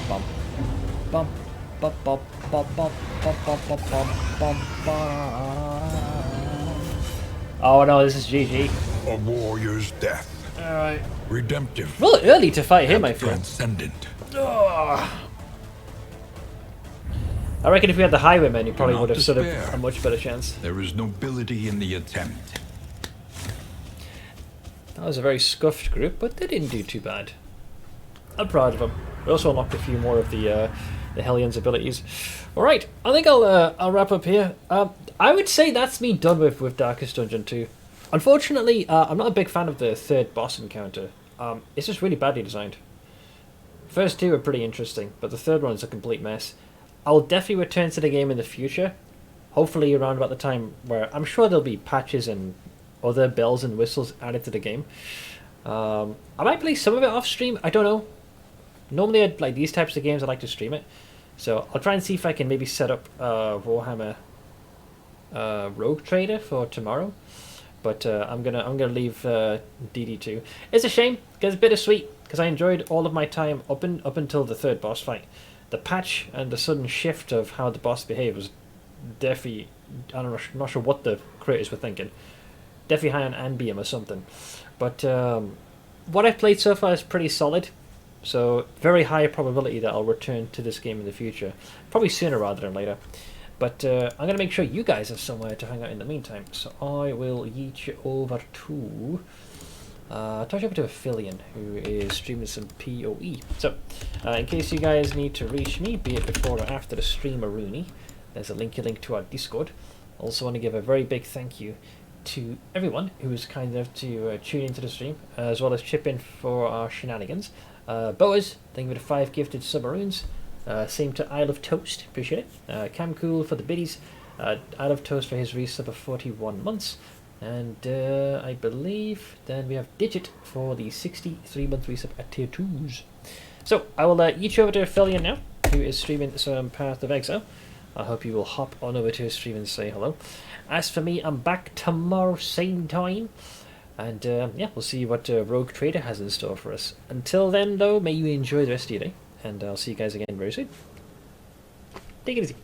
Bump. Bump. Bump. Bump. Bump. Bump. Bump. Bump. Bump. Bump. Bump. Oh no, this is GG. A warrior's death. Alright. Redemptive. Well, early to fight him, I and feel. transcendent. I reckon if we had the highwaymen, you probably Do not would have stood despair. a much better chance. There is nobility in the attempt. That was a very scuffed group, but they didn't do too bad. I'm proud of them. We also unlocked a few more of the Hellions' abilities. All right, I think I'll wrap up here. I would say that's me done with Darkest Dungeon 2. Unfortunately, I'm not a big fan of the third boss encounter. It's just really badly designed. First two are pretty interesting, but the third one is a complete mess. I'll definitely return to the game in the future. Hopefully around about the time where I'm sure there'll be patches and other bells and whistles added to the game. I might play some of it off stream, I don't know. Normally, like these types of games, I like to stream it. So I'll try and see if I can maybe set up Warhammer Rogue Trader for tomorrow. But I'm gonna leave DD2. It's a shame, because it's bittersweet, because I enjoyed all of my time up until the third boss fight. The patch and the sudden shift of how the boss behaved was definitely, I'm not sure what the creators were thinking. Definitely high on Ambium or something. But what I've played so far is pretty solid. So very high probability that I'll return to this game in the future. Probably sooner rather than later. But I'm going to make sure you guys have somewhere to hang out in the meantime. So I will yeet you over to... toss you over to Aphelion, who is streaming some PoE. So, in case you guys need to reach me, be it before or after the stream or Rooney, there's a link to our Discord. Also want to give a very big thank you to everyone who was kind enough to tune into the stream, as well as chip in for our shenanigans. Boaz, thank you for the 5 gifted submaroons. Same to Isle of Toast, appreciate it. Cam Cool for the biddies. Isle of Toast for his resub of 41 months. And I believe then we have Digit for the 63-month resub at tier 2s. So I will eat you over to Aphelion now, who is streaming some Path of Exile. I hope you will hop on over to his stream and say hello. As for me, I'm back tomorrow, same time. And yeah, we'll see what Rogue Trader has in store for us. Until then, though, may you enjoy the rest of your day. And I'll see you guys again very soon. Take it easy.